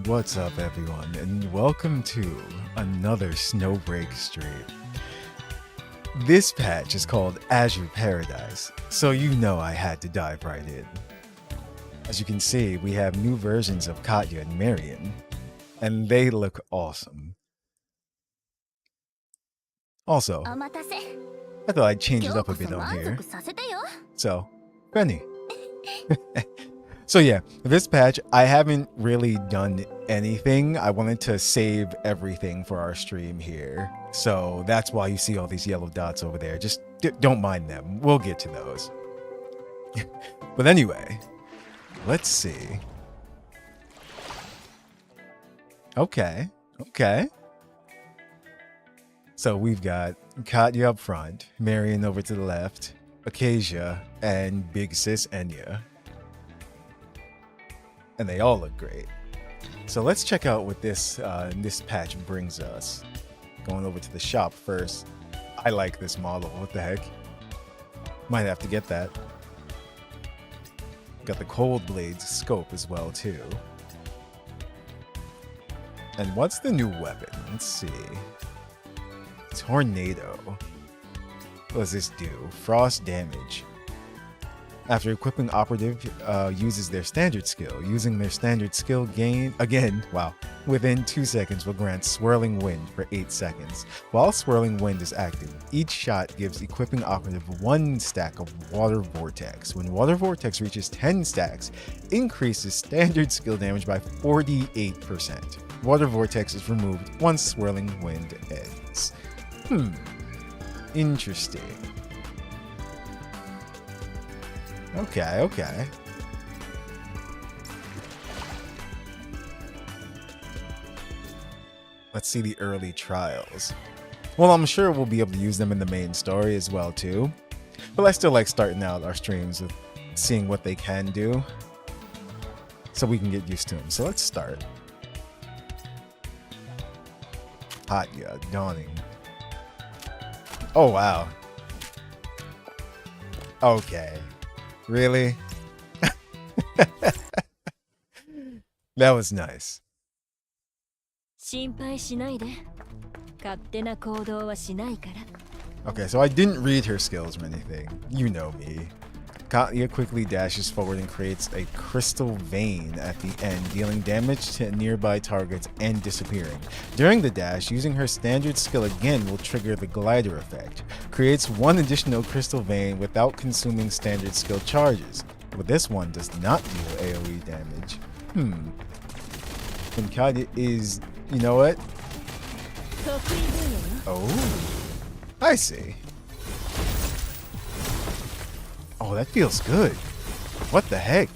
What's up, everyone, and welcome to another Snowbreak stream. This patch is called Azure Paradise, so you know I had to dive right in. As you can see, we have new versions of Katya and Marion, and they look awesome. Also, I thought I'd change it up a bit on here. So, Benny. So yeah, this patch, I haven't really done anything. I wanted to save everything for our stream here. So that's why you see all these yellow dots over there. Just don't mind them. We'll get to those. But anyway, let's see. Okay. So we've got Katya up front, Marion over to the left, Acacia, and Big Sis Enya. And they all look great. So let's check out what this patch brings us. Going over to the shop first. I like this model. What the heck? Might have to get that. Got the Cold Blades scope as well too. And what's the new weapon? Let's see. Tornado. What does this do? Frost damage. After equipping operative uses their standard skill. Using their standard skill gain, again, wow, within 2 seconds will grant swirling wind for 8 seconds. While swirling wind is active, each shot gives equipping operative 1 stack of water vortex. When water vortex reaches 10 stacks, increases standard skill damage by 48%. Water vortex is removed once swirling wind ends. Interesting. Okay. Let's see the early trials. Well, I'm sure we'll be able to use them in the main story as well too. But I still like starting out our streams with seeing what they can do, so we can get used to them. So let's start. Katya dawning. Oh wow. Okay. Really? That was nice. Okay, so I didn't read her skills or anything. You know me. Katya quickly dashes forward and creates a crystal vein at the end, dealing damage to nearby targets and disappearing. During the dash, using her standard skill again will trigger the glider effect. Creates 1 additional crystal vein without consuming standard skill charges. But this one does not deal AoE damage. And Katya is, you know what? Oh, I see. Oh, that feels good. What the heck?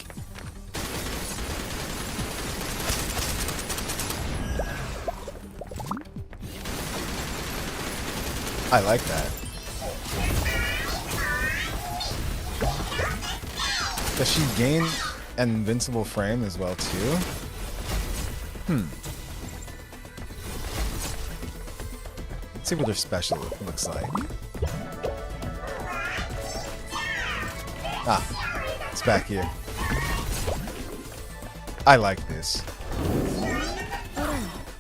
I like that. Does she gain an invincible frame as well too? Let's see what her special looks like. Ah, it's back here. I like this.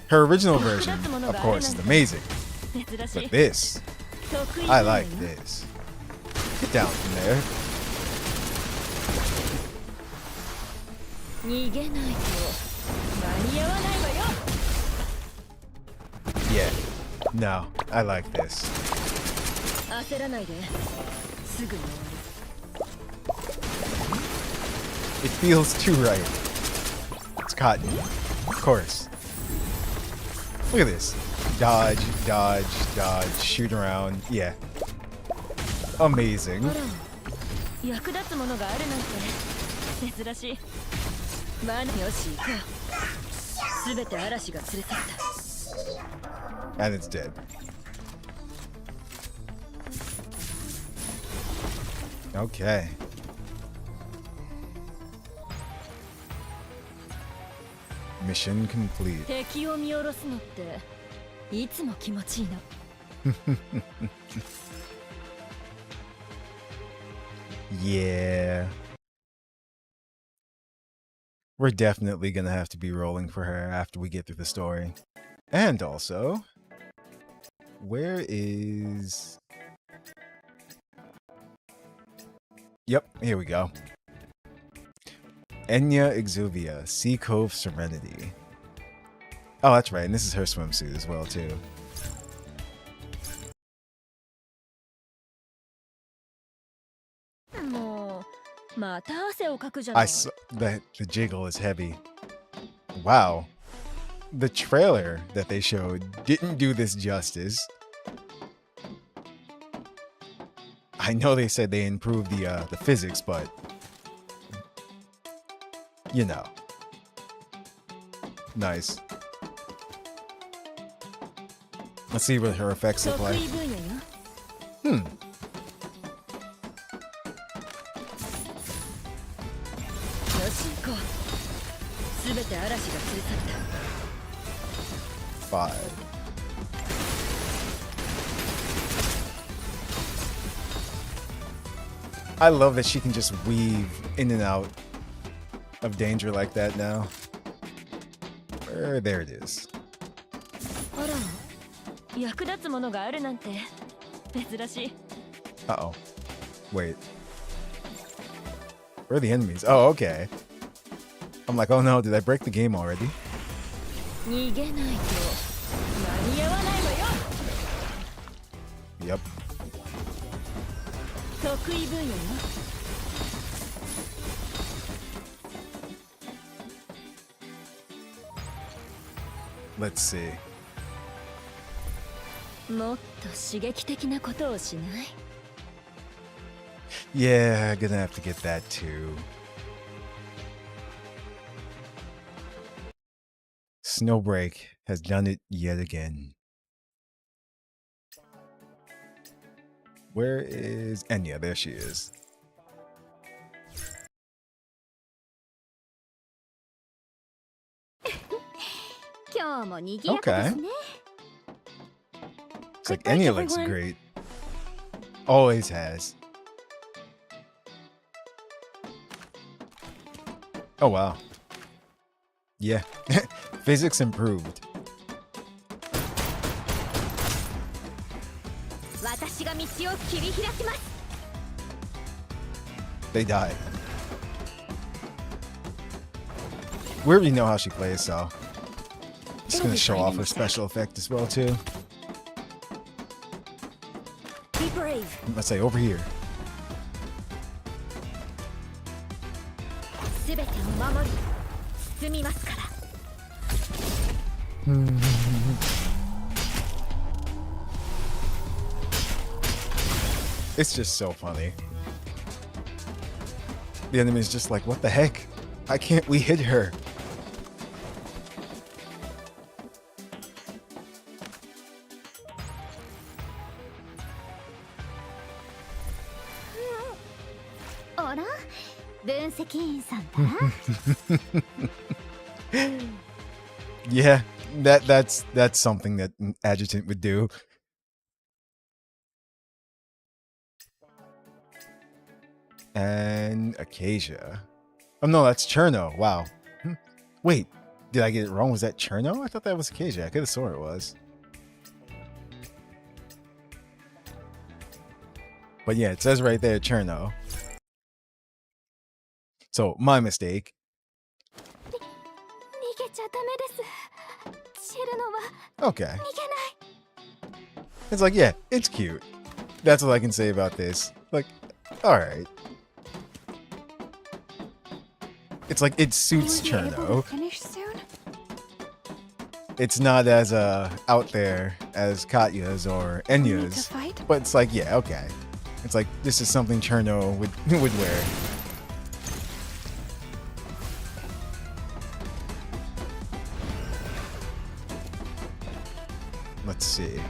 Her original version, of course, is amazing. But this, I like this. Get down from there. Yeah, no, I like this. It feels too right. It's Cotton, of course. Look at this. Dodge, shoot around. Yeah. Amazing. And it's dead. Okay. Mission complete. Yeah. We're definitely gonna have to be rolling for her after we get through the story. And also, where is... Yep, here we go. Enya Exuvia, Sea Cove Serenity. Oh, that's right, and this is her swimsuit as well, too. I saw that the jiggle is heavy. Wow. The trailer that they showed didn't do this justice. I know they said they improved the physics, but you know. Nice. Let's see what her effects look like. Hmm. Five. I love that she can just weave in and out of danger like that now. There it is. Uh-oh. Wait. Where are the enemies? Oh, okay. I'm like, oh no, did I break the game already? Yep. Let's see. Yeah, gonna have to get that too. Snowbreak has done it yet again. Where is Enya? There she is. Okay. It's like Enya looks great. Always has. Oh wow. Yeah. Physics improved. They died. We already know how she plays, so just gonna show off her special effect as well too. Be brave. Let's say over here. It's just so funny. The enemy is just like, what the heck? Why can't we hit her? Yeah, that's something that an adjutant would do. And Acacia. Oh no, that's Cherno. Wow. Wait, did I get it wrong? Was that Cherno? I thought that was Acacia. I could have sworn it was. But yeah, it says right there, Cherno. So, my mistake. Okay. It's like, yeah, it's cute. That's all I can say about this. Like, alright. It's like, it suits Cherno. It's not as out there as Katya's or Enya's. But it's like, yeah, okay. It's like, this is something Cherno would wear. Let's see.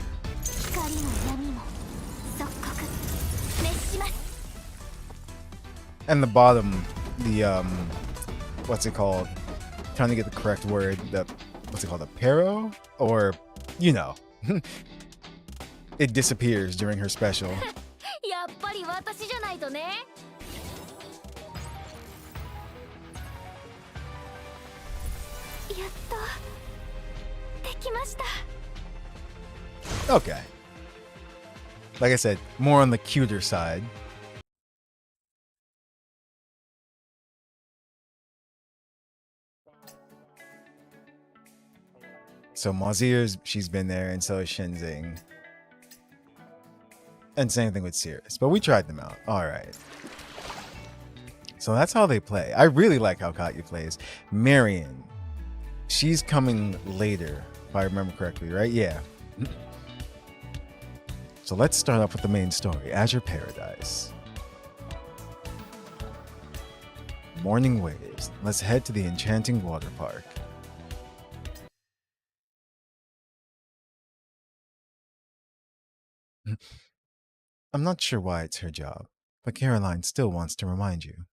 And the bottom, the what's it called? Trying to get the correct word. What's it called? A pero? Or, you know. It disappears during her special. やっとできました。 Okay. Like I said, more on the cuter side. So Mazir's, she's been there, and so is Shenzing. And same thing with Cirrus. But we tried them out. Alright. So that's how they play. I really like how Katya plays. Marion. She's coming later, if I remember correctly, right? Yeah. So let's start off with the main story, Azure Paradise. Morning waves. Let's head to the enchanting water park. I'm not sure why it's her job, but Caroline still wants to remind you.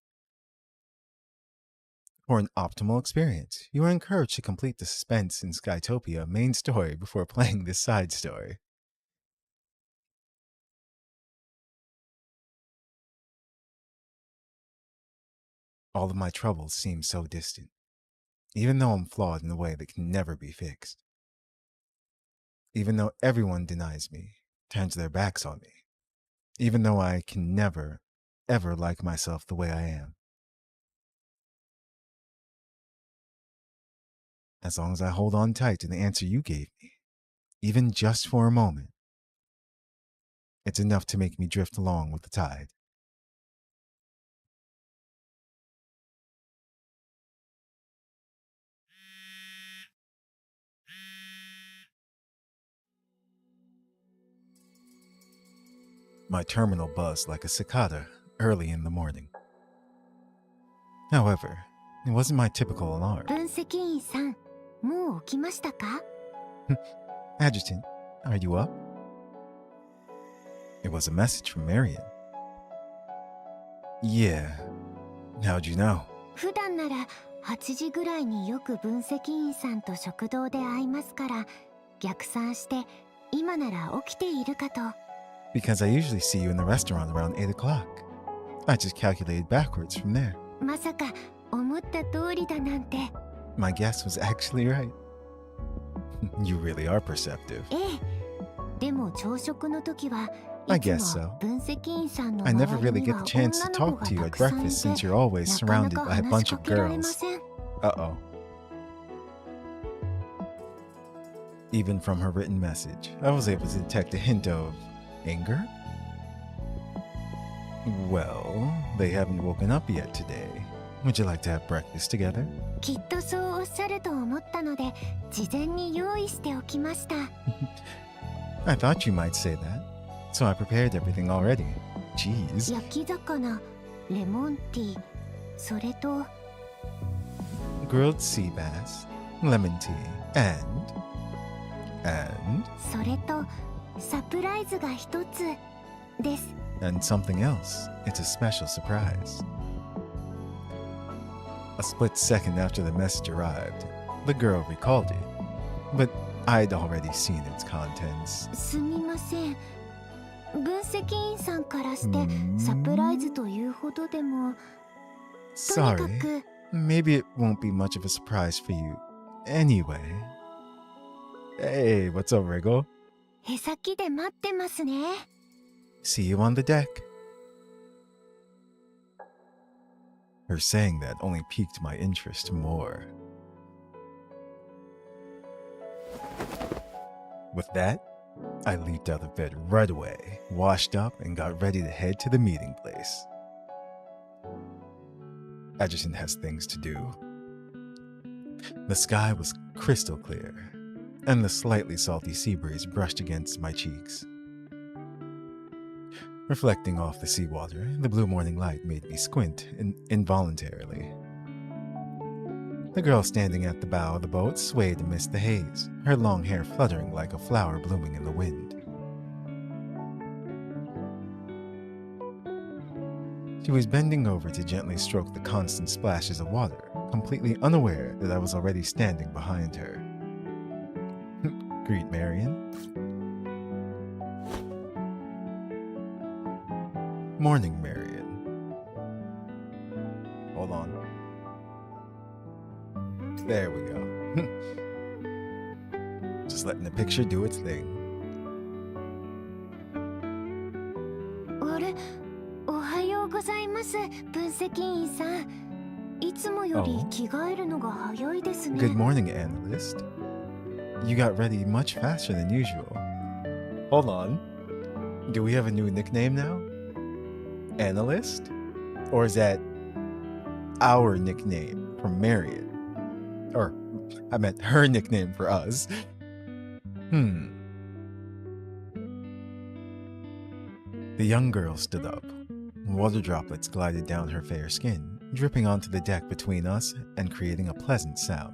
For an optimal experience, you are encouraged to complete the Suspense in Skytopia main story before playing this side story. All of my troubles seem so distant, even though I'm flawed in a way that can never be fixed. Even though everyone denies me, turns their backs on me. Even though I can never, ever like myself the way I am. As long as I hold on tight to the answer you gave me, even just for a moment, it's enough to make me drift along with the tide. My terminal buzzed like a cicada early in the morning. However, it wasn't my typical alarm. 分析員さん、もう起きましたか? Adjutant, are you up? It was a message from Marion. Yeah. How'd you know? 普段なら8時ぐらいによく分析員さんと食堂で会いますから、逆算して今なら起きているかと。Because I usually see you in the restaurant around 8 o'clock. I just calculated backwards from there. まさか思った通りだなんて。My guess was actually right. You really are perceptive. ええ。でも朝食の時は I guess so. I never really get the chance to talk to you at breakfast since you're always surrounded by a bunch of girls. Uh-oh. Even from her written message, I was able to detect a hint of anger? Well, they haven't woken up yet today. Would you like to have breakfast together? きっとそうおっしゃると思ったので、事前に用意しておきました。I thought you might say that, so I prepared everything already. Jeez. 焼き魚、レモンティー、それと grilled sea bass, lemon tea, and それとサプライズが一つです。And something else. It's a special surprise. A split second after the message arrived, the girl recalled it, but I'd already seen its contents. すみません。分析員さんからしてサプライズというほどでも。とにか Sorry. く Maybe it won't be much of a surprise for you. Anyway. Hey, what's up, Wriggle? へさきで待ってますね。See you on the deck. Her saying that only piqued my interest more. With that, I leaped out of bed right away, washed up, and got ready to head to the meeting place. Adjutant has things to do. The sky was crystal clear, and the slightly salty sea breeze brushed against my cheeks. Reflecting off the seawater, the blue morning light made me squint involuntarily. The girl standing at the bow of the boat swayed amidst the haze, her long hair fluttering like a flower blooming in the wind. She was bending over to gently stroke the constant splashes of water, completely unaware that I was already standing behind her. Greet Marion. Morning, Marion. Hold on. There we go. Just letting the picture do its thing. あれ、おはようございます、分析員さん。いつもより着替えるのが早いですね。 Good morning, analyst. You got ready much faster than usual. Hold on. Do we have a new nickname now? Analyst? Or is that our nickname for Marion? Or, I meant her nickname for us. The young girl stood up. Water droplets glided down her fair skin, dripping onto the deck between us and creating a pleasant sound.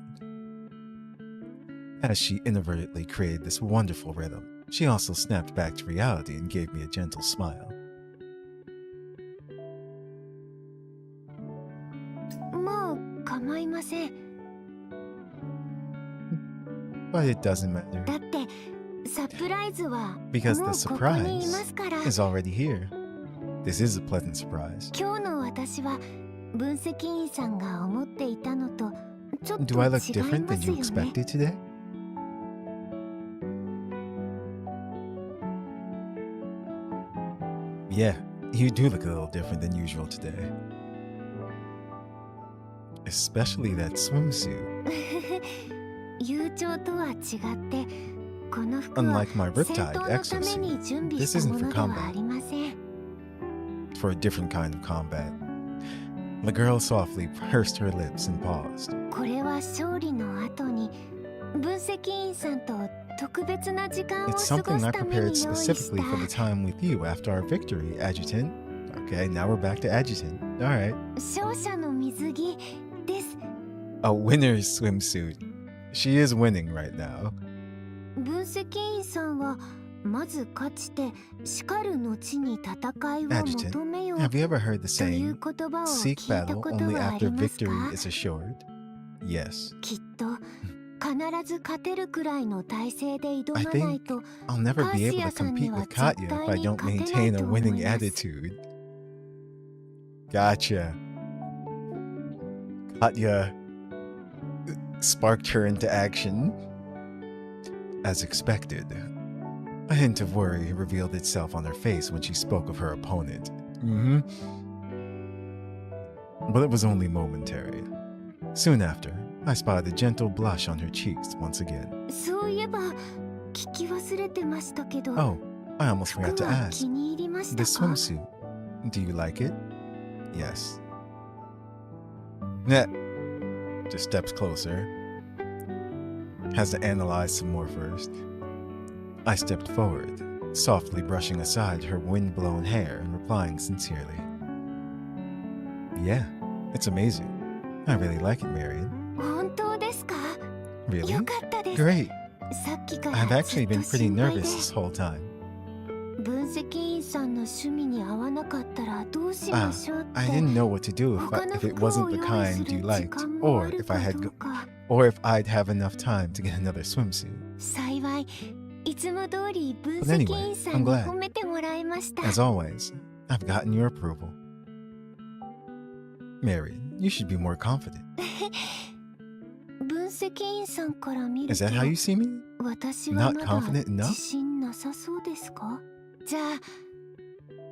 As she inadvertently created this wonderful rhythm, she also snapped back to reality and gave me a gentle smile. もう構いません。 But it doesn't matter. だってサプライズは Because も the うここにいま surprise すから。 is already here. This is a pleasant surprise. 今日の私は分析員さんが思っていたのとちょっと Do I 違い look ます different than you よね。 expected today? Yeah, you do look a little different than usual today. Especially that swimsuit. 悠長とは違ってこの服は Unlike my 戦 Riptide 闘のために exosuit, 準備 this した isn't も for のでは combat. ありません。 For a different kind of combat. The girl softly pursed her lips and paused. これは勝利の後に分析員さんと特別な時間を過 It's ごす something I ために prepared 用意し specifically for the た time with you after our victory, Adjutant. Okay, now we're back to Adjutant. Alright. 勝者の水着です。 A winner's swimsuit. She is winning right now. 分析員さんはまず勝ちてしかる後に戦いを求めよう Have you ever heard the という saying, 言葉を seek 聞いた battle こと only はあ after りますか？ victory is assured? Yes. きっと必ず勝てるくらいの体勢で挑 I まない think と I'll never be able to Katsuya-san compete には with Katya 絶 if 対 I に don't 勝てない maintain a と思い winning ます。 attitude. Gotcha. Katya sparked her into action. As expected, a hint of worry revealed itself on her face when she spoke of her opponent. But it was only momentary. Soon after, I spotted a gentle blush on her cheeks once again. そういえば聞き忘れてましたけど、 Oh, I almost 服 forgot to は ask. 気に入りました This か？ swimsuit, do you like it? Yes. Nah. Just steps closer. Has to analyze some more first. I stepped forward, softly brushing aside her wind-blown hair and replying sincerely. Yeah, it's amazing. I really like it, Marion. 本当ですか？ Really? よかったです。 Great. さっきから I've ず actually っと been pretty 心配 nervous で this whole time. 分析員さんの趣味に合わなかったらどうしましょうって I didn't know what to do 他の if it 服を wasn't the 用意す kind る you 時 liked, 間も or ある if I か had どうか。 or if I'd have enough time to get another swimsuit. 幸いいつも通り分 But 析 anyway, 員さ I'm んに glad. 褒めてもらいました。 As always, I've gotten your approval. Marion, you should be more confident. 分析員さんから見る Is と that how you see me? 私は Not まだ confident enough? 自信なさそうですか？じゃ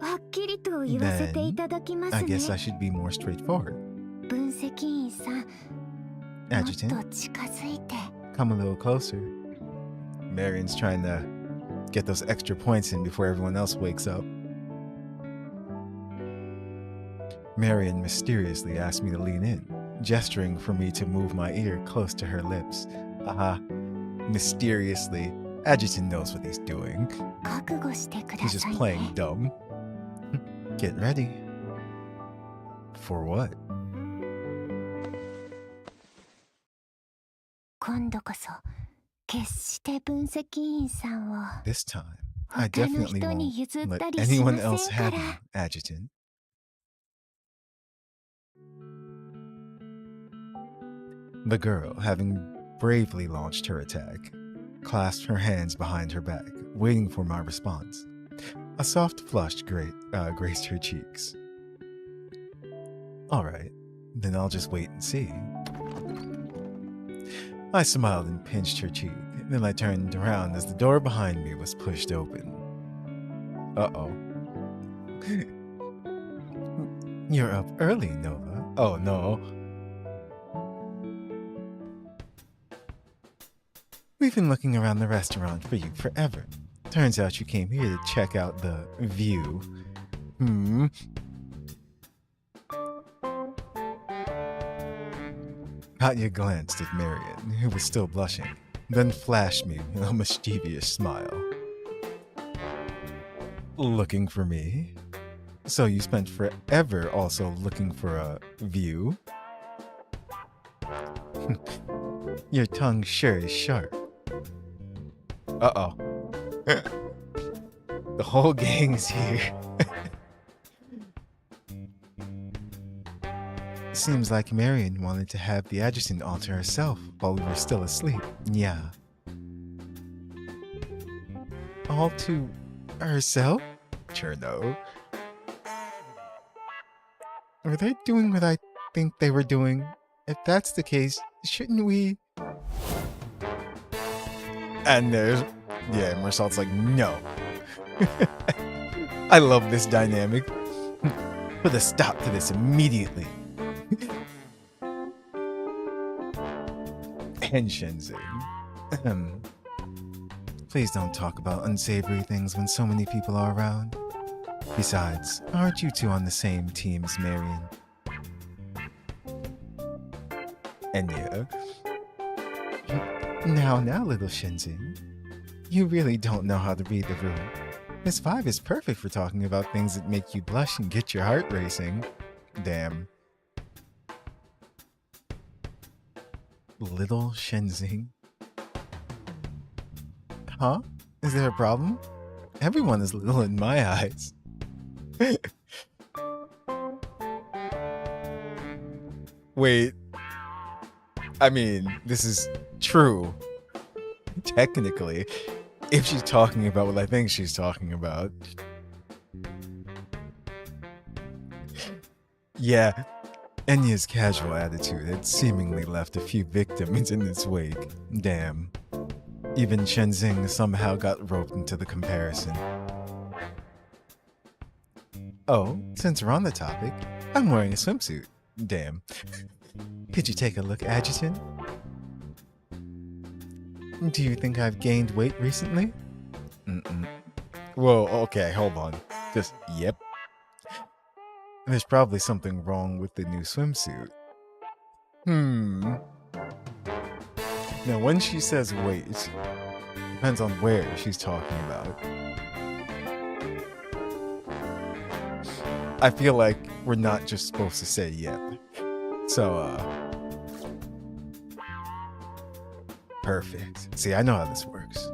あはっきりと言わせていただきます I ね。 guess I should be more straightforward. 分析員さん、もっ Adjutant, と近づいて。 come a little closer. Marion's trying to get those extra points in before everyone else wakes up. Marion mysteriously asked me to lean in, gesturing for me to move my ear close to her lips. Haha. Mysteriously, Adjutant knows what he's doing. 覚悟してくだ He's just さい playing ね。 dumb. Get ready. For what? 今度こそ決して分析員さんを This time, I 他の definitely 人に won't 譲っ let たりしま anyone せ else んか have ら。 you, Adjutant. The girl, having bravely launched her attack, clasped her hands behind her back, waiting for my response. A soft flush graced her cheeks. All right, then I'll just wait and see. I smiled and pinched her cheek. Then I turned around as the door behind me was pushed open. Uh-oh. You're up early, Nova. Oh, no. We've been looking around the restaurant for you forever. Turns out you came here to check out the view. Katya glanced at Marion, who was still blushing, then flashed me a mischievous smile. Looking for me? So you spent forever also looking for a view? Your tongue sure is sharp. Uh-oh. The whole gang's here. Seems like Marion wanted to have the adjutant all to herself while we were still asleep. Yeah. All to herself? Sure no. Are they doing what I think they were doing? If that's the case, shouldn't we? And there's... yeah, Marcel's like, no. I love this dynamic. Put a stop to this immediately. And Shenzhen. Please don't talk about unsavory things when so many people are around. Besides, aren't you two on the same team as Marion? Enya. Now, little Shenzhen. You really don't know how to read the room. This vibe is perfect for talking about things that make you blush and get your heart racing. Damn. Little Shenzhen. Huh? Is there a problem? Everyone is little in my eyes. Wait. I mean, this is true. Technically, if she's talking about what I think she's talking about. Yeah, Enya's casual attitude had seemingly left a few victims in its wake. Damn. Even Shenzhen somehow got roped into the comparison. Oh, since we're on the topic, I'm wearing a swimsuit. Damn. Could you take a look, Adjutant? Do you think I've gained weight recently? Whoa, okay, hold on. Just, yep. There's probably something wrong with the new swimsuit. Now, when she says weight, depends on where she's talking about. I feel like we're not just supposed to say yep. So, perfect. See, I know how this works.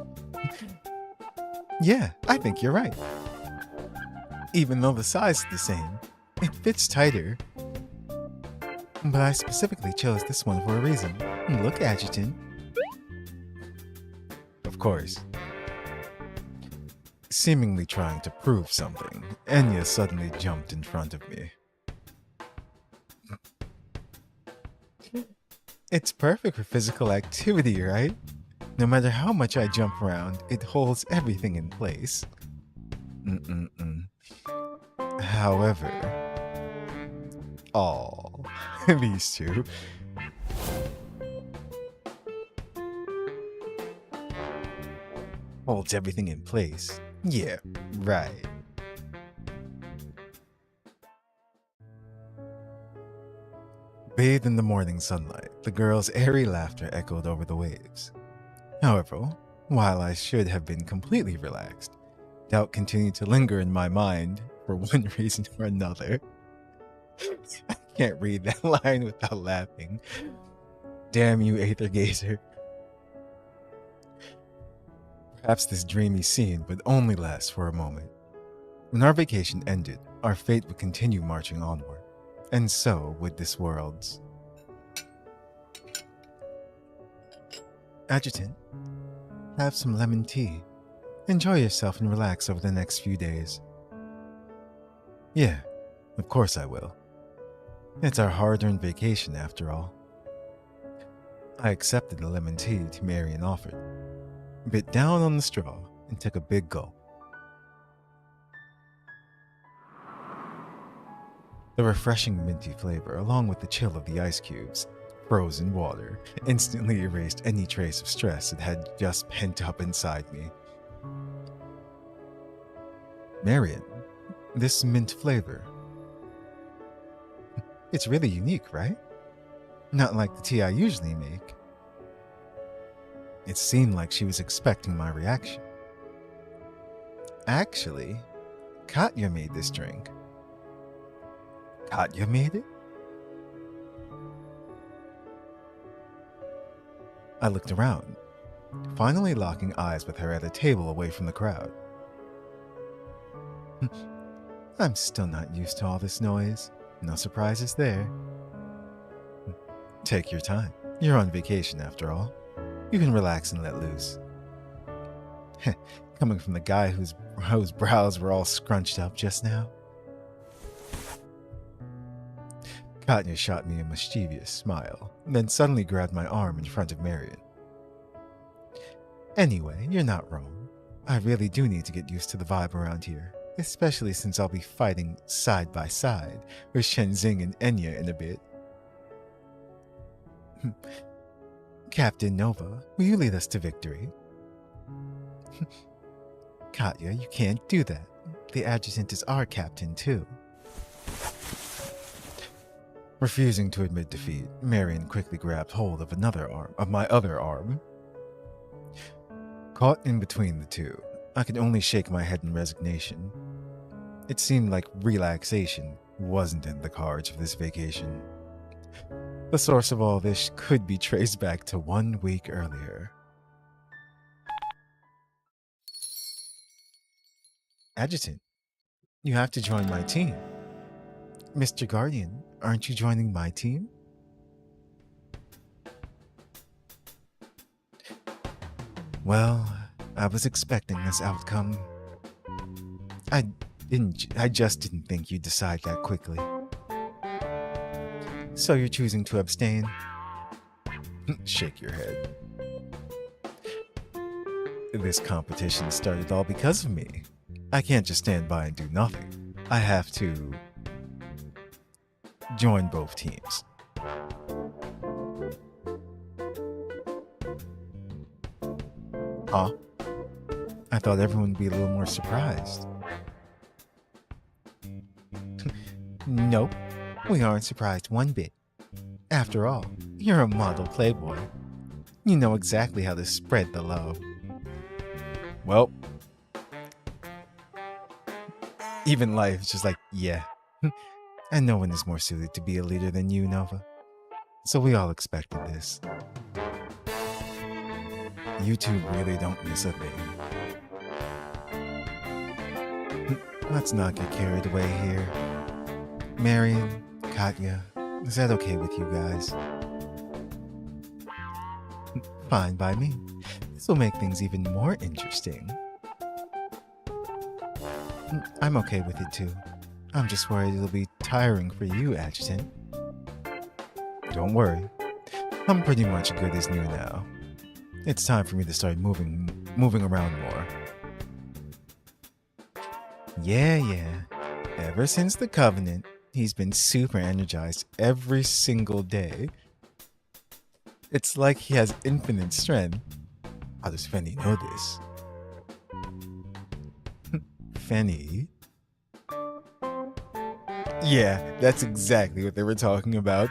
Yeah, I think you're right. Even though the size is the same, it fits tighter. But I specifically chose this one for a reason. Look, Adjutant. Of course. Seemingly trying to prove something, Enya suddenly jumped in front of me. It's perfect for physical activity, right? No matter how much I jump around, it holds everything in place. However... these two. Holds everything in place. Yeah, right. Bathed in the morning sunlight, the girl's airy laughter echoed over the waves. However, while I should have been completely relaxed, doubt continued to linger in my mind for one reason or another. I can't read that line without laughing. Damn you, Aether Gazer. Perhaps this dreamy scene would only last for a moment. When our vacation ended, our fate would continue marching onward, and so would this world's. Adjutant, have some lemon tea. Enjoy yourself and relax over the next few days. Yeah, of course I will. It's our hard-earned vacation after all. I accepted the lemon tea Marion offered, bit down on the straw, and took a big gulp. The refreshing minty flavor, along with the chill of the ice cubes, frozen water, instantly erased any trace of stress that had just pent up inside me. Marion, this mint flavor. It's really unique, right? Not like the tea I usually make. It seemed like she was expecting my reaction. Actually, Katya made this drink. Katya made it? I looked around, finally locking eyes with her at a table away from the crowd. I'm still not used to all this noise. No surprises there. Take your time. You're on vacation after all. You can relax and let loose. Coming from the guy whose brows were all scrunched up just now. Katya shot me a mischievous smile, then suddenly grabbed my arm in front of Marion. Anyway, you're not wrong. I really do need to get used to the vibe around here, especially since I'll be fighting side by side with Shenzing and Enya in a bit. Captain Nova, will you lead us to victory? Katya, you can't do that. The adjutant is our captain, too. Refusing to admit defeat, Marion quickly grabbed hold of my other arm. Caught in between the two, I could only shake my head in resignation. It seemed like relaxation wasn't in the cards for this vacation. The source of all this could be traced back to 1 week earlier. Adjutant, you have to join my team. Mr. Guardian, aren't you joining my team? Well, I was expecting this outcome. I just didn't think you'd decide that quickly. So you're choosing to abstain? Shake your head. This competition started all because of me. I can't just stand by and do nothing. I have to join both teams. Huh? I thought everyone would be a little more surprised. Nope, we aren't surprised one bit. After all, you're a model playboy. You know exactly how to spread the love. Well, even life is just like, yeah. And no one is more suited to be a leader than you, Nova. So we all expected this. You two really don't miss a thing. Let's not get carried away here. Marion, Katya, is that okay with you guys? Fine by me. This will make things even more interesting. I'm okay with it too. I'm just worried it'll be tiring for you, Adjutant. Don't worry. I'm pretty much good as new now. It's time for me to start moving around more. Yeah. Ever since the Covenant, he's been super energized every single day. It's like he has infinite strength. How does Fenny know this? Fenny? Yeah, that's exactly what they were talking about.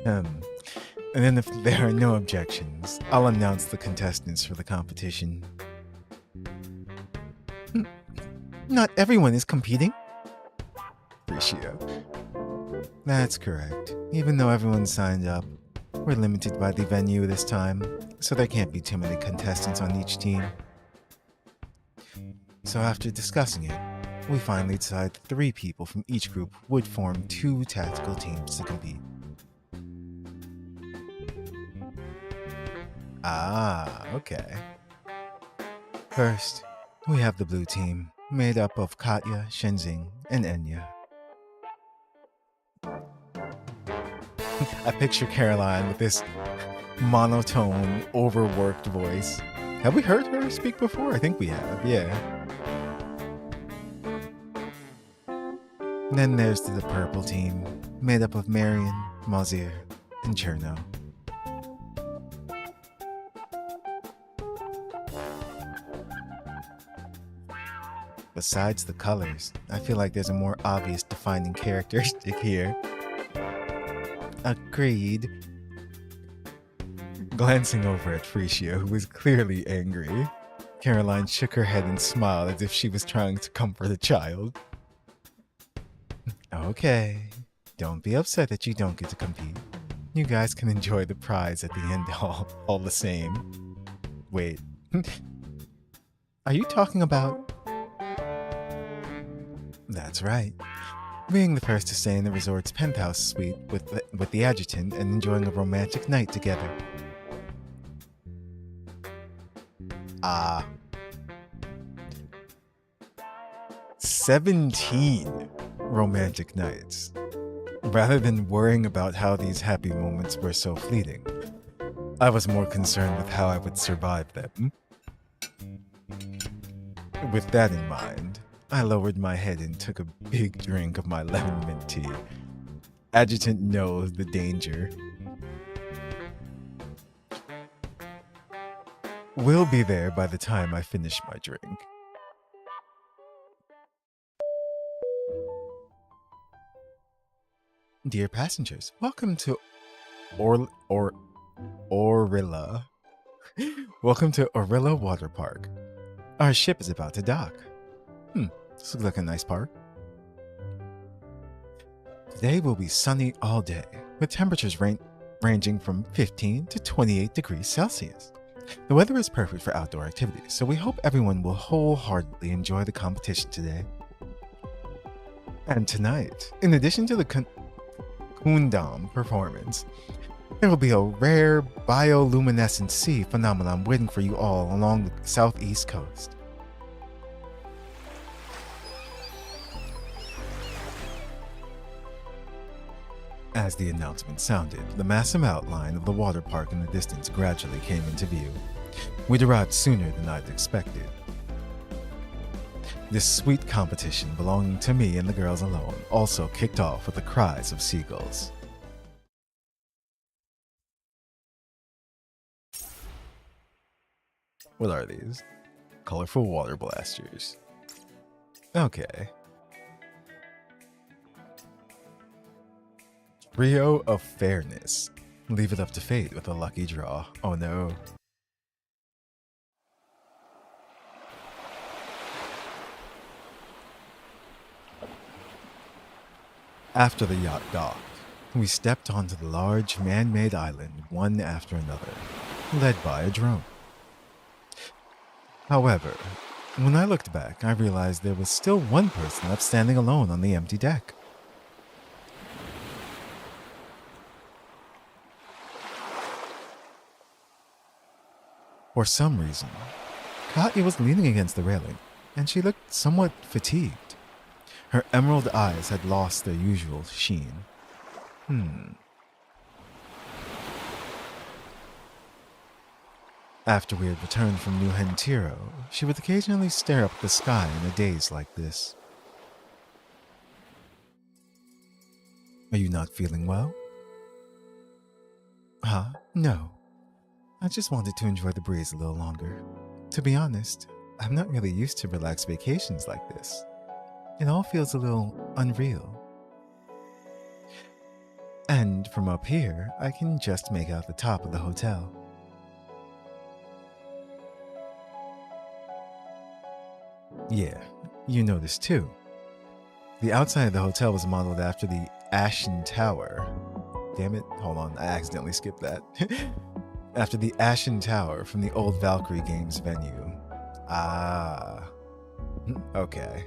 And then if there are no objections, I'll announce the contestants for the competition. Not everyone is competing? Ratio. That's correct. Even though everyone signed up, we're limited by the venue this time, so there can't be too many contestants on each team. So after discussing it, we finally decided 3 people from each group would form 2 tactical teams to compete. Ah, okay. First, we have the blue team, made up of Katya, Shenzing, and Enya. I picture Caroline with this monotone, overworked voice. Have we heard her speak before? I think we have, yeah. And then there's the purple team, made up of Marion, Mozzier, and Cherno. Besides the colors, I feel like there's a more obvious defining characteristic here. Agreed. Glancing over at Frisia, who was clearly angry, Caroline shook her head and smiled as if she was trying to comfort a child. Okay, don't be upset that you don't get to compete. You guys can enjoy the prize at the end all the same. Wait, are you talking about... That's right. Being the first to stay in the resort's penthouse suite with the adjutant and enjoying a romantic night together. 17 romantic nights. Rather than worrying about how these happy moments were so fleeting, I was more concerned with how I would survive them. With that in mind, I lowered my head and took a big drink of my lemon mint tea. Adjutant knows the danger. We'll be there by the time I finish my drink. Dear passengers, welcome to Orilla. Welcome to Orilla Water Park. Our ship is about to dock. This looks like a nice park. Today will be sunny all day, with temperatures ranging from 15 to 28 degrees Celsius. The weather is perfect for outdoor activities, so we hope everyone will wholeheartedly enjoy the competition today. And tonight, in addition to the Kundam performance, there will be a rare bioluminescent sea phenomenon waiting for you all along the southeast coast. As the announcement sounded, the massive outline of the water park in the distance gradually came into view. We'd arrived sooner than I'd expected. This sweet competition belonging to me and the girls alone also kicked off with the cries of seagulls. What are these? Colorful water blasters. Okay. Trio of Fairness. Leave it up to fate with a lucky draw. Oh no. After the yacht docked, we stepped onto the large man-made island one after another, led by a drone. However, when I looked back, I realized there was still one person left standing alone on the empty deck. For some reason, Katya was leaning against the railing, and she looked somewhat fatigued. Her emerald eyes had lost their usual sheen. After we had returned from New Hentiro, she would occasionally stare up at the sky in a daze like this. Are you not feeling well? No. I just wanted to enjoy the breeze a little longer. To be honest, I'm not really used to relaxed vacations like this. It all feels a little unreal. And from up here, I can just make out the top of the hotel. Yeah, you noticed too. The outside of the hotel was modeled after the Ashen Tower. Damn it, hold on, I accidentally skipped that. After the Ashen Tower from the old Valkyrie Games venue. Okay.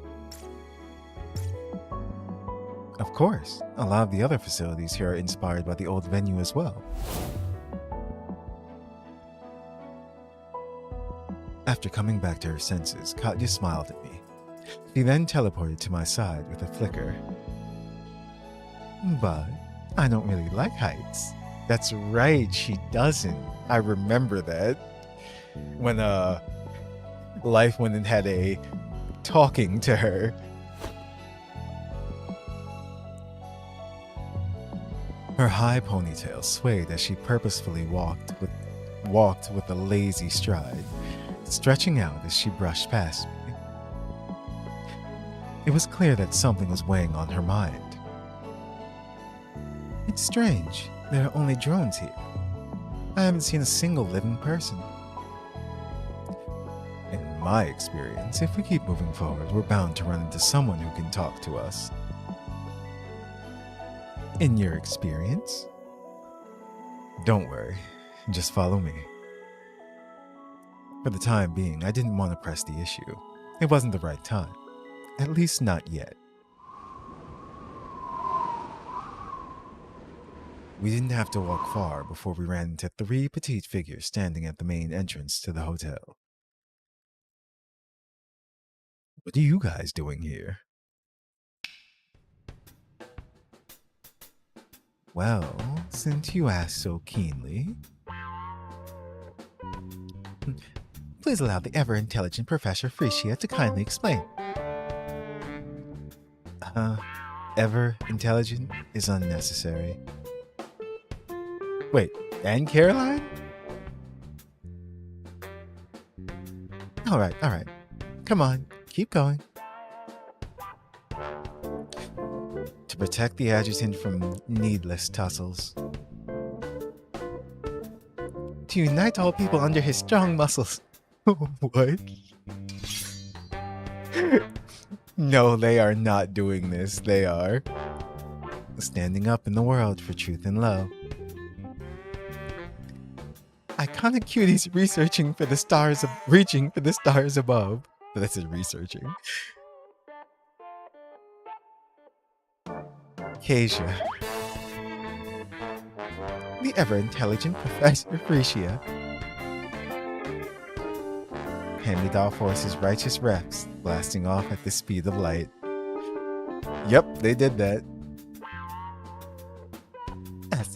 Of course, a lot of the other facilities here are inspired by the old venue as well. After coming back to her senses, Katya smiled at me. She then teleported to my side with a flicker. But I don't really like heights. That's right, she doesn't. I remember that. When Life went and had a talking to her. Her high ponytail swayed as she purposefully walked with a lazy stride, stretching out as she brushed past me. It was clear that something was weighing on her mind. It's strange, there are only drones here. I haven't seen a single living person. In my experience, if we keep moving forward, we're bound to run into someone who can talk to us. In your experience? Don't worry, just follow me. For the time being, I didn't want to press the issue. It wasn't the right time. At least not yet. We didn't have to walk far before we ran into 3 petite figures standing at the main entrance to the hotel. What are you guys doing here? Well, since you asked so keenly, please allow the ever-intelligent Professor Frisia to kindly explain. Ever-intelligent is unnecessary. Wait, and Caroline? Alright. Come on, keep going. To protect the adjutant from needless tussles. To unite all people under his strong muscles. What? No, they are not doing this. They are standing up in the world for truth and love. Iconic cuties reaching for the stars above. This is researching. Kasia. The ever-intelligent Professor Frisia. Hand-me-down forces righteous reps, blasting off at the speed of light. Yep, they did that. As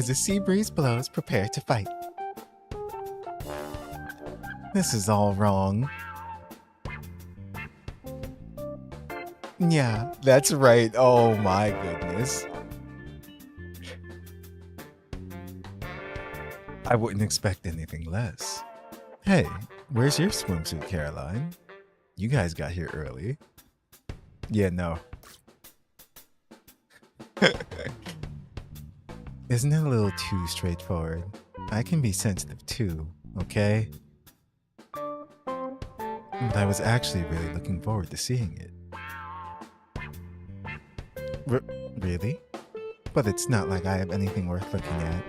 the sea breeze blows, prepare to fight. This is all wrong. Yeah, that's right. Oh my goodness. I wouldn't expect anything less. Hey, where's your swimsuit, Caroline? You guys got here early. Yeah, no. Isn't it a little too straightforward? I can be sensitive too, okay? But I was actually really looking forward to seeing it. Really? But it's not like I have anything worth looking at.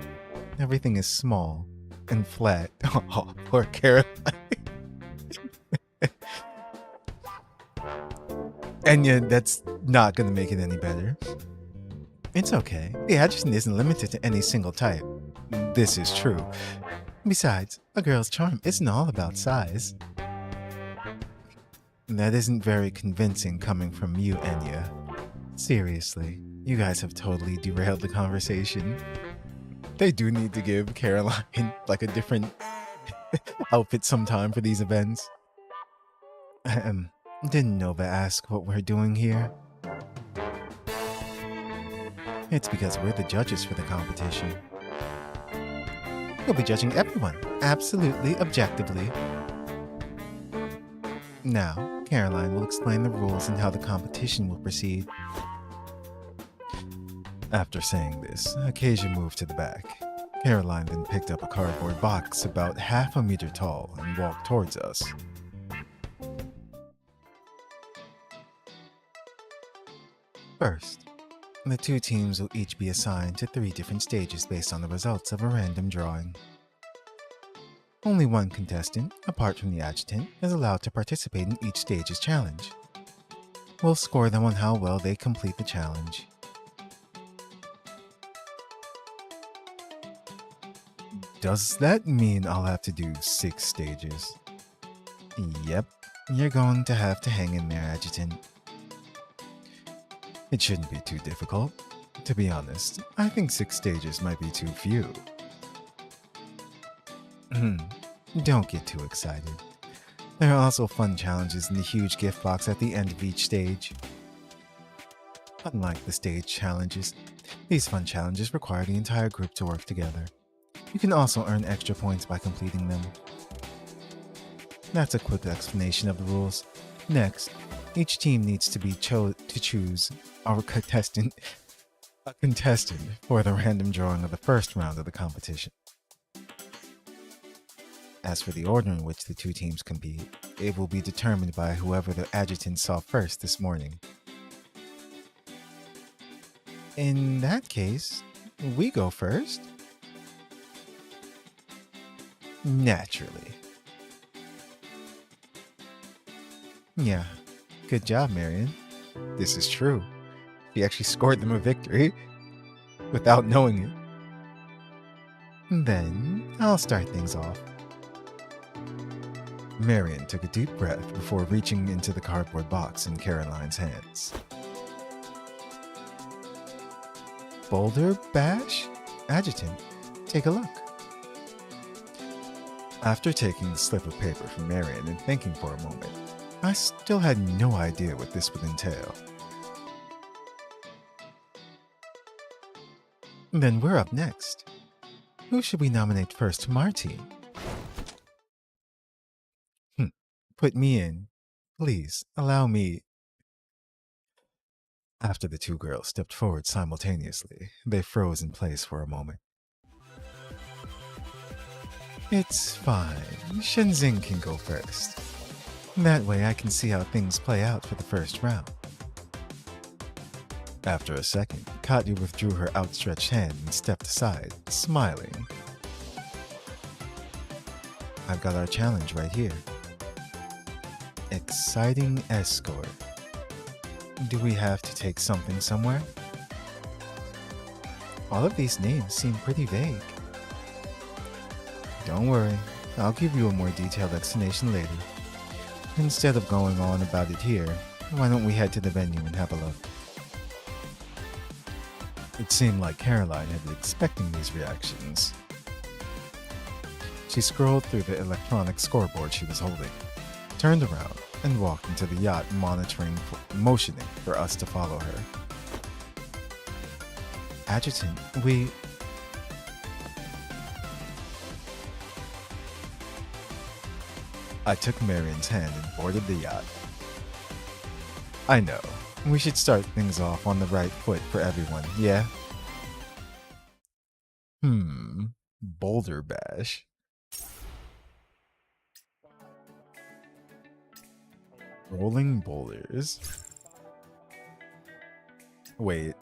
Everything is small and flat. Oh, poor Caroline. Enya, that's not gonna make it any better. It's okay. The adjutant isn't limited to any single type. This is true. Besides, a girl's charm isn't all about size. That isn't very convincing coming from you, Enya. Seriously, you guys have totally derailed the conversation. They do need to give Caroline like a different outfit sometime for these events. Didn't Nova ask what we're doing here? It's because we're the judges for the competition. We'll be judging everyone, absolutely objectively. Now, Caroline will explain the rules and how the competition will proceed. After saying this, Acacia moved to the back. Caroline then picked up a cardboard box about half a meter tall and walked towards us. First, the 2 teams will each be assigned to 3 different stages based on the results of a random drawing. Only one contestant, apart from the adjutant, is allowed to participate in each stage's challenge. We'll score them on how well they complete the challenge. Does that mean I'll have to do 6 stages? Yep, you're going to have to hang in there, adjutant. It shouldn't be too difficult. To be honest, I think 6 stages might be too few. Don't get too excited. There are also fun challenges in the huge gift box at the end of each stage. Unlike the stage challenges, these fun challenges require the entire group to work together. You can also earn extra points by completing them. That's a quick explanation of the rules. Next, each team needs to be to choose a contestant for the random drawing of the first round of the competition. As for the order in which the 2 teams compete, it will be determined by whoever the adjutant saw first this morning. In that case, we go first? Naturally. Yeah, good job, Marion. This is true. He actually scored them a victory without knowing it. Then, I'll start things off. Marion took a deep breath before reaching into the cardboard box in Caroline's hands. Boulder Bash? Adjutant, take a look. After taking the slip of paper from Marion and thinking for a moment, I still had no idea what this would entail. Then we're up next. Who should we nominate first from our team? Put me in. Please, allow me. After the 2 girls stepped forward simultaneously, they froze in place for a moment. It's fine. Shenzhen can go first. That way I can see how things play out for the first round. After a second, Katya withdrew her outstretched hand and stepped aside, smiling. I've got our challenge right here. Exciting Escort. Do we have to take something somewhere? All of these names seem pretty vague. Don't worry, I'll give you a more detailed explanation later. Instead of going on about it here, why don't we head to the venue and have a look? It seemed like Caroline had been expecting these reactions. She scrolled through the electronic scoreboard she was holding, turned around, and walked into the yacht motioning for us to follow her. Adjutant, I took Marion's hand and boarded the yacht. I know, we should start things off on the right foot for everyone, yeah? Boulder Bash. Rolling boulders. Wait.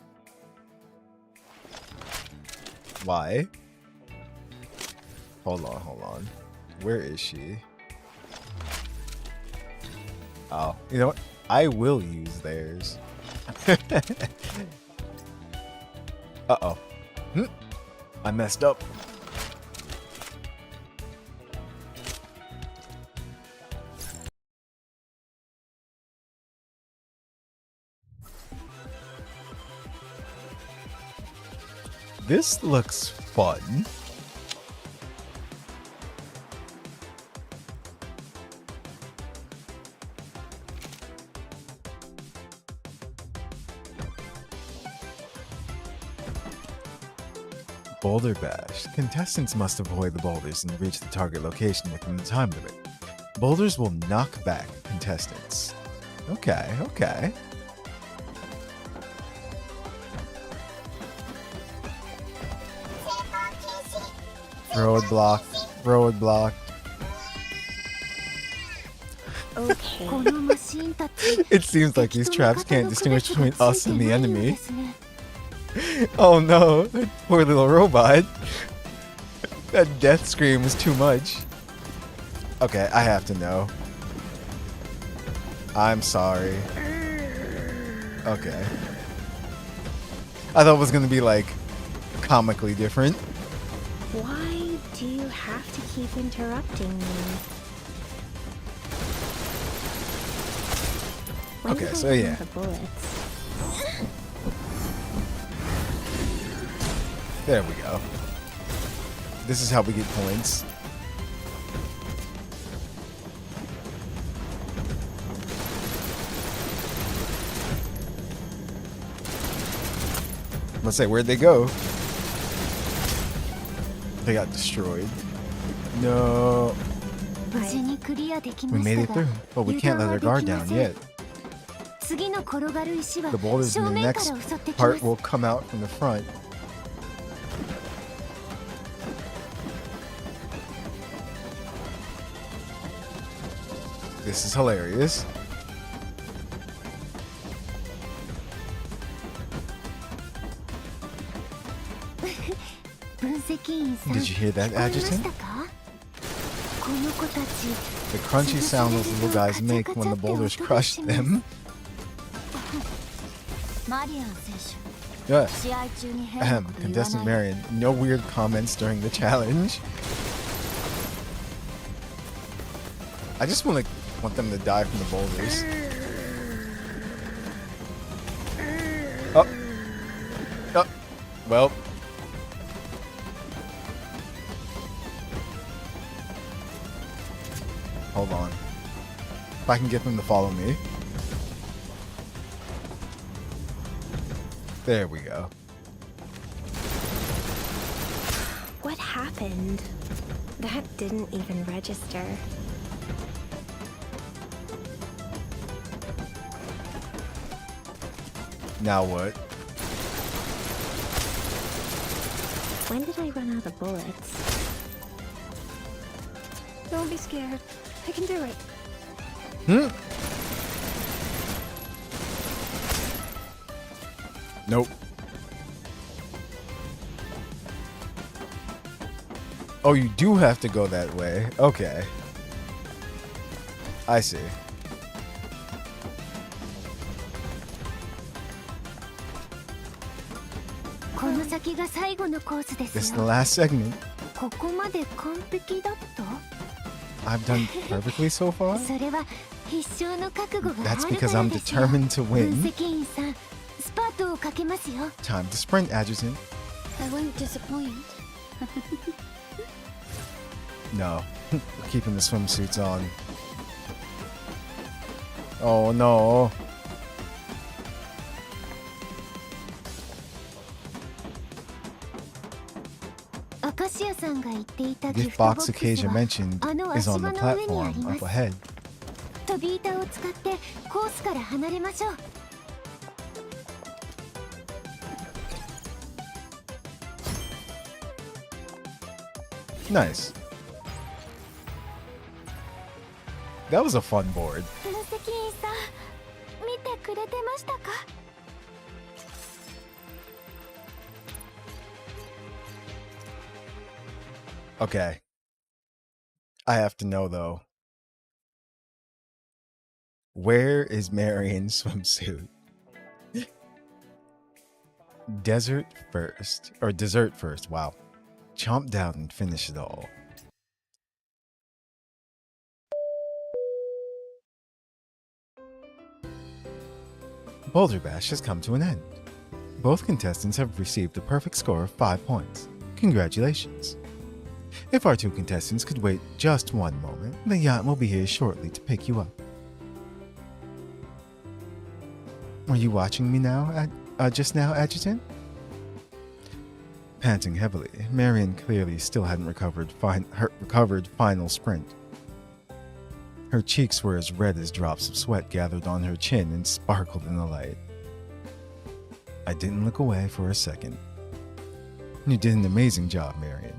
Why? Hold on. Where is she? Oh, you know what? I will use theirs. Uh-oh. I messed up. This looks fun. Boulder Bash. Contestants must avoid the boulders and reach the target location within the time limit. Boulders will knock back contestants. Okay. Roadblock. Okay. It seems like these traps can't distinguish between us and the enemy. Oh no, that poor little robot. That death scream was too much. Okay, I have to know. I'm sorry. Okay. I thought it was gonna be like comically different. Why do you have to keep interrupting me? Okay, so yeah. There we go. This is how we get points. Let's say, where'd they go? They got destroyed. No. We made it through, but we can't let our guard down yet. The boulders in the next part will come out from the front. This is hilarious. Did you hear that, Adjutant? The crunchy sound those little guys make when the boulders crush them. Yeah. Ahem, contestant Marion. No weird comments during the challenge. I just want them to die from the boulders. Oh. Oh. Well. Hold on. If I can get them to follow me. There we go. What happened? That didn't even register. Now what? When did I run out of bullets? Don't be scared. I can do it. Nope. Oh, you do have to go that way. Okay. I see. This is the last segment. I've done perfectly so far? That's because I'm determined to win. Time to sprint, Adjutant. I won't disappoint. No. We're keeping the swimsuits on. Oh no. The gift box Acacia mentioned is on the platform up ahead. Nice. That was a fun board. Okay. I have to know though. Where is Marion's swimsuit? Dessert first. Wow. Chomp down and finish it all. Boulder Bash has come to an end. Both contestants have received a perfect score of 5 points. Congratulations. If our two contestants could wait just one moment, the yacht will be here shortly to pick you up. Are you watching me now, just now, Adjutant? Panting heavily, Marion clearly still hadn't recovered final sprint. Her cheeks were as red as drops of sweat gathered on her chin and sparkled in the light. I didn't look away for a second. You did an amazing job, Marion.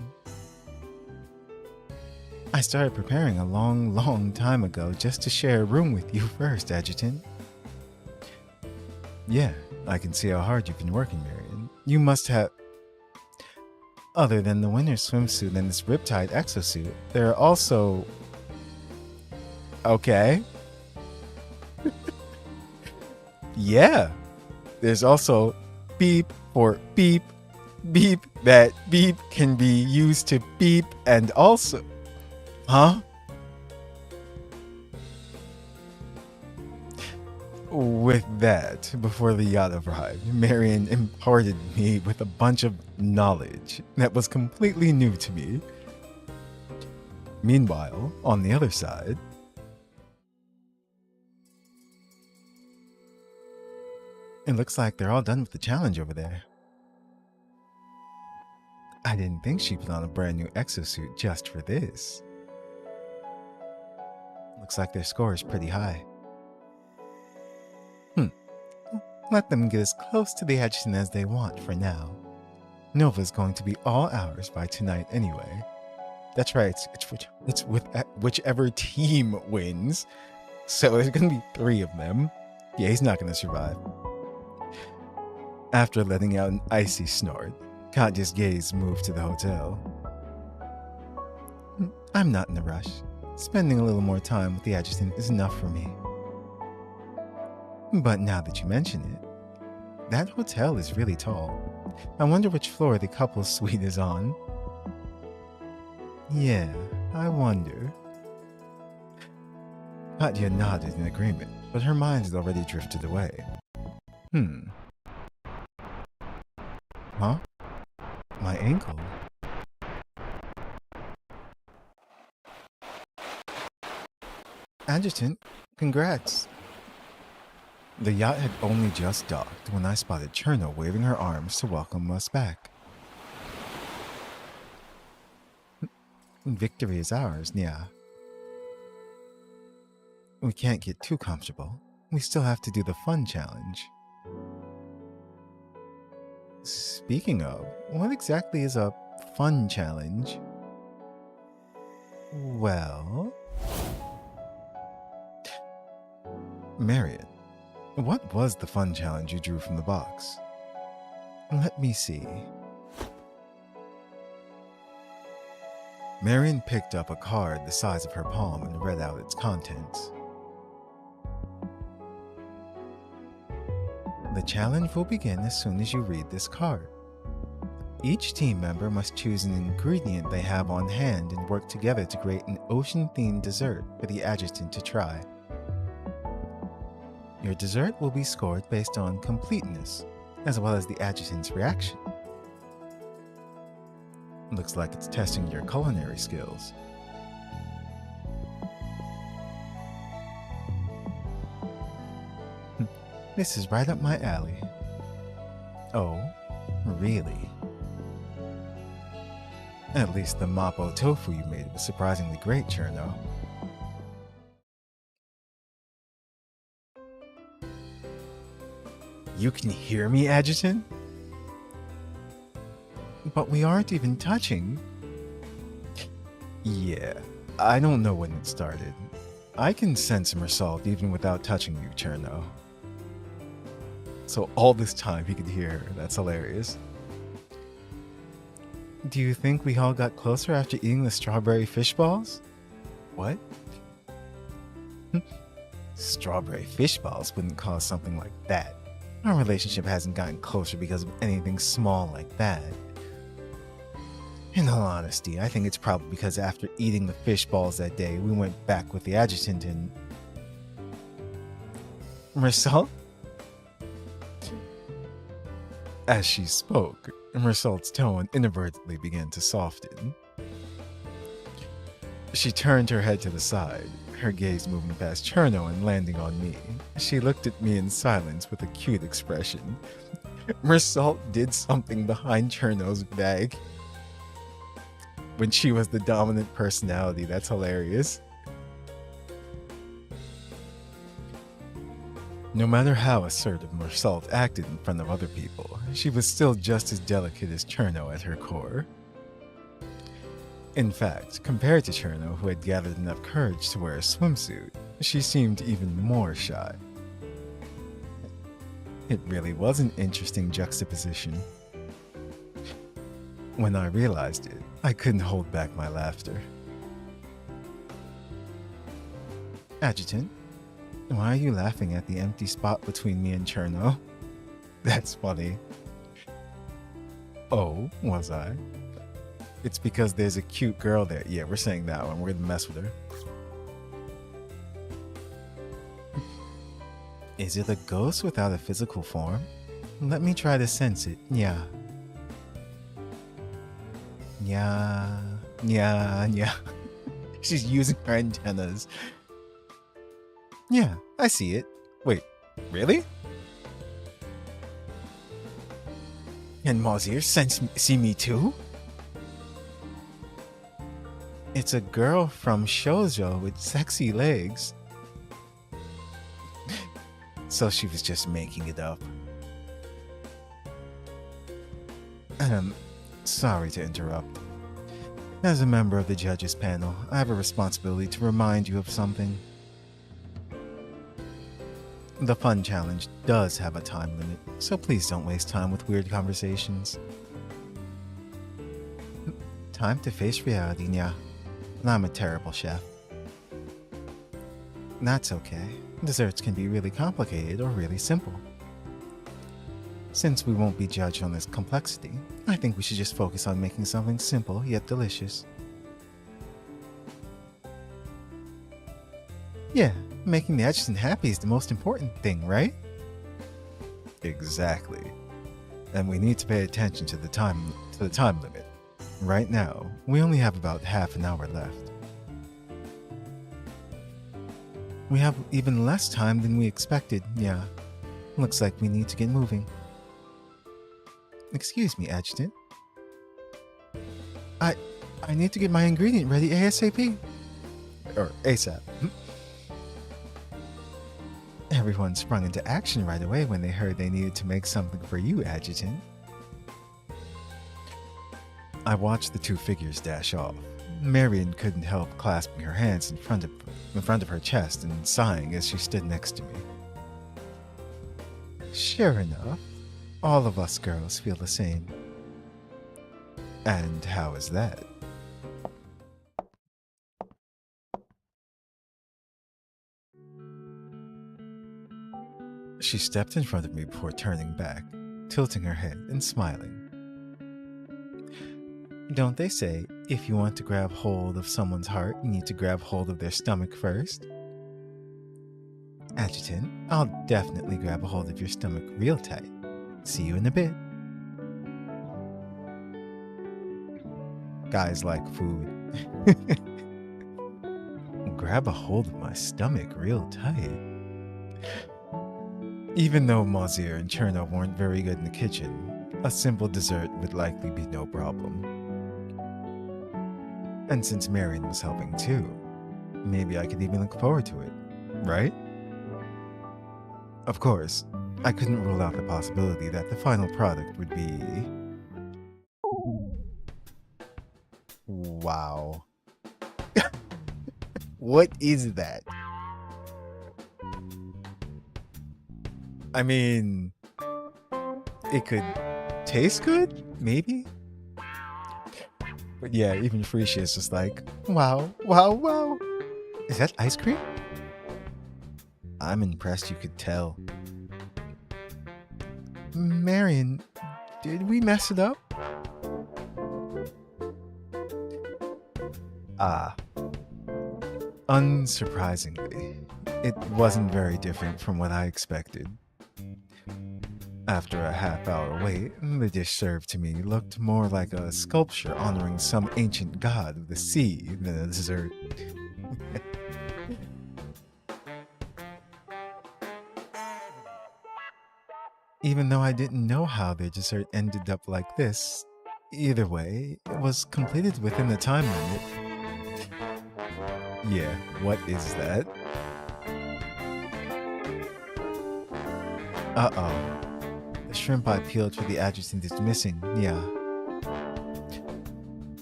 I started preparing a long time ago just to share a room with you first, Adjutant. Yeah, I can see how hard you've been working, Marion. You must have... Other than the winter's swimsuit and this riptide exosuit, there are also... Okay. Yeah. There's also beep for beep. Beep. That beep can be used to beep and also... Huh? With that, before the yacht arrived, Marion imparted me with a bunch of knowledge that was completely new to me. Meanwhile, on the other side, it looks like they're all done with the challenge over there. I didn't think she put on a brand new exosuit just for this. Looks like their score is pretty high. Let them get as close to the adjutant as they want for now. Nova's going to be all ours by tonight anyway. That's right, it's with whichever team wins. So there's going to be 3 of them. Yeah, he's not going to survive. After letting out an icy snort, Katya's gaze moved to the hotel. I'm not in a rush. Spending a little more time with the adjutant is enough for me. But now that you mention it, that hotel is really tall. I wonder which floor the couple's suite is on. Yeah, I wonder. Katya nodded in agreement, but her mind had already drifted away. Huh? My ankle? Adjutant, congrats. The yacht had only just docked when I spotted Cherno waving her arms to welcome us back. Victory is ours, yeah. We can't get too comfortable. We still have to do the fun challenge. Speaking of, what exactly is a fun challenge? Well... Marion, what was the fun challenge you drew from the box? Let me see. Marion picked up a card the size of her palm and read out its contents. The challenge will begin as soon as you read this card. Each team member must choose an ingredient they have on hand and work together to create an ocean-themed dessert for the adjutant to try. Your dessert will be scored based on completeness, as well as the adjutant's reaction. Looks like it's testing your culinary skills. This is right up my alley. Oh, really? At least the mapo tofu you made was surprisingly great, Cherno. You can hear me, Adjutant? But we aren't even touching. Yeah, I don't know when it started. I can sense Mersault even without touching you, Cherno. So all this time he could hear her. That's hilarious. Do you think we all got closer after eating the strawberry fish balls? What? Strawberry fish balls wouldn't cause something like that. Our relationship hasn't gotten closer because of anything small like that. In all honesty, I think it's probably because after eating the fish balls that day, we went back with the adjutant and... Mersault? As she spoke, Mersault's tone inadvertently began to soften. She turned her head to the side, her gaze moving past Cherno and landing on me. She looked at me in silence with a cute expression. Mersault did something behind Cherno's back. When she was the dominant personality, that's hilarious. No matter how assertive Mersault acted in front of other people, she was still just as delicate as Cherno at her core. In fact, compared to Cherno, who had gathered enough courage to wear a swimsuit, she seemed even more shy. It really was an interesting juxtaposition. When I realized it, I couldn't hold back my laughter. Adjutant, why are you laughing at the empty spot between me and Cherno? That's funny. Oh, was I? It's because there's a cute girl there. Yeah, we're saying that one. We're gonna mess with her. Is it a ghost without a physical form? Let me try to sense it. Yeah. Yeah. Yeah. Yeah. She's using her antennas. Yeah, I see it. Wait, really? And Mozir see me too? It's a girl from Shoujo with sexy legs. So she was just making it up. Sorry to interrupt. As a member of the judges panel, I have a responsibility to remind you of something. The fun challenge does have a time limit, so please don't waste time with weird conversations. Time to face reality, Nya. I'm a terrible chef. That's okay. Desserts can be really complicated or really simple. Since we won't be judged on this complexity, I think we should just focus on making something simple yet delicious. Yeah, making the adjutant happy is the most important thing, right? Exactly. And we need to pay attention to the time limit. Right now, we only have about half an hour left. We have even less time than we expected, yeah. Looks like we need to get moving. Excuse me, Adjutant. I need to get my ingredient ready ASAP. Or ASAP. Everyone sprung into action right away when they heard they needed to make something for you, Adjutant. I watched the two figures dash off. Marion couldn't help clasping her hands in front of her chest and sighing as she stood next to me. Sure enough, all of us girls feel the same. And how is that? She stepped in front of me before turning back, tilting her head and smiling. Don't they say, if you want to grab hold of someone's heart, you need to grab hold of their stomach first? Adjutant, I'll definitely grab a hold of your stomach real tight. See you in a bit. Guys like food. Grab a hold of my stomach real tight. Even though Mozir and Cherno weren't very good in the kitchen, a simple dessert would likely be no problem. And since Marion was helping too, maybe I could even look forward to it, right? Of course, I couldn't rule out the possibility that the final product would be... Wow. What is that? I mean, it could taste good, maybe? But yeah, even Freesia is just like, wow, wow, wow. Is that ice cream? I'm impressed you could tell. Marion, did we mess it up? Unsurprisingly, it wasn't very different from what I expected. After a half-hour wait, the dish served to me looked more like a sculpture honoring some ancient god of the sea than a dessert. Even though I didn't know how their dessert ended up like this, either way, it was completed within the time limit. Yeah, what is that? Uh-oh. The shrimp I peeled for the adjutant is missing, yeah.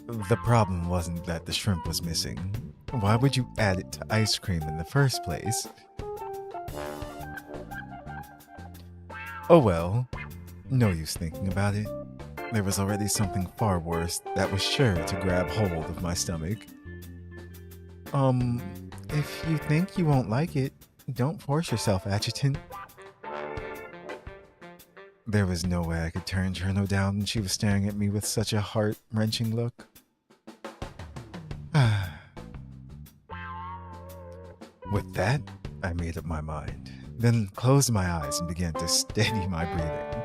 The problem wasn't that the shrimp was missing. Why would you add it to ice cream in the first place? Oh well, no use thinking about it. There was already something far worse that was sure to grab hold of my stomach. If you think you won't like it, don't force yourself, Adjutant. There was no way I could turn Cherno down when she was staring at me with such a heart-wrenching look. With that, I made up my mind. then closed my eyes and began to steady my breathing.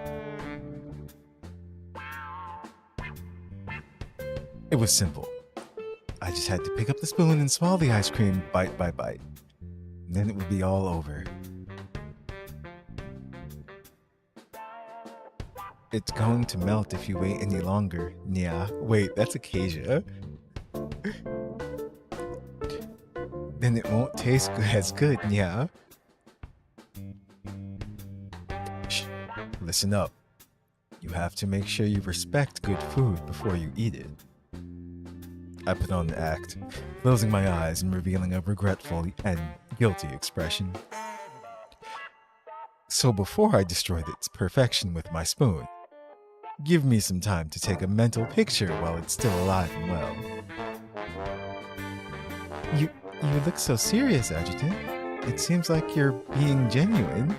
It was simple. I just had to pick up the spoon and swallow the ice cream bite by bite. And then it would be all over. It's going to melt if you wait any longer. Yeah. Wait, that's Acacia. Then it won't taste as good. Yeah. Shh. Listen up. You have to make sure you respect good food before you eat it. I put on the act, closing my eyes and revealing a regretful and guilty expression. So before I destroyed its perfection with my spoon, give me some time to take a mental picture while it's still alive and well. You look so serious, Adjutant. It seems like you're being genuine.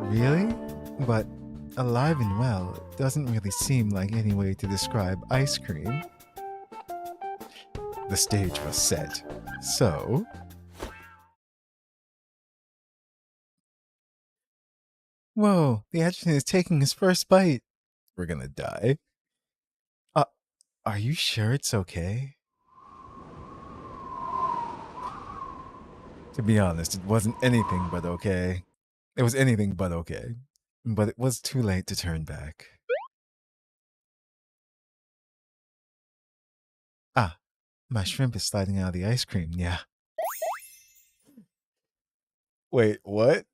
Really? But alive and well doesn't really seem like any way to describe ice cream. The stage was set, so... Whoa, the Adjutant is taking his first bite. We're gonna die. Are you sure it's okay? To be honest, it wasn't anything but okay. It was anything but okay. But it was too late to turn back. Ah, my shrimp is sliding out of the ice cream, yeah. Wait, what?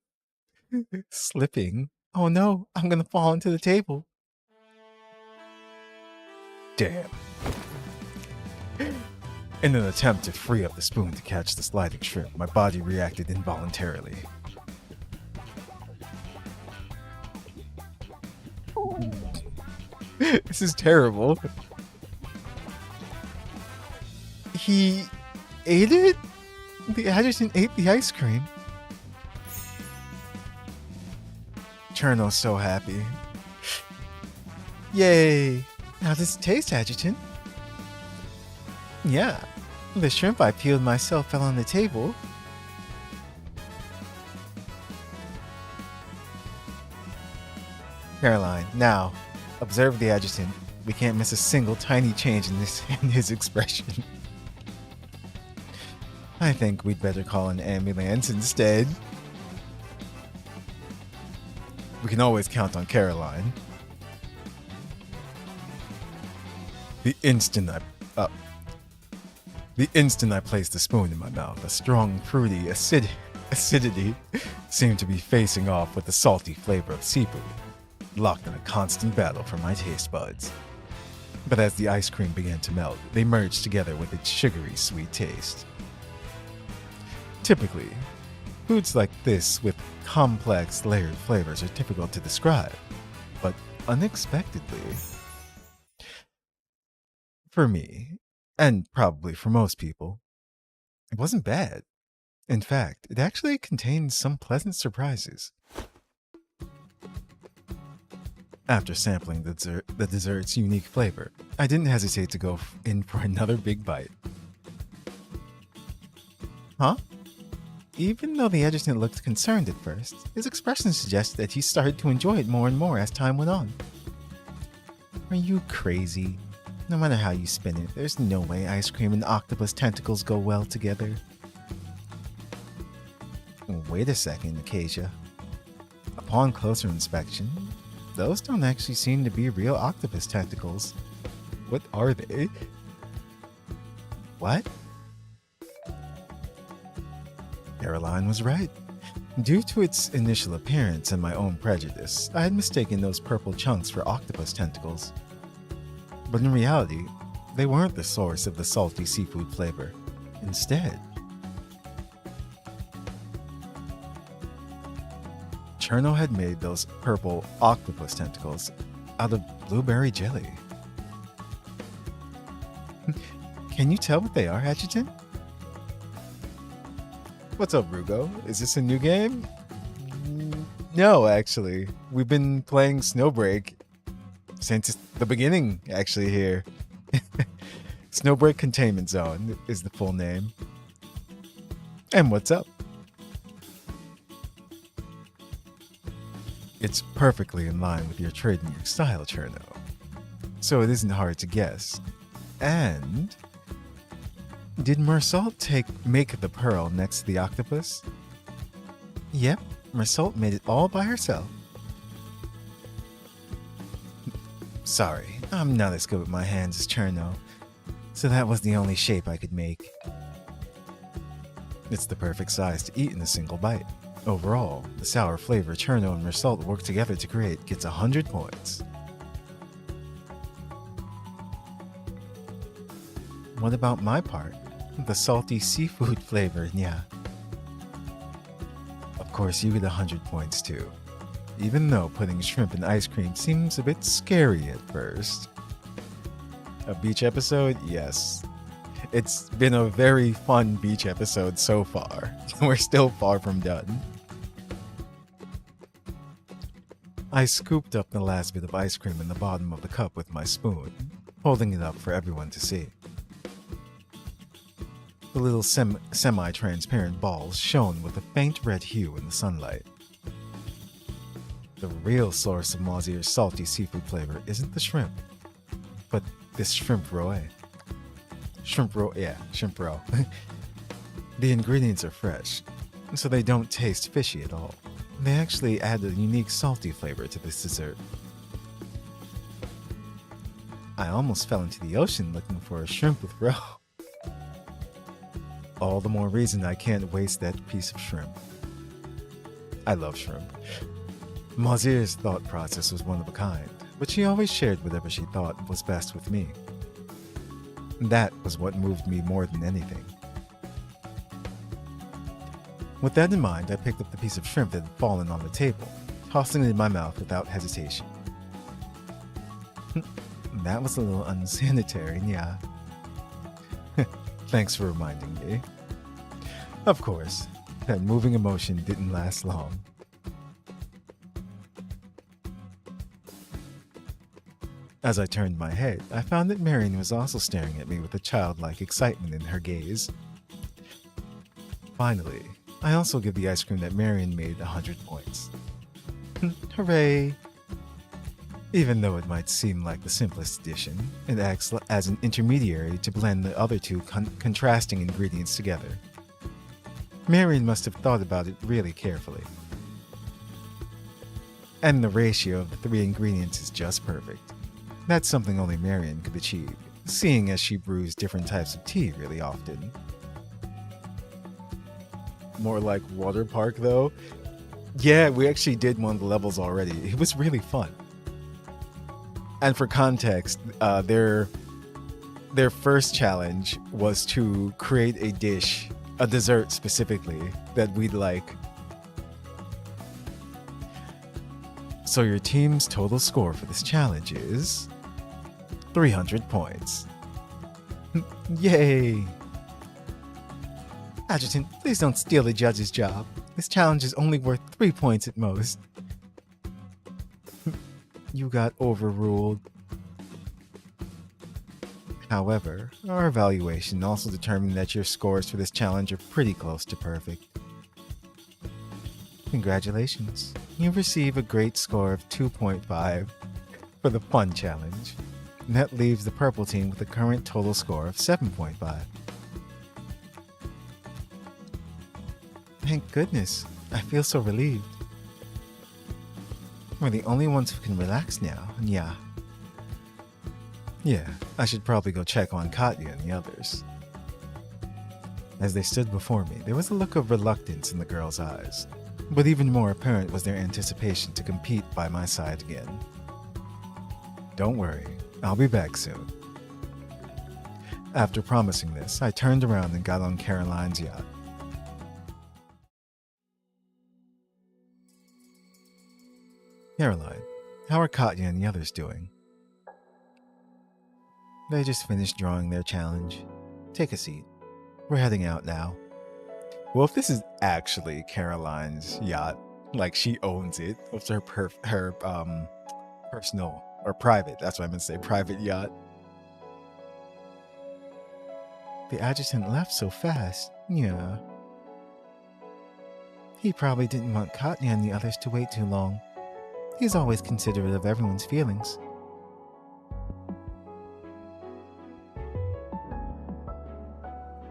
Slipping? Oh no, I'm gonna fall into the table. Damn. In an attempt to free up the spoon to catch the sliding shrimp, my body reacted involuntarily. This is terrible. He ate it? The Adjutant ate the ice cream. Cherno's so happy. Yay! How does it taste, Adjutant? Yeah, the shrimp I peeled myself fell on the table. Caroline, now, observe the Adjutant. We can't miss a single tiny change in his expression. I think we'd better call an ambulance instead. We can always count on Caroline. The instant I placed the spoon in my mouth, a strong, fruity acidity seemed to be facing off with the salty flavor of seafood, locked in a constant battle for my taste buds. But as the ice cream began to melt, they merged together with its sugary, sweet taste. Typically, foods like this with complex, layered flavors are difficult to describe, but unexpectedly, for me, and probably for most people, it wasn't bad. In fact, it actually contained some pleasant surprises. After sampling the dessert's unique flavor, I didn't hesitate to go in for another big bite. Huh? Even though the Adjutant looked concerned at first, his expression suggested that he started to enjoy it more and more as time went on. Are you crazy? No matter how you spin it, there's no way ice cream and octopus tentacles go well together. Wait a second, Acacia. Upon closer inspection, those don't actually seem to be real octopus tentacles. What are they? What? Caroline was right. Due to its initial appearance and my own prejudice, I had mistaken those purple chunks for octopus tentacles. But in reality, they weren't the source of the salty seafood flavor. Instead, Cherno had made those purple octopus tentacles out of blueberry jelly. Can you tell what they are, Adjutant? What's up, Rugo? Is this a new game? No, actually. We've been playing Snowbreak since the beginning, actually, here. Snowbreak Containment Zone is the full name. And what's up? It's perfectly in line with your trademark style, Cherno. So it isn't hard to guess. And did Mersault make the pearl next to the octopus? Yep, Mersault made it all by herself. Sorry, I'm not as good with my hands as Cherno, so that was the only shape I could make. It's the perfect size to eat in a single bite. Overall, the sour flavor Cherno and Mersault work together to create gets 100 points. What about my part? The salty seafood flavor, yeah. Of course, you get 100 points too. Even though putting shrimp in ice cream seems a bit scary at first. A beach episode? Yes. It's been a very fun beach episode so far. We're still far from done. I scooped up the last bit of ice cream in the bottom of the cup with my spoon, holding it up for everyone to see. The little semi-transparent balls shone with a faint red hue in the sunlight. The real source of Mazir's salty seafood flavor isn't the shrimp, but this shrimp roe. Shrimp roe. The ingredients are fresh, so they don't taste fishy at all. They actually add a unique salty flavor to this dessert. I almost fell into the ocean looking for a shrimp with roe. All the more reason I can't waste that piece of shrimp. I love shrimp. Mazir's thought process was one of a kind, but she always shared whatever she thought was best with me. That was what moved me more than anything. With that in mind, I picked up the piece of shrimp that had fallen on the table, tossing it in my mouth without hesitation. That was a little unsanitary, yeah. Thanks for reminding me. Of course, that moving emotion didn't last long. As I turned my head, I found that Marion was also staring at me with a childlike excitement in her gaze. Finally, I also give the ice cream that Marion made 100 points. Hooray! Even though it might seem like the simplest addition, it acts as an intermediary to blend the other two contrasting ingredients together. Marion must have thought about it really carefully. And the ratio of the three ingredients is just perfect. That's something only Marion could achieve, seeing as she brews different types of tea really often. More like water park though? Yeah, we actually did one of the levels already. It was really fun. And for context, their first challenge was to create a dish, a dessert specifically, that we'd like. So your team's total score for this challenge is 300 points. Yay! Adjutant, please don't steal the judge's job. This challenge is only worth 3 points at most. You got overruled. However, our evaluation also determined that your scores for this challenge are pretty close to perfect. Congratulations. You receive a great score of 2.5 for the fun challenge. And that leaves the purple team with a current total score of 7.5. Thank goodness. I feel so relieved. We're the only ones who can relax now, yeah. Yeah, I should probably go check on Katya and the others. As they stood before me, there was a look of reluctance in the girls' eyes, but even more apparent was their anticipation to compete by my side again. Don't worry, I'll be back soon. After promising this, I turned around and got on Caroline's yacht. Caroline, how are Katya and the others doing? They just finished drawing their challenge. Take a seat. We're heading out now. Well, if this is actually Caroline's yacht, like she owns it, it's her personal or private, that's what I meant to say, private yacht. The adjutant left so fast. Yeah. He probably didn't want Katya and the others to wait too long. He's always considerate of everyone's feelings.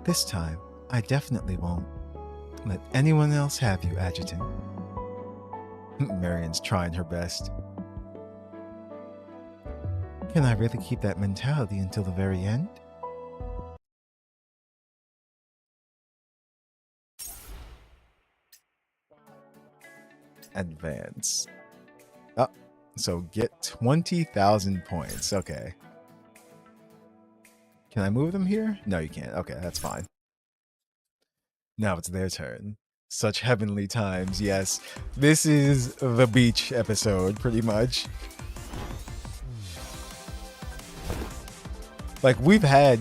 This time, I definitely won't let anyone else have you, Adjutant. Marion's trying her best. Can I really keep that mentality until the very end? Advance. Oh, so get 20,000 points. Okay. Can I move them here? No, you can't. Okay, that's fine. Now it's their turn. Such heavenly times, yes. This is the beach episode, pretty much. Like, we've had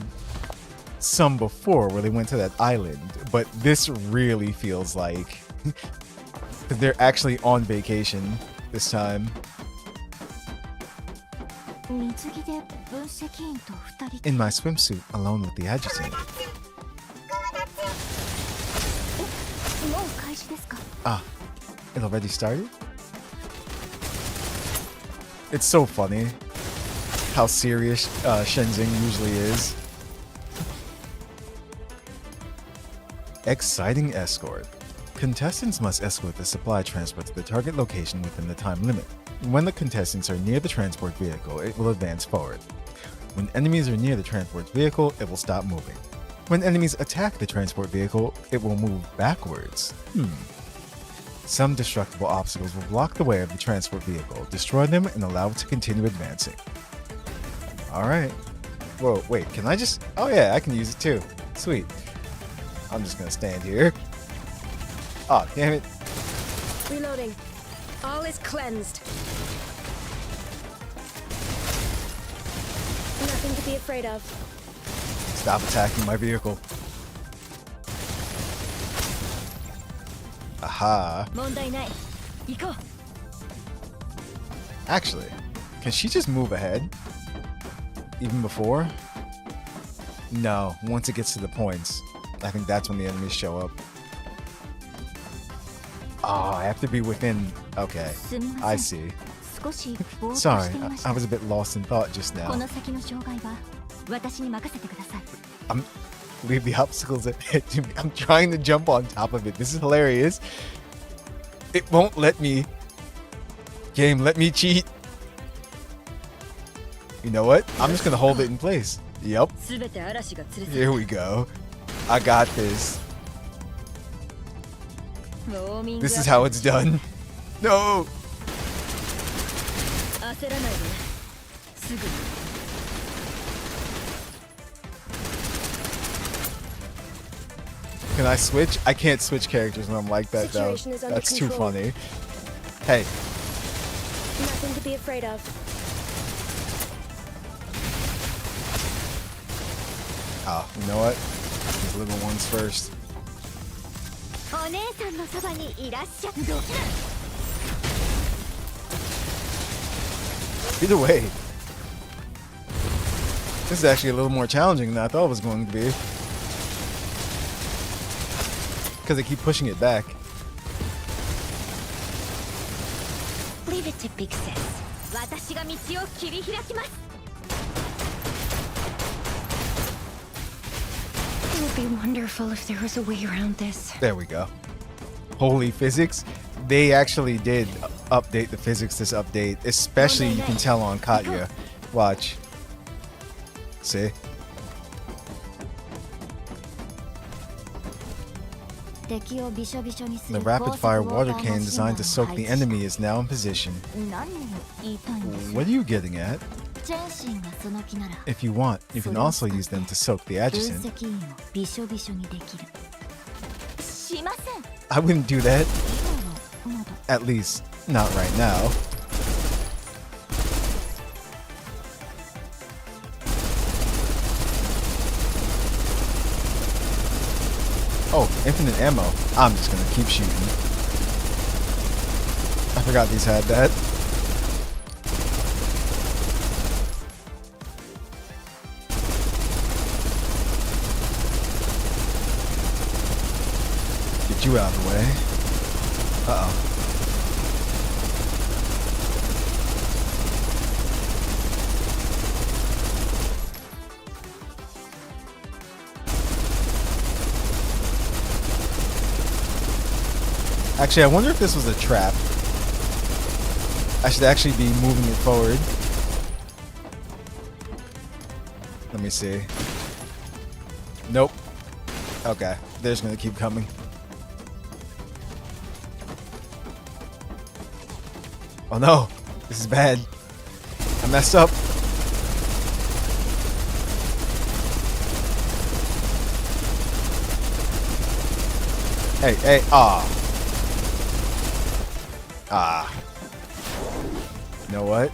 some before where they went to that island, but this really feels like they're actually on vacation this time. In my swimsuit, alone with the adjutant. Ah, it already started? It's so funny how serious Shenzhen usually is. Exciting escort. Contestants must escort the supply transport to the target location within the time limit. When the contestants are near the transport vehicle, it will advance forward. When enemies are near the transport vehicle, it will stop moving. When enemies attack the transport vehicle, it will move backwards. Some destructible obstacles will block the way of the transport vehicle, destroy them, and allow it to continue advancing. Alright. Whoa, wait, can I just... Oh yeah, I can use it too. Sweet. I'm just gonna stand here. Oh, damn it. Reloading. All is cleansed. Nothing to be afraid of. Stop attacking my vehicle. Aha. Actually, can she just move ahead? Even before? No, once it gets to the points. I think that's when the enemies show up. Oh, I have to be within... Okay, I see. Sorry, I was a bit lost in thought just now. Leave the obstacles ahead to me. I'm trying to jump on top of it. This is hilarious. It won't let me. Game, let me cheat. You know what? I'm just gonna hold it in place. Yep. Here we go. I got this. This is how it's done. No! Can I switch? I can't switch characters when I'm like that though. That's too funny. Hey. Nothing to be afraid of. Oh, you know what? These little ones first. Either way, this is actually a little more challenging than I thought it was going to be. Because they keep pushing it back. Leave it to Big Sis. It would be wonderful if there was a way around this. There we go. Holy physics. They actually did update the physics this update. Especially you can tell on Katya. Watch. See? The rapid-fire water cannon designed to soak the enemy is now in position. What are you getting at? If you want, you can also use them to soak the adjutant. I wouldn't do that. At least, not right now. Oh, infinite ammo. I'm just gonna keep shooting. I forgot these had that. Get you out of the way. Uh-oh. Actually, I wonder if this was a trap. I should actually be moving it forward. Let me see. Nope. Okay, they're just gonna keep coming. Oh no, this is bad. I messed up. Hey, hey, ah. Ah. You know what?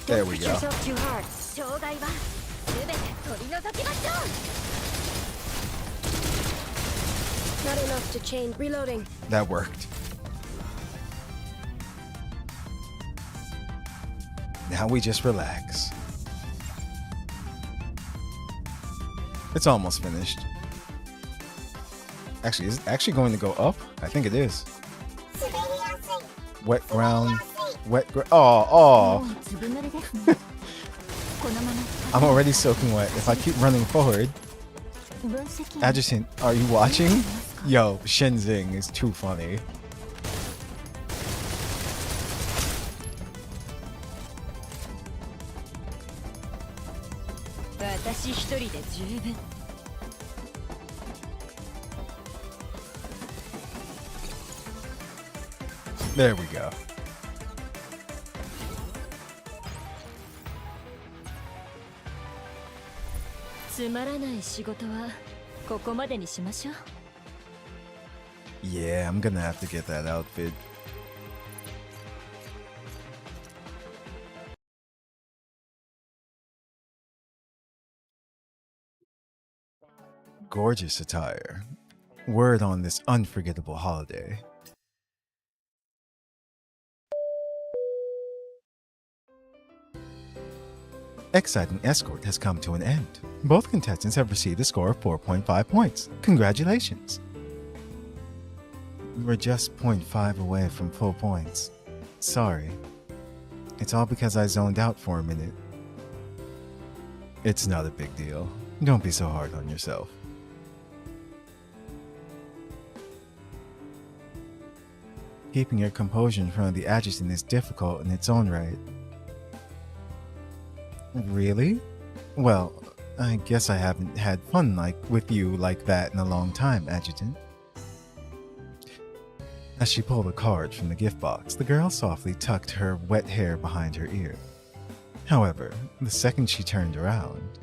There we go. Not enough to change. Reloading. That worked. Now we just relax. It's almost finished. Actually, is it actually going to go up? I think it is. Wet ground. Wet ground. Oh, oh. I'm already soaking wet. If I keep running forward. Adjutant, are you watching? Yo, Shenzing is too funny. There we go. Yeah, I'm gonna have to get that outfit. Gorgeous attire. Word on this unforgettable holiday. Exciting Escort has come to an end. Both contestants have received a score of 4.5 points. Congratulations! We're just 0.5 away from full points. Sorry. It's all because I zoned out for a minute. It's not a big deal. Don't be so hard on yourself. Keeping your composure in front of the adjutant is difficult in its own right. Really? Well, I guess I haven't had fun with you like that in a long time, Adjutant. As she pulled a card from the gift box, the girl softly tucked her wet hair behind her ear. However, the second she turned around...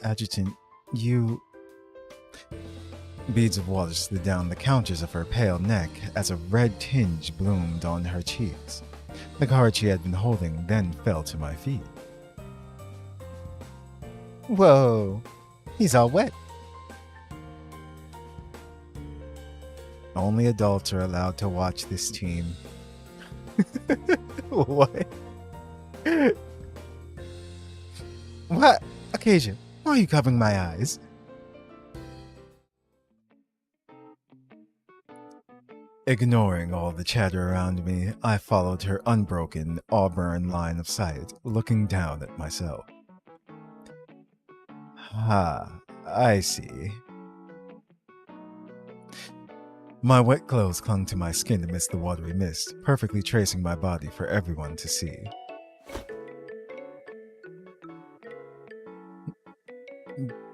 Adjutant, you... Beads of water slid down the counters of her pale neck as a red tinge bloomed on her cheeks. The card she had been holding then fell to my feet. Whoa, he's all wet. Only adults are allowed to watch this team. What? What? Occasion, why are you covering my eyes? Ignoring all the chatter around me, I followed her unbroken auburn line of sight, looking down at myself. Ah, I see. My wet clothes clung to my skin amidst the watery mist, perfectly tracing my body for everyone to see.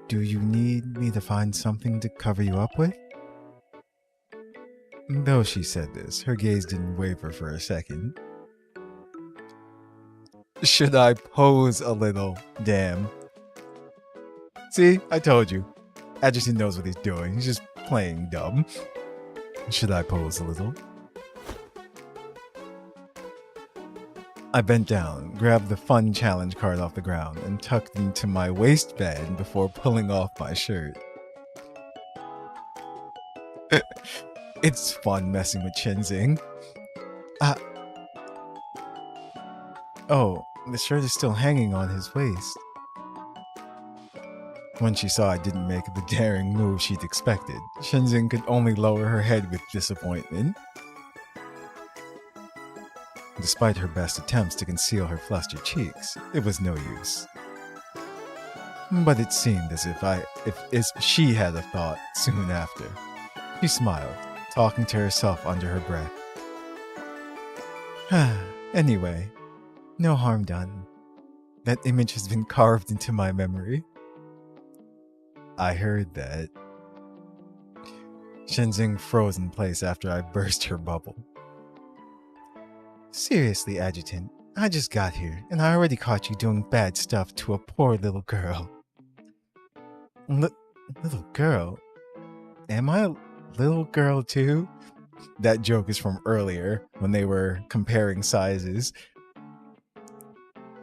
Do you need me to find something to cover you up with? Though she said this, her gaze didn't waver for a second. Should I pose a little? Damn. See, I told you. Adjutant knows what he's doing. He's just playing dumb. Should I pose a little? I bent down, grabbed the fun challenge card off the ground, and tucked it into my waistband before pulling off my shirt. It's fun messing with Shenzing. Oh, The shirt is still hanging on his waist. When she saw I didn't make the daring move she'd expected, Shenzhen could only lower her head with disappointment. Despite her best attempts to conceal her flustered cheeks, it was no use. But it seemed as if she had a thought soon after. She smiled, talking to herself under her breath. Anyway, no harm done. That image has been carved into my memory. I heard that. Shenzhen froze in place after I burst her bubble. Seriously, Adjutant, I just got here, and I already caught you doing bad stuff to a poor little girl. Little girl? Am I a little girl too? That joke is from earlier, when they were comparing sizes.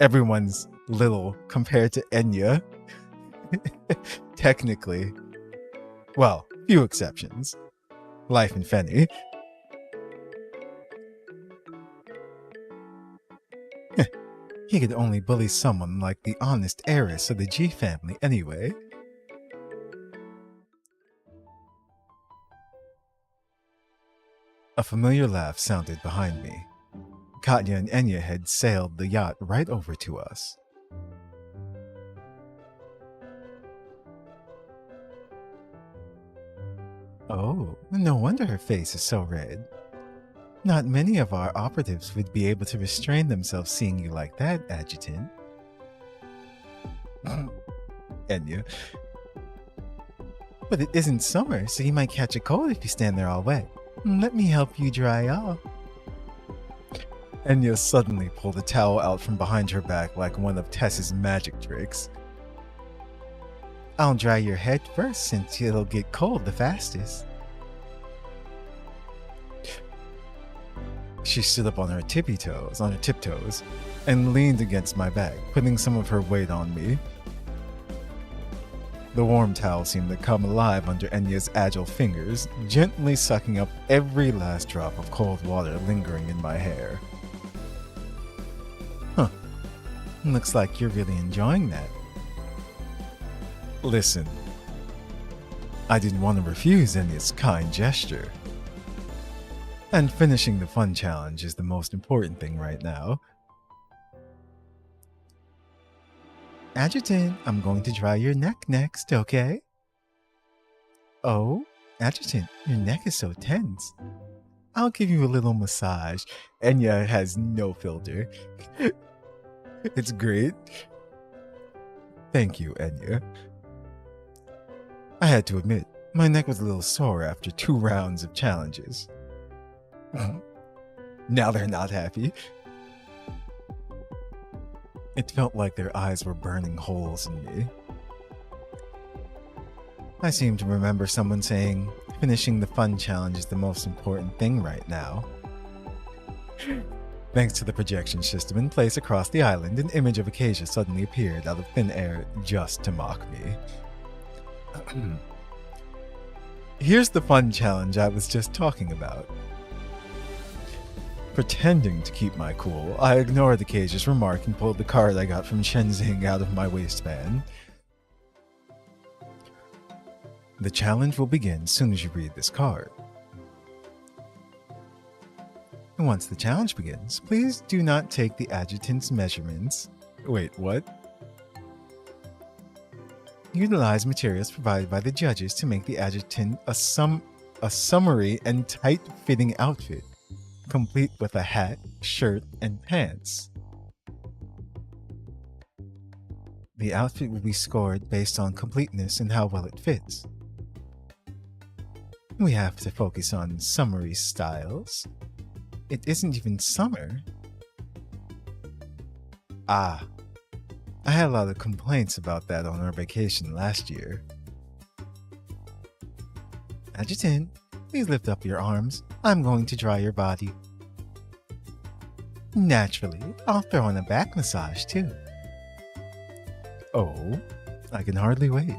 Everyone's little compared to Enya. Technically. Well, few exceptions. Life and Fenny. He could only bully someone like the honest heiress of the G family anyway. A familiar laugh sounded behind me. Katya and Enya had sailed the yacht right over to us. Oh, no wonder her face is so red. Not many of our operatives would be able to restrain themselves seeing you like that, Adjutant. Enya. But it isn't summer, so you might catch a cold if you stand there all wet. Let me help you dry off. Enya suddenly pulled a towel out from behind her back like one of Tess's magic tricks. I'll dry your head first since it'll get cold the fastest. She stood up on her tiptoes, and leaned against my back, putting some of her weight on me. The warm towel seemed to come alive under Enya's agile fingers, gently sucking up every last drop of cold water lingering in my hair. Huh. Looks like you're really enjoying that. Listen. I didn't want to refuse Enya's kind gesture. And finishing the fun challenge is the most important thing right now. Adjutant, I'm going to dry your neck next, okay? Oh, Adjutant, your neck is so tense. I'll give you a little massage. Enya has no filter. It's great. Thank you, Enya. I had to admit, my neck was a little sore after 2 rounds of challenges. Now they're not happy. It felt like their eyes were burning holes in me. I seem to remember someone saying, finishing the fun challenge is the most important thing right now. Thanks to the projection system in place across the island, an image of Acacia suddenly appeared out of thin air just to mock me. Here's the fun challenge I was just talking about. Pretending to keep my cool, I ignored Acacia's remark and pulled the card I got from Shenzhen out of my waistband. The challenge will begin as soon as you read this card. Once the challenge begins, please do not take the adjutant's measurements. Wait, what? Utilize materials provided by the judges to make the adjutant a summary and tight-fitting outfit, complete with a hat, shirt, and pants. The outfit will be scored based on completeness and how well it fits. We have to focus on summery styles. It isn't even summer. Ah, I had a lot of complaints about that on our vacation last year. Adjutant, please lift up your arms. I'm going to dry your body. Naturally, I'll throw in a back massage too. Oh, I can hardly wait.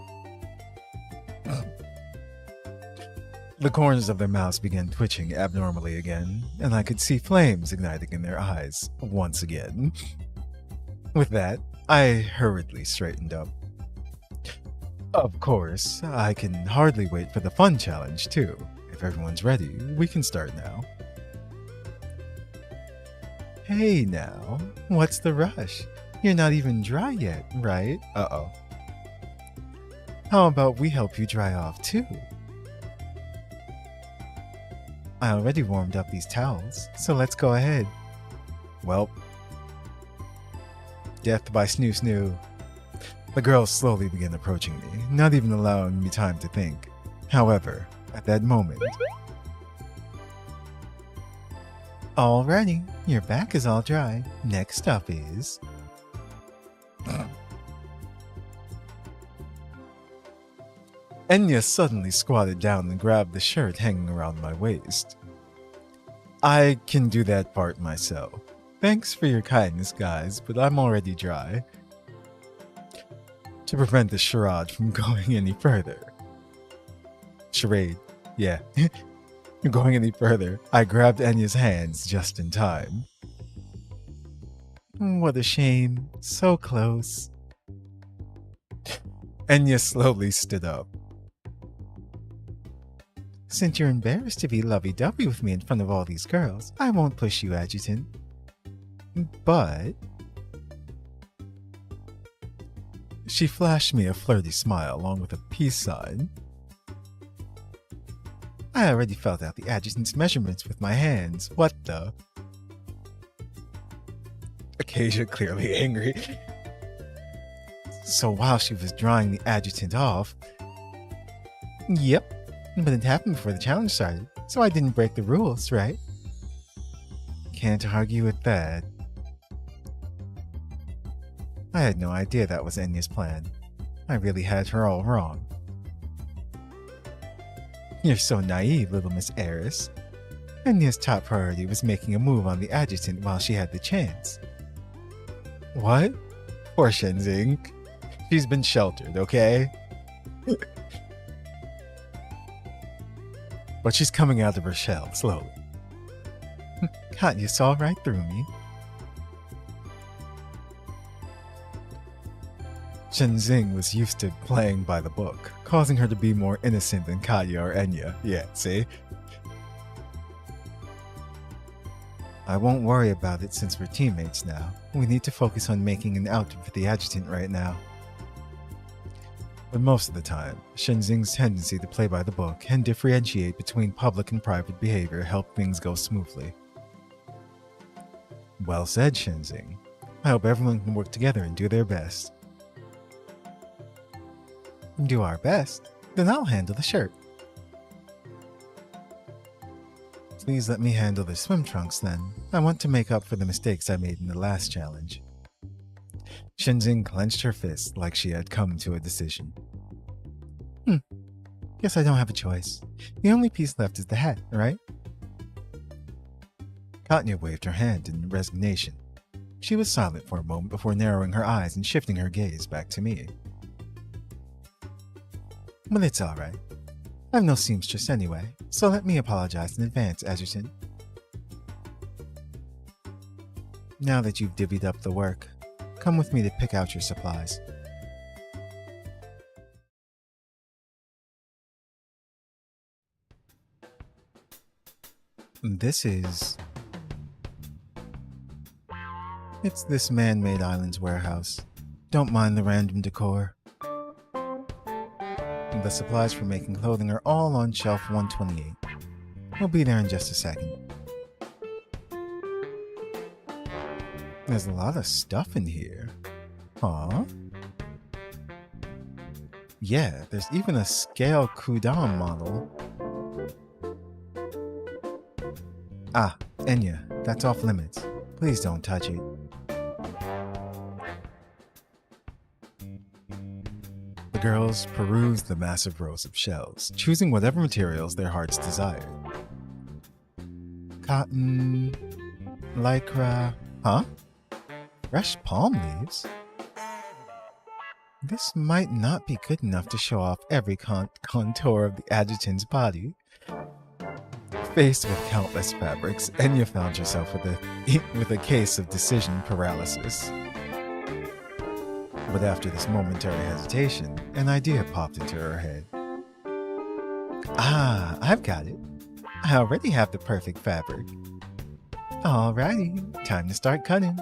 The corners of their mouths began twitching abnormally again, and I could see flames igniting in their eyes once again. With that, I hurriedly straightened up. Of course, I can hardly wait for the fun challenge, too. If everyone's ready, we can start now. Hey now, what's the rush? You're not even dry yet, right? Uh-oh. How about we help you dry off, too? I already warmed up these towels, so let's go ahead. Well, death by snoo snoo. The girls slowly began approaching me, not even allowing me time to think. However, at that moment... Alrighty, your back is all dry. Next up is... Enya suddenly squatted down and grabbed the shirt hanging around my waist. I can do that part myself. Thanks for your kindness, guys, but I'm already dry. To prevent the charade from going any further. Charade, yeah. Going any further, I grabbed Enya's hands just in time. What a shame. So close. Enya slowly stood up. Since you're embarrassed to be lovey-dovey with me in front of all these girls, I won't push you, Adjutant. But... She flashed me a flirty smile along with a peace sign. I already felt out the Adjutant's measurements with my hands. What the? Acacia clearly angry. So while she was drawing the Adjutant off... Yep. But it happened before the challenge started, so I didn't break the rules, right? Can't argue with that. I had no idea that was Enya's plan. I really had her all wrong. You're so naive, little Miss Eris. Enya's top priority was making a move on the Adjutant while she had the chance. What? Poor Shenzing. She's been sheltered, okay? But she's coming out of her shell, slowly. God, you saw right through me. Shenzing was used to playing by the book, causing her to be more innocent than Katya or Enya. Yeah, see? I won't worry about it since we're teammates now. We need to focus on making an outfit for the Adjutant right now. But most of the time, Shenzing's tendency to play by the book and differentiate between public and private behavior help things go smoothly. Well said, Shenzing. I hope everyone can work together and do their best. Do our best? Then I'll handle the shirt. Please let me handle the swim trunks then. I want to make up for the mistakes I made in the last challenge. Shenzing clenched her fist like she had come to a decision. Guess I don't have a choice. The only piece left is the hat, right? Katya waved her hand in resignation. She was silent for a moment before narrowing her eyes and shifting her gaze back to me. But it's alright. I'm no seamstress anyway, so let me apologize in advance, Adjutant. Now that you've divvied up the work, come with me to pick out your supplies. It's this man-made island's warehouse. Don't mind the random decor. The supplies for making clothing are all on shelf 128. We'll be there in just a second. There's a lot of stuff in here. Huh? Yeah, there's even a scale Kudam model. Ah, Enya, that's off limits. Please don't touch it. The girls perused the massive rows of shelves, choosing whatever materials their hearts desired. Cotton, lycra, huh? Fresh palm leaves? This might not be good enough to show off every contour of the Adjutant's body. Faced with countless fabrics, Enya found herself with a case of decision paralysis. But after this momentary hesitation, an idea popped into her head. Ah, I've got it. I already have the perfect fabric. Alrighty, time to start cutting.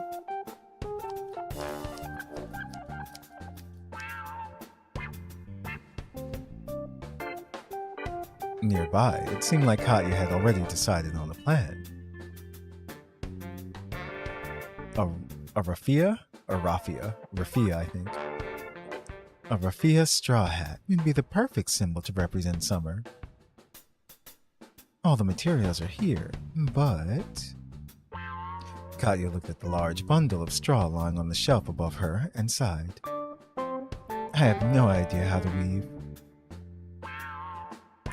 Nearby, it seemed like Katya had already decided on a plan. A raffia? Raffia, I think. A raffia straw hat would be the perfect symbol to represent summer. All the materials are here, but... Katya looked at the large bundle of straw lying on the shelf above her and sighed. I have no idea how to weave.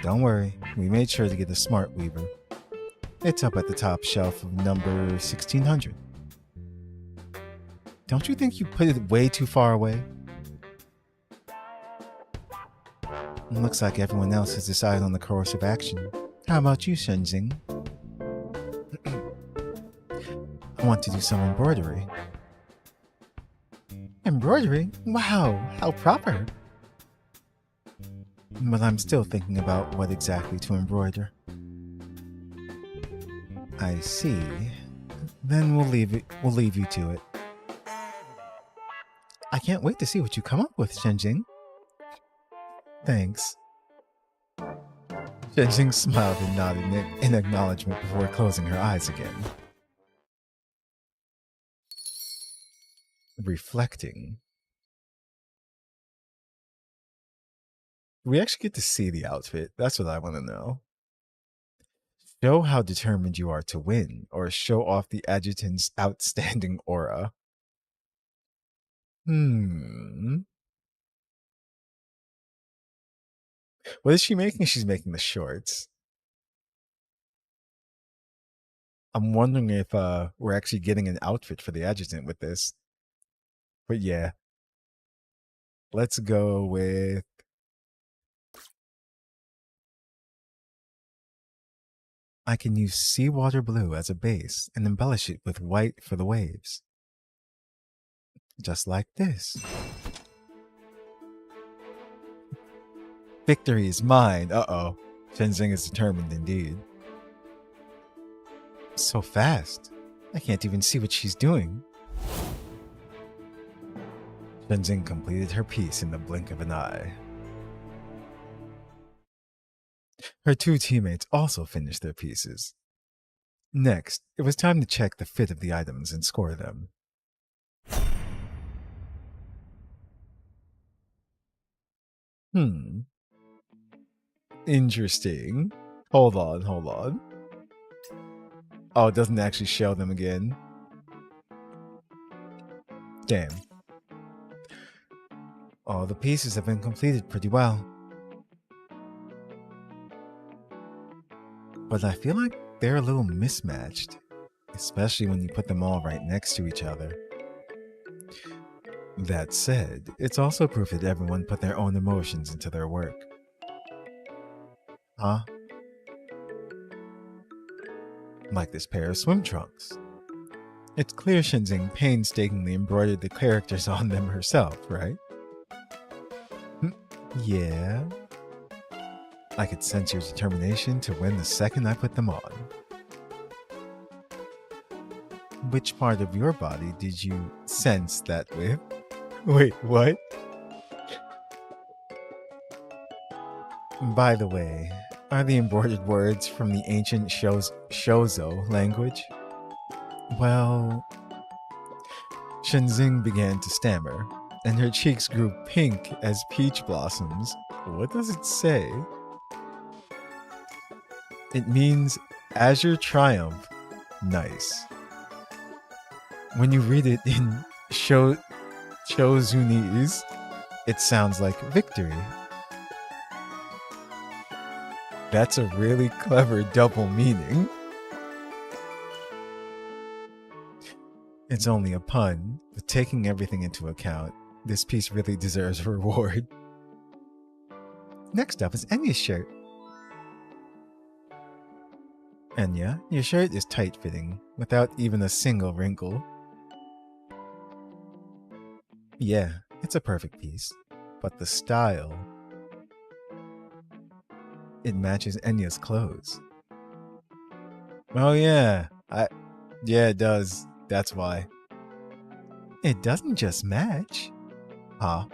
Don't worry, we made sure to get a smart weaver. It's up at the top shelf of number 1600. Don't you think you put it way too far away? It looks like everyone else has decided on the course of action. How about you, Shenzing? I want to do some embroidery. Embroidery? Wow, how proper! But I'm still thinking about what exactly to embroider. I see. Then we'll leave you to it. I can't wait to see what you come up with, Shenzing. Thanks. Shenzing smiled and nodded in acknowledgement before closing her eyes again. Reflecting. We actually get to see the outfit. That's what I want to know. Show how determined you are to win, or show off the adjutant's outstanding aura. What is she making? She's making the shorts. I'm wondering if we're actually getting an outfit for the adjutant with this. But yeah. Let's go with... I can use seawater blue as a base and embellish it with white for the waves. Just like this. Victory is mine. Uh-oh. Shenzing is determined indeed. So fast. I can't even see what she's doing. Shenzing completed her piece in the blink of an eye. Her two teammates also finished their pieces. Next, it was time to check the fit of the items and score them. Interesting. Hold on. Oh, it doesn't actually show them again. Damn. All the pieces have been completed pretty well. But I feel like they're a little mismatched, especially when you put them all right next to each other. That said, it's also proof that everyone put their own emotions into their work. Huh? Like this pair of swim trunks. It's clear Shenzing painstakingly embroidered the characters on them herself, right? Yeah. I could sense your determination to win the second I put them on. Which part of your body did you sense that with? Wait, what? By the way, are the embroidered words from the ancient Shozo language? Well... Shenzing began to stammer, and her cheeks grew pink as peach blossoms. What does it say? It means Azure Triumph. Nice. When you read it in Shozunese, it sounds like victory. That's a really clever double meaning. It's only a pun, but taking everything into account, this piece really deserves a reward. Next up is Enya's shirt. Enya, your shirt is tight-fitting, without even a single wrinkle. Yeah, It's a perfect piece, but the style, it matches Enya's clothes. Oh yeah, yeah, it does. That's why. It doesn't just match. Huh?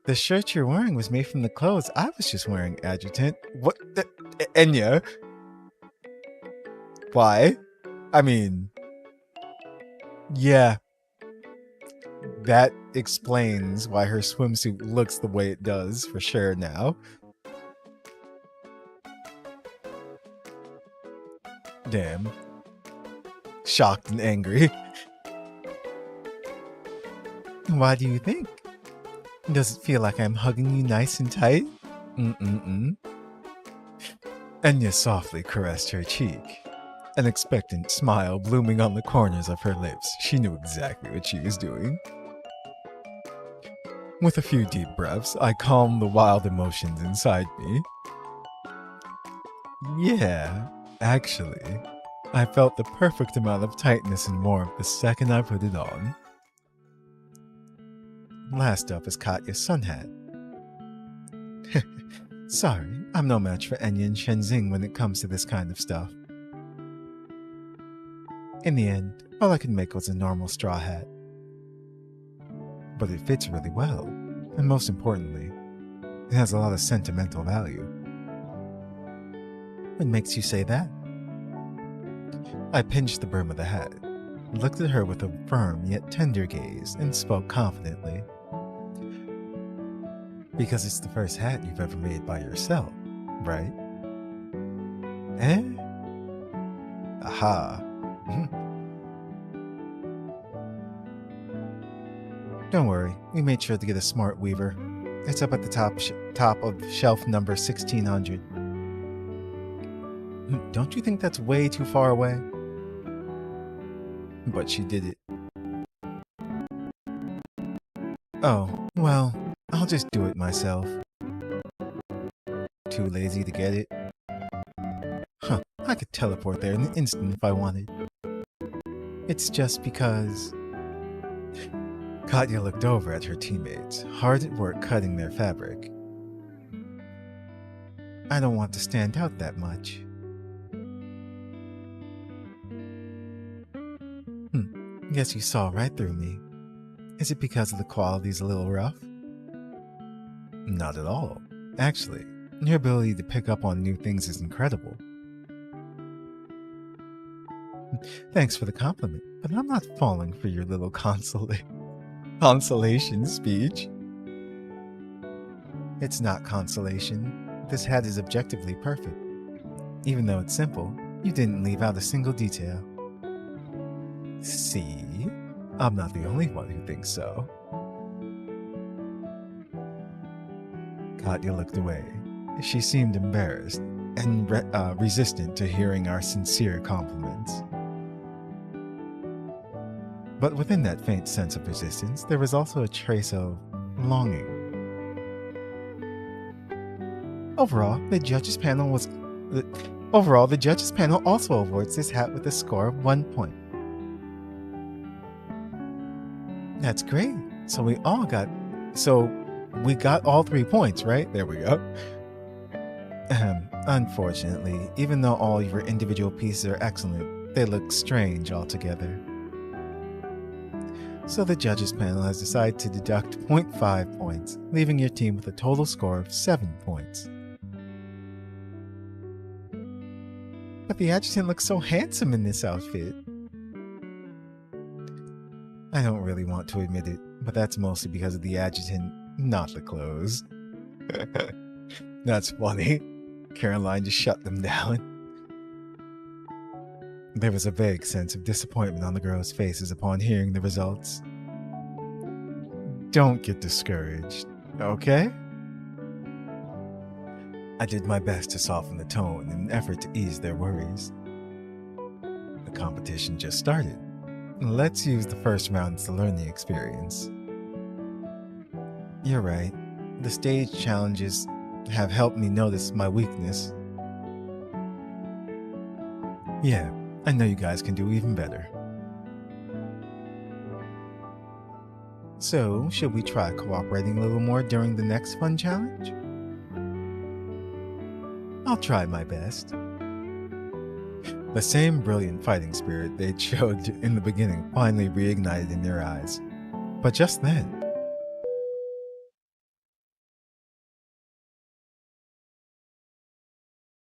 The shirt you're wearing was made from the clothes I was just wearing, Adjutant. What? Enya? Why? I mean, yeah. That explains why her swimsuit looks the way it does, for sure now. Damn. Shocked and angry. Why do you think? Does it feel like I'm hugging you nice and tight? Enya softly caressed her cheek, an expectant smile blooming on the corners of her lips. She knew exactly what she was doing. With a few deep breaths, I calmed the wild emotions inside me. Yeah, actually, I felt the perfect amount of tightness and warmth the second I put it on. Last up is Katya's sun hat. Sorry, I'm no match for Enya and Shenzing when it comes to this kind of stuff. In the end, all I could make was a normal straw hat. But it fits really well, and most importantly, it has a lot of sentimental value. What makes you say that? I pinched the brim of the hat, looked at her with a firm yet tender gaze, and spoke confidently. Because it's the first hat you've ever made by yourself, right? Eh? Aha. Don't worry, we made sure to get a smart weaver. It's up at the top of shelf number 1600. Don't you think that's way too far away? But she did it. Oh, well, I'll just do it myself. Too lazy to get it? Huh, I could teleport there in an instant if I wanted. It's just because... Katya looked over at her teammates, hard at work cutting their fabric. I don't want to stand out that much. Guess you saw right through me. Is it because of the quality's a little rough? Not at all. Actually, your ability to pick up on new things is incredible. Thanks for the compliment, but I'm not falling for your little consolation speech. It's not consolation. This hat is objectively perfect. Even though it's simple, you didn't leave out a single detail. See? I'm not the only one who thinks so. Katya looked away. She seemed embarrassed and resistant to hearing our sincere compliments. But within that faint sense of resistance, there was also a trace of longing. Overall, the judges panel also awards this hat with a score of 1 point. That's great. So we got all 3 points, right? There we go. Unfortunately, even though all your individual pieces are excellent, they look strange altogether. So the judges panel has decided to deduct 0.5 points, leaving your team with a total score of 7 points. But the adjutant looks so handsome in this outfit. I don't really want to admit it, but that's mostly because of the adjutant, not the clothes. That's funny. Caroline just shut them down. There was a vague sense of disappointment on the girls' faces upon hearing the results. Don't get discouraged, okay? I did my best to soften the tone in an effort to ease their worries. The competition just started. Let's use the first rounds to learn the experience. You're right. The stage challenges have helped me notice my weakness. Yeah, I know you guys can do even better. So, should we try cooperating a little more during the next fun challenge? I'll try my best. The same brilliant fighting spirit they showed in the beginning finally reignited in their eyes. But just then...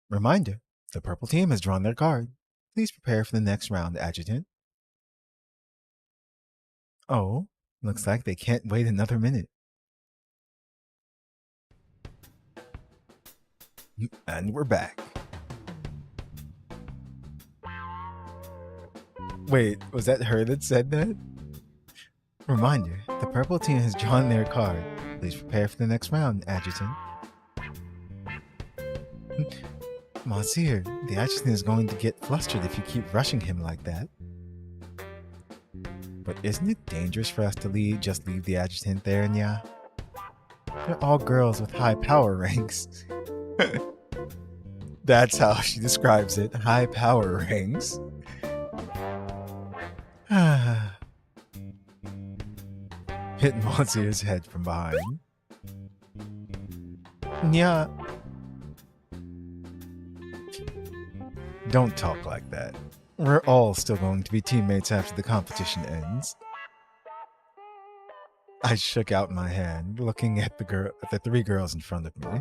Reminder, the purple team has drawn their card. Please prepare for the next round, Adjutant. Oh, looks like they can't wait another minute. And we're back. Wait, was that her that said that? Reminder, the purple team has drawn their card. Please prepare for the next round, Adjutant. Monsieur, the Adjutant is going to get flustered if you keep rushing him like that. But isn't it dangerous for us to just leave the Adjutant there, Enya? They're all girls with high power ranks. That's how she describes it, high power ranks. Hit Monsieur's head from behind. Enya. Don't talk like that. We're all still going to be teammates after the competition ends. I shook out my hand, looking at the three girls in front of me.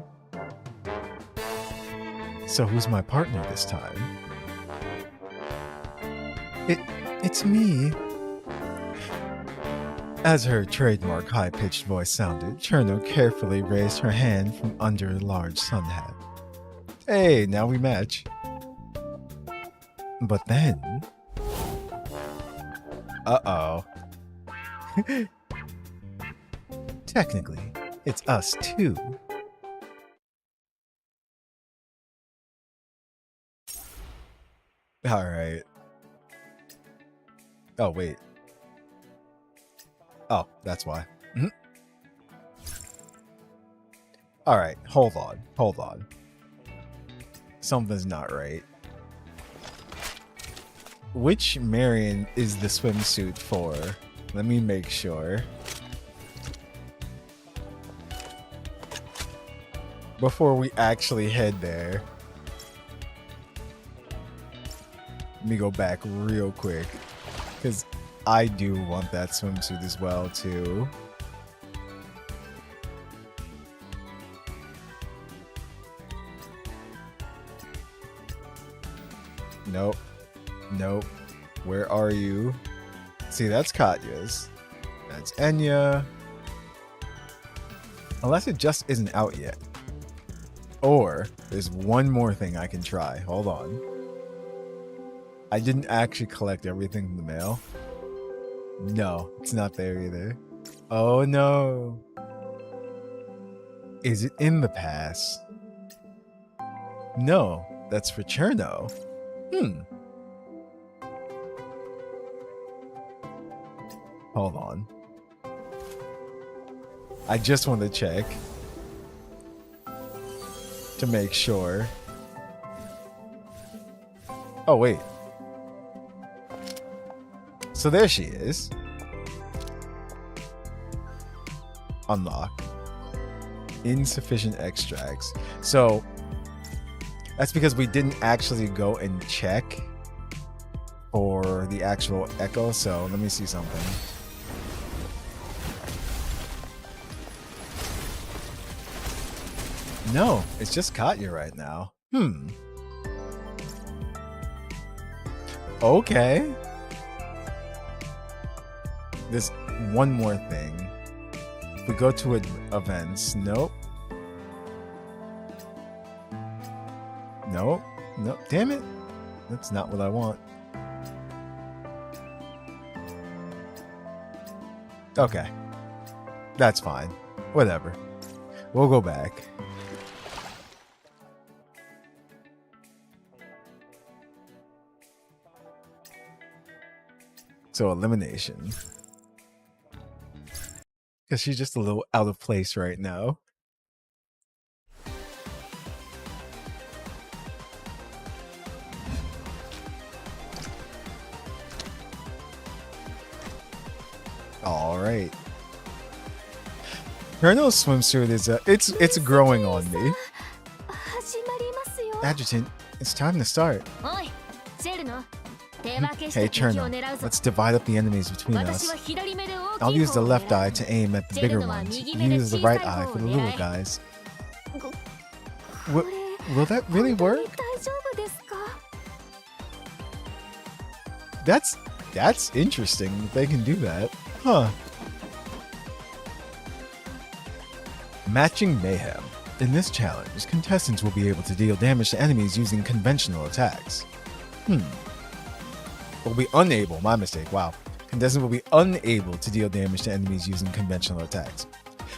So who's my partner this time? It's me. As her trademark high-pitched voice sounded, Cherno carefully raised her hand from under a large sun hat. Hey, now we match. But then... Uh-oh. Technically, it's us too. Alright. Oh, wait. Oh, that's why. Mm-hmm. Alright, hold on. Something's not right. Which Marion is the swimsuit for? Let me make sure. Before we actually head there. Let me go back real quick. Because I do want that swimsuit as well, too. Nope. Nope. Where are you? See, that's Katya's. That's Enya. Unless it just isn't out yet. Or there's one more thing I can try. Hold on. I didn't actually collect everything in the mail. No, it's not there either. Oh no. Is it in the pass? No, that's for Cherno. Hold on. I just want to check. To make sure. Oh, wait. So there she is. Unlock. Insufficient extracts. So that's because we didn't actually go and check for the actual echo. So let me see something. No, it's just Katya right now. Okay. There's one more thing. If we go to events, nope. Nope. Nope. Damn it. That's not what I want. Okay. That's fine. Whatever. We'll go back. So elimination. Because she's just a little out of place right now. All right. Colonel's swimsuit is it's growing on me. Adjutant, it's time to start. Hey Cherno, let's divide up the enemies between us. I'll use the left eye to aim at the bigger ones. You use the right eye for the little guys. Will that really work? That's interesting that they can do that. Huh. Matching Mayhem. In this challenge, contestants will be able to deal damage to enemies using conventional attacks. Will be unable, my mistake, wow. Contestants will be unable to deal damage to enemies using conventional attacks.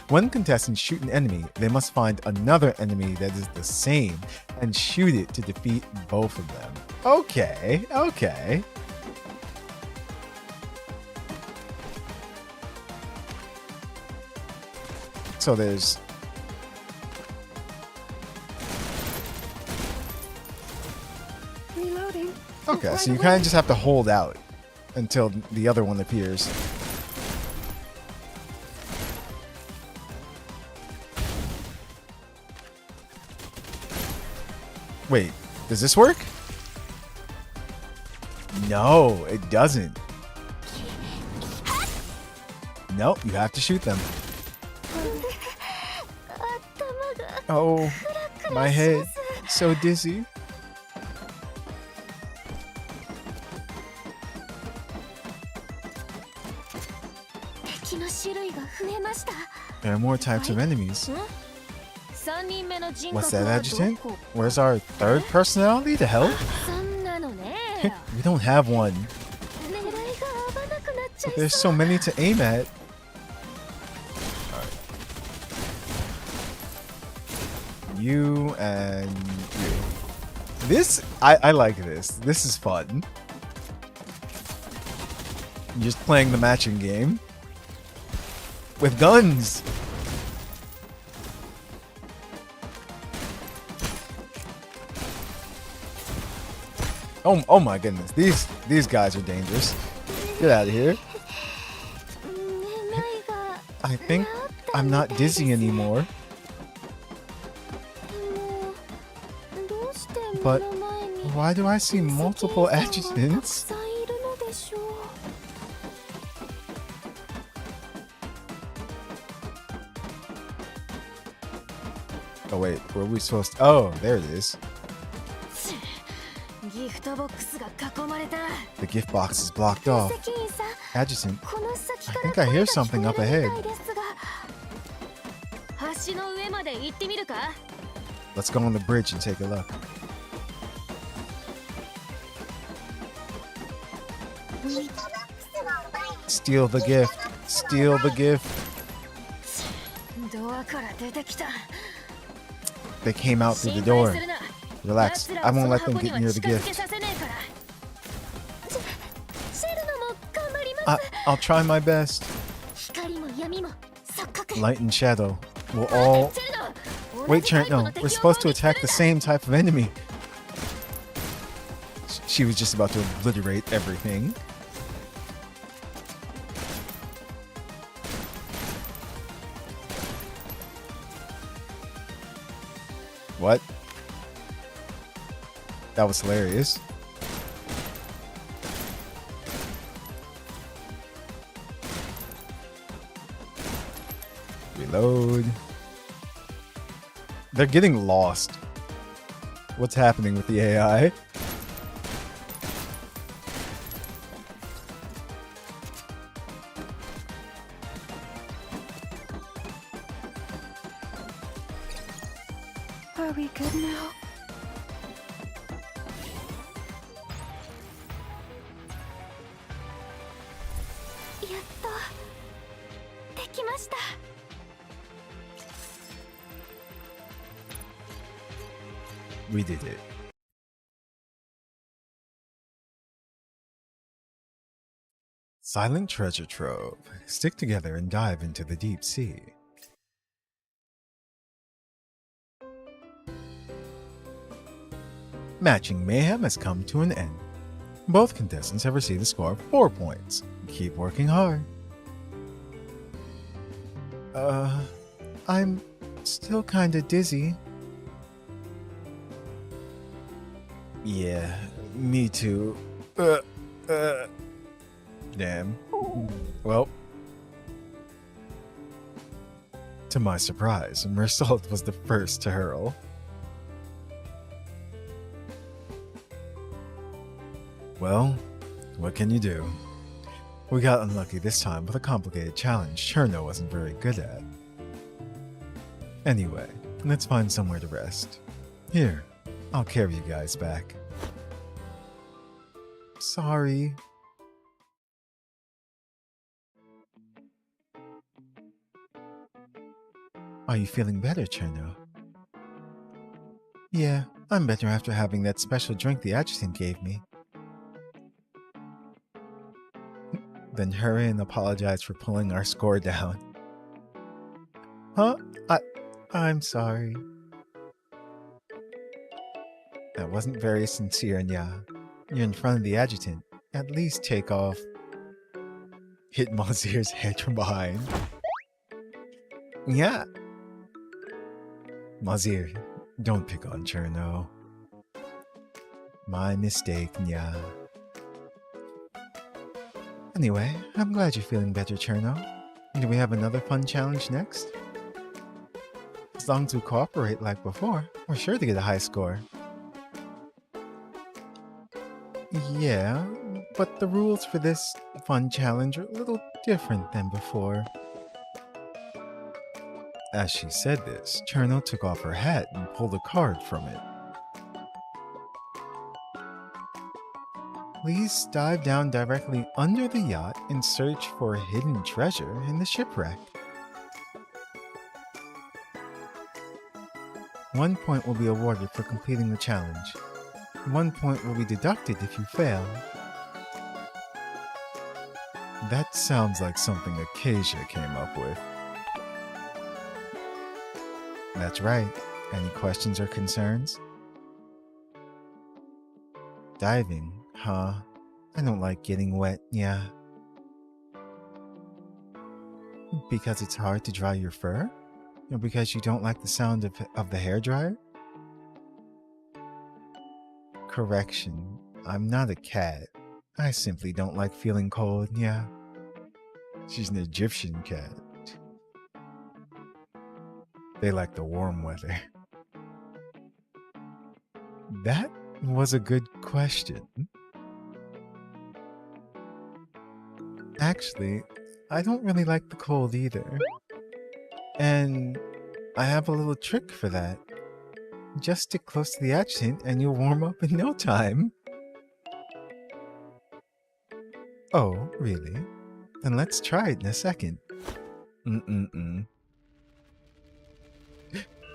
When contestants shoot an enemy, they must find another enemy that is the same and shoot it to defeat both of them. Okay. So there's... Reloading. Okay, so you kind of just have to hold out until the other one appears. Wait, does this work? No, it doesn't. Nope, you have to shoot them. Oh, my head, so dizzy. There are more types of enemies. What's that, Adjutant? Where's our third personality to help? We don't have one. But there's so many to aim at. Alright. You and you. This, I like this. This is fun. You're just playing the matching game. With guns! Oh my goodness, these guys are dangerous. Get out of here. I think I'm not dizzy anymore. But why do I see multiple adjutants? Oh wait, where are we supposed to... Oh, there it is. The gift box is blocked off. Adjutant, I think I hear something up ahead. Let's go on the bridge and take a look. Steal the gift. Steal the gift. They came out through the door. Relax, I won't let them get near the gift. I'll try my best. Light and shadow will all... Wait, Trent, no. We're supposed to attack the same type of enemy. She was just about to obliterate everything. What? That was hilarious. Reload. They're getting lost. What's happening with the AI? Are we good now? We did it. Silent treasure trove. Stick together and dive into the deep sea. Matching Mayhem has come to an end. Both contestants have received a score of 4 points. Keep working hard. I'm still kinda dizzy. Yeah, me too. Damn. Well, to my surprise, Mersault was the first to hurl. Well, what can you do? We got unlucky this time with a complicated challenge Cherno wasn't very good at. Anyway, let's find somewhere to rest. Here, I'll carry you guys back. Sorry. Are you feeling better, Cherno? Yeah, I'm better after having that special drink the adjutant gave me. Then hurry and apologize for pulling our score down. Huh? I'm sorry. That wasn't very sincere, Enya. You're in front of the adjutant. At least take off. Hit Mazir's head from behind. Yeah. Mazir, don't pick on Cherno. My mistake, Nya. Anyway, I'm glad you're feeling better, Cherno. Do we have another fun challenge next? As long as we cooperate like before, we're sure to get a high score. Yeah, but the rules for this fun challenge are a little different than before. As she said this, Cherno took off her hat and pulled a card from it. Please dive down directly under the yacht and search for a hidden treasure in the shipwreck. 1 point will be awarded for completing the challenge. 1 point will be deducted if you fail. That sounds like something Acacia came up with. That's right. Any questions or concerns? Diving, huh? I don't like getting wet, yeah. Because it's hard to dry your fur? Or because you don't like the sound of the hairdryer? Correction, I'm not a cat. I simply don't like feeling cold, yeah. She's an Egyptian cat. They like the warm weather. That was a good question. Actually, I don't really like the cold either. And I have a little trick for that. Just stick close to the adjutant and you'll warm up in no time. Oh, really? Then let's try it in a second.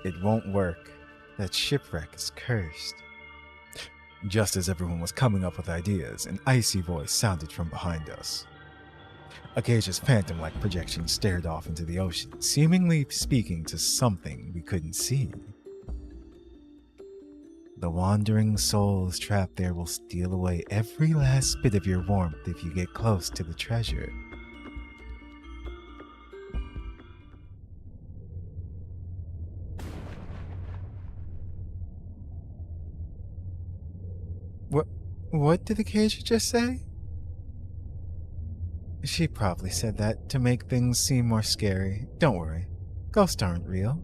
It won't work. That shipwreck is cursed. Just as everyone was coming up with ideas, an icy voice sounded from behind us. Acacia's phantom-like projection stared off into the ocean, seemingly speaking to something we couldn't see. The wandering souls trapped there will steal away every last bit of your warmth if you get close to the treasure. What did Acacia just say? She probably said that to make things seem more scary. Don't worry, ghosts aren't real.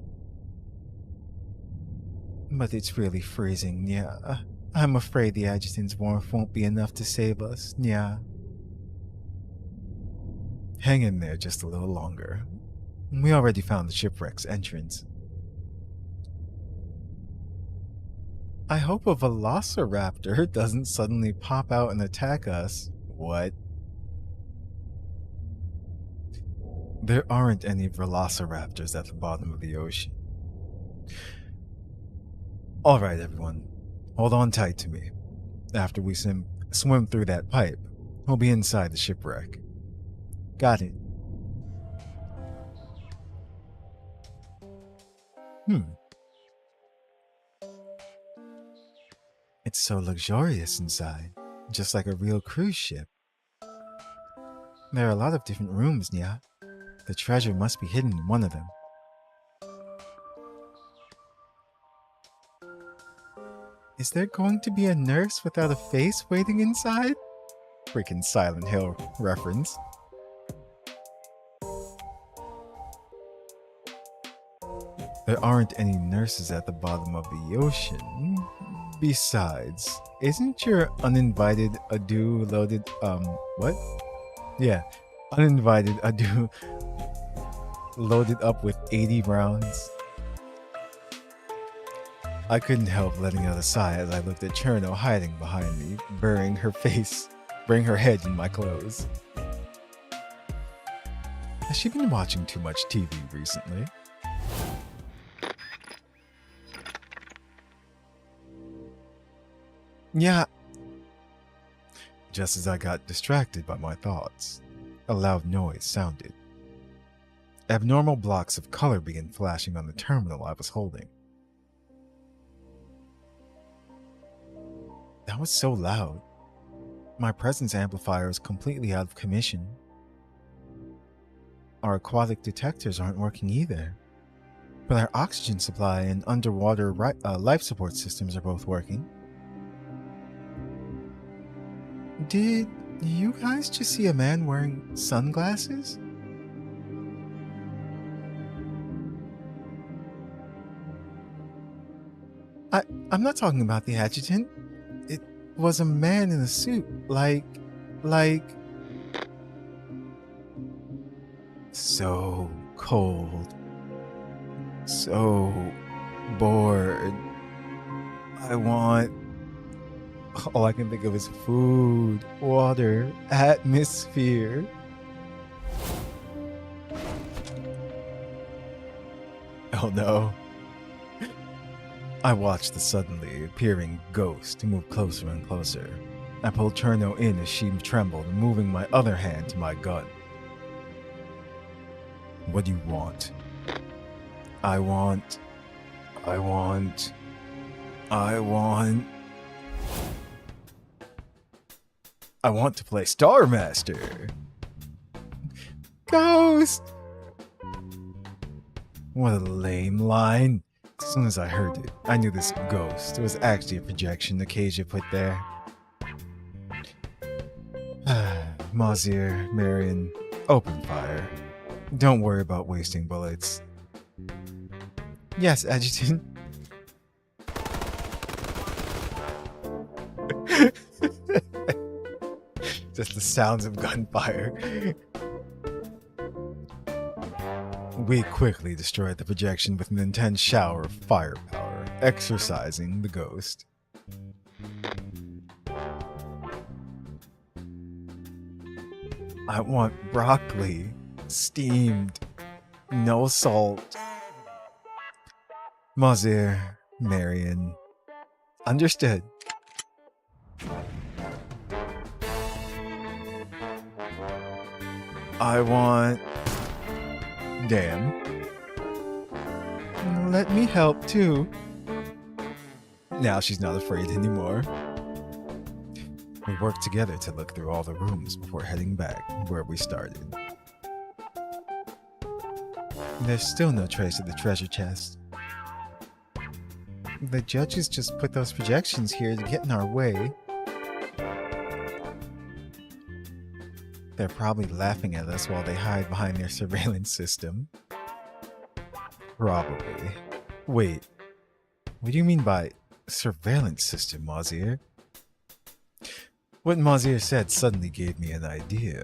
But it's really freezing, yeah. I'm afraid the adjutant's warmth won't be enough to save us, yeah. Hang in there just a little longer. We already found the shipwreck's entrance. I hope a velociraptor doesn't suddenly pop out and attack us. What? There aren't any velociraptors at the bottom of the ocean. Alright everyone, hold on tight to me. After we swim through that pipe, we'll be inside the shipwreck. Got it. It's so luxurious inside, just like a real cruise ship. There are a lot of different rooms, Nya. The treasure must be hidden in one of them. Is there going to be a nurse without a face waiting inside? Freaking Silent Hill reference. There aren't any nurses at the bottom of the ocean. Besides, isn't your uninvited ado loaded, what? Yeah, uninvited ado loaded up with 80 rounds? I couldn't help letting out a sigh as I looked at Cherno hiding behind me, burying her head in my clothes. Has she been watching too much TV recently? Yeah. Just as I got distracted by my thoughts, a loud noise sounded. Abnormal blocks of color began flashing on the terminal I was holding. That was so loud. My presence amplifier is completely out of commission. Our aquatic detectors aren't working either. But our oxygen supply and underwater life support systems are both working. Did you guys just see a man wearing sunglasses? I'm not talking about the adjutant. It was a man in a suit, like... So cold. So bored. All I can think of is food, water, atmosphere. Oh no. I watched the suddenly appearing ghost move closer and closer. I pulled Cherno in as she trembled, moving my other hand to my gun. What do you want? I want to play Star Master. Ghost! What a lame line. As soon as I heard it, I knew this ghost was actually a projection Acacia put there. Mazir, Marion, open fire. Don't worry about wasting bullets. Yes, Adjutant. Just the sounds of gunfire. We quickly destroyed the projection with an intense shower of firepower, exorcising the ghost. I want broccoli, steamed, no salt. Mazir, Marion. Understood. I want... Damn. Let me help too. Now she's not afraid anymore. We worked together to look through all the rooms before heading back where we started. There's still no trace of the treasure chest. The judges just put those projections here to get in our way. They're probably laughing at us while they hide behind their surveillance system. Probably. Wait, what do you mean by surveillance system, Mazir? What Mazir said suddenly gave me an idea.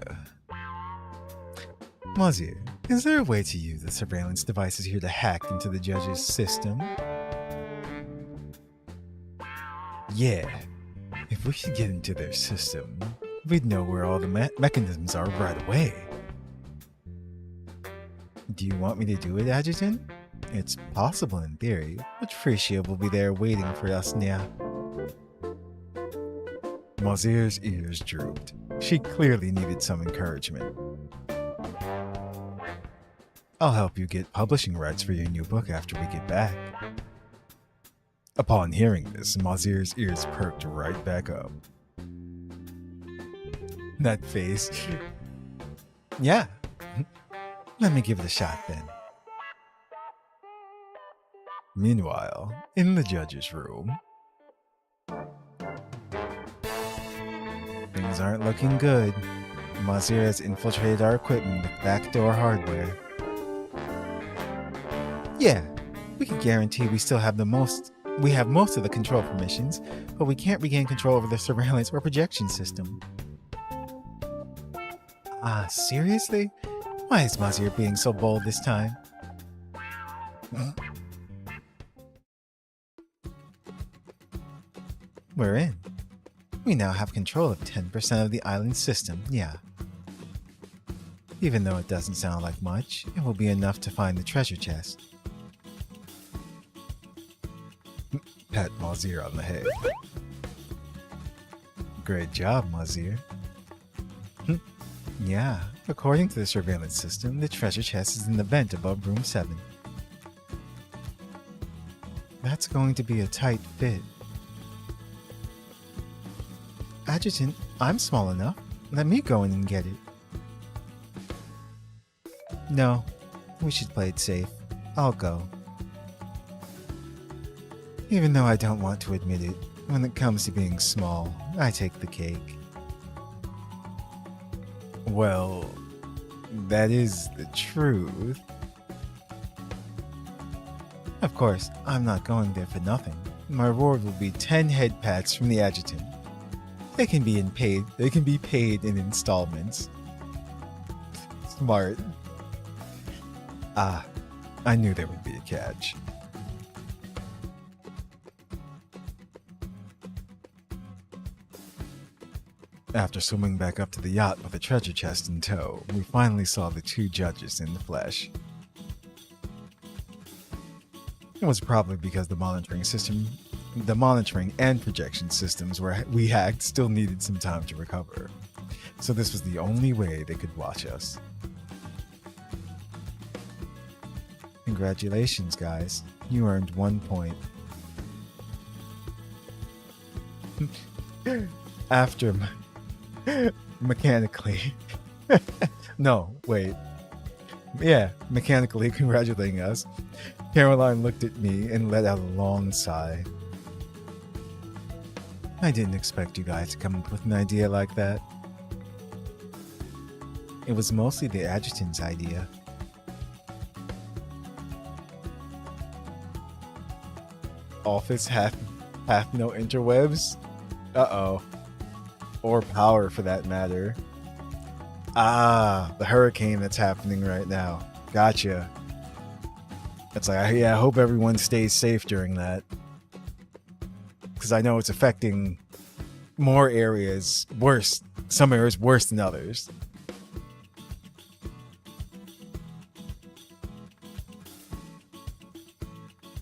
Mazir, is there a way to use the surveillance devices here to hack into the judge's system? Yeah, if we could get into their system, we'd know where all the mechanisms are right away. Do you want me to do it, Adjutant? It's possible in theory, but Frisia will be there waiting for us now. Mazir's ears drooped. She clearly needed some encouragement. I'll help you get publishing rights for your new book after we get back. Upon hearing this, Mazir's ears perked right back up. That face. Yeah. Let me give it a shot then. Meanwhile, in the judge's room, Things aren't looking good. Mazir has infiltrated our equipment with backdoor hardware. Yeah, we can guarantee we still have most of the control permissions, but we can't regain control over the surveillance or projection system. Ah, seriously? Why is Mazir being so bold this time? We're in. We now have control of 10% of the island system, yeah. Even though it doesn't sound like much, it will be enough to find the treasure chest. Pat Mazir on the head. Great job, Mazir. Yeah, according to the surveillance system, the treasure chest is in the vent above room 7. That's going to be a tight fit. Adjutant, I'm small enough. Let me go in and get it. No, we should play it safe. I'll go. Even though I don't want to admit it, when it comes to being small, I take the cake. Well, that is the truth. Of course, I'm not going there for nothing. My reward will be 10 head pats from the adjutant. They can be paid in installments. Smart. Ah, I knew there would be a catch. After swimming back up to the yacht with the treasure chest in tow, we finally saw the 2 judges in the flesh. It was probably because the monitoring and projection systems we hacked still needed some time to recover. So this was the only way they could watch us. Congratulations, guys. You earned 1 point. After mechanically. No, wait. Yeah, mechanically congratulating us. Caroline looked at me and let out a long sigh. I didn't expect you guys to come up with an idea like that. It was mostly the adjutant's idea. Office half no interwebs? Uh-oh. Or power, for that matter. Ah, the hurricane that's happening right now. Gotcha. It's like, yeah, I hope everyone stays safe during that. Because I know it's affecting more areas worse. Some areas worse than others.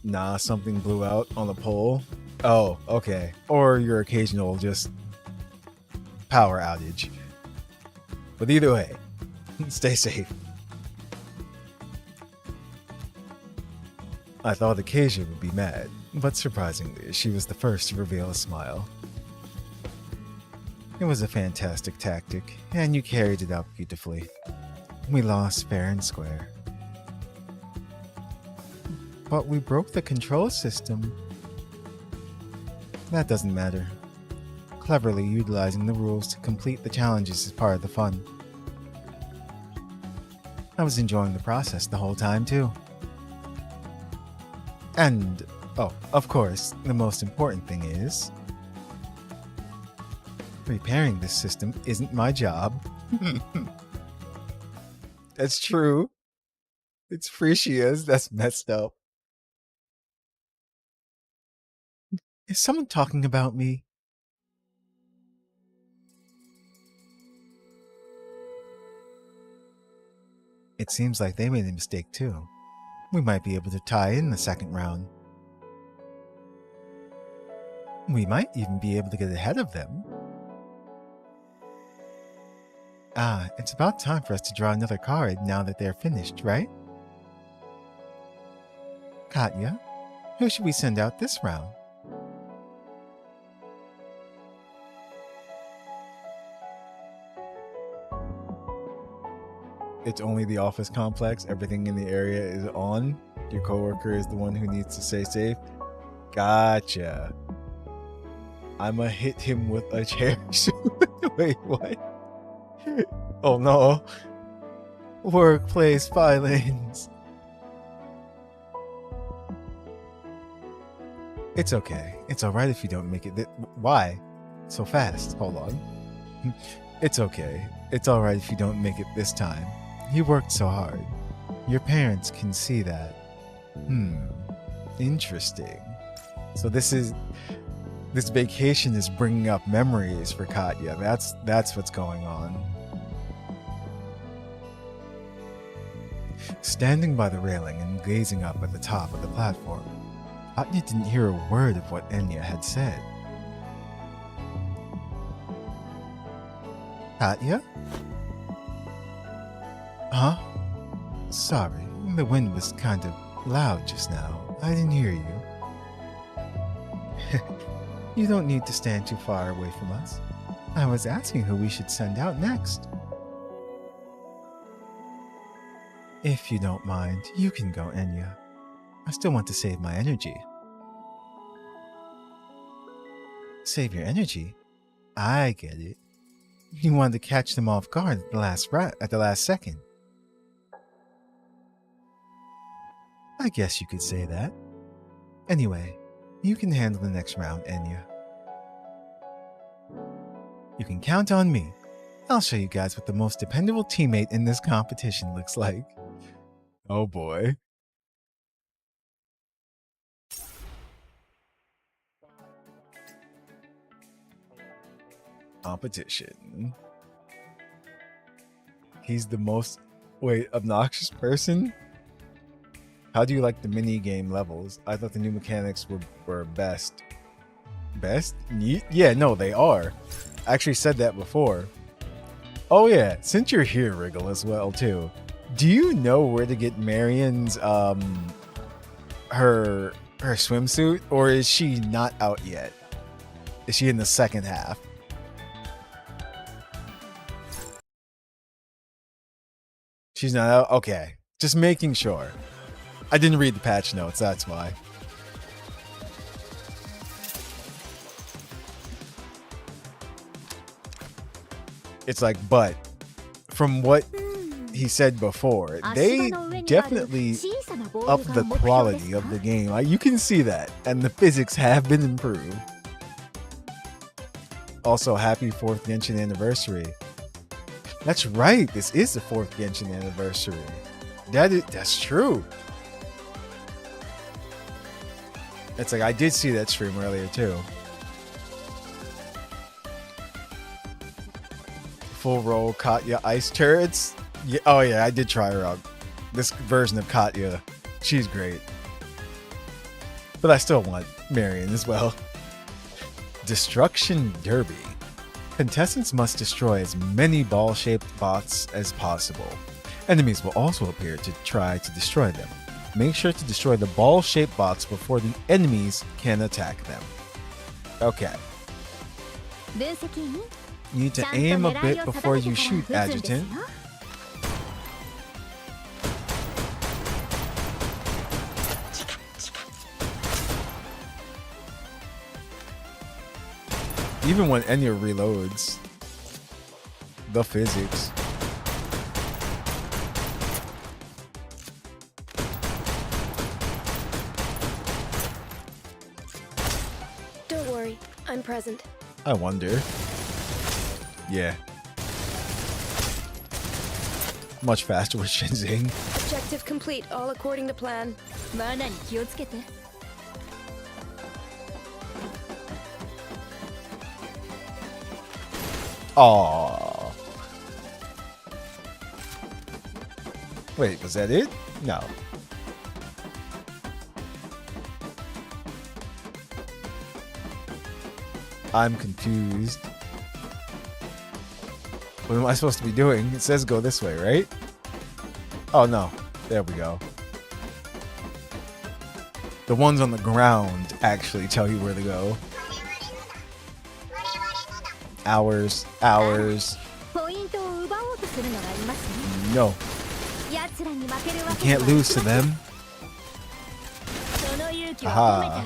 Nah, something blew out on the pole. Oh, okay. Or your occasional just power outage. But either way, stay safe. I thought Acacia would be mad, but surprisingly, she was the first to reveal a smile. It was a fantastic tactic, and you carried it out beautifully. We lost fair and square. But we broke the control system. That doesn't matter. Cleverly utilizing the rules to complete the challenges is part of the fun. I was enjoying the process the whole time too. And, oh, of course, the most important thing is... repairing this system isn't my job. That's true. It's Frisia's. That's messed up. Is someone talking about me? It seems like they made a mistake too. We might be able to tie in the second round. We might even be able to get ahead of them. Ah, it's about time for us to draw another card now that they're finished, right? Katya, who should we send out this round? It's only the office complex. Everything in the area is on. Your coworker is the one who needs to stay safe. Gotcha. I'ma hit him with a chair. Wait, what? Oh no. Workplace violence. It's okay. It's alright if you don't make it. Why? So fast. Hold on. It's okay. It's alright if you don't make it this time. You worked so hard. Your parents can see that. Interesting. So this vacation is bringing up memories for Katya. That's what's going on. Standing by the railing and gazing up at the top of the platform, Katya didn't hear a word of what Enya had said. Katya? Huh? Sorry, the wind was kind of loud just now. I didn't hear you. You don't need to stand too far away from us. I was asking who we should send out next. If you don't mind, you can go, Enya. I still want to save my energy. Save your energy? I get it. You wanted to catch them off guard at the last second. I guess you could say that. Anyway, you can handle the next round, Enya. You can count on me. I'll show you guys what the most dependable teammate in this competition looks like. Oh boy. Competition. He's the most obnoxious person? How do you like the mini game levels? I thought the new mechanics were best. Best? Yeah, no, they are. I actually said that before. Oh yeah, since you're here, Wriggle, as well too. Do you know where to get Marion's her swimsuit, or is she not out yet? Is she in the second half? She's not out? Okay. Just making sure. I didn't read the patch notes, that's why. It's like, but from what he said before, they definitely upped the quality of the game. Like, you can see that, and the physics have been improved. Also, happy 4th Genshin anniversary. That's right, this is the 4th Genshin anniversary. That's true. It's like, I did see that stream earlier too. Full roll Katya ice turrets. Yeah, oh yeah, I did try her out. This version of Katya, she's great. But I still want Marion as well. Destruction Derby. Contestants must destroy as many ball-shaped bots as possible. Enemies will also appear to try to destroy them. Make sure to destroy the ball-shaped bots before the enemies can attack them. Okay. You need to aim a bit before you shoot, Adjutant. Even when Enya reloads, the physics. Don't worry, I'm present. I wonder. Yeah. Much faster with Shenzhen. Objective complete, all according to plan. Aww. Wait, was that it? No. I'm confused. What am I supposed to be doing? It says go this way, right? Oh no. There we go. The ones on the ground actually tell you where to go. Hours. No. You can't lose to them. Aha.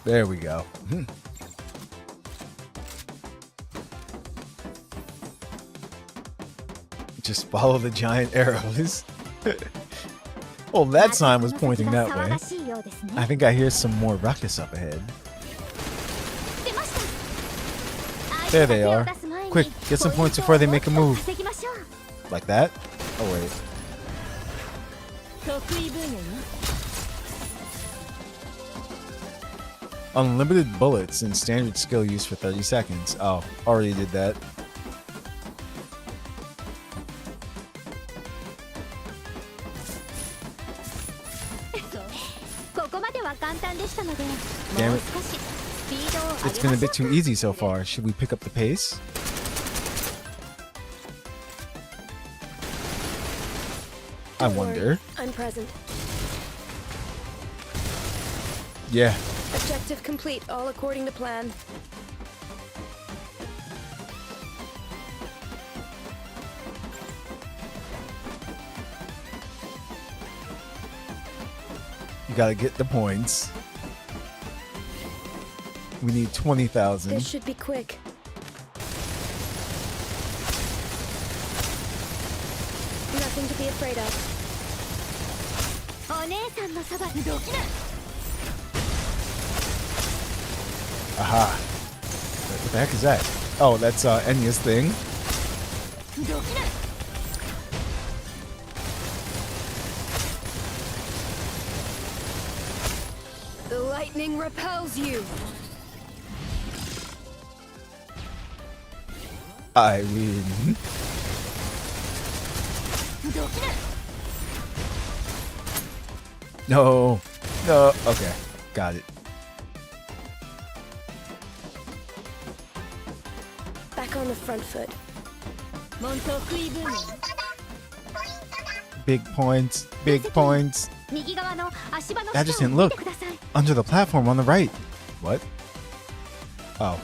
There we go. Just follow the giant arrows. Well, that sign was pointing that way. I think I hear some more ruckus up ahead. There they are. Quick, get some points before they make a move. Like that? Oh, wait. Unlimited bullets and standard skill use for 30 seconds. Oh, already did that. Damn it. It's been a bit too easy so far. Should we pick up the pace? I wonder. I'm present. Yeah. Objective complete, all according to plan. You gotta get the points. We need 20,000. This should be quick. Nothing to be afraid of. Aha. What the heck is that? Oh, that's Enya's thing. The lightning repels you. I win. No. No. Okay. Got it. Back on the front foot. Big points. Big points. That just didn't look. Under the platform on the right. What? Oh.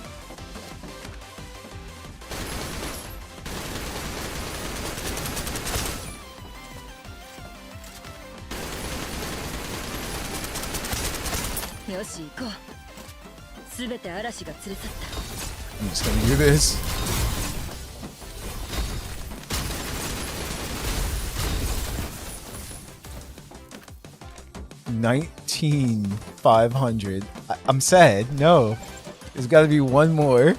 I'm just gonna do this. $19,500. I'm sad. No. There's gotta be one more.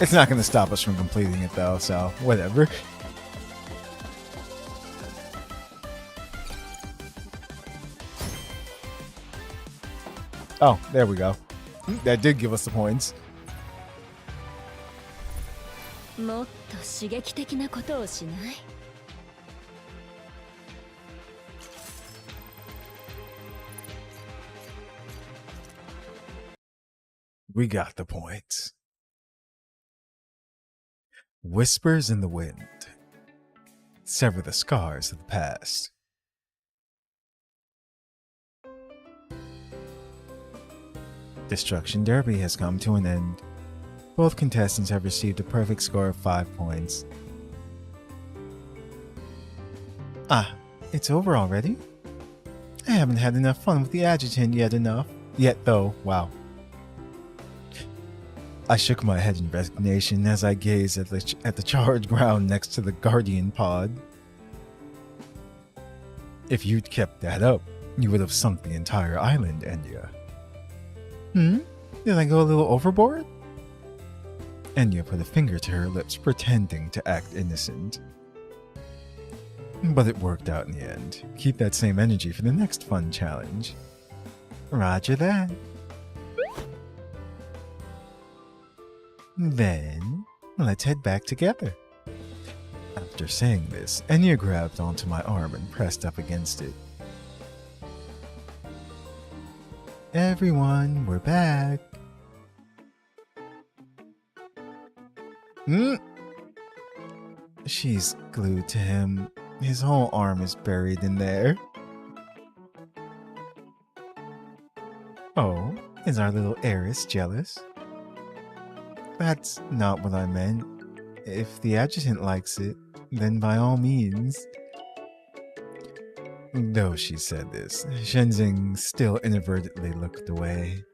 It's not going to stop us from completing it though, so whatever. Oh, there we go. That did give us the points. We got the points. Whispers in the wind. Sever the scars of the past. Destruction Derby has come to an end. Both contestants have received a perfect score of 5 points. Ah, it's over already? I haven't had enough fun with the adjutant yet though, wow. I shook my head in resignation as I gazed at the charred ground next to the Guardian pod. If you'd kept that up, you would have sunk the entire island, Enya. Did I go a little overboard? Enya put a finger to her lips, pretending to act innocent. But it worked out in the end. Keep that same energy for the next fun challenge. Roger that. Then, let's head back together. After saying this, Enya grabbed onto my arm and pressed up against it. Everyone, we're back. She's glued to him. His whole arm is buried in there. Is our little heiress jealous? That's not what I meant. If the adjutant likes it, then by all means. Though she said this, Shenzing still inadvertently looked away.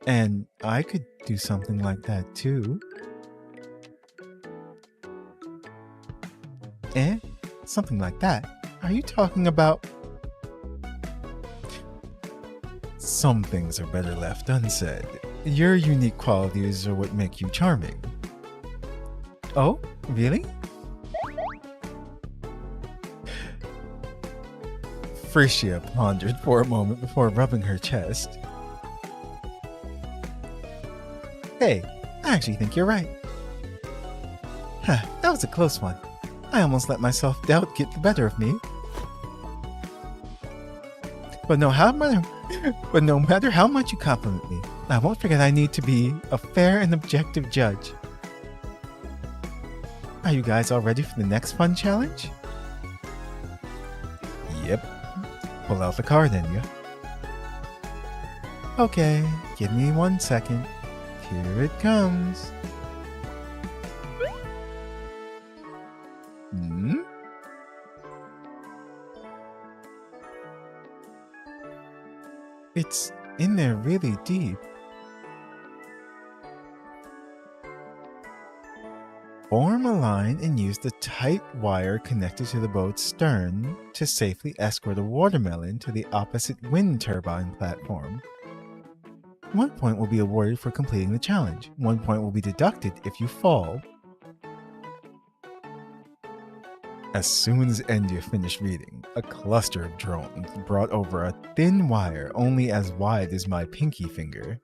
And I could do something like that too. Eh? Something like that? Are you talking about... Some things are better left unsaid. Your unique qualities are what make you charming. Oh, really? Frisia pondered for a moment before rubbing her chest. Hey, I actually think you're right. Huh, that was a close one. I almost let my self-doubt get the better of me. But no matter how much you compliment me, I won't forget I need to be a fair and objective judge. Are you guys all ready for the next fun challenge? Yep. Pull out the card, Enya. Okay, give me 1 second. Here it comes. It's in there really deep. Form a line and use the tight wire connected to the boat's stern to safely escort a watermelon to the opposite wind turbine platform. 1 point will be awarded for completing the challenge. 1 point will be deducted if you fall. As soon as Enya finished reading, a cluster of drones brought over a thin wire only as wide as my pinky finger.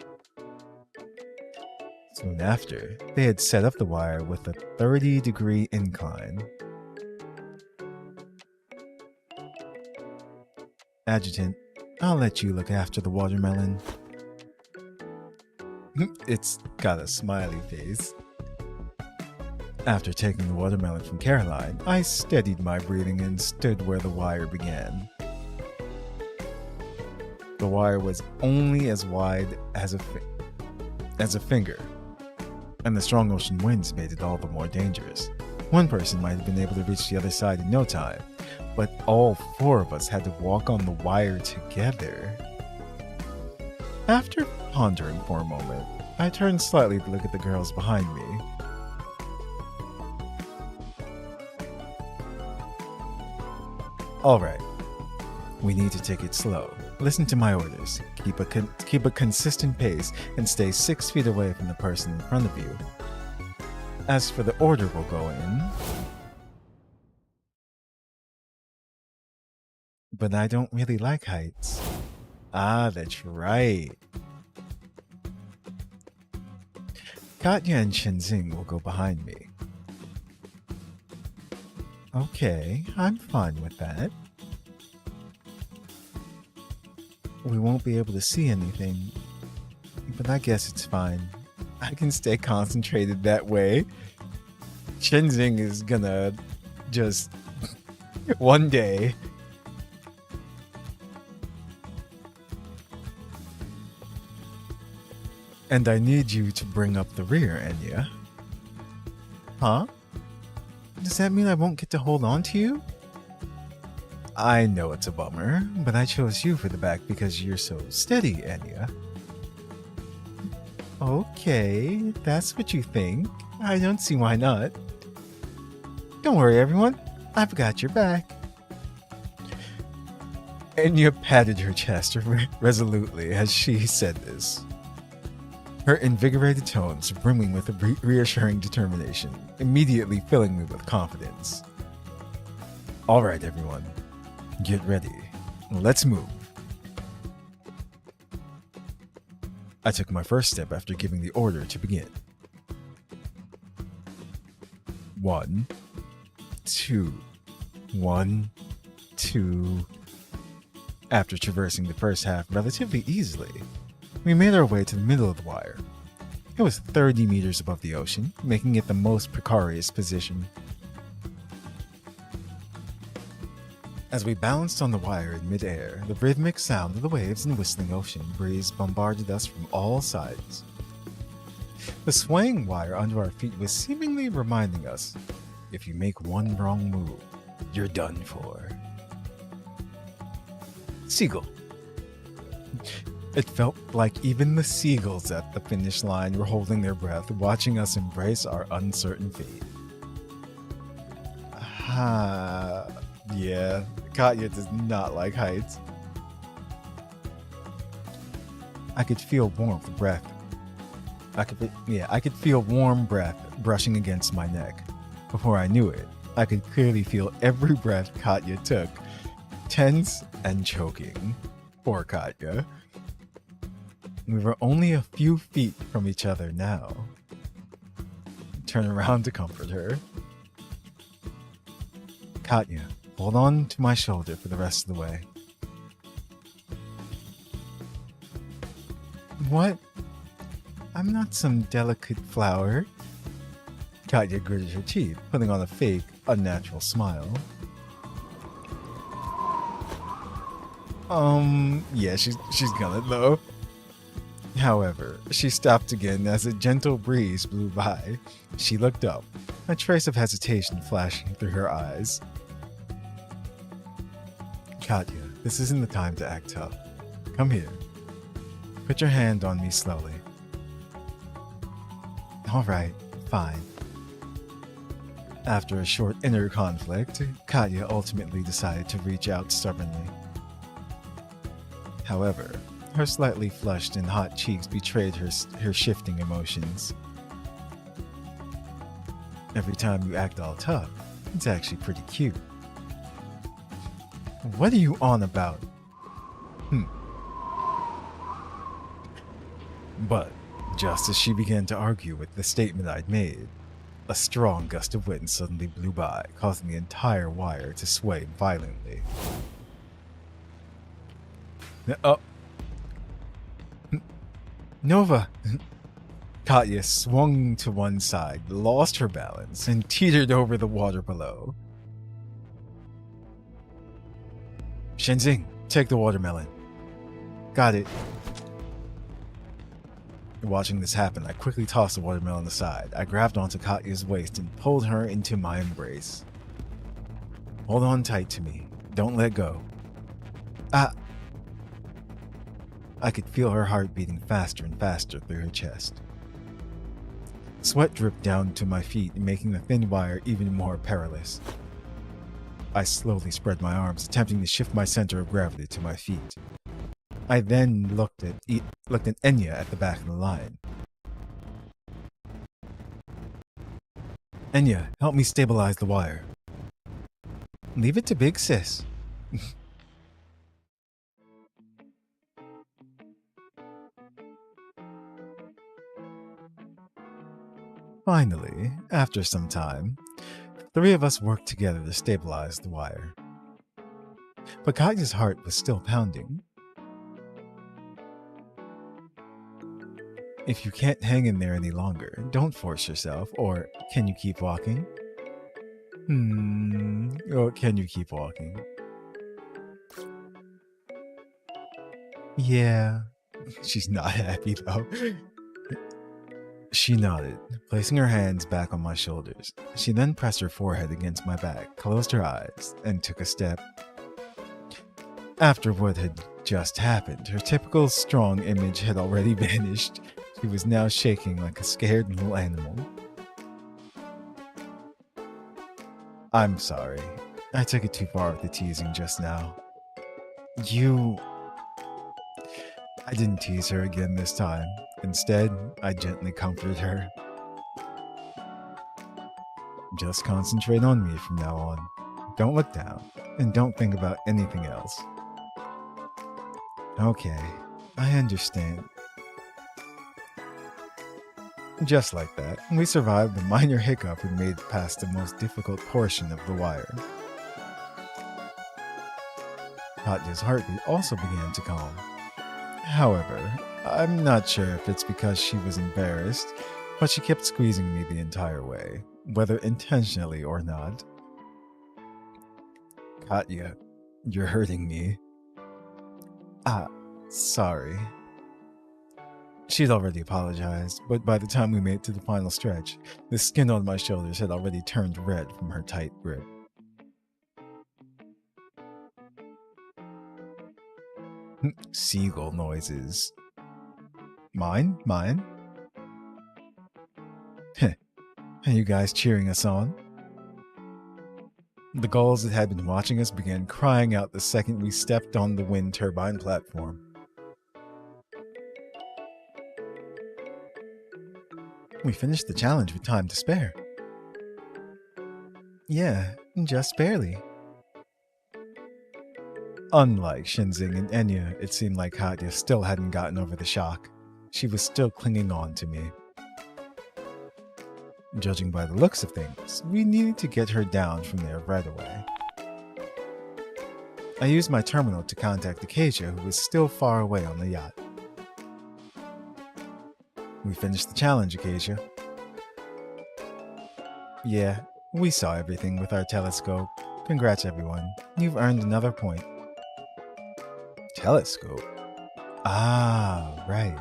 Soon after, they had set up the wire with a 30-degree incline. Adjutant, I'll let you look after the watermelon. It's got a smiley face. After taking the watermelon from Caroline, I steadied my breathing and stood where the wire began. The wire was only as wide as a finger, and the strong ocean winds made it all the more dangerous. One person might have been able to reach the other side in no time, but all 4 of us had to walk on the wire together. After pondering for a moment, I turned slightly to look at the girls behind me. Alright, we need to take it slow. Listen to my orders. Keep a consistent pace and stay 6 feet away from the person in front of you. As for the order we'll go in... But I don't really like heights. Ah, that's right. Katya and Shenzing will go behind me. Okay, I'm fine with that. We won't be able to see anything, but I guess it's fine. I can stay concentrated that way. Shenzing is gonna just one day. And I need you to bring up the rear, Enya. Huh? Does that mean I won't get to hold on to you? I know it's a bummer, but I chose you for the back because you're so steady, Enya. Okay, that's what you think. I don't see why not. Don't worry, everyone. I've got your back. Enya patted her chest resolutely as she said this. Her invigorated tones brimming with a reassuring determination, immediately filling me with confidence. All right, everyone. Get ready. Let's move. I took my first step after giving the order to begin. 1, 2, 1, 2. After traversing the first half relatively easily, we made our way to the middle of the wire. It was 30 meters above the ocean, making it the most precarious position. As we balanced on the wire in midair, the rhythmic sound of the waves and whistling ocean breeze bombarded us from all sides. The swaying wire under our feet was seemingly reminding us, if you make one wrong move, you're done for. Seagull. It felt like even the seagulls at the finish line were holding their breath, watching us embrace our uncertain fate. Yeah, Katya does not like heights. I could feel warmth breath. I could feel warm breath brushing against my neck. Before I knew it, I could clearly feel every breath Katya took, tense and choking. Poor Katya. We were only a few feet from each other now. Turn around to comfort her. Katya, hold on to my shoulder for the rest of the way. What? I'm not some delicate flower. Katya gritted her teeth, putting on a fake, unnatural smile. Yeah, she's gonna though. However, she stopped again as a gentle breeze blew by. She looked up, a trace of hesitation flashing through her eyes. Katya, this isn't the time to act tough. Come here. Put your hand on me slowly. Alright, fine. After a short inner conflict, Katya ultimately decided to reach out stubbornly. However, her slightly flushed and hot cheeks betrayed her shifting emotions. Every time you act all tough, it's actually pretty cute. What are you on about? But, just as she began to argue with the statement I'd made, a strong gust of wind suddenly blew by, causing the entire wire to sway violently. Nova! Katya swung to one side, lost her balance, and teetered over the water below. Shenzing, take the watermelon. Got it. Watching this happen, I quickly tossed the watermelon aside. I grabbed onto Katya's waist and pulled her into my embrace. Hold on tight to me. Don't let go. I could feel her heart beating faster and faster through her chest. Sweat dripped down to my feet, making the thin wire even more perilous. I slowly spread my arms, attempting to shift my center of gravity to my feet. I then looked at Enya at the back of the line. Enya, help me stabilize the wire. Leave it to Big Sis. Finally, after some time, the three of us worked together to stabilize the wire. But Katya's heart was still pounding. If you can't hang in there any longer, don't force yourself, or can you keep walking? Or can you keep walking? Yeah, she's not happy though. She nodded, placing her hands back on my shoulders. She then pressed her forehead against my back, closed her eyes, and took a step. After what had just happened, her typical strong image had already vanished. She was now shaking like a scared little animal. I'm sorry. I took it too far with the teasing just now. I didn't tease her again this time. Instead, I gently comforted her. Just concentrate on me from now on. Don't look down, and don't think about anything else. Okay, I understand. Just like that, we survived the minor hiccup and made it past the most difficult portion of the wire. Katya's heartbeat also began to calm. However, I'm not sure if it's because she was embarrassed, but she kept squeezing me the entire way, whether intentionally or not. Katya, You're hurting me. Sorry. She'd already apologized, but by the time we made it to the final stretch, the skin on my shoulders had already turned red from her tight grip. Seagull noises. Mine? Heh. Are you guys cheering us on? The gulls that had been watching us began crying out the second we stepped on the wind turbine platform. We finished the challenge with time to spare. Yeah, just barely. Unlike Shinzing and Enya, it seemed like Katya still hadn't gotten over the shock. She was still clinging on to me. Judging by the looks of things, we needed to get her down from there right away. I used my terminal to contact Acacia, who was still far away on the yacht. We finished the challenge, Acacia. Yeah, we saw everything with our telescope. Congrats, everyone. You've earned another point. Telescope? Ah, right.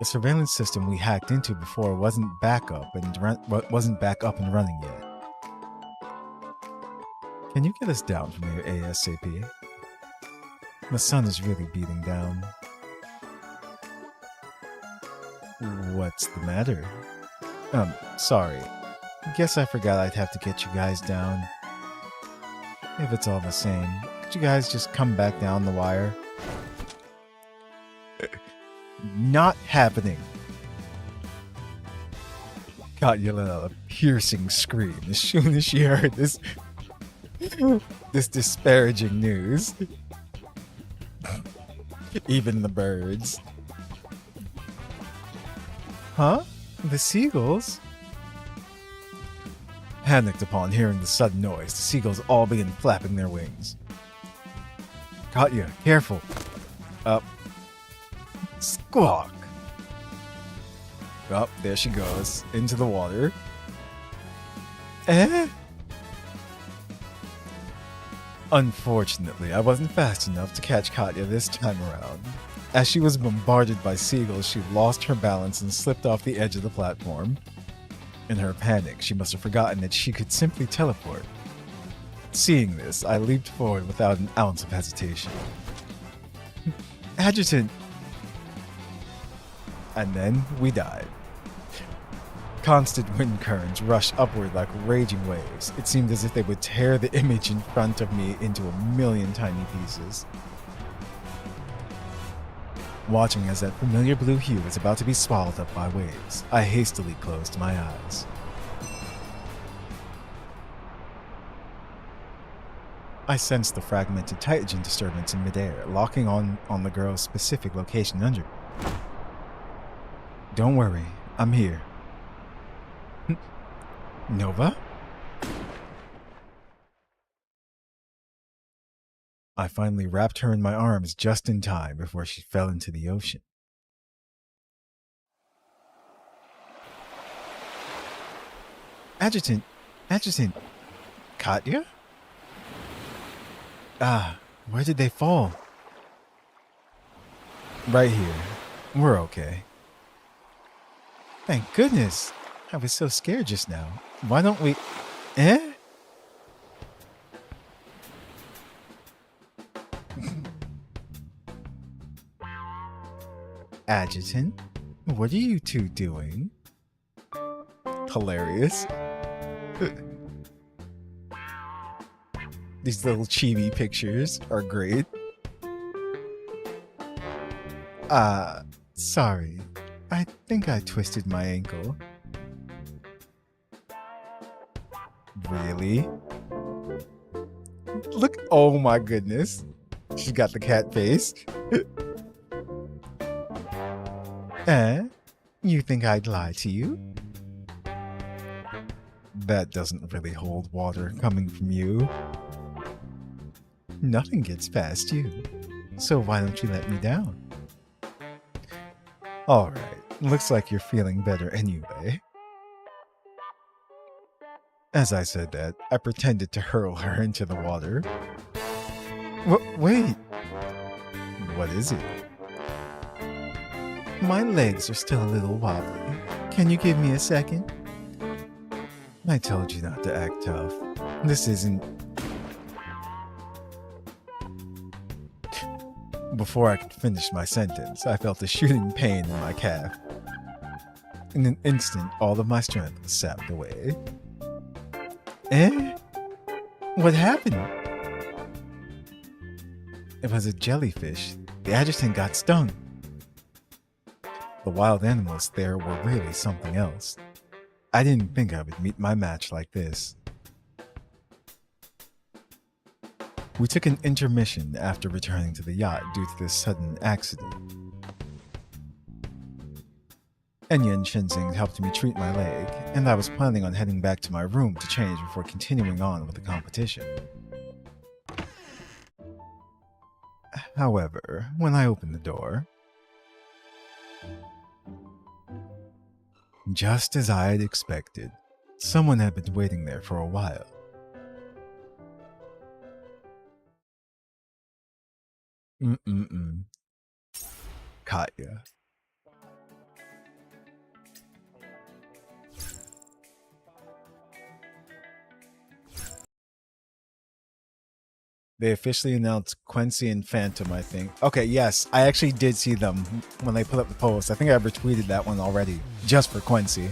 The surveillance system we hacked into before wasn't back up and running yet. Can you get us down from here ASAP? The sun is really beating down. What's the matter? Sorry. Guess I forgot I'd have to get you guys down. If it's all the same, could you guys just come back down the wire? Not happening. Katya let out a piercing scream as soon as she heard this disparaging news. Even the birds. Huh? The seagulls? Panicked upon hearing the sudden noise, the seagulls all began flapping their wings. Katya, careful. Up. Squawk. Up, there she goes, into the water. Unfortunately, I wasn't fast enough to catch Katya this time around. As she was bombarded by seagulls, she lost her balance and slipped off the edge of the platform. In her panic, she must have forgotten that she could simply teleport. Seeing this, I leaped forward without an ounce of hesitation. Adjutant! And then we died. Constant wind currents rushed upward like raging waves. It seemed as if they would tear the image in front of me into a million tiny pieces. Watching as that familiar blue hue was about to be swallowed up by waves, I hastily closed my eyes. I sensed the fragmented Titan disturbance in midair, locking on the girl's specific location under me. Don't worry, I'm here. Nova? I finally wrapped her in my arms just in time before she fell into the ocean. Adjutant! Katya? Where did they fall? Right here. We're okay. Thank goodness! I was so scared just now. Why don't we... Adjutant, what are you two doing? Hilarious. These little chibi pictures are great. Sorry. I think I twisted my ankle. Really? Look, oh my goodness. She's got the cat face. You think I'd lie to you? That doesn't really hold water coming from you. Nothing gets past you. So why don't you let me down? Alright, looks like you're feeling better anyway. As I said that, I pretended to hurl her into the water. Wait. What is it? My legs are still a little wobbly. Can you give me a second? I told you not to act tough. This isn't... Before I could finish my sentence, I felt a shooting pain in my calf. In an instant, all of my strength was sapped away. Eh? What happened? It was a jellyfish. The adjutant got stung. The wild animals there were really something else. I didn't think I would meet my match like this. We took an intermission after returning to the yacht due to this sudden accident. Enya and Shenzing helped me treat my leg, and I was planning on heading back to my room to change before continuing on with the competition. However, when I opened the door, just as I had expected, someone had been waiting there for a while. Katya. They officially announced Quincy and Phantom, I think. Okay, yes, I actually did see them when they put up the post. I think I retweeted that one already, just for Quincy.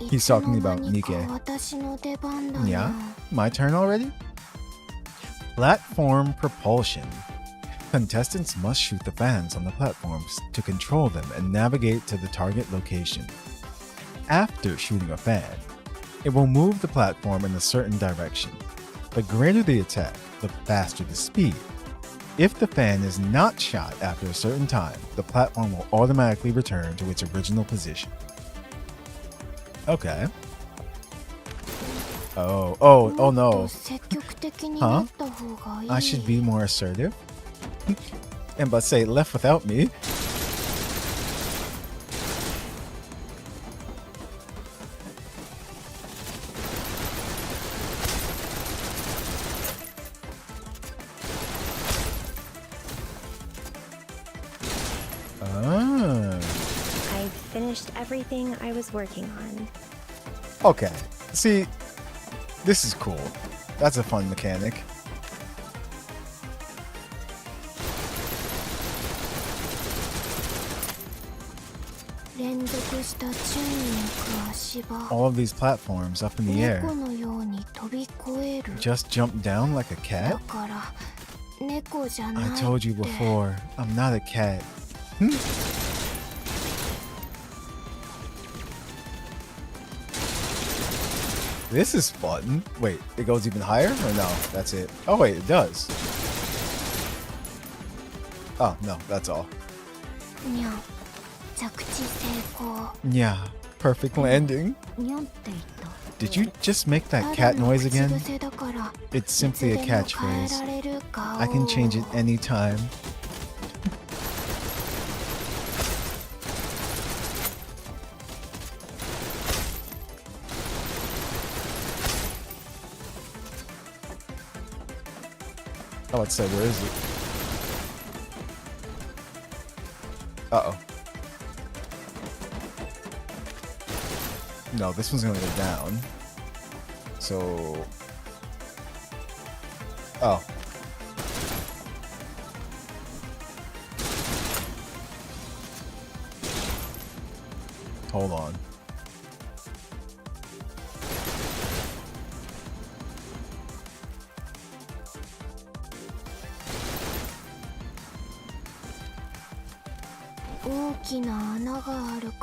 He's talking about Nike. Yeah? My turn already? Platform propulsion. Contestants must shoot the fans on the platforms to control them and navigate to the target location. After shooting a fan, it will move the platform in a certain direction. The greater the attack, the faster the speed. If the fan is not shot after a certain time, the platform will automatically return to its original position. Okay. Oh no. Huh? I should be more assertive? And but say left without me. I finished everything I was working on. Okay. See, this is cool. That's a fun mechanic. All of these platforms up in the air. Just jump down like a cat? I told you before, I'm not a cat. This is fun. Wait, it goes even higher? Or no? That's it. Oh wait, it does. Oh, no, that's all. Yeah, perfect landing. Did you just make that cat noise again? It's simply a catchphrase. I can change it anytime. Oh, let's say, where is it? Uh-oh. No, this one's gonna go down. So... Oh. Hold on.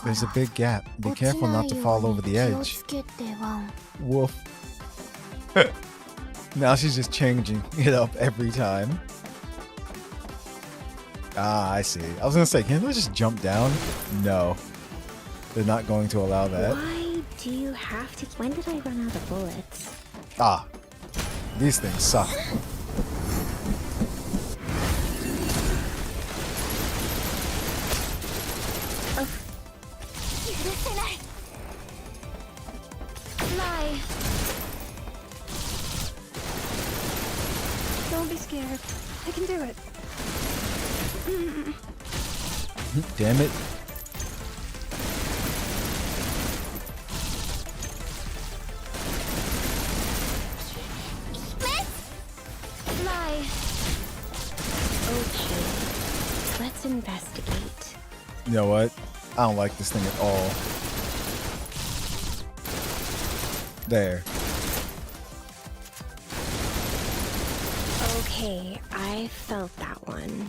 There's a big gap. Be careful not to fall over the edge. Woof. Now she's just changing it up every time. Ah, I see. I was gonna say, can't they just jump down? No. They're not going to allow that. Why do you have to? When did I run out of bullets? Ah. These things suck. there. I can do it. Damn it. Fly. Okay, let's investigate. You know what? I don't like this thing at all. There. Okay, I felt that one.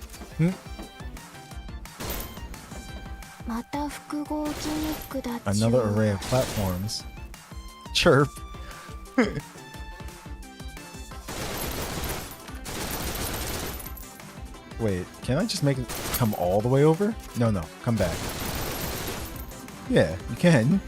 また複合ギミックだっちゅう。 Another array of platforms. Chirp. Wait, can I just make it come all the way over? No, come back. Yeah, you can.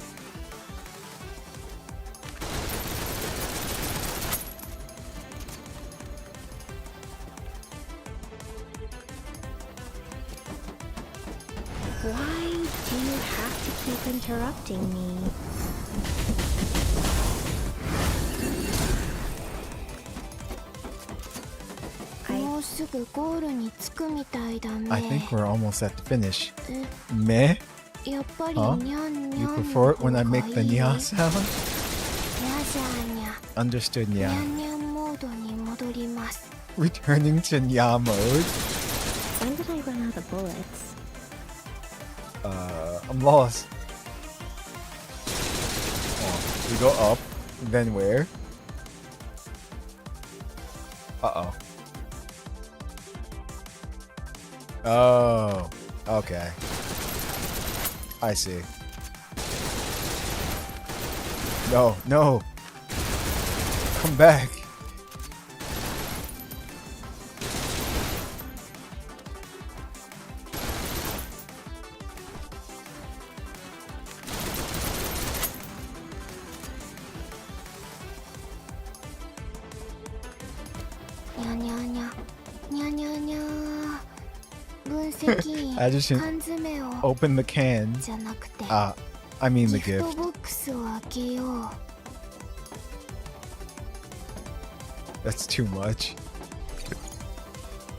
Why do you have to keep interrupting me? I think we're almost at the finish. え、 Meh? やっぱり Huh? ニャンニャン You の prefer it when I 方が make the いい？ nya sound? ニャジャーニャ。 Understood ニャ nya. ンニャンモードに戻ります。 Returning to nya mode. When did I run out of bullets? I'm lost. Oh, we go up, then where? Uh-oh. Oh, okay. I see. No. Come back. I just open the can. I mean the gift. That's too much.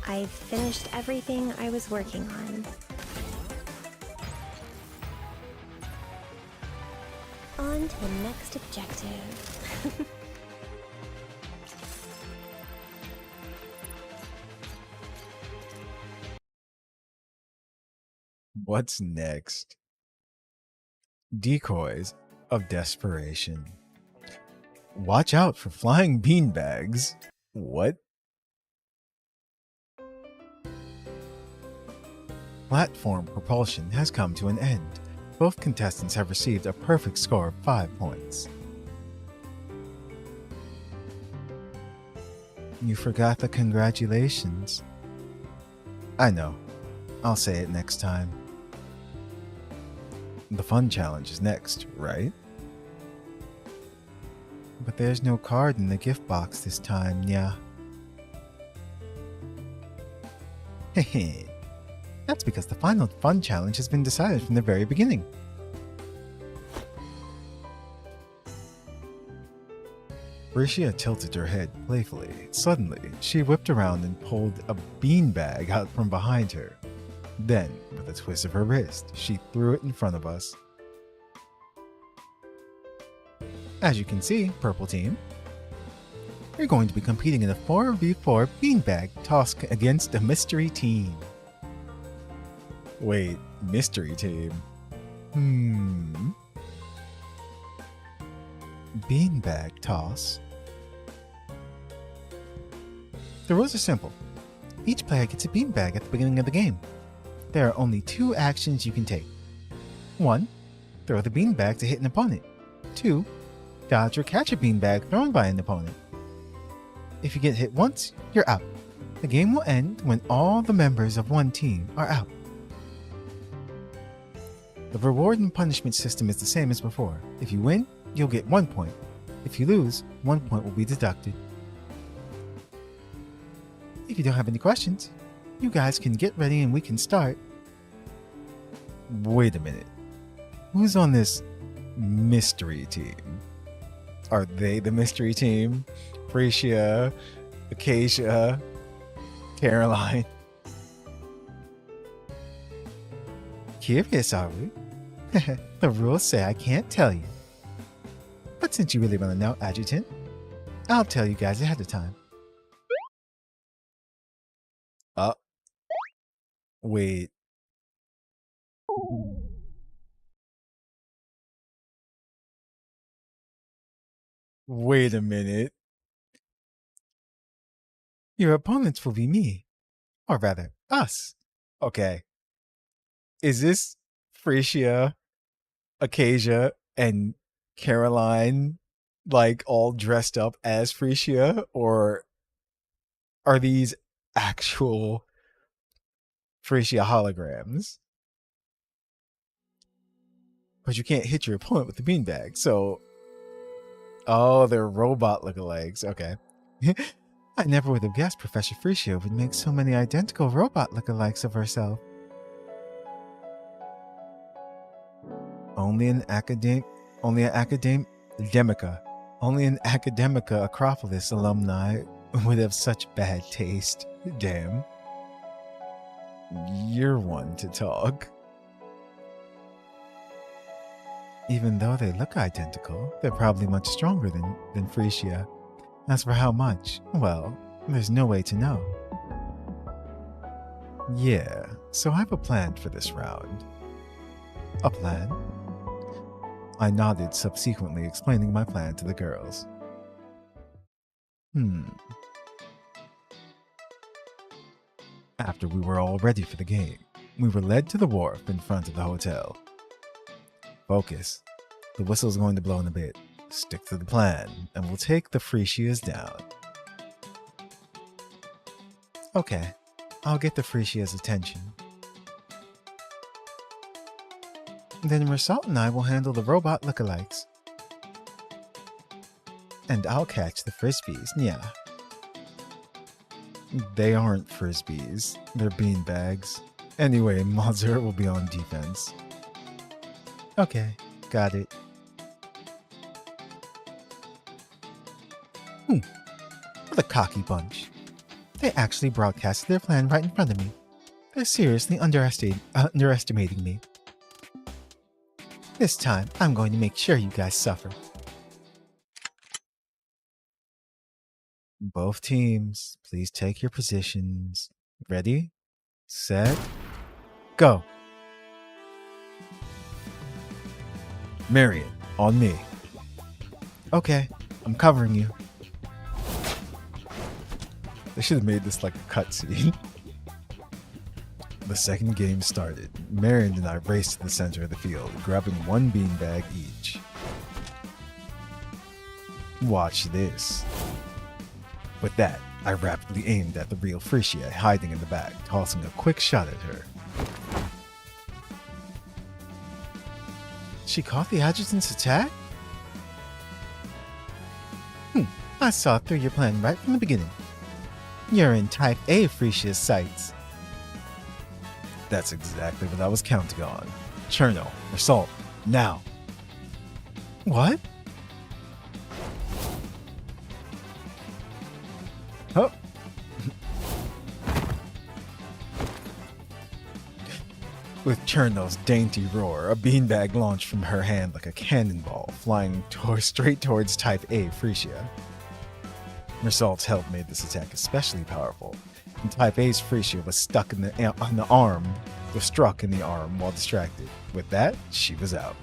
I've finished everything I was working on. On to the next objective. What's next? Decoys of desperation. Watch out for flying beanbags. What? Platform propulsion has come to an end. Both contestants have received a perfect score of 5 points. You forgot the congratulations. I know. I'll say it next time. The fun challenge is next, right? But there's no card in the gift box this time, yeah. Hehe. That's because the final fun challenge has been decided from the very beginning. Ricia tilted her head playfully. Suddenly, she whipped around and pulled a beanbag out from behind her. Then, with a twist of her wrist, she threw it in front of us. As you can see, Purple Team, you're going to be competing in a 4v4 beanbag toss against the Mystery Team. Wait, Mystery Team? Beanbag toss? The rules are simple. Each player gets a beanbag at the beginning of the game. There are only 2 actions you can take. 1. Throw the beanbag to hit an opponent. 2. Dodge or catch a beanbag thrown by an opponent. If you get hit once, you're out. The game will end when all the members of one team are out. The reward and punishment system is the same as before. If you win, you'll get 1 point. If you lose, 1 point will be deducted. If you don't have any questions, you guys can get ready and we can start. Wait a minute. Who's on this mystery team? Are they the mystery team? Frisia, Acacia, Caroline. Curious, are we? The rules say I can't tell you. But since you really want to know, Adjutant, I'll tell you guys ahead of time. Wait. Wait a minute. Your opponents will be me. Or rather, us. Okay. Is this Frisia, Acacia, and Caroline like all dressed up as Frisia? Or are these actual Frisia holograms? But you can't hit your opponent with the beanbag, so... Oh, they're robot lookalikes. Okay. I never would have guessed Professor Frisia would make so many identical robot lookalikes of herself. Only an Academica Acropolis alumni would have such bad taste. Damn. You're one to talk. Even though they look identical, they're probably much stronger than Frisia. As for how much, well, there's no way to know. Yeah, so I have a plan for this round. A plan? I nodded, subsequently explaining my plan to the girls. After we were all ready for the game, we were led to the wharf in front of the hotel. Focus. The whistle's going to blow in a bit. Stick to the plan, and we'll take the Frisias down. Okay, I'll get the Frisias' attention. Then Rasalt and I will handle the robot lookalikes. And I'll catch the frisbees, yeah. They aren't frisbees, they're beanbags. Anyway, Mazur will be on defense. Okay, got it. What a cocky bunch. They actually broadcasted their plan right in front of me. They're seriously underestimating me. This time, I'm going to make sure you guys suffer. Both teams, please take your positions. Ready, set, go. Marion, on me. Okay, I'm covering you. They should have made this like a cutscene. The second game started. Marion and I raced to the center of the field, grabbing one beanbag each. Watch this. With that, I rapidly aimed at the real Frisia hiding in the back, tossing a quick shot at her. She caught the adjutant's attack? I saw through your plan right from the beginning. You're in Type A Frisia's sights. That's exactly what I was counting on. Cherno, assault, now. What? Oh. With Cherno's dainty roar, a beanbag launched from her hand like a cannonball, flying straight towards Type A Frisia. Mersault's help made this attack especially powerful, and Type A's Frisia was struck in the arm while distracted. With that, she was out.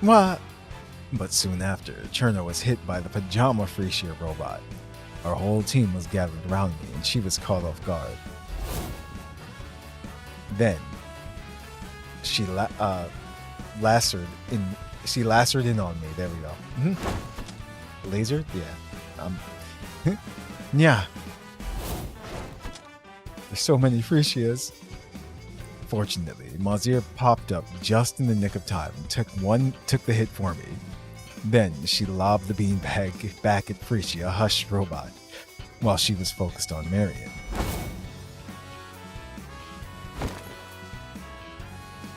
What? But soon after, Cherno was hit by the pajama Frisia robot. Our whole team was gathered around me, and she was caught off guard. Then, she lassered in on me. There we go. Lasered? Yeah. Yeah. There's so many Frisias. Fortunately, Mazir popped up just in the nick of time and took the hit for me. Then she lobbed the beanbag back at Frisia, hushed robot, while she was focused on Marion.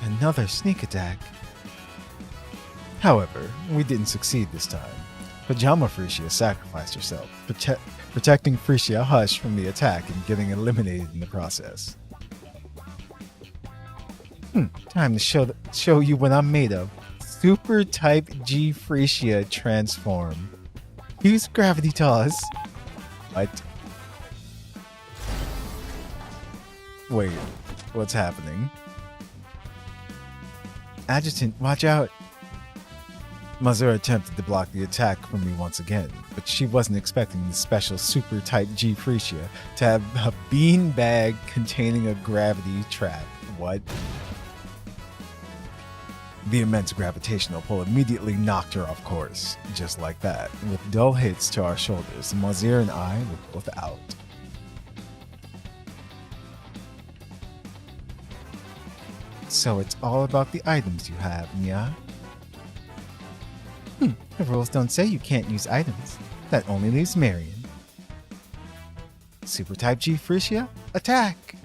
Another sneak attack. However, we didn't succeed this time. Pajama Frisia sacrificed herself, protecting Frisia Hush from the attack and getting eliminated in the process. Time to show you what I'm made of. Super Type G Frisia transform. Use gravity toss. What? Wait, what's happening? Adjutant, watch out! Mazur attempted to block the attack from me once again, but she wasn't expecting the special Super Type G Frisia to have a beanbag containing a gravity trap. What? The immense gravitational pull immediately knocked her off course, just like that. With dull hits to our shoulders, Mazir and I were both out. So it's all about the items you have, Nya? The rules don't say you can't use items. That only leaves Marion. Super Type G Frisia, attack!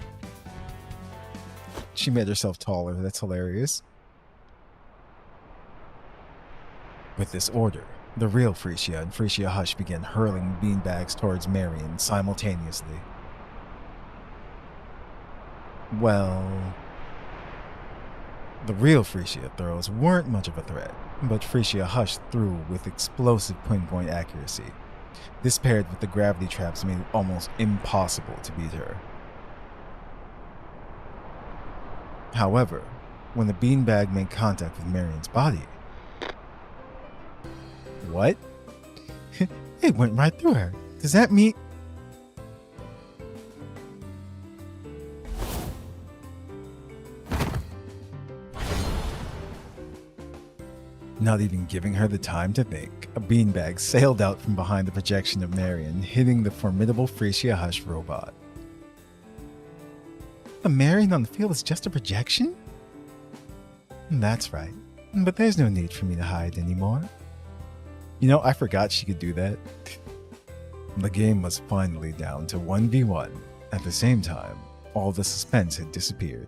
She made herself taller, that's hilarious. With this order, the real Frisia and Frisia Hush began hurling beanbags towards Marion simultaneously. Well, the real Frisia throws weren't much of a threat, but Frisia Hush threw with explosive pinpoint accuracy. This paired with the gravity traps made it almost impossible to beat her. However, when the beanbag made contact with Marion's body... What? It went right through her. Does that mean... Not even giving her the time to think, a beanbag sailed out from behind the projection of Marion, hitting the formidable Frisia Hush robot. The Marion on the field is just a projection? That's right, but there's no need for me to hide anymore. You know, I forgot she could do that. The game was finally down to 1v1. At the same time, all the suspense had disappeared.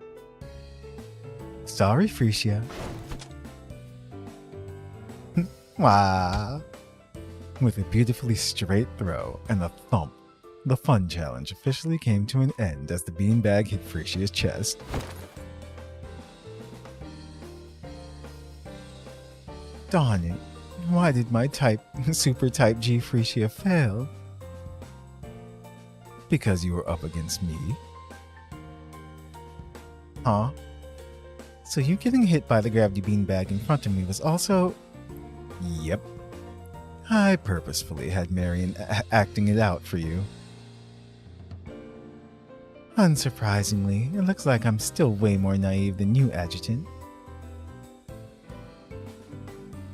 Sorry, Frisia. Wow. With a beautifully straight throw and a thump, the fun challenge officially came to an end as the beanbag hit Frisia's chest. Darn it. Why did my Super Type G Frisia fail? Because you were up against me? Huh? So you getting hit by the gravity beanbag in front of me was also... Yep. I purposefully had Marion acting it out for you. Unsurprisingly, it looks like I'm still way more naive than you, Adjutant.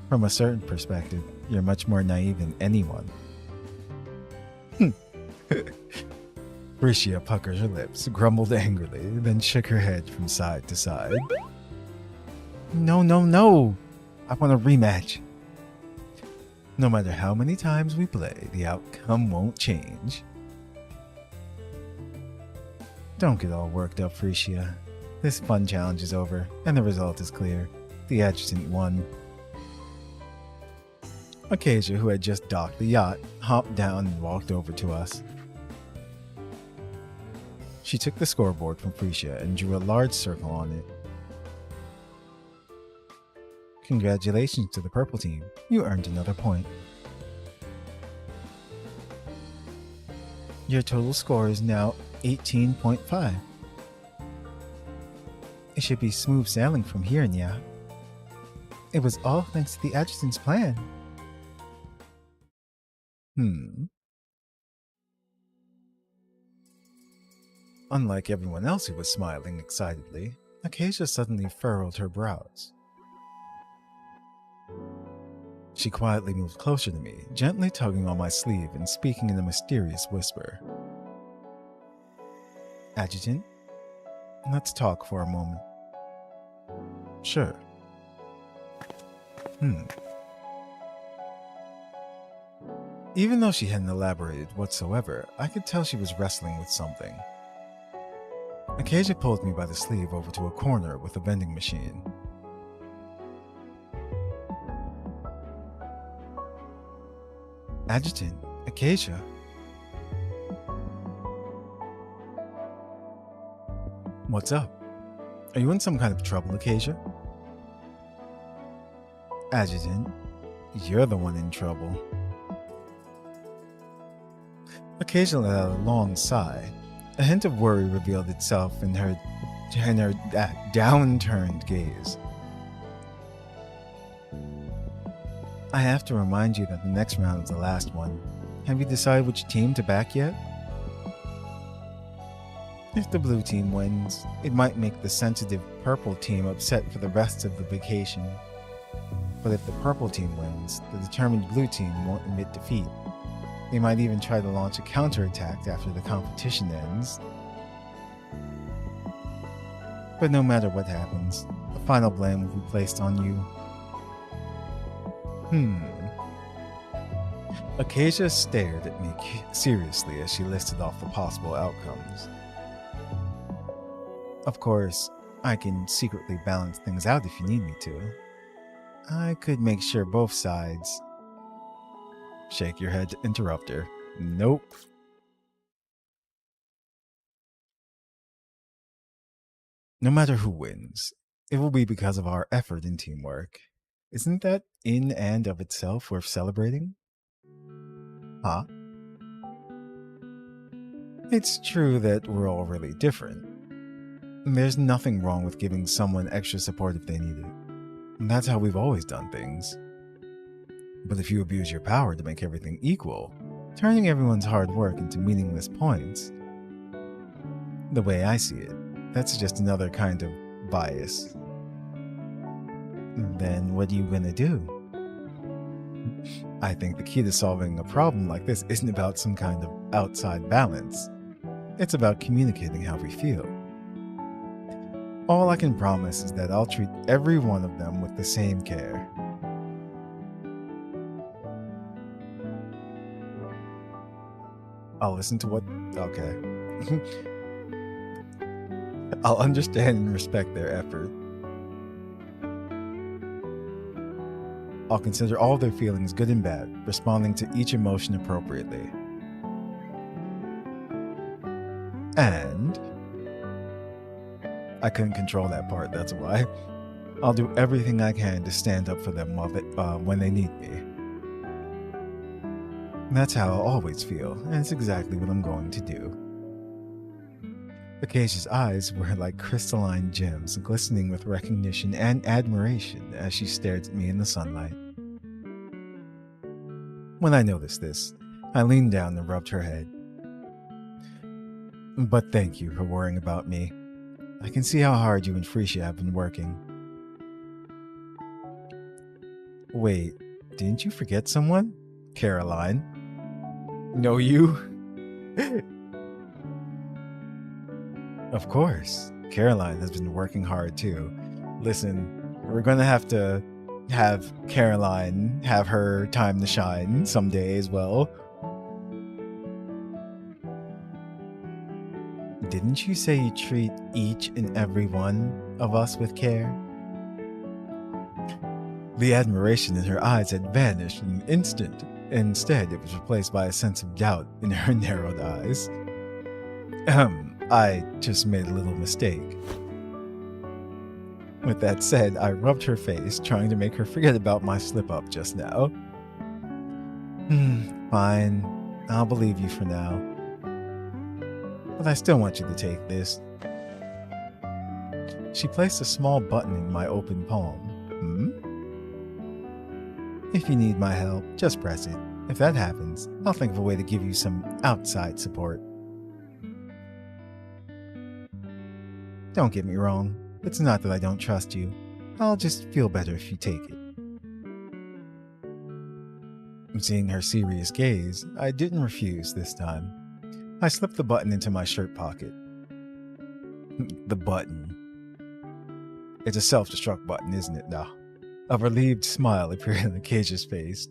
From a certain perspective, you're much more naive than anyone. Frisia puckered her lips, grumbled angrily, then shook her head from side to side. No, no, no! I want a rematch. No matter how many times we play, the outcome won't change. Don't get all worked up, Frisia. This fun challenge is over, and the result is clear. The Adjutant won. Acacia, who had just docked the yacht, hopped down and walked over to us. She took the scoreboard from Frisia and drew a large circle on it. Congratulations to the purple team. You earned another point. Your total score is now 18.5. It should be smooth sailing from here, Nya. It was all thanks to the Adjutant's plan. Unlike everyone else who was smiling excitedly, Acacia suddenly furrowed her brows. She quietly moved closer to me, gently tugging on my sleeve and speaking in a mysterious whisper. Adjutant, let's talk for a moment. Sure. Even though she hadn't elaborated whatsoever, I could tell she was wrestling with something. Acacia pulled me by the sleeve over to a corner with a vending machine. Adjutant, Acacia. What's up? Are you in some kind of trouble, Acacia? Adjutant, you're the one in trouble. Acacia let out a long sigh. A hint of worry revealed itself in her downturned gaze. I have to remind you that the next round is the last one. Have you decided which team to back yet? If the blue team wins, it might make the sensitive purple team upset for the rest of the vacation. But if the purple team wins, the determined blue team won't admit defeat. They might even try to launch a counterattack after the competition ends. But no matter what happens, the final blame will be placed on you. Acacia stared at me seriously as she listed off the possible outcomes. Of course, I can secretly balance things out if you need me to. I could make sure both sides... Shake your head to interrupt her. Nope. No matter who wins, it will be because of our effort and teamwork. Isn't that in and of itself worth celebrating? Huh? It's true that we're all really different. There's nothing wrong with giving someone extra support if they need it. And that's how we've always done things. But if you abuse your power to make everything equal, turning everyone's hard work into meaningless points, the way I see it, that's just another kind of bias. Then what are you gonna do? I think the key to solving a problem like this isn't about some kind of outside balance. It's about communicating how we feel. All I can promise is that I'll treat every one of them with the same care. I'll listen to what... Okay. I'll understand and respect their effort. I'll consider all their feelings, good and bad, responding to each emotion appropriately. And... I couldn't control that part, that's why. I'll do everything I can to stand up for them when they need me. That's how I'll always feel, and it's exactly what I'm going to do. Acacia's eyes were like crystalline gems, glistening with recognition and admiration as she stared at me in the sunlight. When I noticed this, I leaned down and rubbed her head. But thank you for worrying about me. I can see how hard you and Freesia have been working. Wait, didn't you forget someone? Caroline. No, you? Of course. Caroline has been working hard too. Listen, we're gonna have to have Caroline have her time to shine someday as well. Didn't you say you treat each and every one of us with care? The admiration in her eyes had vanished in an instant. Instead, it was replaced by a sense of doubt in her narrowed eyes. I just made a little mistake. With that said, I rubbed her face, trying to make her forget about my slip-up just now. Fine. I'll believe you for now. But I still want you to take this. She placed a small button in my open palm. If you need my help, just press it. If that happens, I'll think of a way to give you some outside support. Don't get me wrong. It's not that I don't trust you. I'll just feel better if you take it. Seeing her serious gaze, I didn't refuse this time. I slipped the button into my shirt pocket. The button. It's a self-destruct button, isn't it? Nah. A relieved smile appeared on Acacia's face.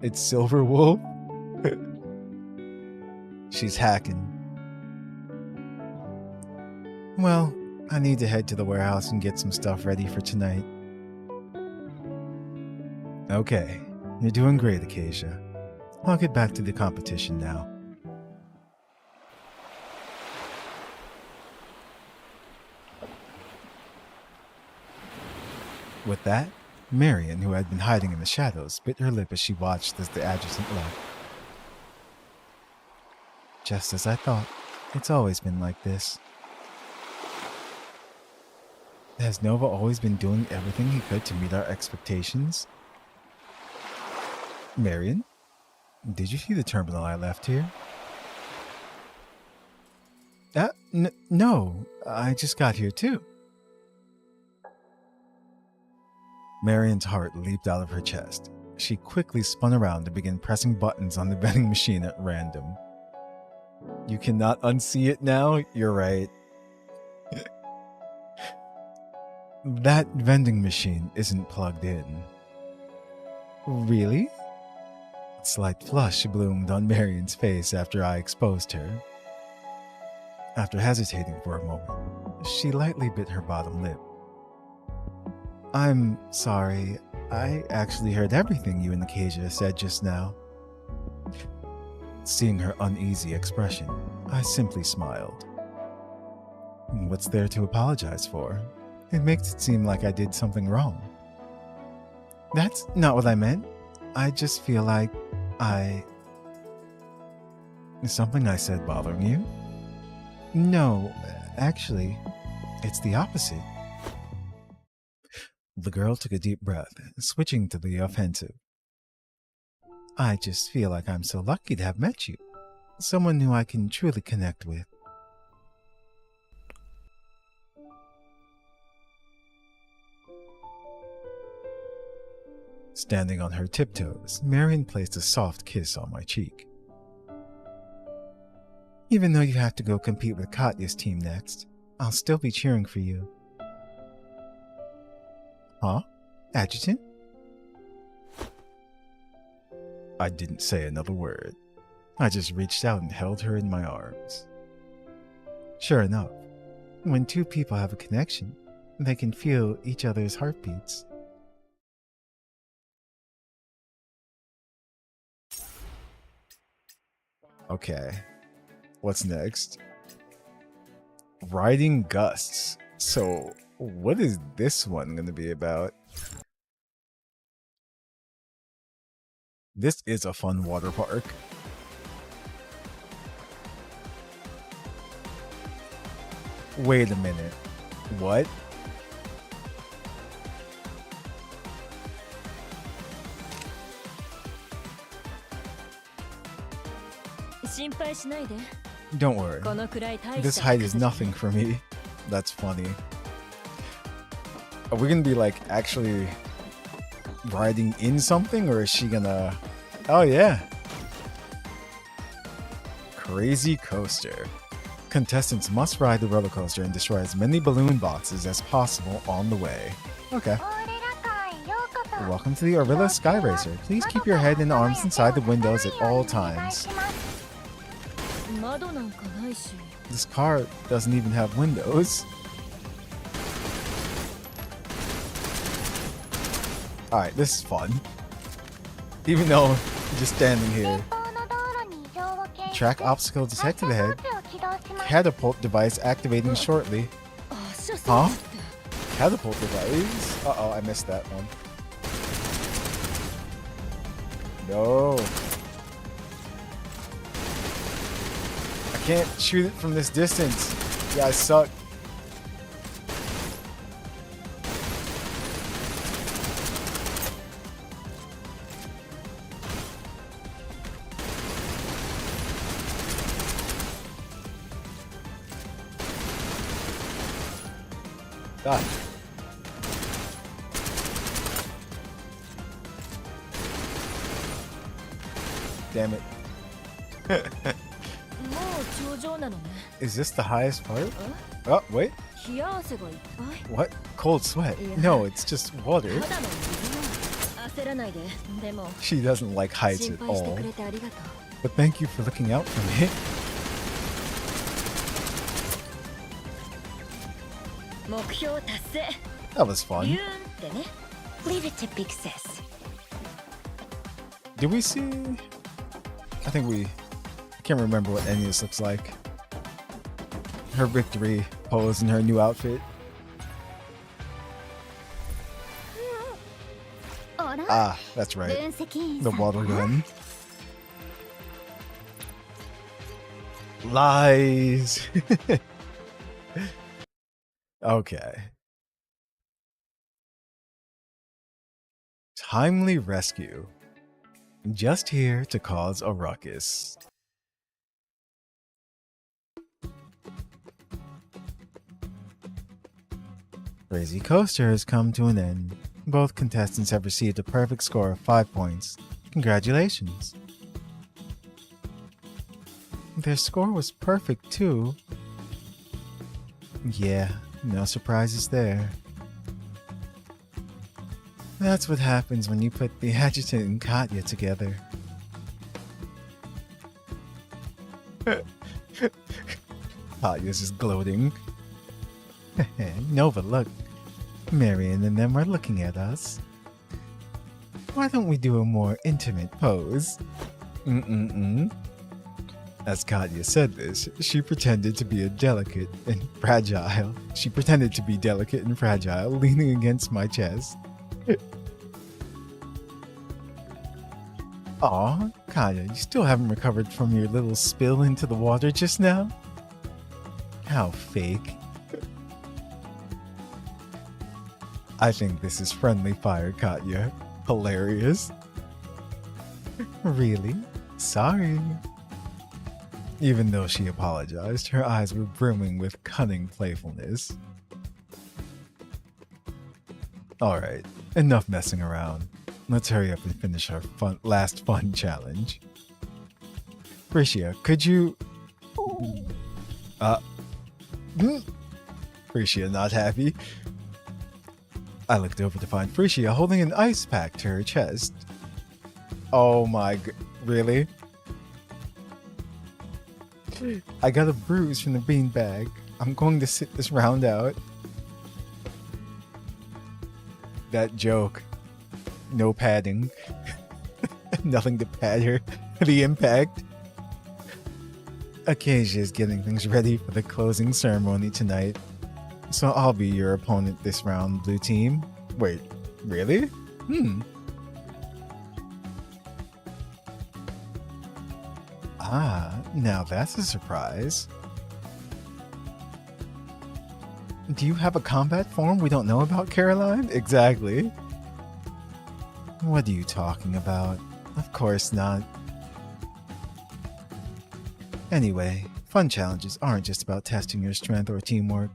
It's Silver Wolf? She's hacking. Well, I need to head to the warehouse and get some stuff ready for tonight. Okay, you're doing great, Acacia. I'll get back to the competition now. With that, Marion, who had been hiding in the shadows, bit her lip as she watched as the adjutant left. Just as I thought, it's always been like this. Has Nova always been doing everything he could to meet our expectations? Marion, did you see the terminal I left here? No, I just got here too. Marion's heart leaped out of her chest. She quickly spun around and began pressing buttons on the vending machine at random. You cannot unsee it now? You're right. That vending machine isn't plugged in. Really? A slight flush bloomed on Marion's face after I exposed her. After hesitating for a moment, she lightly bit her bottom lip. I'm sorry. I actually heard everything you and Acacia said just now. Seeing her uneasy expression, I simply smiled. What's there to apologize for? It makes it seem like I did something wrong. That's not what I meant. I just feel like Is something I said bothering you? No, actually, it's the opposite. The girl took a deep breath, switching to the offensive. I just feel like I'm so lucky to have met you. Someone who I can truly connect with. Standing on her tiptoes, Marion placed a soft kiss on my cheek. Even though you have to go compete with Katya's team next, I'll still be cheering for you. Huh? Adjutant? I didn't say another word. I just reached out and held her in my arms. Sure enough, when two people have a connection, they can feel each other's heartbeats. Okay, what's next? Riding gusts. So, what is this one going to be about? This is a fun water park. Wait a minute. What? Don't worry. This height is nothing for me. That's funny. Are we gonna be like actually riding in something, or is she gonna... Oh yeah. Crazy coaster. Contestants must ride the roller coaster and destroy as many balloon boxes as possible on the way. Okay. Welcome to the Orilla Sky Racer. Please keep your head and arms inside the windows at all times. This car doesn't even have windows. Alright, this is fun. Even though I'm just standing here. Track obstacle detected ahead. Catapult device activating shortly. Huh? Catapult device? Uh-oh, I missed that one. No. I can't shoot it from this distance. Yeah, I suck. God. Damn it. Is this the highest part? Oh, wait. What? Cold sweat? No, it's just water. She doesn't like heights at all. But thank you for looking out for me. That was fun. Did we see I can't remember what Enya's looks like. Her victory pose in her new outfit. Ah, that's right. The water gun. Lies. Okay. Timely rescue. Just here to cause a ruckus. Crazy Coaster has come to an end. Both contestants have received a perfect score of 5 points. Congratulations. Their score was perfect too. Yeah, no surprises there. That's what happens when you put the adjutant and Katya together. Katya's just gloating. Nova, look. Marion and them are looking at us. Why don't we do a more intimate pose? As Katya said this, she pretended to be delicate and fragile, leaning against my chest. Aw, Katya, you still haven't recovered from your little spill into the water just now? How fake. I think this is friendly fire, Katya. Hilarious. Really? Sorry. Even though she apologized, her eyes were brimming with cunning playfulness. Alright, enough messing around. Let's hurry up and finish our last fun challenge. Frisia, could you... Frisia not happy. I looked over to find Frisia holding an ice pack to her chest. Oh my really? I got a bruise from the beanbag. I'm going to sit this round out. That joke. No padding. Nothing to pad her. The impact. Acacia is getting things ready for the closing ceremony tonight. So I'll be your opponent this round, blue team. Wait, really? Ah, now that's a surprise. Do you have a combat form we don't know about, Caroline? Exactly. What are you talking about? Of course not. Anyway, fun challenges aren't just about testing your strength or teamwork.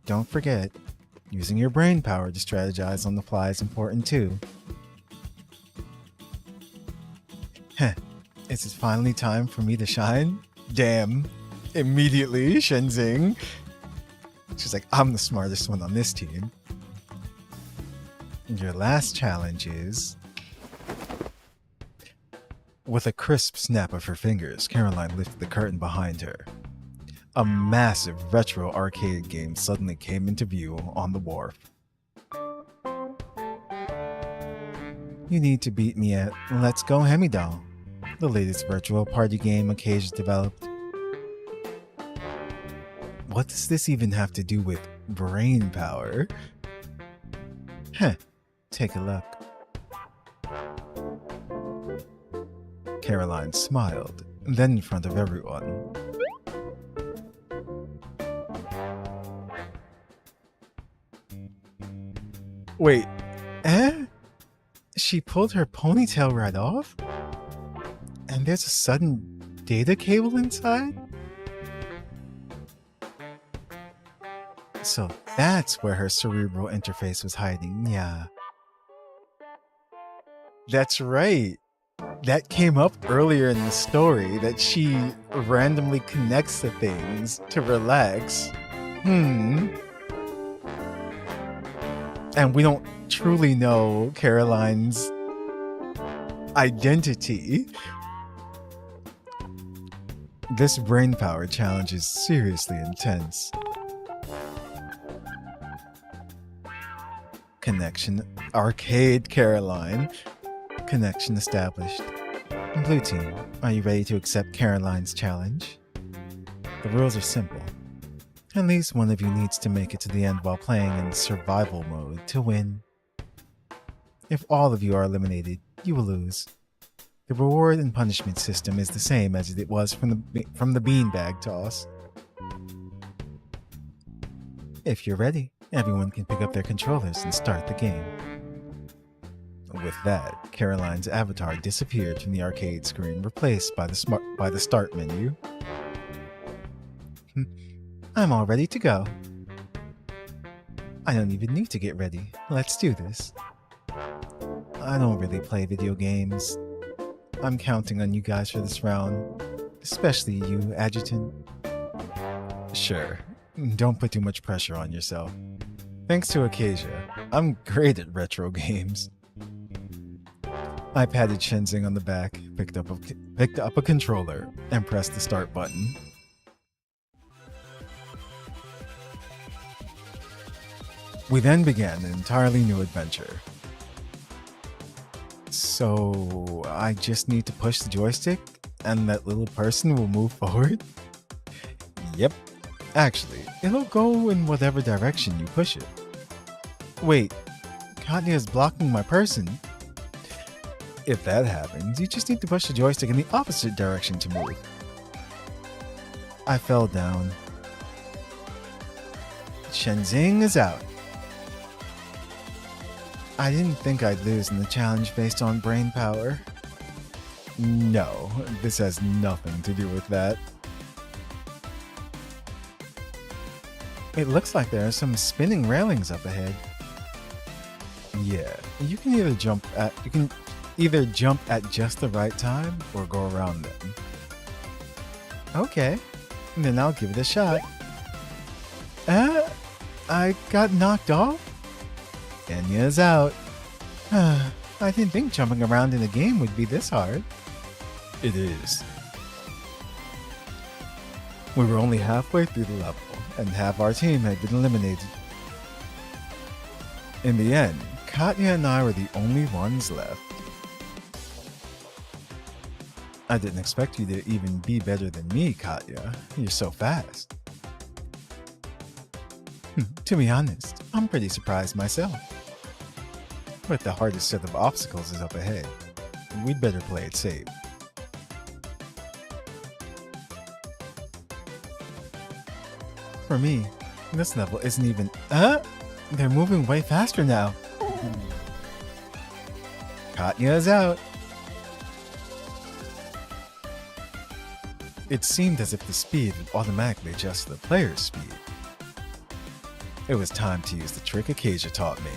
Don't forget, using your brain power to strategize on the fly is important too. Heh, is it finally time for me to shine? Damn. Immediately, Shenzing. She's like, I'm the smartest one on this team. Your last challenge is... With a crisp snap of her fingers, Caroline lifted the curtain behind her. A massive retro arcade game suddenly came into view on the wharf. You need to beat me at Let's Go Hemidoll, the latest virtual party game Acacia developed. What does this even have to do with brain power? Heh, take a look. Caroline smiled, then in front of everyone. Wait, eh? She pulled her ponytail right off? And there's a sudden data cable inside? So that's where her cerebral interface was hiding, yeah. That's right. That came up earlier in the story, that she randomly connects the things to relax. And we don't truly know Caroline's identity. This brain power challenge is seriously intense. Connection. Arcade Caroline. Connection established. Blue team, are you ready to accept Caroline's challenge? The rules are simple. At least one of you needs to make it to the end while playing in survival mode to win. If all of you are eliminated, you will lose. The reward and punishment system is the same as it was from the beanbag toss. If you're ready, everyone can pick up their controllers and start the game. With that, Caroline's avatar disappeared from the arcade screen, replaced by the start menu. I'm all ready to go. I don't even need to get ready. Let's do this. I don't really play video games. I'm counting on you guys for this round, especially you, Adjutant. Sure, don't put too much pressure on yourself. Thanks to Acacia, I'm great at retro games. I patted Shenzing on the back, picked up a controller, and pressed the start button. We then began an entirely new adventure. So, I just need to push the joystick, and that little person will move forward? Yep. Actually, it'll go in whatever direction you push it. Wait, Katya is blocking my person? If that happens, you just need to push the joystick in the opposite direction to move. I fell down. Shenzing is out. I didn't think I'd lose in the challenge based on brain power. No, this has nothing to do with that. It looks like there are some spinning railings up ahead. Yeah, you can either jump at just the right time or go around them. Okay, then I'll give it a shot. I got knocked off? Enya's out. I didn't think jumping around in a game would be this hard. It is. We were only halfway through the level, and half our team had been eliminated. In the end, Katya and I were the only ones left. I didn't expect you to even be better than me, Katya. You're so fast. To be honest, I'm pretty surprised myself. But the hardest set of obstacles is up ahead. We'd better play it safe. For me, this level isn't even... They're moving way faster now. Katya is out. It seemed as if the speed would automatically adjust to the player's speed. It was time to use the trick Acacia taught me.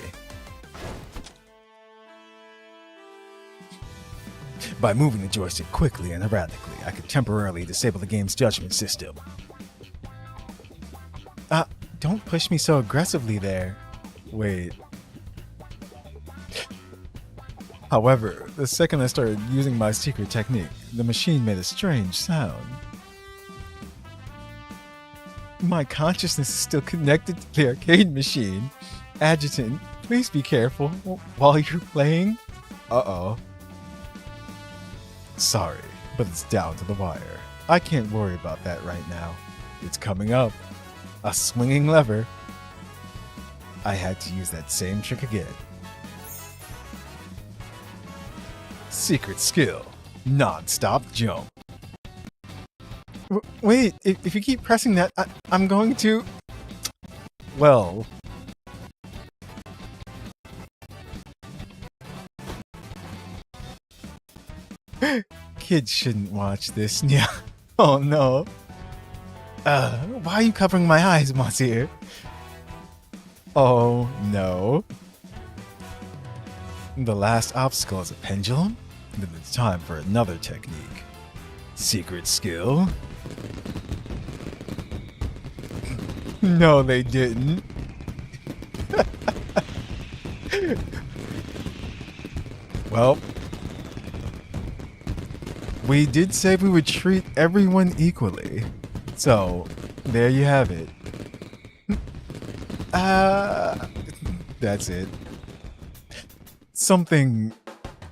By moving the joystick quickly and erratically, I could temporarily disable the game's judgment system. Don't push me so aggressively there. Wait. However, the second I started using my secret technique, the machine made a strange sound. My consciousness is still connected to the arcade machine. Adjutant, please be careful while you're playing. Uh-oh. Sorry, but it's down to the wire. I can't worry about that right now. It's coming up. A swinging lever. I had to use that same trick again. Secret skill. Non-stop jump. Wait, if you keep pressing that, I'm going to... Well... Kids shouldn't watch this. Yeah. Oh no. Why are you covering my eyes, Monsieur? Oh no. The last obstacle is a pendulum? Then it's time for another technique. Secret skill? No, they didn't. Well, we did say we would treat everyone equally. So, there you have it. That's it. Something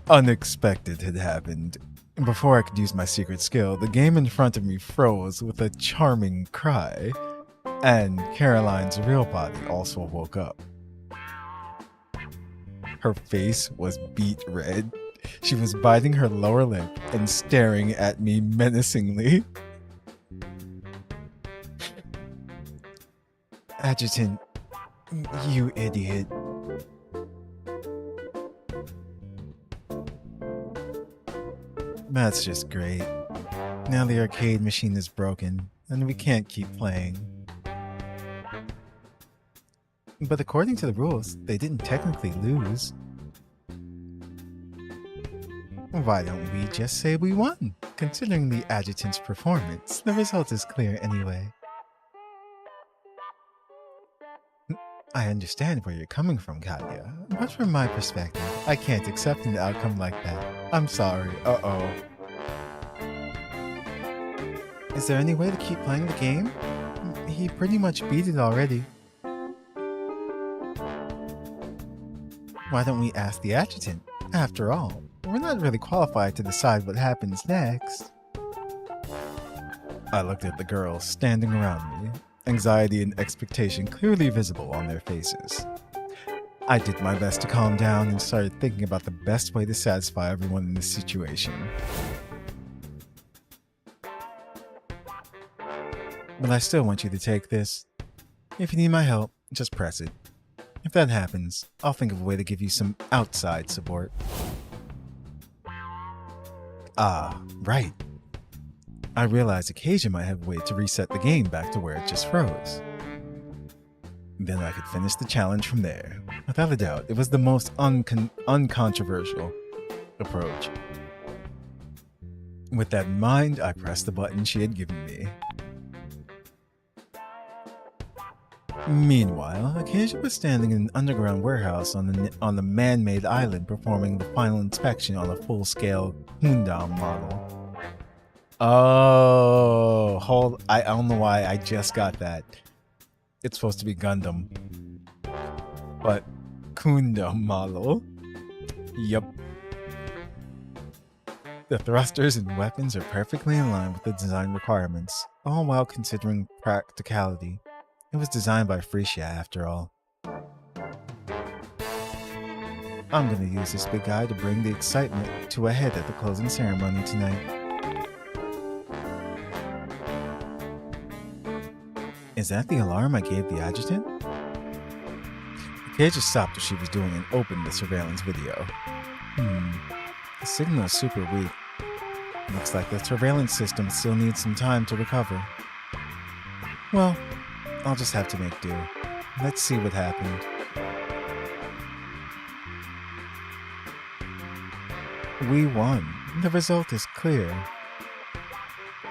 unexpected had happened. Before I could use my secret skill, the game in front of me froze with a charming cry, and Caroline's real body also woke up. Her face was beet red. She was biting her lower lip and staring at me menacingly. Adjutant, you idiot. That's just great. Now the arcade machine is broken, and we can't keep playing. But according to the rules, they didn't technically lose. Why don't we just say we won? Considering the adjutant's performance, the result is clear anyway. I understand where you're coming from, Katya, but from my perspective, I can't accept an outcome like that. I'm sorry, uh-oh. Is there any way to keep playing the game? He pretty much beat it already. Why don't we ask the adjutant? After all, we're not really qualified to decide what happens next. I looked at the girls standing around me, anxiety and expectation clearly visible on their faces. I did my best to calm down and started thinking about the best way to satisfy everyone in this situation. But I still want you to take this. If you need my help, just press it. If that happens, I'll think of a way to give you some outside support. Ah, right. I realized Acacia might have a way to reset the game back to where it just froze. Then I could finish the challenge from there. Without a doubt, it was the most uncontroversial approach. With that in mind, I pressed the button she had given me. Meanwhile, Acacia was standing in an underground warehouse on the man-made island performing the final inspection on a full-scale Gundam model. Oh, I don't know why I just got that. It's supposed to be Gundam. But Gundam model? Yup. The thrusters and weapons are perfectly in line with the design requirements, all while considering practicality. It was designed by Frisia, after all. I'm gonna use this big guy to bring the excitement to a head at the closing ceremony tonight. Is that the alarm I gave the adjutant? Acacia stopped what she was doing and opened the surveillance video. The signal is super weak. Looks like the surveillance system still needs some time to recover. Well, I'll just have to make do. Let's see what happened. We won. The result is clear.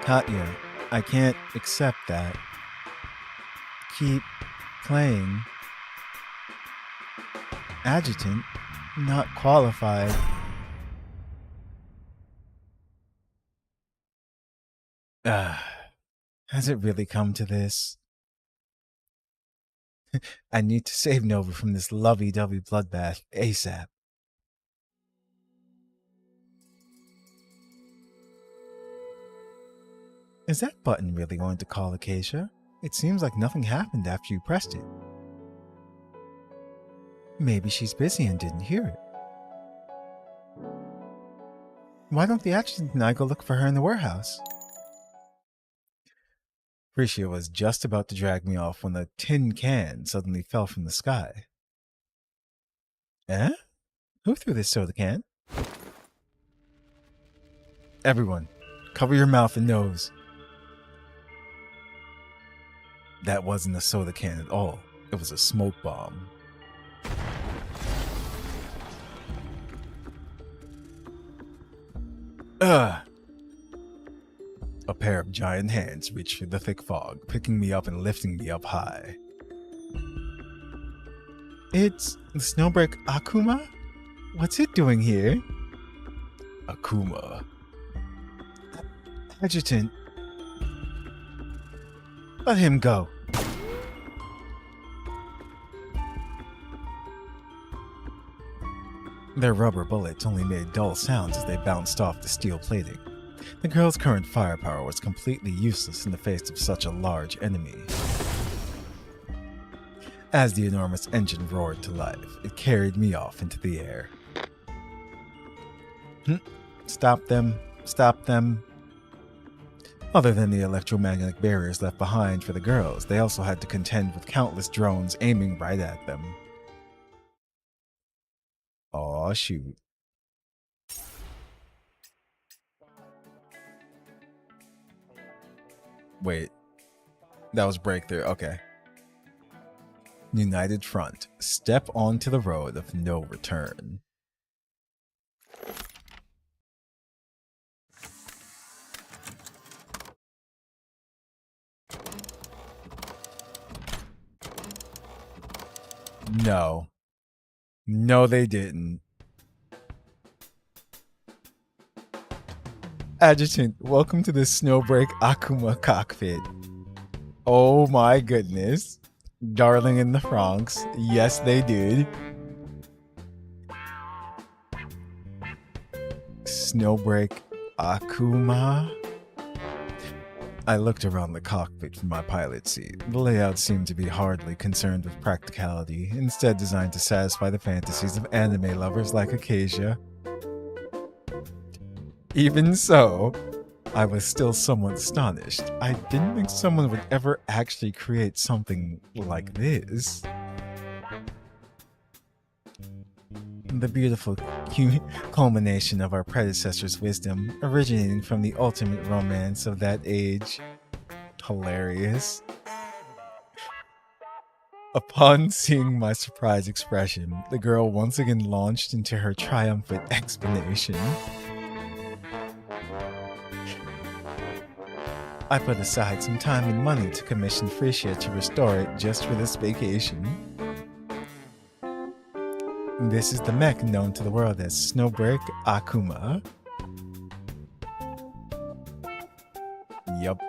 Katya, I can't accept that. Keep playing. Adjutant, not qualified. Has it really come to this? I need to save Nova from this lovey-dovey bloodbath ASAP. Is that button really going to call Acacia? It seems like nothing happened after you pressed it. Maybe she's busy and didn't hear it. Why don't the adjutant and I go look for her in the warehouse? Frisia was just about to drag me off when a tin can suddenly fell from the sky. Eh? Who threw this soda can? Everyone, cover your mouth and nose. That wasn't a soda can at all. It was a smoke bomb. A pair of giant hands reached through the thick fog, picking me up and lifting me up high. It's the Snowbreak Akuma? What's it doing here? Akuma. Adjutant. Let him go. Their rubber bullets only made dull sounds as they bounced off the steel plating. The girl's current firepower was completely useless in the face of such a large enemy. As the enormous engine roared to life, it carried me off into the air. Stop them. Stop them. Other than the electromagnetic barriers left behind for the girls, they also had to contend with countless drones aiming right at them. Aw, shoot. Wait. That was breakthrough. Okay. United Front. Step onto the road of no return. No. No, they didn't. Adjutant, welcome to the Snowbreak Akuma cockpit. Oh my goodness. Darling in the Bronx. Yes, they did. Snowbreak Akuma? I looked around the cockpit from my pilot seat. The layout seemed to be hardly concerned with practicality, instead designed to satisfy the fantasies of anime lovers like Acacia. Even so, I was still somewhat astonished. I didn't think someone would ever actually create something like this. The beautiful culmination of our predecessor's wisdom, originating from the ultimate romance of that age. Hilarious. Upon seeing my surprised expression, the girl once again launched into her triumphant explanation. I put aside some time and money to commission Frisia to restore it just for this vacation. This is the mech known to the world as Snowbreak Akuma. Yup.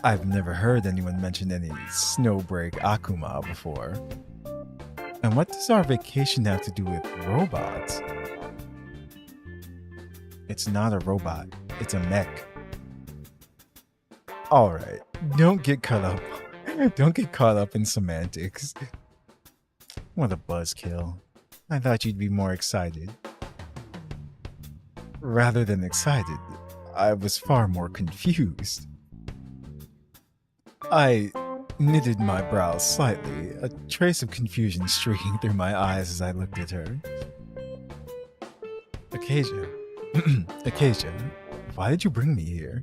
I've never heard anyone mention any Snowbreak Akuma before. And what does our vacation have to do with robots? It's not a robot, it's a mech. Alright, don't get caught up in semantics. What a buzzkill. I thought you'd be more excited. Rather than excited, I was far more confused. I knitted my brows slightly, a trace of confusion streaking through my eyes as I looked at her. Acacia. Acacia, why did you bring me here?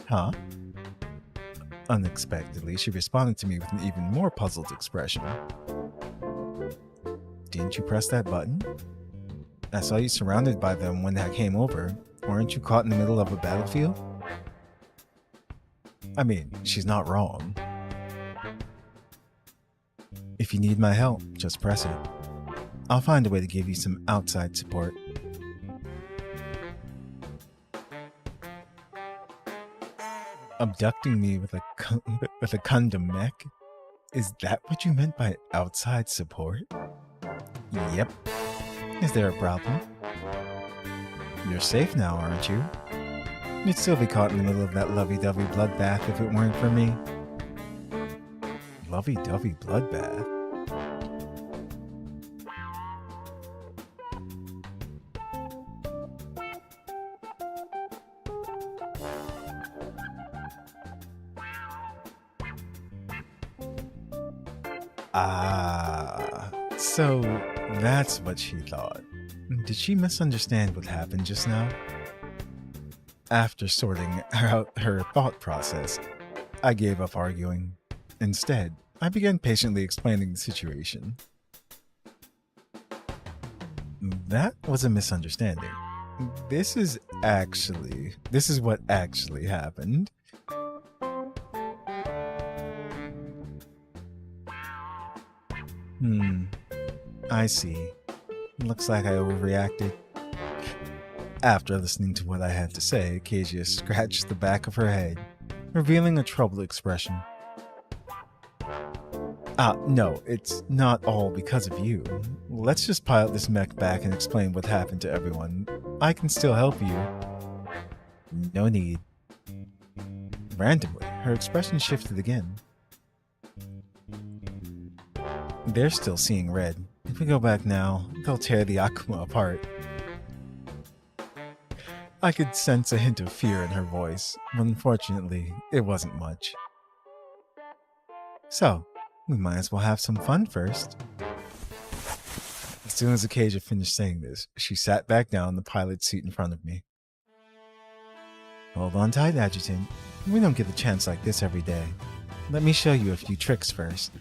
Huh? Unexpectedly, she responded to me with an even more puzzled expression. Didn't you press that button? I saw you surrounded by them when I came over. Weren't you caught in the middle of a battlefield? I mean, she's not wrong. If you need my help, just press it. I'll find a way to give you some outside support. Abducting me with a condom mech? Is that what you meant by outside support? Yep. Is there a problem? You're safe now, aren't you? You'd still be caught in the middle of that lovey-dovey bloodbath if it weren't for me. Lovey-dovey bloodbath? Ah, so that's what she thought. Did she misunderstand what happened just now? After sorting out her thought process, I gave up arguing. Instead, I began patiently explaining the situation. That was a misunderstanding. This is what actually happened. I see. Looks like I overreacted. After listening to what I had to say, Acacia scratched the back of her head, revealing a troubled expression. No, it's not all because of you. Let's just pilot this mech back and explain what happened to everyone. I can still help you. No need. Randomly, her expression shifted again. They're still seeing red. If we go back now, they'll tear the Akuma apart. I could sense a hint of fear in her voice, but unfortunately, it wasn't much. So, we might as well have some fun first. As soon as Acacia finished saying this, she sat back down in the pilot's seat in front of me. Hold on tight, Adjutant. We don't get a chance like this every day. Let me show you a few tricks first.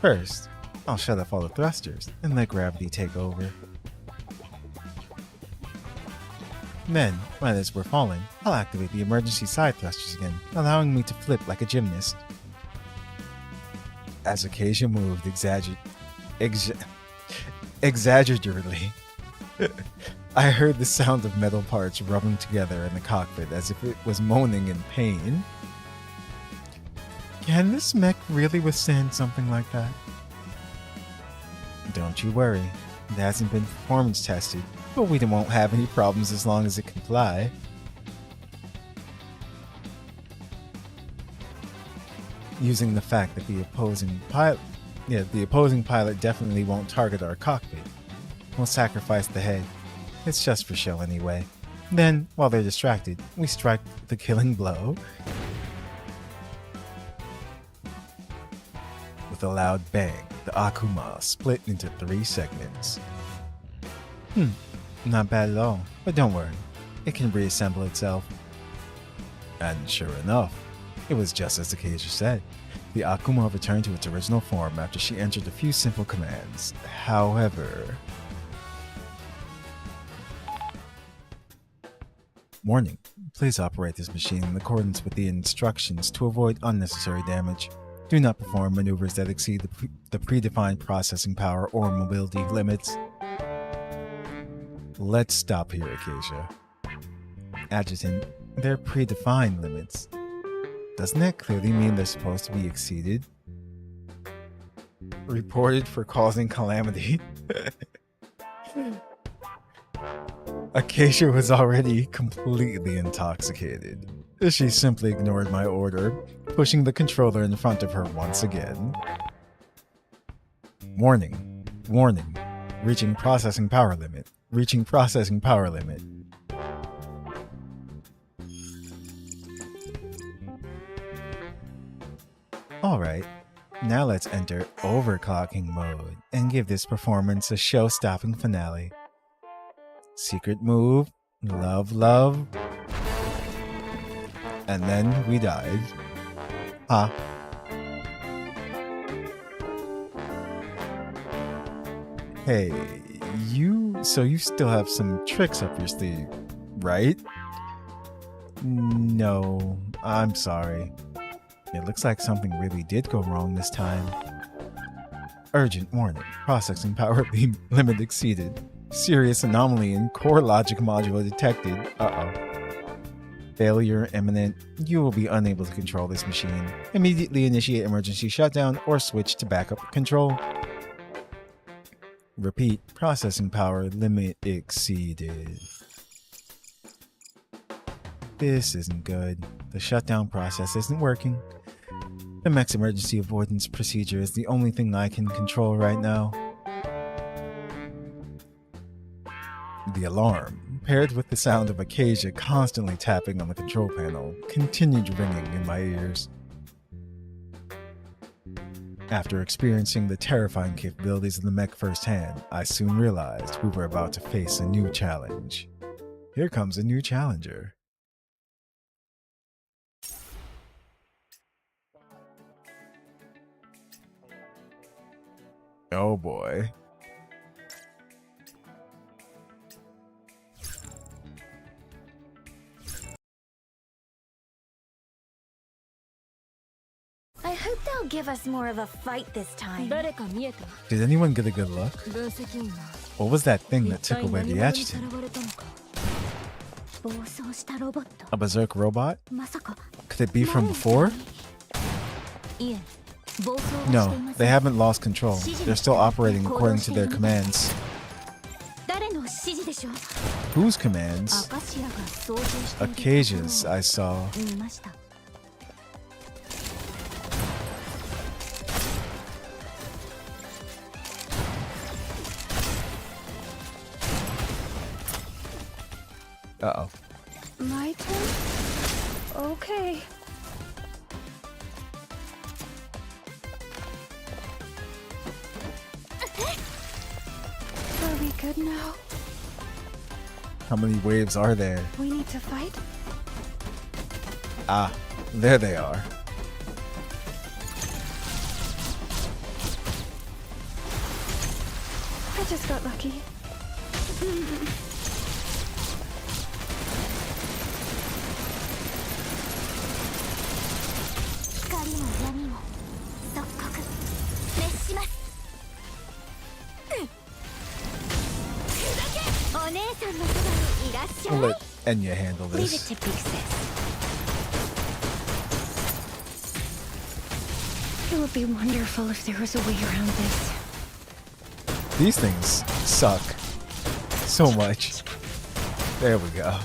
First, I'll shut off all the thrusters and let gravity take over. Then, right as we're falling, I'll activate the emergency side thrusters again, allowing me to flip like a gymnast. As Acacia moved exaggeratedly, I heard the sound of metal parts rubbing together in the cockpit as if it was moaning in pain. Can this mech really withstand something like that? Don't you worry, it hasn't been performance tested, but we won't have any problems as long as it can fly. Using the fact that the opposing pilot definitely won't target our cockpit, we'll sacrifice the head. It's just for show anyway. Then, while they're distracted, we strike the killing blow. With a loud bang, the Akuma split into 3 segments. Not bad at all, but don't worry, it can reassemble itself. And sure enough, it was just as Acacia said. The Akuma returned to its original form after she entered a few simple commands. However... Warning, please operate this machine in accordance with the instructions to avoid unnecessary damage. Do not perform maneuvers that exceed the predefined processing power or mobility limits. Let's stop here, Acacia. Adjutant, they're predefined limits. Doesn't that clearly mean they're supposed to be exceeded? Reported for causing calamity. Acacia was already completely intoxicated. She simply ignored my order, pushing the controller in front of her once again. Warning. Warning. Reaching processing power limit. Reaching processing power limit. Alright, now let's enter overclocking mode and give this performance a show-stopping finale. Secret move, love, love, and then we died. Hey, so you still have some tricks up your sleeve, right? No, I'm sorry. It looks like something really did go wrong this time. Urgent warning, processing power limit exceeded. Serious anomaly in core logic module detected. Failure imminent. You will be unable to control this machine. Immediately initiate emergency shutdown or switch to backup control. Repeat, processing power limit exceeded. This isn't good. The shutdown process isn't working. The mech's emergency avoidance procedure is the only thing I can control right now. The alarm, paired with the sound of Acacia constantly tapping on the control panel, continued ringing in my ears. After experiencing the terrifying capabilities of the mech firsthand, I soon realized we were about to face a new challenge. Here comes a new challenger. Oh boy. I hope they'll give us more of a fight this time. Did anyone get a good look? What was that thing that took away the adjutant? A berserk robot? Could it be from before? No, they haven't lost control. They're still operating according to their commands. Whose commands? Acacia's, I saw. Uh-oh. My turn? Okay. Are we good now? How many waves are there? We need to fight? Ah, there they are. I just got lucky. We'll let Enya handle Leave it this. to Big Sis. It would be wonderful if there was a way around this. These things suck so much. There we go.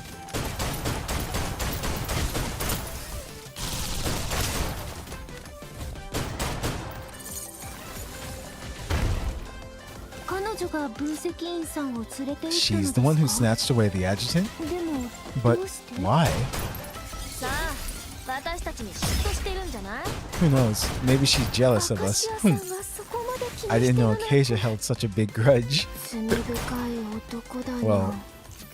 She's the one who snatched away the adjutant? But why? Who knows? Maybe she's jealous of us. I didn't know Acacia held such a big grudge. Well,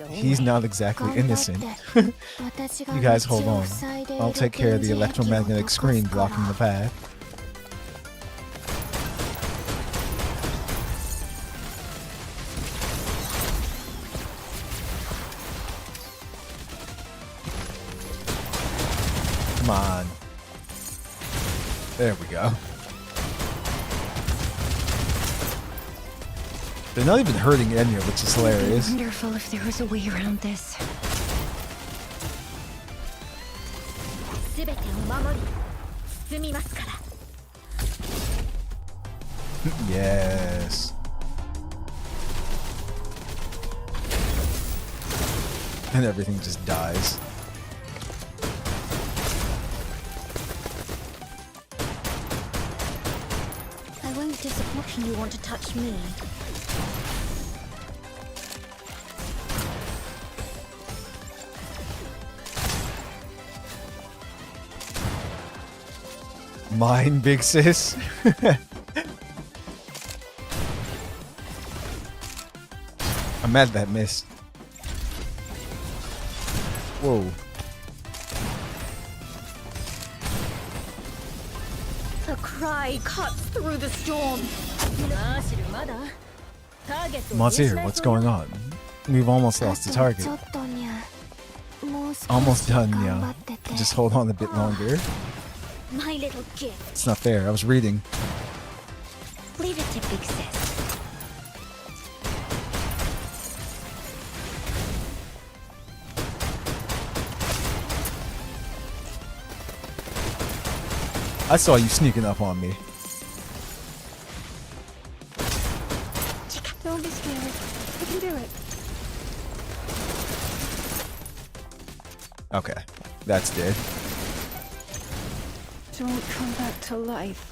he's not exactly innocent. You guys hold on. I'll take care of the electromagnetic screen blocking the path. Come on. There we go. They're not even hurting Enya, which is hilarious. It would be wonderful if there was a way around this. Yes. And everything just dies. I won't disappoint you want to touch me. Mine, big sis. I'm mad that missed. Whoa. The cry cuts through the storm. Mazir, what's going on? We've almost lost the target. Almost done, yeah. Just hold on a bit longer. My little gift. It's not fair. I was reading. Leave it to Big Sis. I saw you sneaking up on me. Don't be scared. I can do it. Okay. That's dead. Don't come back to life.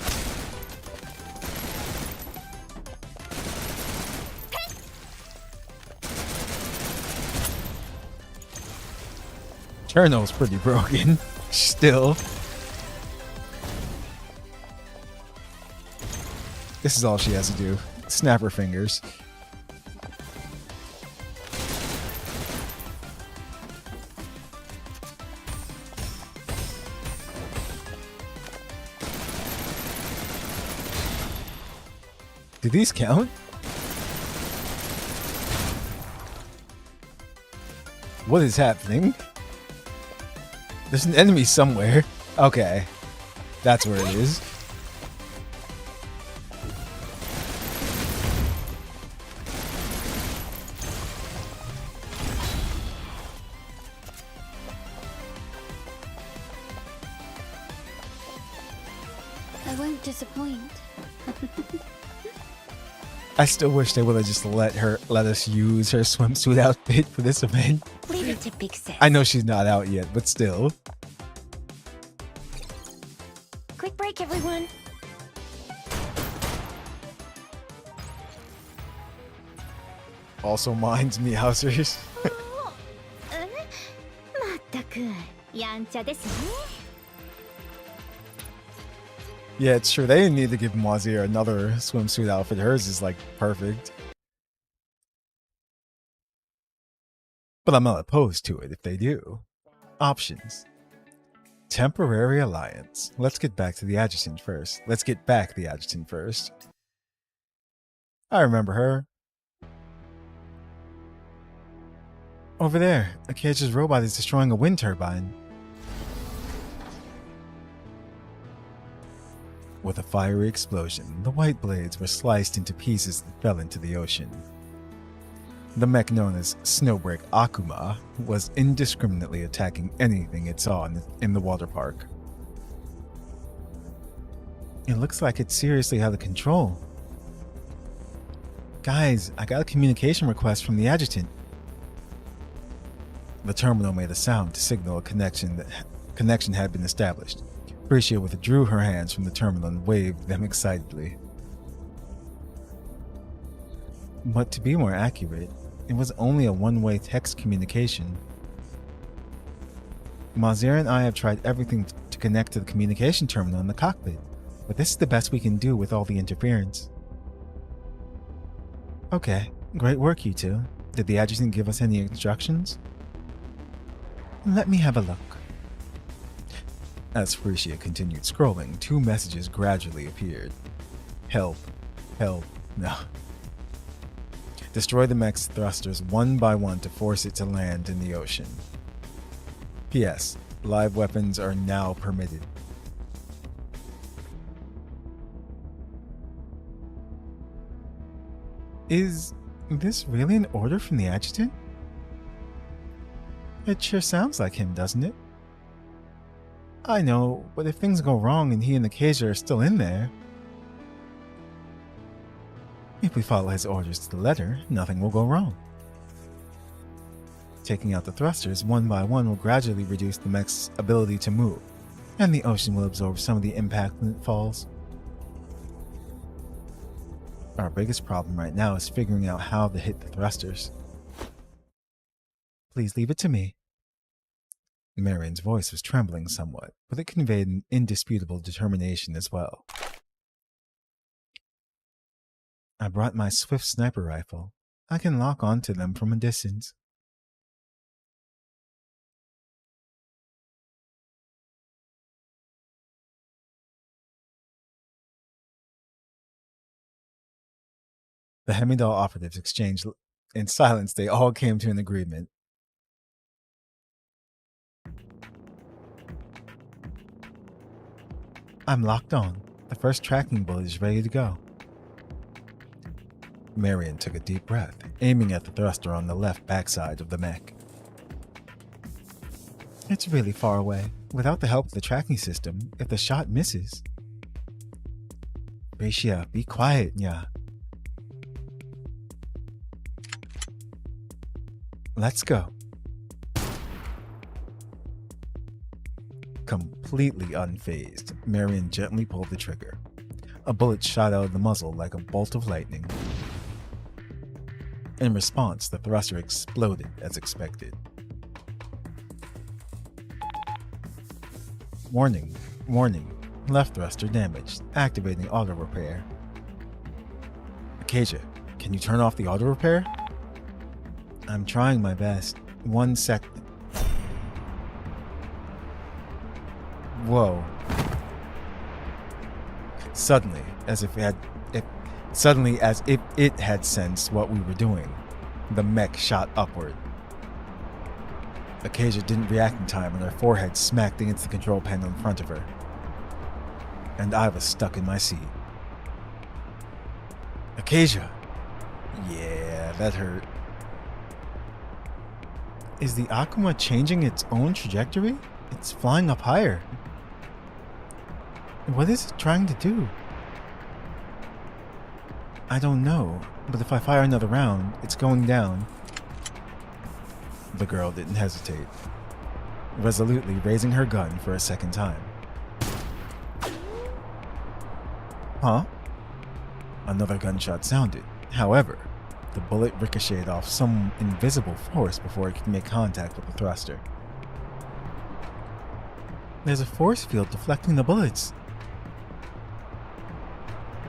Cherno's pretty broken. Still. This is all she has to do. Snap her fingers. Do these count? What is happening? There's an enemy somewhere. Okay. That's where it is. I won't disappoint. I still wish they would have just let us use her swimsuit outfit for this event. Leave it to Big Sis. I know she's not out yet, but still. Quick break, everyone. Also minds me, Housers. まったくやんちゃですね。 Yeah, it's true. They didn't need to give Moisier another swimsuit outfit. Hers is like perfect. But I'm not opposed to it if they do. Options. Temporary alliance. Let's get back to the adjutant first. I remember her. Over there, Acacia's robot is destroying a wind turbine. With a fiery explosion, the white blades were sliced into pieces and fell into the ocean. The mech known as Snowbreak Akuma was indiscriminately attacking anything it saw in the water park. It looks like it seriously had a control. Guys, I got a communication request from the adjutant. The terminal made a sound to signal a connection had been established. Bricia withdrew her hands from the terminal and waved them excitedly. But to be more accurate, it was only a one-way text communication. Moisier and I have tried everything to connect to the communication terminal in the cockpit, but this is the best we can do with all the interference. Okay, great work, you two. Did the adjutant give us any instructions? Let me have a look. As Bricia continued scrolling, two messages gradually appeared. Help. Help. No. Destroy the mech's thrusters one by one to force it to land in the ocean. P.S. Live weapons are now permitted. Is this really an order from the adjutant? It sure sounds like him, doesn't it? I know, but if things go wrong and he and Acacia are still in there... If we follow his orders to the letter, nothing will go wrong. Taking out the thrusters one by one will gradually reduce the mech's ability to move, and the ocean will absorb some of the impact when it falls. Our biggest problem right now is figuring out how to hit the thrusters. Please leave it to me. Marion's voice was trembling somewhat, but it conveyed an indisputable determination as well. I brought my swift sniper rifle. I can lock onto them from a distance. The Hemidal operatives exchanged. In silence, they all came to an agreement. I'm locked on. The first tracking bullet is ready to go. Marion took a deep breath, aiming at the thruster on the left backside of the mech. It's really far away. Without the help of the tracking system, if the shot misses... Bricia, be quiet, Nya. Let's go. Completely unfazed, Marion gently pulled the trigger. A bullet shot out of the muzzle like a bolt of lightning. In response, the thruster exploded as expected. Warning, warning, left thruster damaged, activating auto repair. Acacia, can you turn off the auto repair? I'm trying my best. 1 second. Whoa. Suddenly, as if it had sensed what we were doing, the mech shot upward. Acacia didn't react in time and her forehead smacked against the control panel in front of her. And I was stuck in my seat. Acacia! Yeah, that hurt. Is the Akuma changing its own trajectory? It's flying up higher. What is it trying to do? I don't know, but if I fire another round, it's going down. The girl didn't hesitate, resolutely raising her gun for a second time. Huh? Another gunshot sounded. However, the bullet ricocheted off some invisible force before it could make contact with the thruster. There's a force field deflecting the bullets.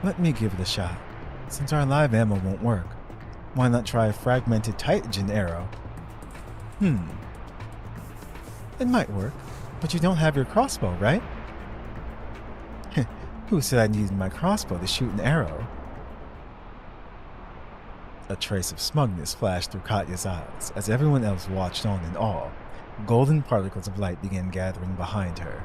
Let me give it a shot. Since our live ammo won't work, why not try a fragmented Titan arrow? It might work, but you don't have your crossbow, right? Who said I needed my crossbow to shoot an arrow? A trace of smugness flashed through Katya's eyes as everyone else watched on in awe. Golden particles of light began gathering behind her.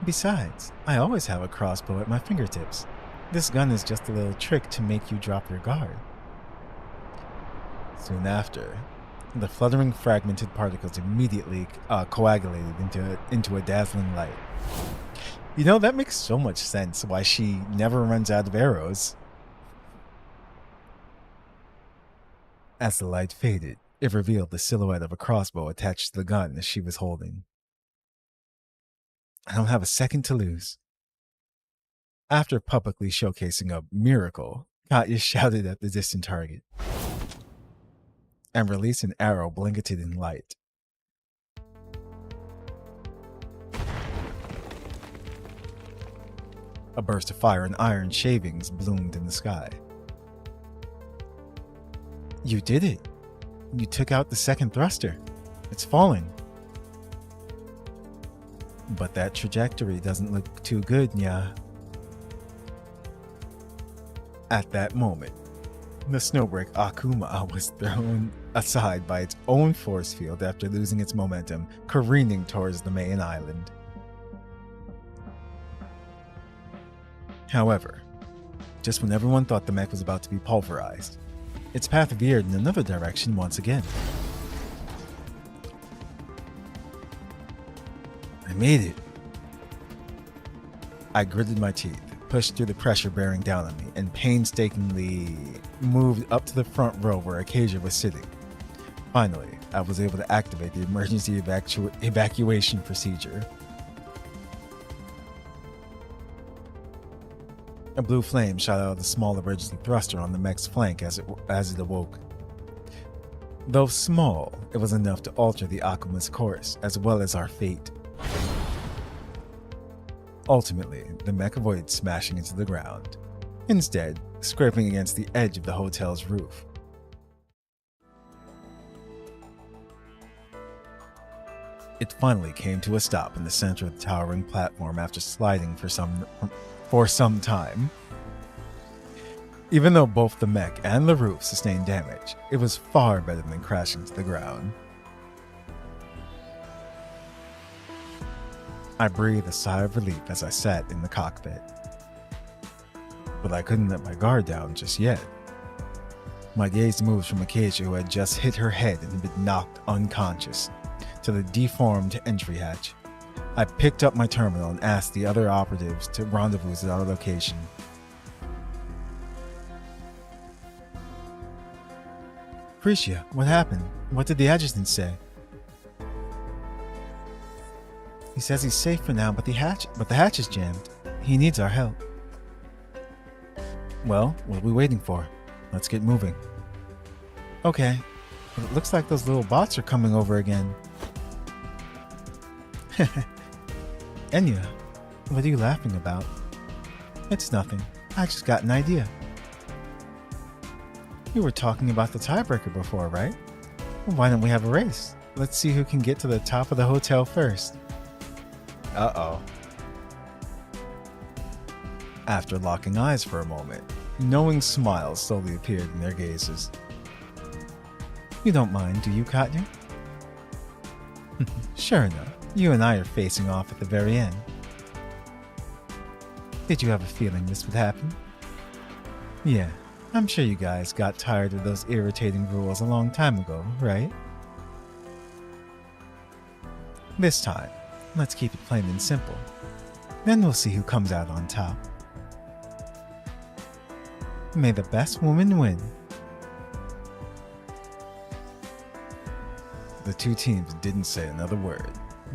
Besides, I always have a crossbow at my fingertips. This gun is just a little trick to make you drop your guard. Soon after, the fluttering fragmented particles immediately coagulated into a dazzling light. You know, that makes so much sense why she never runs out of arrows. As the light faded, it revealed the silhouette of a crossbow attached to the gun that she was holding. I don't have a second to lose. After publicly showcasing a miracle, Katya shouted at the distant target and released an arrow blanketed in light. A burst of fire and iron shavings bloomed in the sky. You did it. You took out the second thruster. It's falling. But that trajectory doesn't look too good, Nya. At that moment, the Snowbreak Akuma was thrown aside by its own force field after losing its momentum, careening towards the main island. However, just when everyone thought the mech was about to be pulverized, its path veered in another direction once again. I made it. I gritted my teeth, pushed through the pressure bearing down on me, and painstakingly moved up to the front row where Acacia was sitting. Finally, I was able to activate the emergency evacuation procedure. A blue flame shot out of the small emergency thruster on the mech's flank as it awoke. Though small, it was enough to alter the Akuma's course, as well as our fate. Ultimately, the mech avoided smashing into the ground, instead scraping against the edge of the hotel's roof. It finally came to a stop in the center of the towering platform after sliding for some time. Even though both the mech and the roof sustained damage, it was far better than crashing to the ground. I breathed a sigh of relief as I sat in the cockpit. But I couldn't let my guard down just yet. My gaze moved from Acacia, who had just hit her head and been knocked unconscious, to the deformed entry hatch. I picked up my terminal and asked the other operatives to rendezvous at our location. Priscia, what happened? What did the adjutant say? He says he's safe for now, but the hatch is jammed. He needs our help. Well, what are we waiting for? Let's get moving. Okay, but it looks like those little bots are coming over again. Enya, what are you laughing about? It's nothing. I just got an idea. You were talking about the tiebreaker before, right? Well, why don't we have a race? Let's see who can get to the top of the hotel first. Uh-oh. After locking eyes for a moment, knowing smiles slowly appeared in their gazes. You don't mind, do you, Katya? Sure enough, you and I are facing off at the very end. Did you have a feeling this would happen? Yeah, I'm sure you guys got tired of those irritating rules a long time ago, right? This time, Let's keep it plain and simple. Then we'll see who comes out on top. May the best woman win. The two teams didn't say another word.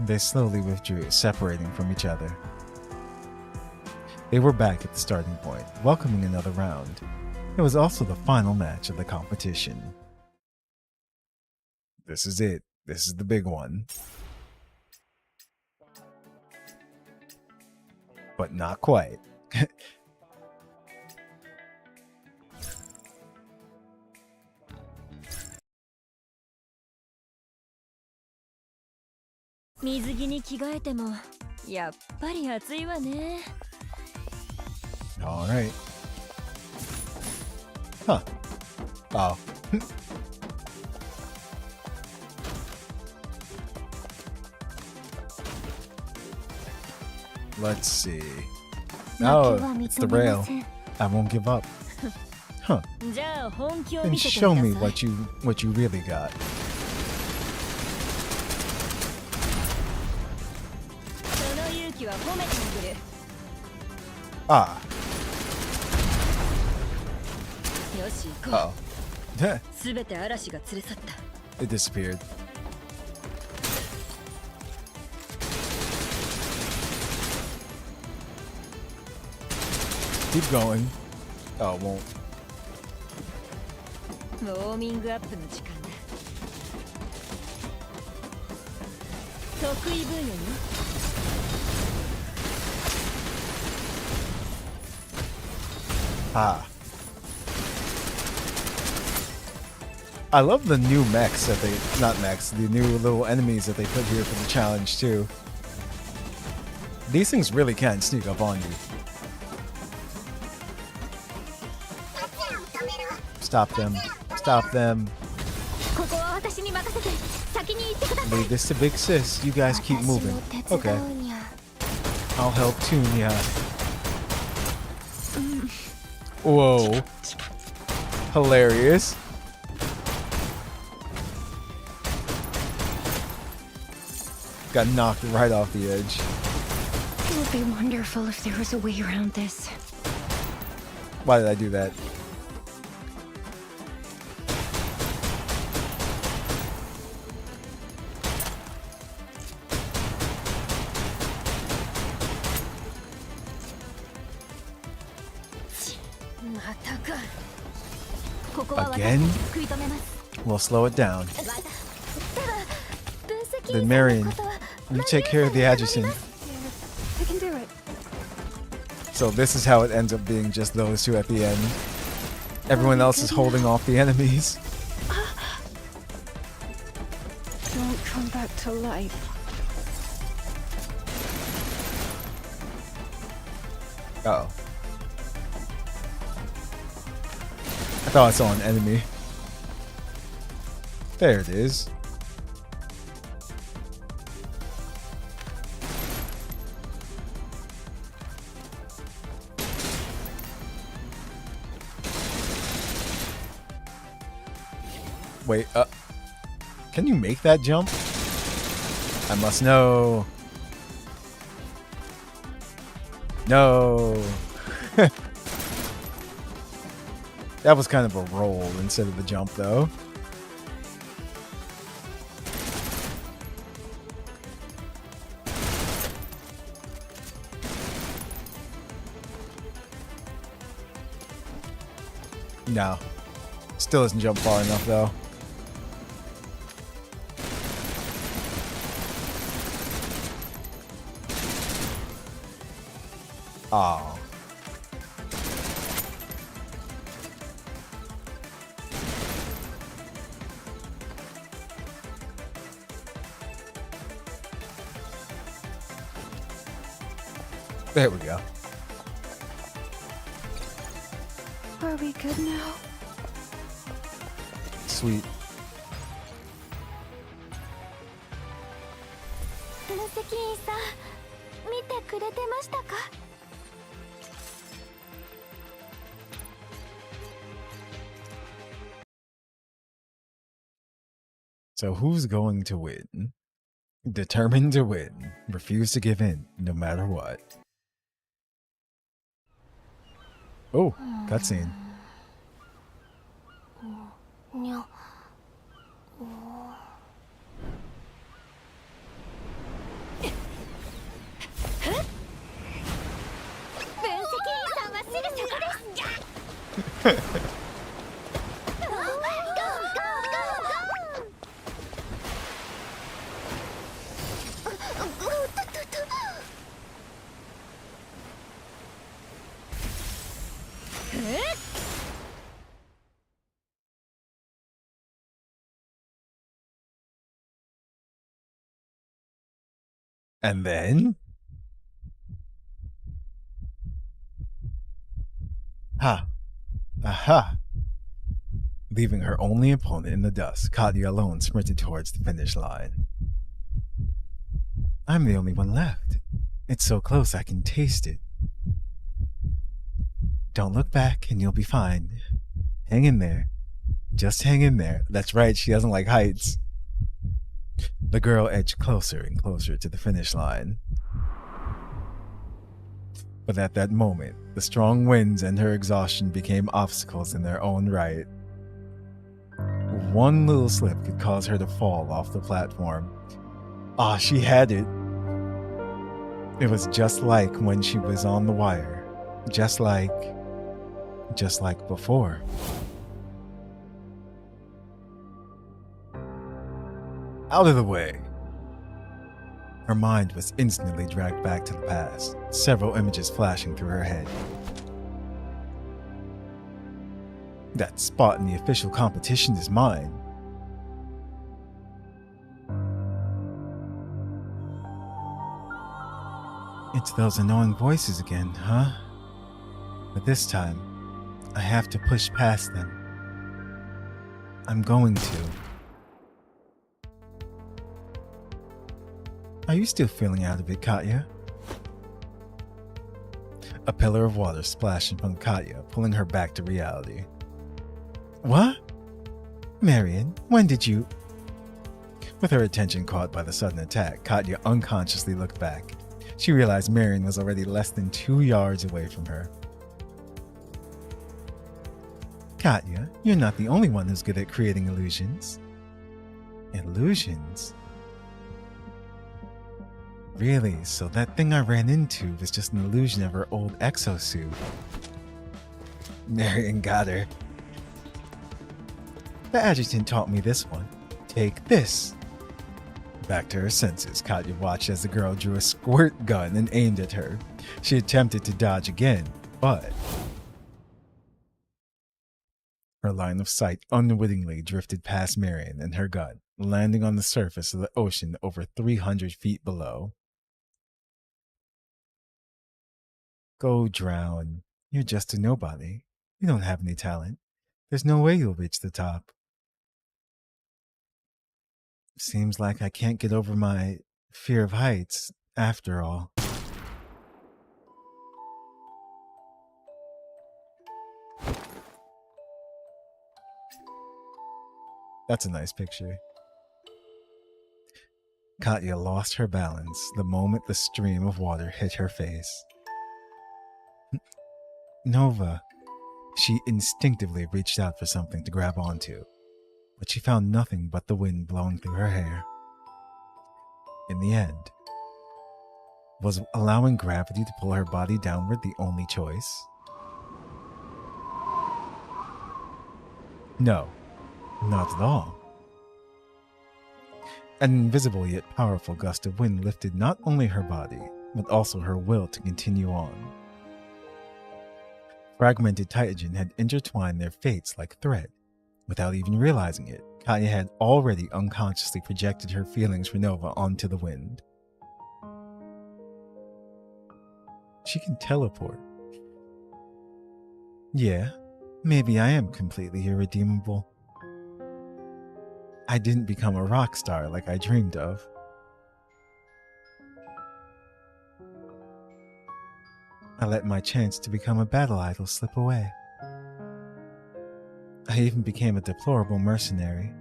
They slowly withdrew, separating from each other. They were back at the starting point, welcoming another round. It was also the final match of the competition. This is it. This is the big one. But not quite. All right. Huh. Oh. Let's see. Oh, it's the rail. I won't give up. Huh. Then show me what you really got. Ah. Uh-oh. It disappeared. Keep going. Oh, it won't. Ah. I love the new mechs that they, not mechs, the new little enemies that they put here for the challenge too. These things really can sneak up on you. Stop them. Stop them. Leave this to Big Sis. You guys keep moving. Okay. I'll help Tunya. Whoa. Hilarious. Got knocked right off the edge. It would be wonderful if there was a way around this. Why did I do that? Again? We'll slow it down. Then Marion, you take care of the adjacent. I can do it. So this is how it ends up being just those two at the end. Everyone else is holding off the enemies. Don't come back to life. Uh-oh. I thought I saw an enemy. There it is. Wait, can you make that jump? I must know. No. That was kind of a roll instead of the jump, though. No. Still doesn't jump far enough, though. Oh. There we go. Are we good now? Sweet. So who's going to win? Determined to win, refuse to give in no matter what. Oh, cutscene. And then... Ha! Aha! Leaving her only opponent in the dust, Katya alone sprinted towards the finish line. I'm the only one left. It's so close I can taste it. Don't look back and you'll be fine. Hang in there. Just hang in there. That's right, she doesn't like heights. The girl edged closer and closer to the finish line. But at that moment, the strong winds and her exhaustion became obstacles in their own right. One little slip could cause her to fall off the platform. Ah, she had it. It was just like when she was on the wire. Just like before. Out of the way. Her mind was instantly dragged back to the past, several images flashing through her head. That spot in the official competition is mine. It's those annoying voices again, huh? But this time, I have to push past them. I'm going to. Are you still feeling out of it, Katya? A pillar of water splashed in front of Katya, pulling her back to reality. What? Marion, when did you... With her attention caught by the sudden attack, Katya unconsciously looked back. She realized Marion was already less than 2 yards away from her. Katya, you're not the only one who's good at creating illusions. Illusions? Really, so that thing I ran into was just an illusion of her old exosuit. Marion got her. The adjutant taught me this one. Take this. Back to her senses, Katya watched as the girl drew a squirt gun and aimed at her. She attempted to dodge again, but... her line of sight unwittingly drifted past Marion and her gun, landing on the surface of the ocean over 300 feet below. Go drown. You're just a nobody. You don't have any talent. There's no way you'll reach the top. Seems like I can't get over my fear of heights, after all. That's a nice picture. Katya lost her balance the moment the stream of water hit her face. Nova. She instinctively reached out for something to grab onto, but she found nothing but the wind blowing through her hair. In the end, was allowing gravity to pull her body downward the only choice? No, not at all. An invisible yet powerful gust of wind lifted not only her body, but also her will to continue on. Fragmented Titan had intertwined their fates like thread. Without even realizing it, Katya had already unconsciously projected her feelings for Nova onto the wind. She can teleport. Yeah, maybe I am completely irredeemable. I didn't become a rock star like I dreamed of. I let my chance to become a battle idol slip away. I even became a deplorable mercenary.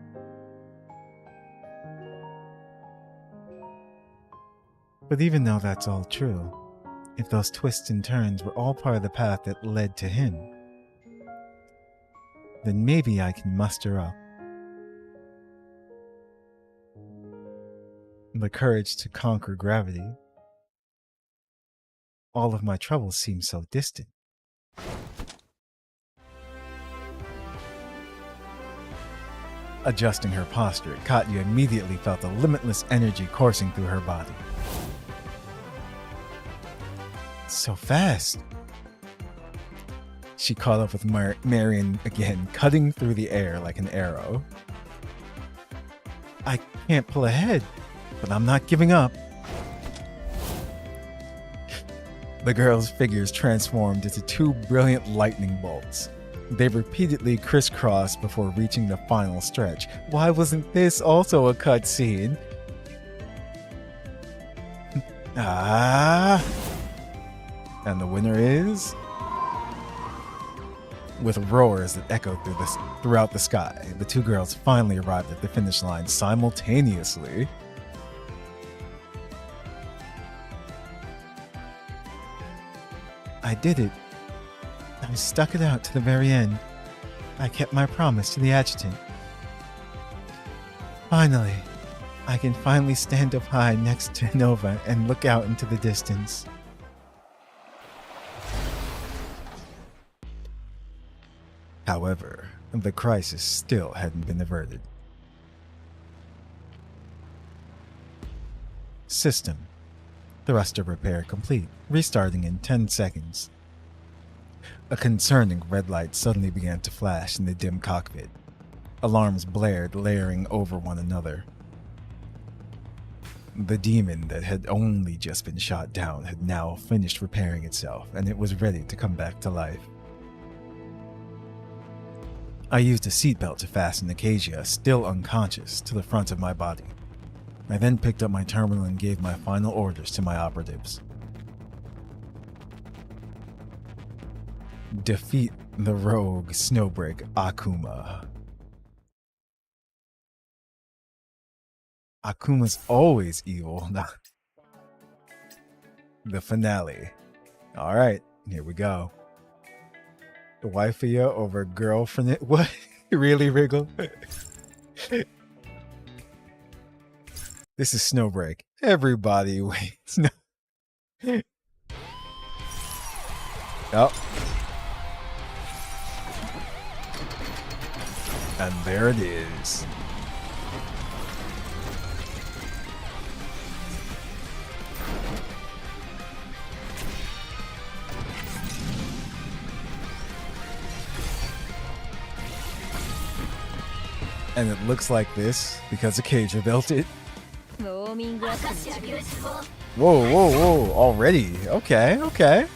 But even though that's all true, if those twists and turns were all part of the path that led to him, then maybe I can muster up the courage to conquer gravity. All of my troubles seem so distant. Adjusting her posture, Katya immediately felt the limitless energy coursing through her body. So fast! She caught up with Marion again, cutting through the air like an arrow. I can't pull ahead, but I'm not giving up. The girls' figures transformed into two brilliant lightning bolts. They repeatedly crisscrossed before reaching the final stretch. Why wasn't this also a cutscene? And the winner is... With roars that echoed throughout the sky, the two girls finally arrived at the finish line simultaneously. I did it. I stuck it out to the very end. I kept my promise to the adjutant. Finally, I can finally stand up high next to Nova and look out into the distance. However, the crisis still hadn't been averted. System. Thruster repair complete, restarting in 10 seconds. A concerning red light suddenly began to flash in the dim cockpit. Alarms blared, layering over one another. The demon that had only just been shot down had now finished repairing itself, and it was ready to come back to life. I used a seatbelt to fasten Acacia, still unconscious, to the front of my body. I then picked up my terminal and gave my final orders to my operatives. Defeat the rogue Snowbreak Akuma. Akuma's always evil. The finale. Alright, here we go. Wifey over girlfriend. What? Really, Wriggle? This is Snowbreak. Everybody waits. No. Oh. And there it is. And it looks like this because Acacia built it. Whoa, whoa, whoa. Already. Okay, okay.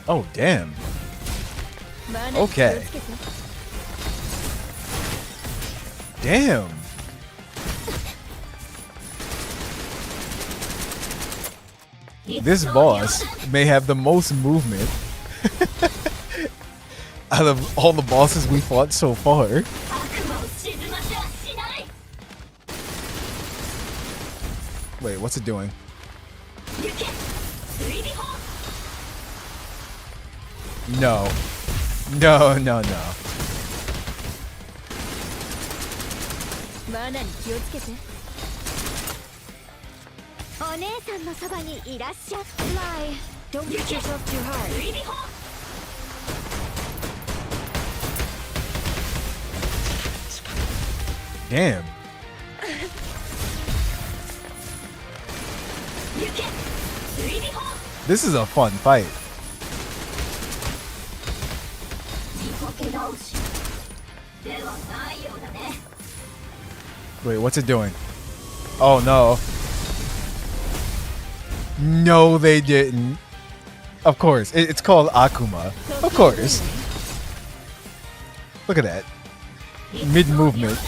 Oh, damn. Okay. Damn. This boss may have the most movement out of all the bosses we fought so far. Wait, what's it doing? No. No, no, no. Fly. Don't push yourself too hard. Damn. This is a fun fight. Wait, what's it doing? Oh no. No, they didn't. Of course. It's called Akuma. Of course. Look at that. Mid-movement.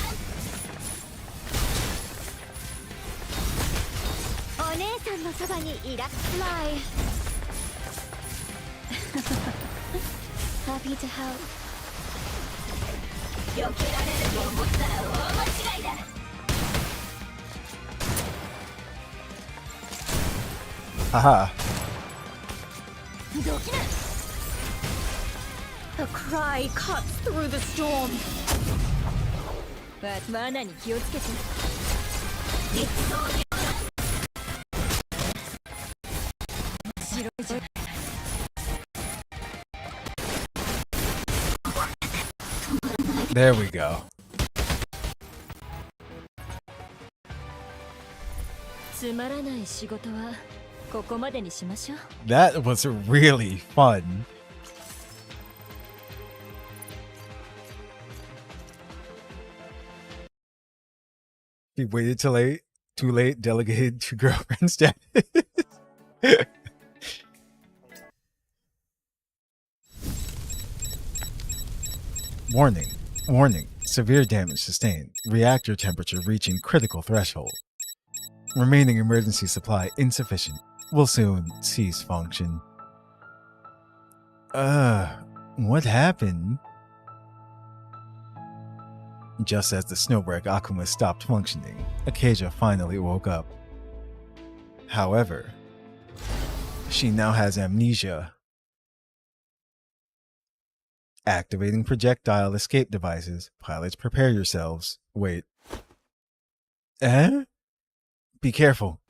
Fly. Happy to help. Haha. The cry cuts through the storm. There we go. That was really fun. He waited till late, too late, delegated to girlfriend status. Warning, warning, severe damage sustained. Reactor temperature reaching critical threshold. Remaining emergency supply insufficient. Will soon cease function. What happened? Just as the Snowbreak Akuma stopped functioning, Acacia finally woke up. However, she now has amnesia. Activating projectile escape devices. Pilots, prepare yourselves. Wait. Be careful.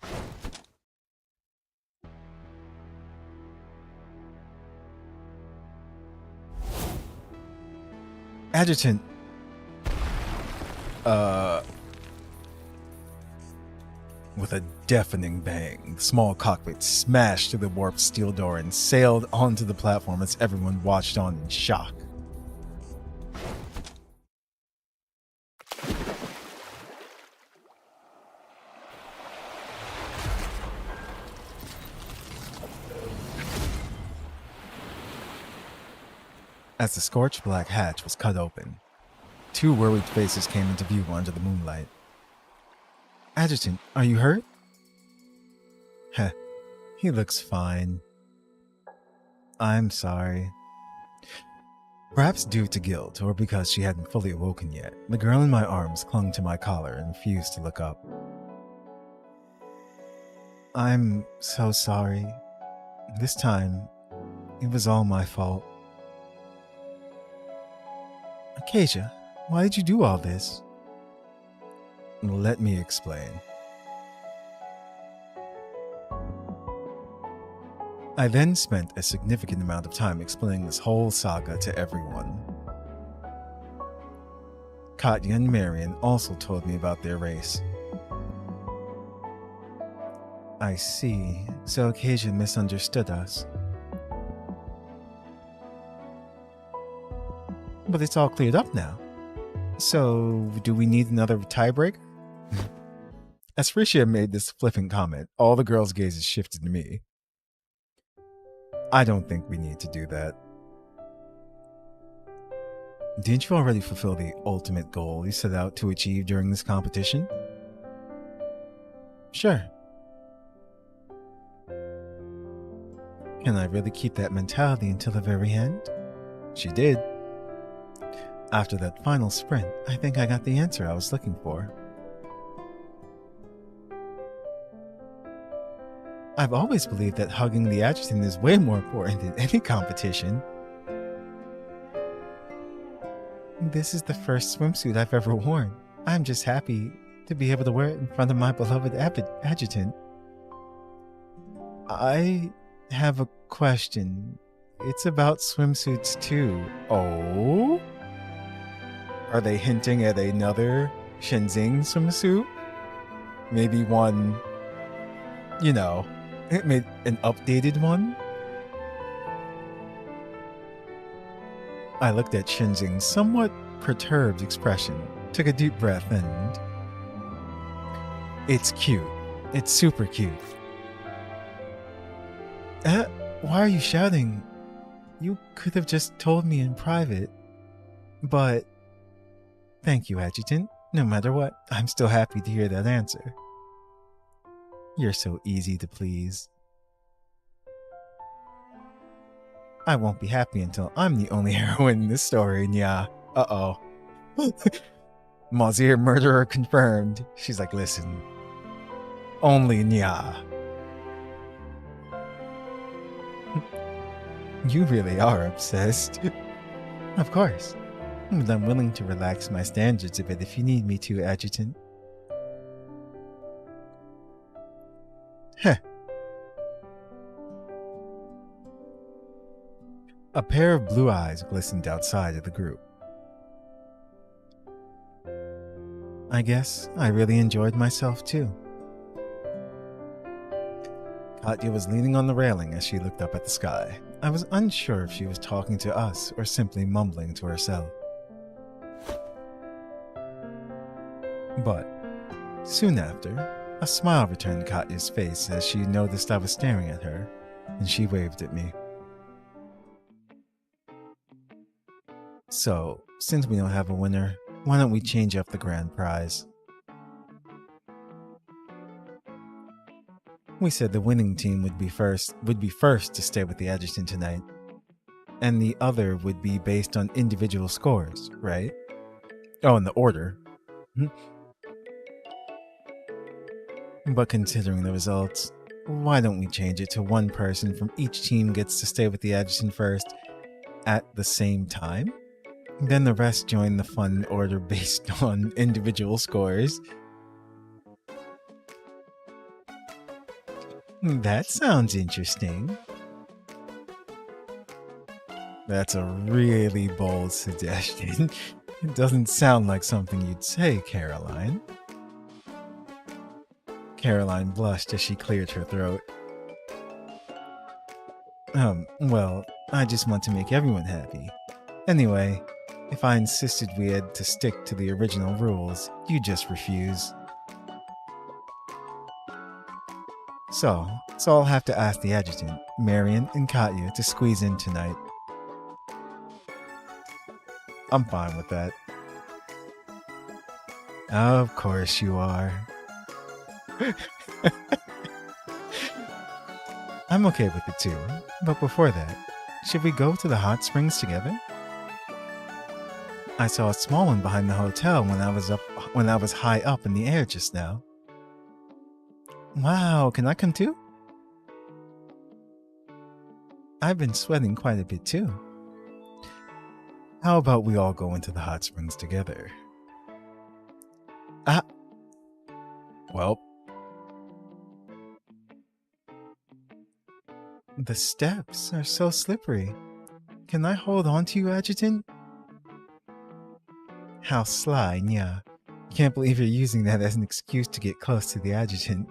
Adjutant. With a deafening bang, the small cockpit smashed through the warped steel door and sailed onto the platform as everyone watched on in shock. As the scorched black hatch was cut open, two worried faces came into view under the moonlight. Adjutant, are you hurt? Heh, he looks fine. I'm sorry. Perhaps due to guilt or because she hadn't fully awoken yet, the girl in my arms clung to my collar and refused to look up. I'm so sorry. This time, it was all my fault. Acacia, why did you do all this? Let me explain. I then spent a significant amount of time explaining this whole saga to everyone. Katya and Marion also told me about their race. I see, so Acacia misunderstood us. But it's all cleared up now. So, do we need another tiebreaker? As Fricia made this flippant comment, all the girls' gazes shifted to me. I don't think we need to do that. Didn't you already fulfill the ultimate goal you set out to achieve during this competition? Sure. Can I really keep that mentality until the very end? She did. After that final sprint, I think I got the answer I was looking for. I've always believed that hugging the adjutant is way more important than any competition. This is the first swimsuit I've ever worn. I'm just happy to be able to wear it in front of my beloved adjutant. I have a question. It's about swimsuits too. Oh? Are they hinting at another Shenzing swimsuit? Maybe one, it made an updated one? I looked at Shenzing's somewhat perturbed expression, took a deep breath, and... It's cute. It's super cute. Why are you shouting? You could have just told me in private. But... Thank you, Adjutant. No matter what, I'm still happy to hear that answer. You're so easy to please. I won't be happy until I'm the only heroine in this story, Enya. Uh-oh. Mazir murderer confirmed. She's like, listen. Only Enya. You really are obsessed. Of course. But I'm willing to relax my standards a bit if you need me to, Adjutant. Heh. A pair of blue eyes glistened outside of the group. I guess I really enjoyed myself too. Katya was leaning on the railing as she looked up at the sky. I was unsure if she was talking to us or simply mumbling to herself. But soon after, a smile returned to Katya's face as she noticed I was staring at her, and she waved at me. So, since we don't have a winner, why don't we change up the grand prize? We said the winning team would be first to stay with the Adjutant tonight, and the other would be based on individual scores, right? Oh, in the order. But considering the results, why don't we change it to one person from each team gets to stay with the Adjutant first at the same time? Then the rest join the fun order based on individual scores. That sounds interesting. That's a really bold suggestion. It doesn't sound like something you'd say, Caroline. Caroline blushed as she cleared her throat. Well, I just want to make everyone happy. Anyway, if I insisted we had to stick to the original rules, you just refuse. So I'll have to ask the Adjutant, Marion, and Katya to squeeze in tonight. I'm fine with that. Of course you are. I'm okay with it too, but before that, should we go to the hot springs together? I saw a small one behind the hotel when I was high up in the air just now. Wow, can I come too? I've been sweating quite a bit too. How about we all go into the hot springs together? Well. The steps are so slippery. Can I hold on to you, Adjutant? How sly, Enya. Can't believe you're using that as an excuse to get close to the Adjutant.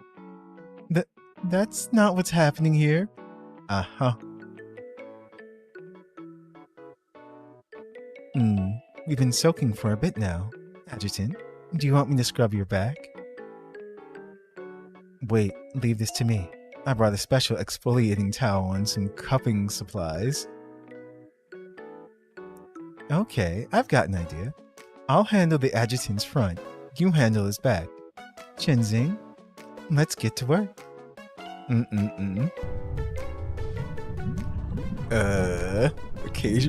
That's not what's happening here. Uh-huh. We've been soaking for a bit now. Adjutant, do you want me to scrub your back? Wait, leave this to me. I brought a special exfoliating towel and some cupping supplies. Okay, I've got an idea. I'll handle the Adjutant's front. You handle his back. Chinzing, let's get to work.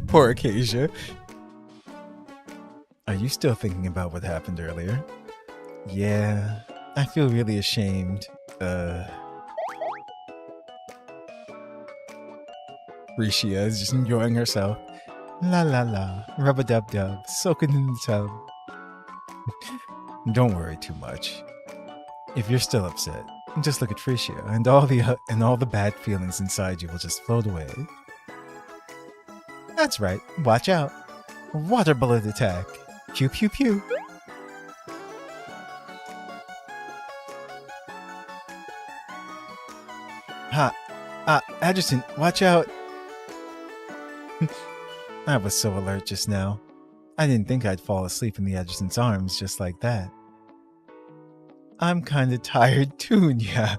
Poor Acacia. Are you still thinking about what happened earlier? Yeah, I feel really ashamed. Rishia is just enjoying herself. La la la, rub-a-dub-dub, soaking in the tub. Don't worry too much. If you're still upset, just look at Frisia, and all the bad feelings inside you will just float away. That's right, watch out. Water bullet attack. Pew pew pew. Adjutant, watch out. I was so alert just now. I didn't think I'd fall asleep in the Adjutant's arms just like that. I'm kinda tired too, yeah.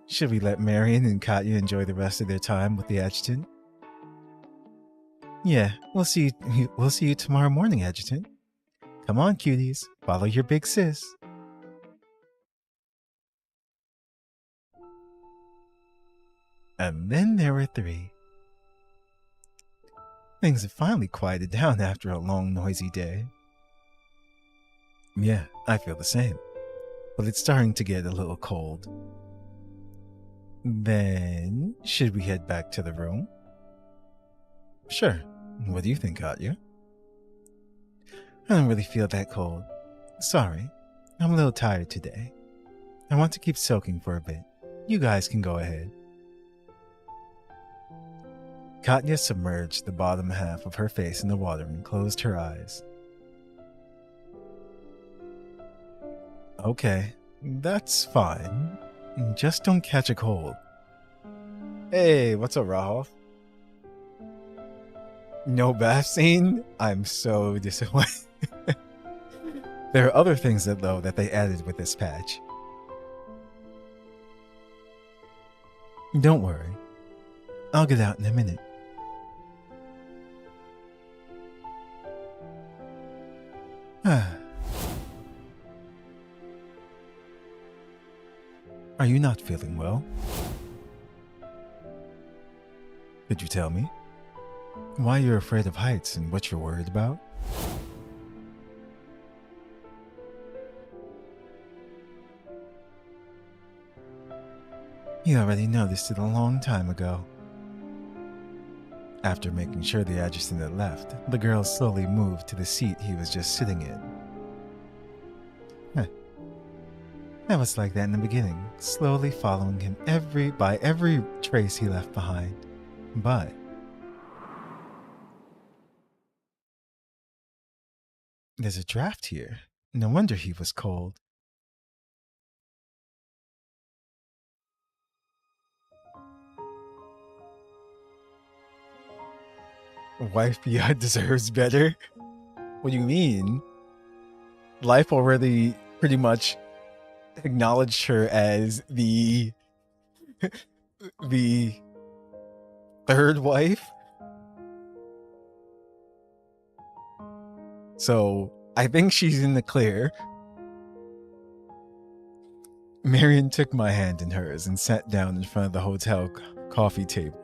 Should we let Marion and Katya enjoy the rest of their time with the Adjutant? Yeah, we'll see you tomorrow morning, Adjutant. Come on, cuties, follow your big sis. And then there were three. Things have finally quieted down after a long, noisy day. Yeah, I feel the same. But it's starting to get a little cold. Then, should we head back to the room? Sure. What do you think, Katya? I don't really feel that cold. Sorry. I'm a little tired today. I want to keep soaking for a bit. You guys can go ahead. Katya submerged the bottom half of her face in the water and closed her eyes. Okay, that's fine. Just don't catch a cold. Hey, what's up, Rahul? No bath scene? I'm so disappointed. There are other things that they added with this patch. Don't worry. I'll get out in a minute. Are you not feeling well? Could you tell me why you're afraid of heights and what you're worried about? You already noticed it a long time ago. After making sure the adjutant had left, the girl slowly moved to the seat he was just sitting in. I was like that in the beginning, slowly following him by every trace he left behind. But there's a draft here. No wonder he was cold. Wife Pia deserves better? What do you mean? Life already pretty much acknowledged her as the third wife. So I think she's in the clear. Marion took my hand in hers and sat down in front of the hotel coffee table.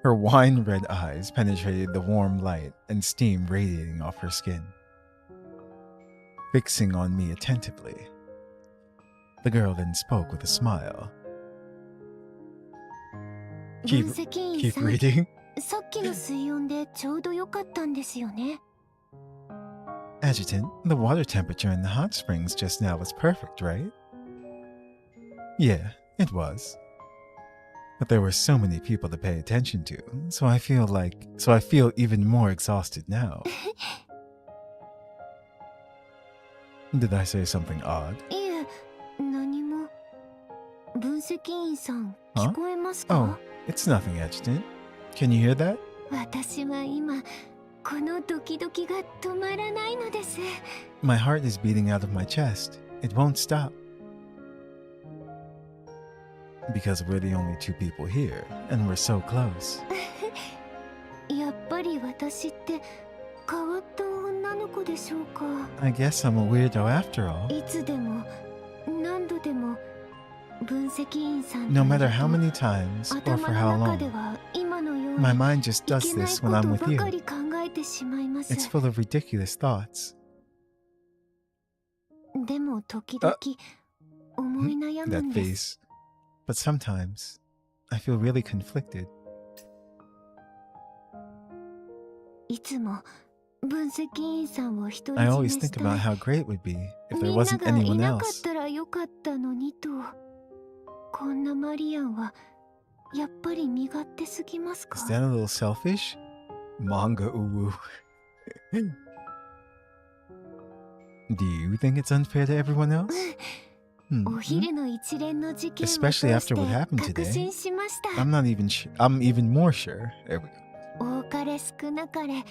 Her wine-red eyes penetrated the warm light and steam radiating off her skin. Fixing on me attentively, the girl then spoke with a smile. Keep reading. さっきの水温でちょうど良かったんですよね。 Adjutant, the water temperature in the hot springs just now was perfect, right? Yeah, it was. But there were so many people to pay attention to, so I feel even more exhausted now. Did I say something odd? いえ、何も。分析員さん、聞こえますか？ Oh, it's nothing, Adjutant. Can you hear that? 私は今、このドキドキが止まらないのです。 My heart is beating out of my chest. It won't stop. Because we're the only two people here, and we're so close. やっぱり私って変わった女の子でしょうか？ I guess I'm a weirdo after all. いつでも何度でも分析員さん No matter how many times or for how 頭の中で long, は今のように my mind just い does けない this こ when と I'm ば with か you. り考えてしまいます It's full of ridiculous thoughts. でも時々思い悩む That んです face. But sometimes, I feel really conflicted. いつも分析員さんを独り I 占 always めし think た about い how great it would be if there みんな wasn't がい anyone なかっ else. たらよかったのにとこんなマリアンはやっぱり身勝手すぎますか Is that a little selfish? Manga uwu. Do you think it's unfair to everyone else? お昼の一連の事件を通 Especially して after what happened 確 today. 信しました I'm even more sure. There we go. 多かれ少なかれ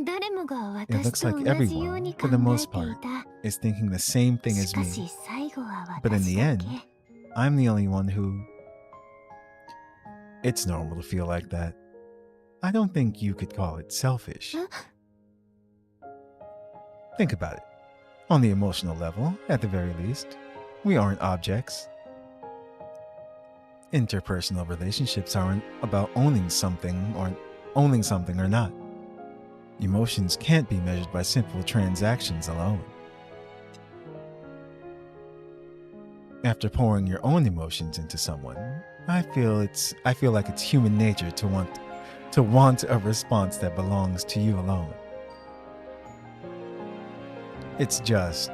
誰もが It 私 looks と like 同じよう everyone, に for 考 the most えてい part, た is thinking the same thing し as か me. し最後は But in 私 the だ end, け I'm the only one who... It's normal to feel like that. I don't think you could call it selfish. Think about it. On the emotional level, at the very least, we aren't objects. Interpersonal relationships aren't about owning something or not. Emotions can't be measured by simple transactions alone. After pouring your own emotions into someone, I feel like it's human nature to want a response that belongs to you alone. It's just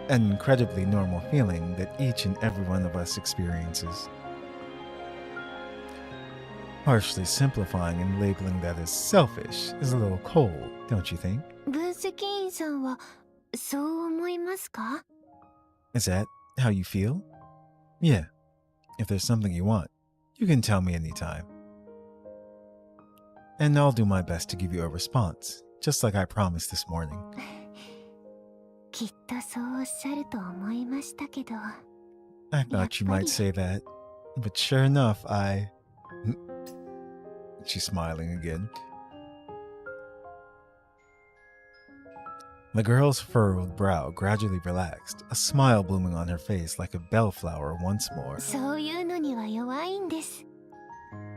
an incredibly normal feeling that each and every one of us experiences. Harshly simplifying and labeling that as selfish is a little cold, don't you think? 分析員さんはそう思いますか？ Is that how you feel? Yeah. If there's something you want, you can tell me anytime. And I'll do my best to give you a response, just like I promised this morning. きっとそうおっしゃると思いましたけど。 I thought you might say that, but sure enough, She's smiling again. The girl's furrowed brow gradually relaxed, a smile blooming on her face like a bellflower once more. そういうのには弱いんです。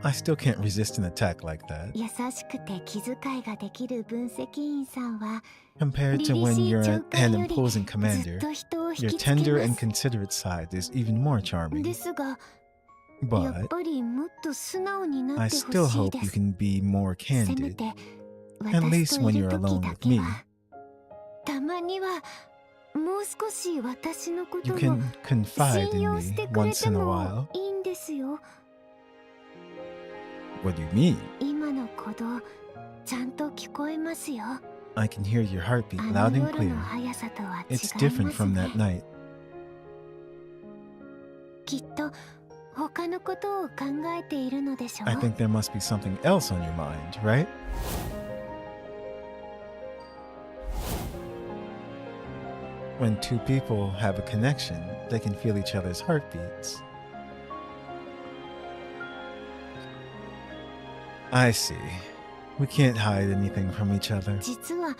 I still can't resist an attack like that. 優しくて気遣いができる分析員さんは Compared to when you're an imposing commander, ずっと人を引 your きつけ tender ま and す。 considerate side is even more charming. ですが、やっ But ぱりもっと素直にな I ってほ still しい hope で you す。 can be more せめ candid, て at 私 least と when いる you're 時 alone だ with け me. はたまにはもう少し私のこ You とも can confide 信 in 用 me してくれ once て in a も while. いいんですよ。 What do you mean? 今の鼓動ちゃんと聞こえますよ。 I can hear your あ heartbeat の loud and 夜 clear. の速さとは違い It's ま different す from ね。 that night. きっと他のことを考えているのでしょう。 I think there must be something else on your mind, right? When two people have a connection, they can feel each other's heartbeats. I see. We can't hide anything from each other. 実は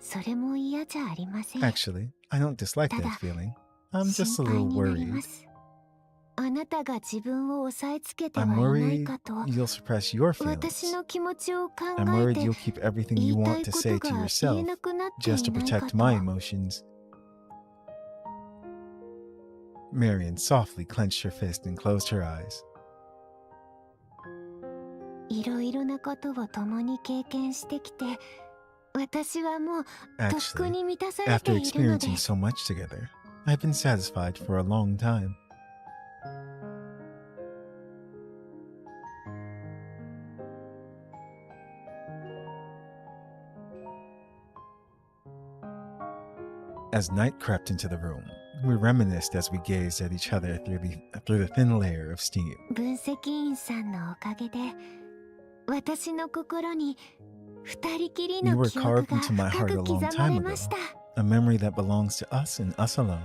それも嫌じゃありません。 Actually, I don't dislike that Tada. feeling. I'm just a 心配 little になり worried. ます。あなたが自分を抑えつけては I'm いない worried かと、 you'll suppress your 私 feelings. の気持ちを考 I'm え worried て you'll keep everything 言 you いた want い to こ say と to が言 yourself えなくなってい just to ないか protect と。 my emotions. Marion softly clenched her fist and closed her eyes. いろいろなことを共に経験してきて、私はもうとっく Actually, に満たされて after いるので experiencing す。 so much together, I've been satisfied for a long time. As night crept into the room, we reminisced as we gazed at each other through the thin layer of steam. 分析員さんのおかげで、私の心に二人きり You の were 記憶 carved が into my 深 heart a く long 刻ま time れ ago, ました。 a memory that belongs to us and us alone.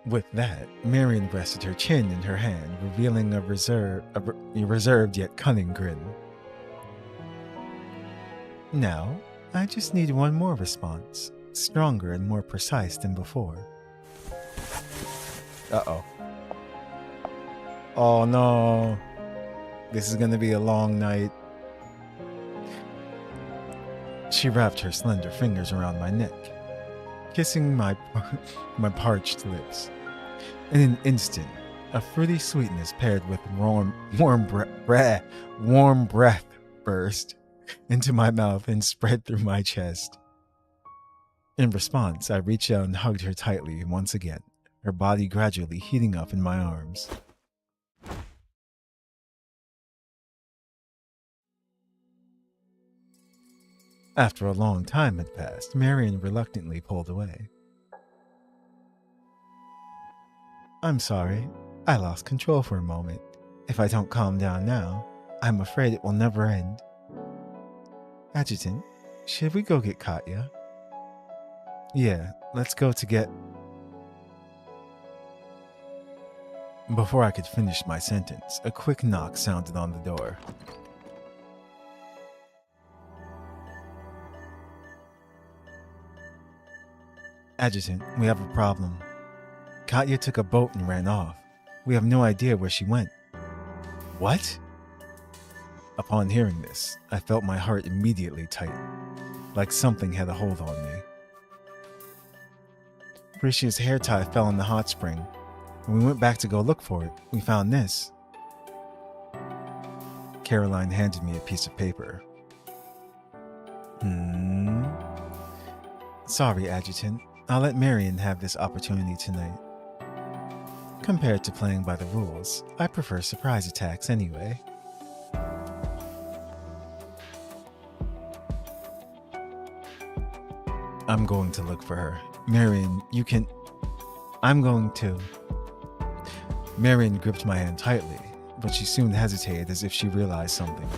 With that, Marion rested her chin in her hand, revealing a reserved yet cunning grin. Now, I just need one more response, stronger and more precise than before. Uh-oh. Oh no. This is gonna be a long night. She wrapped her slender fingers around my neck, kissing my parched lips. In an instant, a fruity sweetness paired with warm breath burst into my mouth and spread through my chest. In response, I reached out and hugged her tightly once again, her body gradually heating up in my arms. After a long time had passed, Marion reluctantly pulled away. I'm sorry, I lost control for a moment. If I don't calm down now, I'm afraid it will never end. Adjutant, should we go get Katya? Yeah, let's go to get... Before I could finish my sentence, a quick knock sounded on the door. Adjutant, we have a problem. Katya took a boat and ran off. We have no idea where she went. What? Upon hearing this, I felt my heart immediately tighten, like something had a hold on me. Rishia's hair tie fell in the hot spring. When we went back to go look for it, we found this. Caroline handed me a piece of paper. Sorry, Adjutant. I'll let Marion have this opportunity tonight. Compared to playing by the rules, I prefer surprise attacks anyway. I'm going to look for her. Marion, you can... I'm going to... Marion gripped my hand tightly, but she soon hesitated as if she realized something.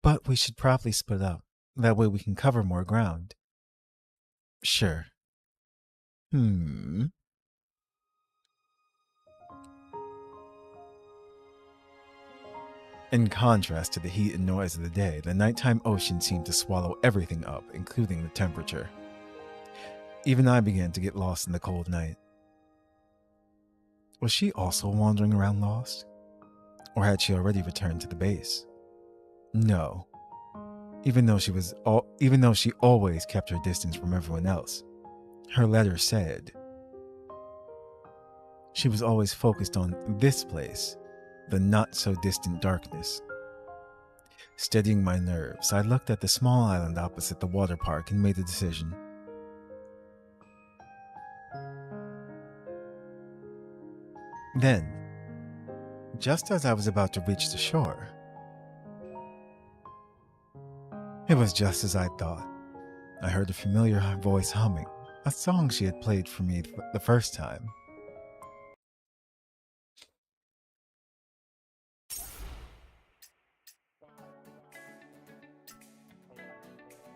But we should probably split up. That way we can cover more ground. Sure. In contrast to the heat and noise of the day, the nighttime ocean seemed to swallow everything up, including the temperature. Even I began to get lost in the cold night. Was she also wandering around lost? Or had she already returned to the base? No. Even though she always kept her distance from everyone else, her letter said she was always focused on this place, the not-so-distant darkness. Steadying my nerves, I looked at the small island opposite the water park and made a decision. Then, just as I was about to reach the shore, it was just as I thought. I heard a familiar voice humming, a song she had played for me the first time.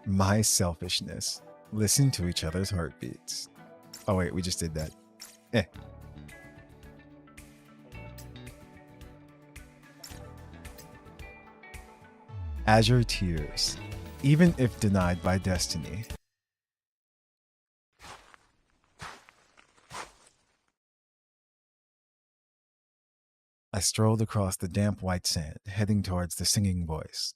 My selfishness. Listen to each other's heartbeats. Oh wait, we just did that. Azure Tears. Even if denied by destiny. I strolled across the damp white sand, heading towards the singing voice.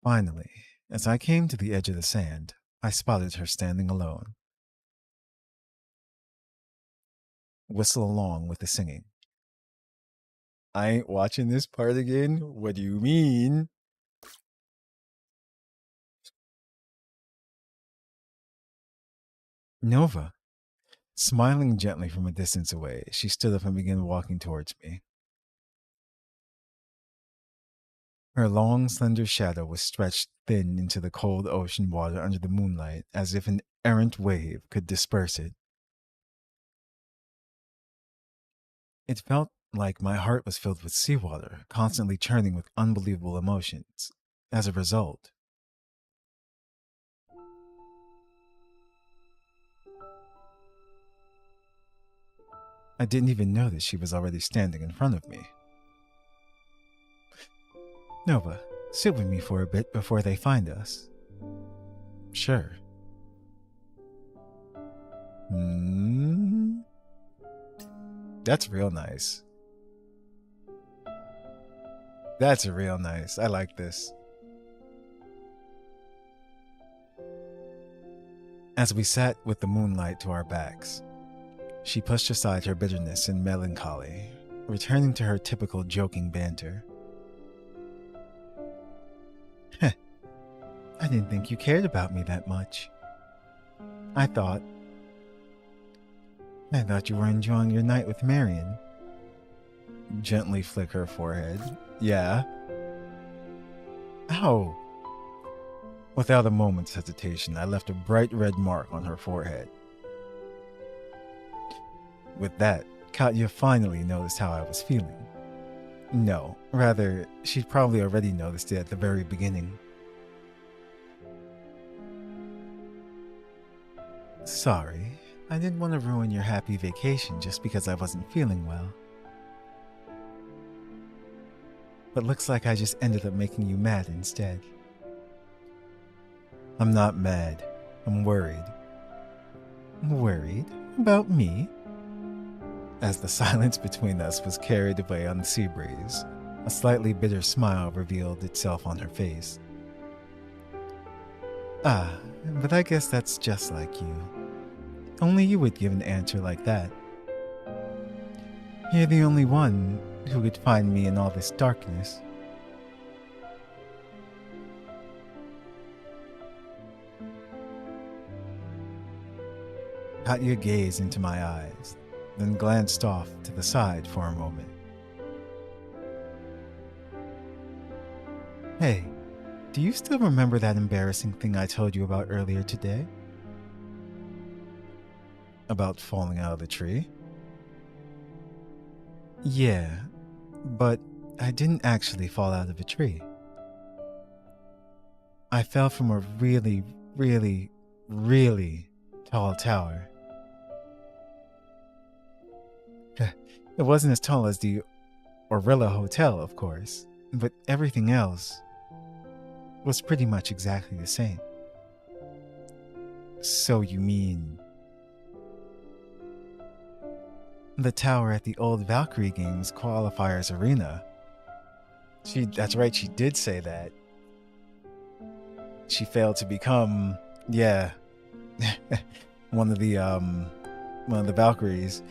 Finally, as I came to the edge of the sand, I spotted her standing alone. Whistle along with the singing. I ain't watching this part again? What do you mean? Nova. Smiling gently from a distance away, she stood up and began walking towards me. Her long, slender shadow was stretched thin into the cold ocean water under the moonlight, as if an errant wave could disperse it. It felt like my heart was filled with seawater, constantly churning with unbelievable emotions. As a result, I didn't even notice she was already standing in front of me. Nova, sit with me for a bit before they find us. Sure. That's real nice. That's real nice. I like this. As we sat with the moonlight to our backs, she pushed aside her bitterness and melancholy, returning to her typical joking banter. I didn't think you cared about me that much. I thought you were enjoying your night with Marion. Gently flick her forehead. Yeah. Ow. Without a moment's hesitation, I left a bright red mark on her forehead. With that, Katya finally noticed how I was feeling. No, rather, she'd probably already noticed it at the very beginning. Sorry, I didn't want to ruin your happy vacation just because I wasn't feeling well. But looks like I just ended up making you mad instead. I'm not mad. I'm worried. Worried? About me? As the silence between us was carried away on the sea breeze, a slightly bitter smile revealed itself on her face. Ah, but I guess that's just like you. Only you would give an answer like that. You're the only one who could find me in all this darkness. Katya gazed into my eyes, then glanced off to the side for a moment. Hey, do you still remember that embarrassing thing I told you about earlier today? About falling out of the tree? Yeah, but I didn't actually fall out of a tree. I fell from a really, really, really tall tower. It wasn't as tall as the Orilla Hotel, of course, but everything else was pretty much exactly the same. So you mean the tower at the old Valkyrie Games qualifiers arena? That's right, she did say that. She failed to become, one of the Valkyries.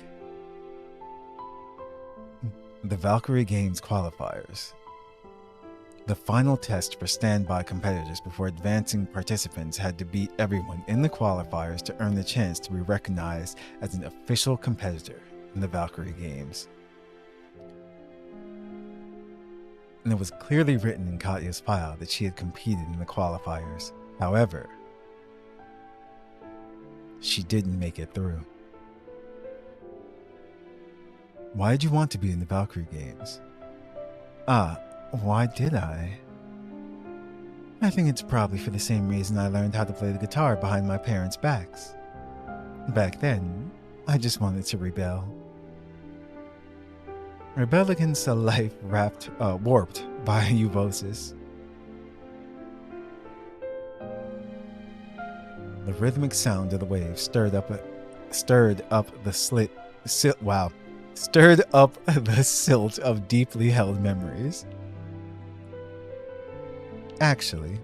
The Valkyrie Games qualifiers. The final test for standby competitors before advancing participants had to beat everyone in the qualifiers to earn the chance to be recognized as an official competitor in the Valkyrie Games. And it was clearly written in Katya's file that she had competed in the qualifiers. However, she didn't make it through. Why did you want to be in the Valkyrie Games? Why did I? I think it's probably for the same reason I learned how to play the guitar behind my parents' backs. Back then, I just wanted to rebel. Rebel against a life warped by euvosis. The rhythmic sound of the waves stirred up the silt of deeply held memories. Actually,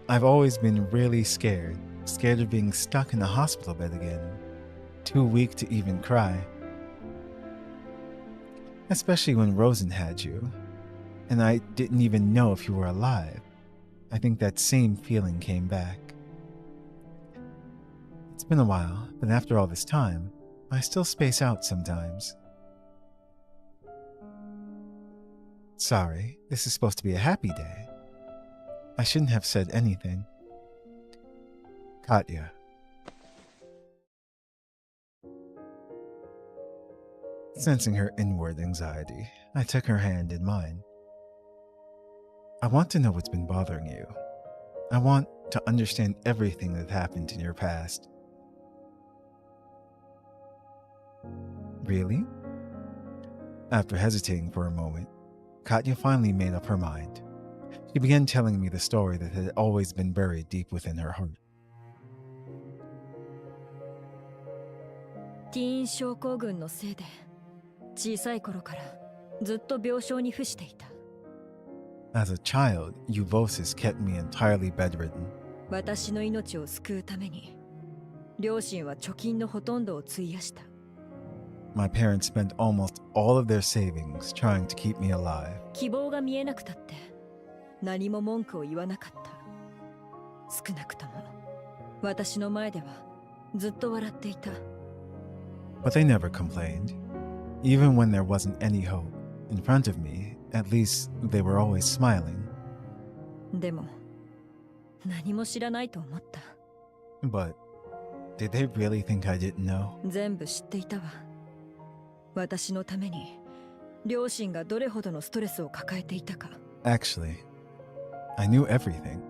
I've always been really scared of being stuck in a hospital bed again, too weak to even cry. Especially when Rosen had you, and I didn't even know if you were alive. I think that same feeling came back. It's been a while, but after all this time, I still space out sometimes. Sorry, this is supposed to be a happy day. I shouldn't have said anything. Katya. Sensing her inward anxiety, I took her hand in mine. I want to know what's been bothering you. I want to understand everything that happened in your past. Really? After hesitating for a moment, Katya finally made up her mind. She began telling me the story that had always been buried deep within her heart. ティーン症候群のせいで小さい頃からずっと病床に伏していた。 As a child, euvosis kept me entirely bedridden. 私の命を救うために両親は貯金のほとんどを費やした。 My parents spent almost all of their savings trying to keep me alive. 希望が見えなくたって何も文句を言わなかった。少なくとも私の前ではずっと笑っていた。 But they never complained. Even when there wasn't any hope in front of me, at least they were always smiling. でも何も知らないと思った。 But did they really think I didn't know? 全部知っていたわ。私のために両親がどれほどのストレスを抱えていたか。 Actually, I knew everything.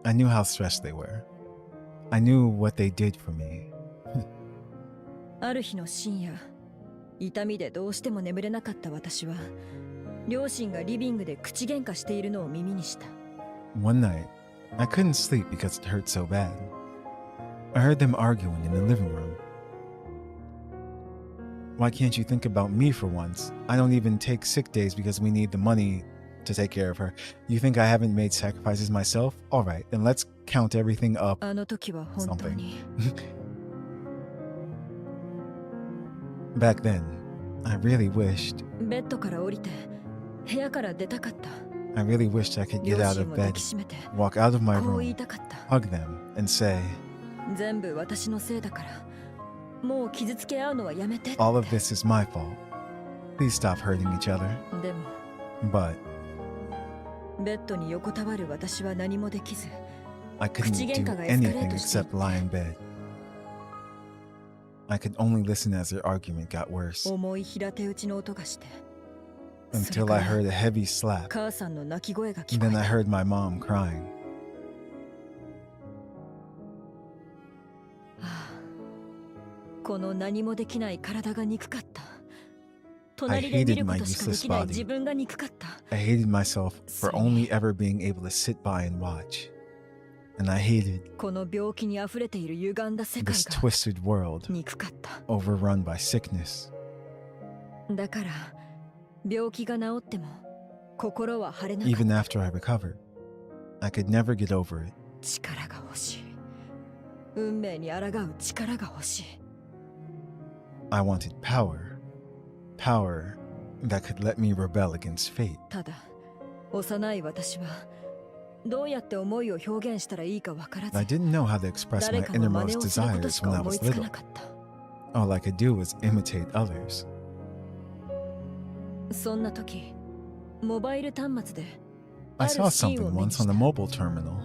I knew how stressed they were. I knew what they did for me. ある日の深夜、痛みでどうしても眠れなかった私は、両親がリビングで口喧嘩しているのを耳にした。 One night, I couldn't sleep because it hurt so bad. I heard them arguing in the living room. Why can't you think about me for once? I don't even take sick days because we need the money to take care of her. You think I haven't made sacrifices myself? Alright, then let's count everything up. あの時は本当に Back then, I really wished ベッドから降りて部屋から出たかった I really wished I could get 両 out 親 of を抱 bed, きしめて walk out of my こう言い room, たかった hug them, and say, 全部私のせいだからもう傷つけ合うのはやめてって all of this is my fault. Please stop hurting each other. でも But ベッドに横たわる私は何もできず I couldn't do 口喧嘩がエスカレー anything トしていっ except て lie in bed. I could only listen as their argument got worse 重い平手打ちの音がして until I heard a heavy slap. 母さんの泣き声が聞こ Then え I た heard my mom crying. この何もできない体が憎かった隣で見ることしかできない自分が憎かった I hated myself for それに only ever being able to sit by and watch. And I hated この病気に溢れている歪んだ世界 this が twisted world 憎かった overrun by sickness. だから病気が治っても心は晴れなかっ Even after I recovered, I could never get over it. た力が欲しい運命に抗う力が欲しい I wanted power. Power that could let me rebel against fate. ただ幼い私はどうやって思いを表現したらいいか分からず I didn't know how to express 誰 my かの真似 innermost をすることし desires か when I 思い was つか little. なかった All I could do was imitate others. そんな時モバイル端末で I ある saw シーン something を目に once し on た the mobile terminal.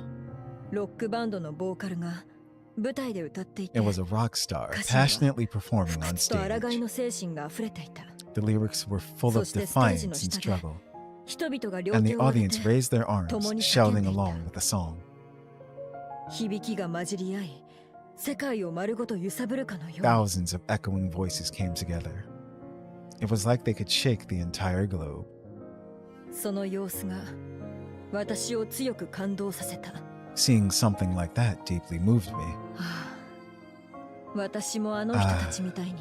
ロックバンドのボーカルが舞台で歌っていて It was a rock star 歌詞には passionately performing 不 on 屈と抗い stage. の精神が溢れていた The lyrics were full of そしてステージの defiance and 下で struggle, 人々が両 and 手 the を上げ audience て raised their arms, 共に叫んでい shouting た along with the song. 響きが混じり合い世界を丸ごと揺さぶるかのように Thousands of echoing voices came together. It was like they could shake the entire globe. その様子が私を強く感動させた Seeing something like that deeply moved me. ああ私もあの人たちみたいに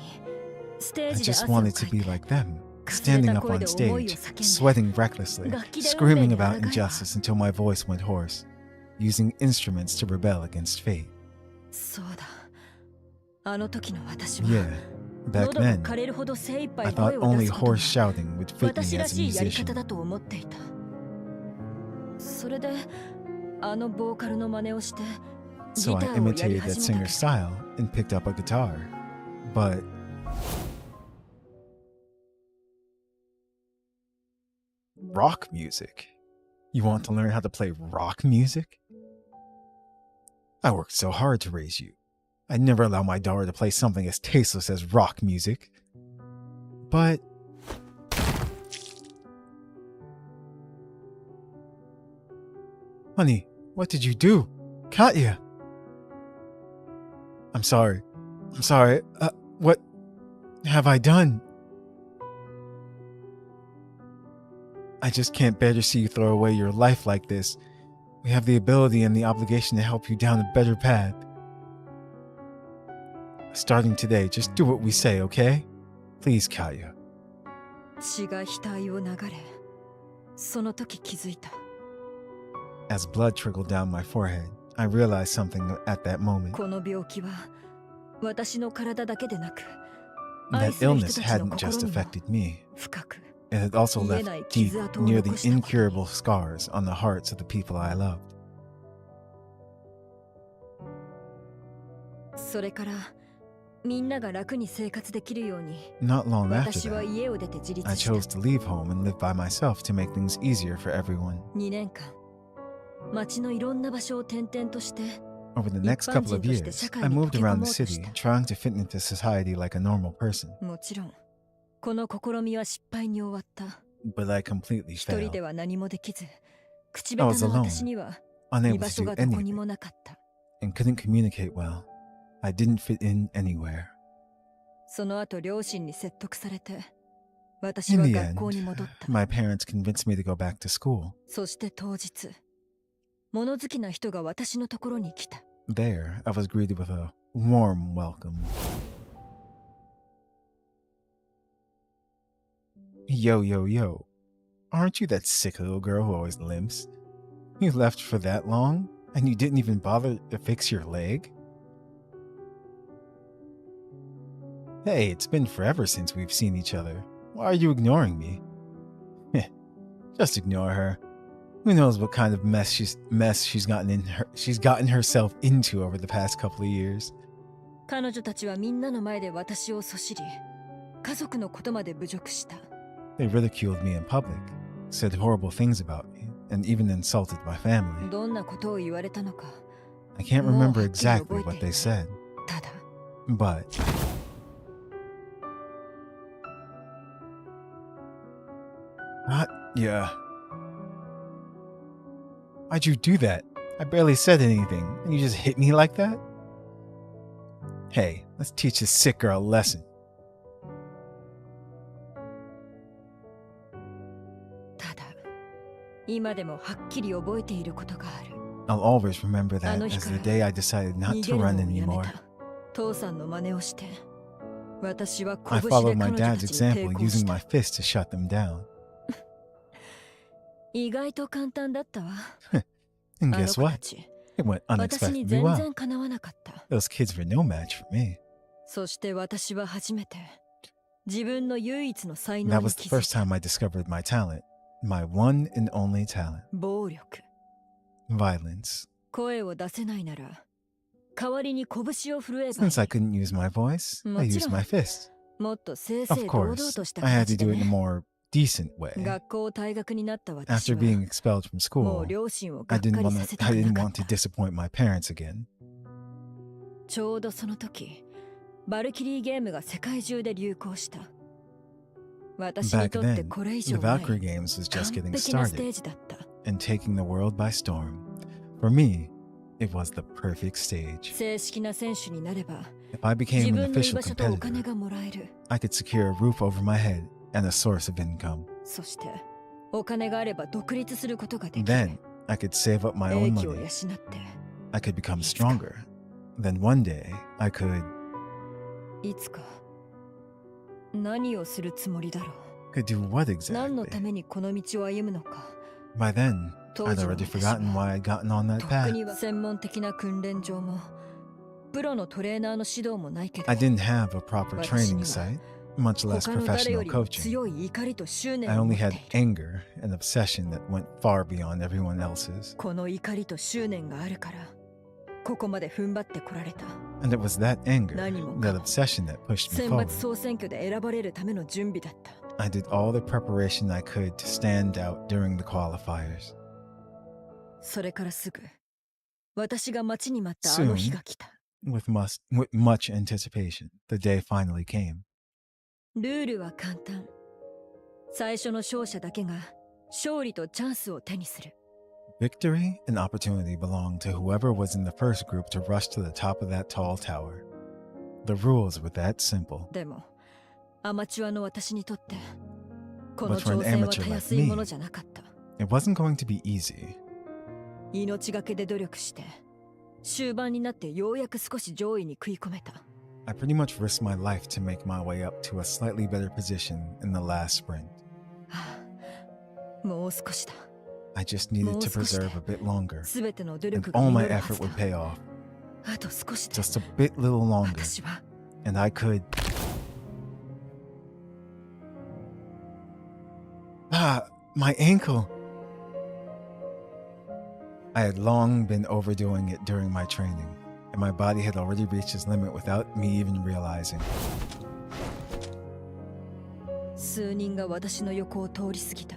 ステー I ジで just 汗を wanted か to い be て like them, かすれ standing た up 声 on で思いを stage, 叫んで sweating recklessly, 楽器で screaming 運命に about 抗いは injustice until my voice went hoarse, using instruments to rebel against fate. そうだあの時の私は Yeah, back 喉が then, 枯れるほど精一杯 I 声 thought を出 only すことが hoarse shouting would fit 私 me ら as a しいやり方 musician. だと思っていたそれであのボーカルの真似をしてギ So タ I ーをやり imitated that 始めた singer's style and picked up a guitar. But rock music? You want to learn how to play rock music? I worked so hard to raise you. I'd never allow my daughter to play something as tasteless as rock music. But honey, what did you do? Katya! I'm sorry. I'm sorry. What have I done? I just can't bear to see you throw away your life like this. We have the ability and the obligation to help you down a better path. Starting today, just do what we say, okay? Please, Kaya. 血が額を流れその時気づいた As blood trickled down my forehead, I realized something at that moment. この病気は私の体だけでなく That 愛する人 illness たちの hadn't just 心にも affected me. 深く It had also 癒えない left 傷 deep 跡を near 残 the したことに incurable scars on the hearts of the people I loved. それからみんなが楽に生活できるように Not long after 私は that, 家を出て自立 I した chose to leave home and live by myself to make things easier for everyone. 2年間街のいろんな場所を転々として Over the next couple of years, I moved around the city, trying to fit into society like a normal person. もちろんこの試みは失敗に終わった But I completely 一人で failed, は何もできず口下手な私には居 unable 場 to 所 do がどこに anything, もなかった and couldn't communicate well. I didn't fit in anywhere. その後両親に説得されて私 In は the 学 end, 校に戻った my parents convinced me to go back to school. そして当日物好きな人が私のところに来た There, I was greeted with a warm welcome. Yo, yo, yo. Aren't you that sick little girl who always limps? You left for that long, and you didn't even bother to fix your leg? Hey, it's been forever since we've seen each other. Why are you ignoring me? Just ignore her. Who knows what kind of mess she's gotten herself into over the past couple of years. 彼女たちはみんなの前で私をそしり、家族のことまで侮辱した。They ridiculed me in public, said horrible things about me, and even insulted my family. どんなことを言われたのか。I can't remember exactly what they said. ただ、 But yeah. Why'd you do that? I barely said anything, and you just hit me like that? Hey, let's teach this sick girl a lesson. ただ、今でもはっきり覚えていることがある。 I'll always remember that as the day I decided not to run anymore. 父さんの真似をして、私は I 拳 followed で my 彼女た dad's ちに example 抵抗 using した my fist to shut them down. 意外と簡単だったわ。 And あの guess 子た what? ち、 It went 私に unexpectedly 全 well. 然かなわなかった。 Those kids were no match for me. そして私は初めて自分の唯一の才 And 能 that に was 気 the づい first た。 time I discovered my talent. My one and only talent. 暴力。 Violence. 声を出せないなら、代わりに拳を振るえばいい。 Since I couldn't use my voice, I used my fist. もっと正 Of 々堂々 course, とした I had 形 to で do it in a ね。 more decent way. 学校退学になった私 After は、 being expelled from もう school, 両親をが I っか didn't りさせた I くな didn't かっ want to た。 disappoint my parents again. ちょうどその時、バルキリーゲームが世界中で流行した。私に Back とって then, これ以 the 上ない Valkyrie games was just 完 getting 璧なステ started ージだった。 and taking the world by storm. For me, it was the perfect stage. 正式な選手になれば、 If I 自 became 分 an の居 official 場所とお金 competitor, がもらえる。 I could secure a roof over my head and a source of income. そして、お金があれば独立することができる。 Then, I could save up my 英 own 気を養 money. って、 I could become stronger. Then one day, I could いつか、何をするつもりだろう。 do what 何のた exactly? めにこの道を歩むのか。 By then, 当 I'd 時の already 私 forgotten は why I'd gotten on that とっ path. くには専門的な訓練場も、プロのトレーナーの指導もないけど、 I didn't have a proper 私に training は site, much less 他の誰よ professional りも coaching. 強い怒りと執 I 念を持 only って had いる。 anger and obsession that went far beyond everyone else's. この怒りと執念があるから、ここまで踏ん張ってこられた。 And it was that anger, 何も that かも obsession that pushed me 選 forward. 抜総選挙で選ばれるための準備だった。 I did all the preparation I could to stand out during the qualifiers. それからすぐ、私が待ちに待ったあの日が来た。With much anticipation, the day finally came. ルールは簡単。最初の勝者だけが勝利とチャンスを手にする。 Victory and opportunity belonged to whoever was in the first group to rush to the top of that tall tower. The rules were that simple. でも、アマチュアの私にとって、この But for an 挑戦は amateur たや like すいものじゃなかった。 It wasn't going to be easy. 命がけで努力して、終盤になってようやく少し上位に食い込めた。 I pretty much risked my life to make my way up to a slightly better position in the last sprint. はあ、もう少しだ。 I just needed to preserve a bit longer, すべての努 and 力が all 実 my るは effort ず would だ。 pay off. あと少しで、 Just a bit little longer, 私は and I could... My ankle! I had long been overdoing it during my training, and my body had already reached its limit without me even realizing. 数人が私の横を通り過ぎた。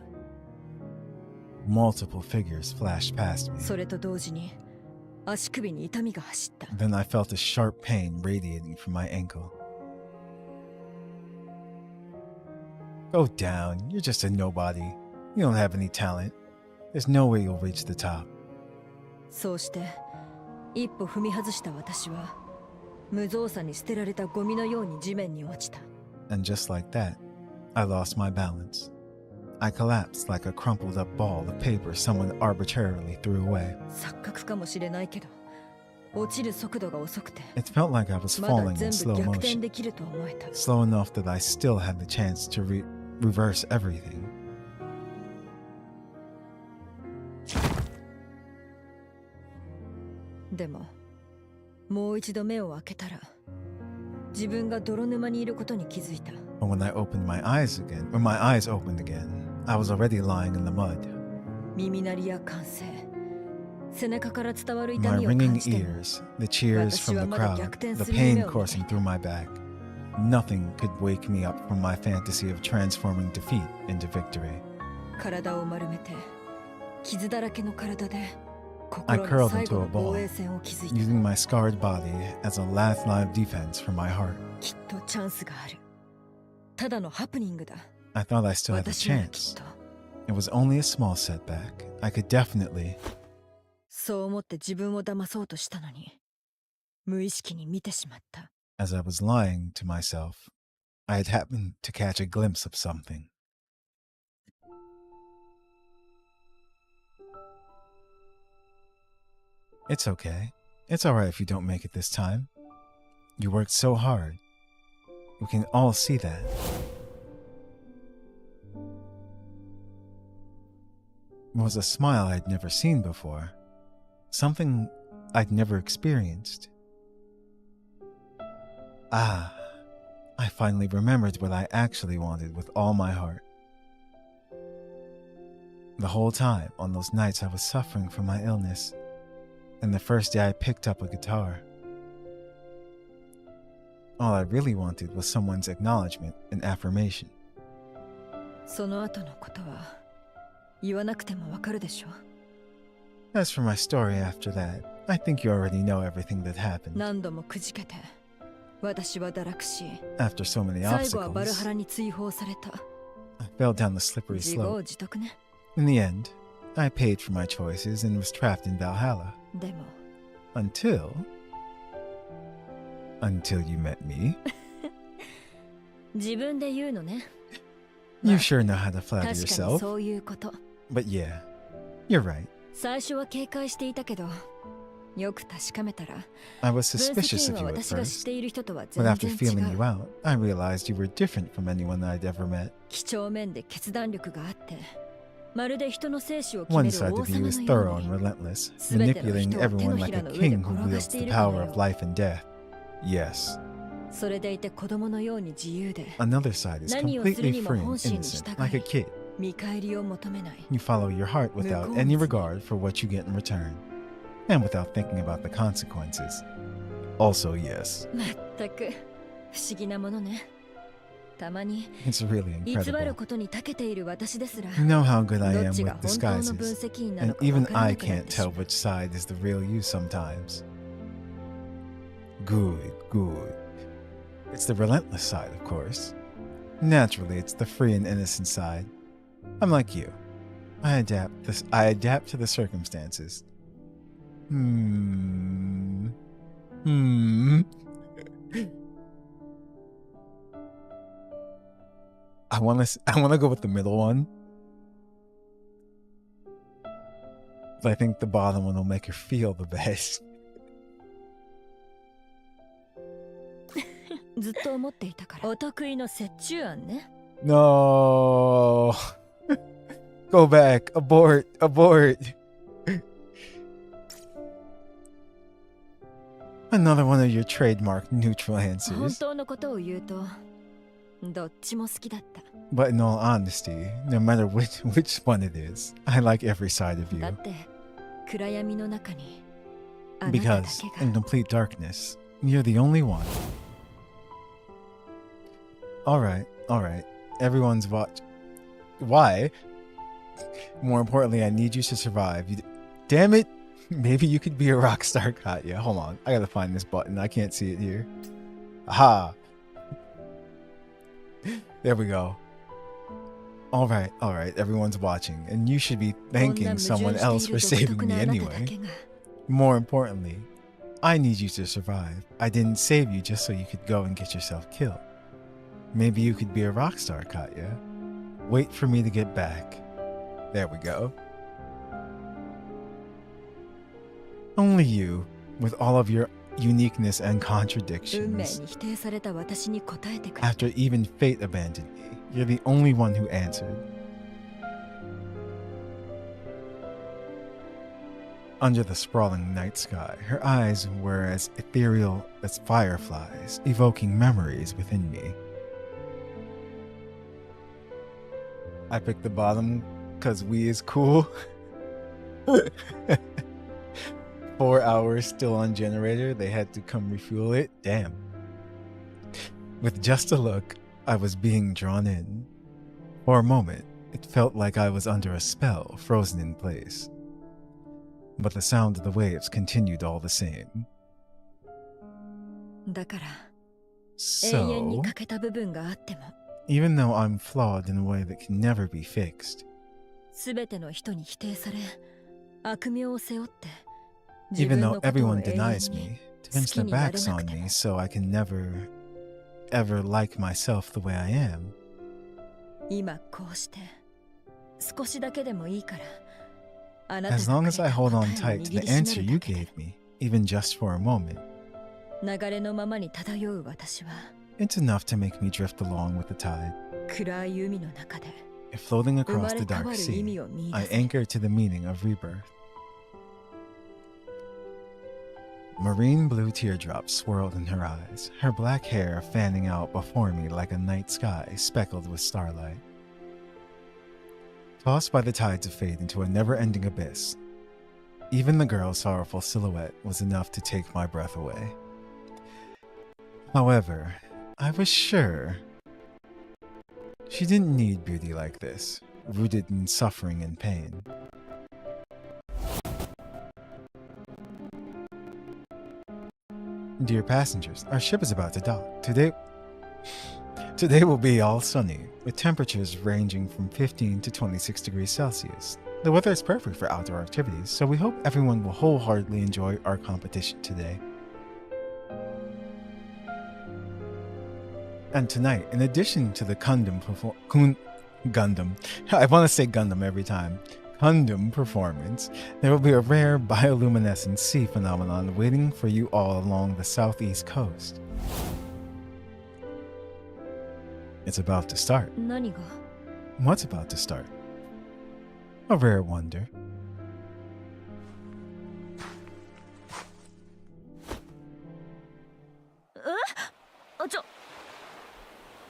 Multiple figures flashed past me. それと同時に足首に痛みが走った。 Then I felt a sharp pain radiating from my ankle. Go down, you're just a nobody. You don't have any talent. There's no way you'll reach the top. そうして一歩踏み外した私は無造作に捨てられたゴミのように地面に落ちた。 And just like that, I lost my balance. I collapsed like a crumpled up ball of paper someone arbitrarily threw away. 錯覚かもしれないけど、落ちる速度が遅くて、 It felt like I was まだ falling in 全部 slow 逆転 motion, できると思えた。 slow enough that I still had the chance to reverse everything. でももう一度目を開けたら自分が泥沼にいることに気づいた。 But when I opened my eyes again, or my eyes opened again, I was already lying in the mud. 耳鳴りや歓声、背中から伝わる痛 My みを感 ringing じても ears, the cheers from the crowd, the pain coursing through my back. Nothing could wake me up from my fantasy of transforming defeat into victory. 体を丸めて傷だらけの体で I 心 curled に最後 into の a 防 ball, 衛線を築いた。 using my scarred body as a last line of defense for my heart. きっとチャンスがある。ただのハプニングだ。 I thought I still had a 私ならき chance. っと It was only a small setback. I could definitely. そう思って自分を騙そうとしたのに無意識に見てしまった。 As I was lying to myself, I had happened to catch a glimpse of something. It's okay. It's alright if you don't make it this time. You worked so hard. We can all see that. It was a smile I'd never seen before. Something I'd never experienced. Ah, I finally remembered what I actually wanted with all my heart. The whole time, on those nights I was suffering from my illness, and the first day I picked up a guitar. All I really wanted was someone's acknowledgement and affirmation. その後のことは言わなくてもわかるでしょ。 As for my story after that, I think you already know everything that happened. 何度もくじけて私は堕落し After so many 最後はバルハ obstacles, ラに追放された。 I fell down the slippery 自業 slope. 自得ね。 In the end, I paid for my choices and was trapped in Valhalla. でも Until you met me. 自分で言うのね。 You sure know how to 確 flatter かに yourself. そういうこと。 But yeah, you're right. 最初は警戒していたけどよく確かめたら I was 分 suspicious 析 of は you at 私が知っ first. ている人とは But 全 after 然違 feeling you う。 out, I realized you were different from anyone I'd ever met. 几帳面で決断力があってまるで人の生死を決 One める side 王 of you 様 is の thorough よう and に relentless, 全ての manipulating 人を手 everyone の like ひ a らの上で king who 転が wields してい the るかの power よ of life and death. Yes. それでいて子供のように自由で Another side is 何をする completely にも free and 本心に innocent, 従 like a い kid. 見返りを求めない。 You follow your heart without any regard for what you get in return, and without thinking about the consequences. Also, yes, まったく不思議なものね。たまに it's really 偽る incredible. ことに長けている私ですら You know how good I どっ am ち with が本当の分 disguises, 析員な and のかわ even から I なくなっ can't てしま tell う。 which side is the real you sometimes. Good, good. It's the relentless side, of course. Naturally, it's the free and innocent side. I'm like you. I adapt to the circumstances. I wanna go with the middle one. But I think the bottom one will make her feel the best. ずっと思っていたから。お得意の折衷案ね。 No. Go back. Abort. Abort. Another one of your trademark neutral 本 answers. 当のことを言うとどっちも好きだった。 But in all honesty, no matter which one it is, I like every side of だ you. って暗闇の中にあなただ Because け in が complete darkness, you're the only one. Alright, alright. Everyone's watch. Why? More importantly, I need you to survive. Damn it! Maybe you could be a rock star, Katya. Hold on. I gotta find this button. I can't see it here. Aha! There we go. Alright, alright. Everyone's watching. And you should be こんな thanking 矛盾 someone して else い for る独 saving 特 me なあなただ anyway. けが More importantly, I need you to survive. I didn't save you just so you could go and get yourself killed. Maybe you could be a rock star, Katya. Wait for me to get back. There we go. Only you, with all of your uniqueness and 運命 contradictions. に否定された私に答えてくれ。 After even fate abandoned me, you're the only one who answered. Under the sprawling night sky, her eyes were as ethereal as fireflies, evoking memories within me. I picked the bottom because we is cool. 4 hours still on generator. They had to come refuel it. Damn. With just a look, I was being drawn in. For a moment, it felt like I was under a spell, frozen in place. But the sound of the waves continued all the same. だから、永 So, 遠に欠けた部分があっても、 even though I'm flawed in a way that can never be fixed, すべての人に否定され、悪名を背負って、自 even 分 though のことを everyone 永遠 denies に me, 好 turns き their になれ backs なく on て me も、 so I can never, ever like myself the way I am. 今こうして、少しだけでもいいから、あなた As が long く as れ I た hold 答 on えを tight to 握 the りしめ answer る you だけで、 gave me, even just for a moment, 流れのままに漂う私は、 it's enough to make me drift along with the tide. 暗い海の中で、 Floating 生ま across れ the 変 dark わる意 sea, 味を見 I 出せ。 anchor to the meaning of rebirth. Marine blue teardrops swirled in her eyes, her black hair fanning out before me like a night sky speckled with starlight. Tossed by the tides of fate into a never-ending abyss, even the girl's sorrowful silhouette was enough to take my breath away. However, I was sure she didn't need beauty like this, rooted in suffering and pain. Dear passengers, our ship is about to dock. Today will be all sunny, with temperatures ranging from 15 to 26 degrees Celsius. The weather is perfect for outdoor activities, so we hope everyone will wholeheartedly enjoy our competition today. And tonight, in addition to the Gundam, I want to say Gundam every time, Gundam performance, there will be a rare bioluminescent sea phenomenon waiting for you all along the southeast coast. It's about to start. 何が？ What's about to start? A rare wonder.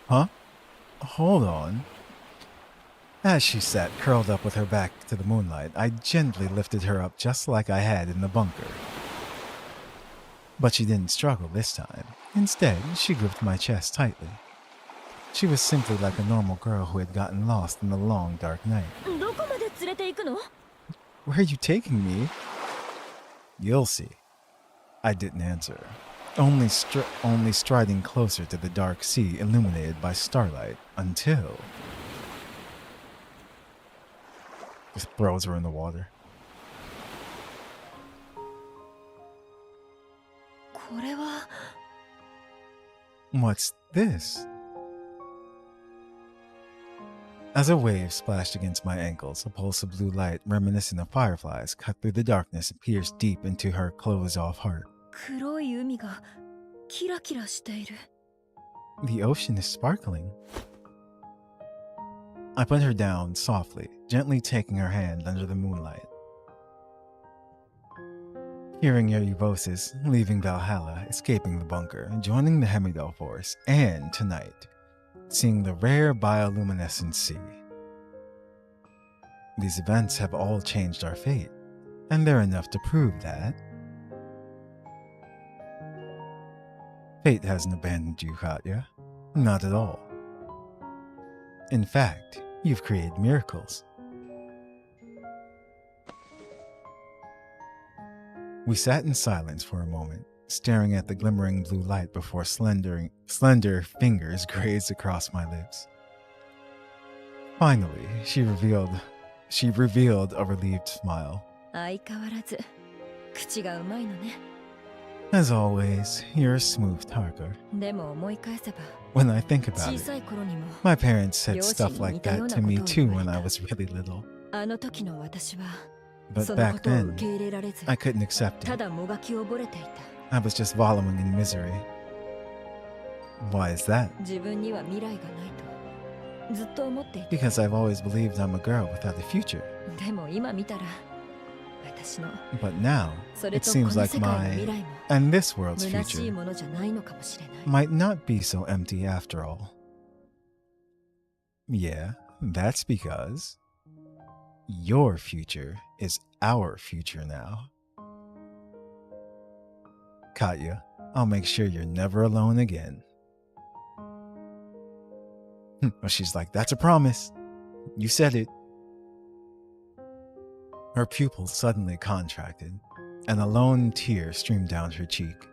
Huh? Hold on. As she sat curled up with her back to the moonlight, I gently lifted her up just like I had in the bunker. But she didn't struggle this time. Instead, she gripped my chest tightly. She was simply like a normal girl who had gotten lost in the long, dark night. どこまで連れて行くの？ Where are you taking me? You'll see. I didn't answer, only striding closer to the dark sea illuminated by starlight until... Just throws her in the water. これは What's this? As a wave splashed against my ankles, a pulse of blue light reminiscent of fireflies cut through the darkness and pierced deep into her closed-off heart. 黒い海がキラキラしている。 The ocean is sparkling. I put her down softly, gently taking her hand under the moonlight. Hearing your voices, leaving Valhalla, escaping the bunker, joining the Hemidal force, and tonight, seeing the rare bioluminescent sea. These events have all changed our fate, and they're enough to prove that. Fate hasn't abandoned you, Katya. Not at all. In fact, you've created miracles. We sat in silence for a moment, staring at the glimmering blue light before slender fingers grazed across my lips. Finally, she revealed a relieved smile. 相変わらず口がうまいのね。 As always, you're a smooth talker. でも思い返せば、 When I think about 小 it, さい頃にも my parents said 両親 stuff に like 似たよ that うな to me ことを too 言わ when れ I た。 was really little. あの時の私は But その back ことを then, 受け入れられず、 I couldn't accept た it. だもがき溺れていた。 I was just wallowing in misery. Why is that? 自分には未来がないとずっと思っていた。 Because I've always believed I'm a girl without a future. でも今見たら私の But now, それ it とこの seems like 世界の未 my 来も and this world's 虚しい future ものじゃないのかもしれない might not be so empty after all. Yeah, that's because your future is our future now. Katya, I'll make sure you're never alone again. Well, she's like, that's a promise. You said it. Her pupils suddenly contracted, and a lone tear streamed down her cheek.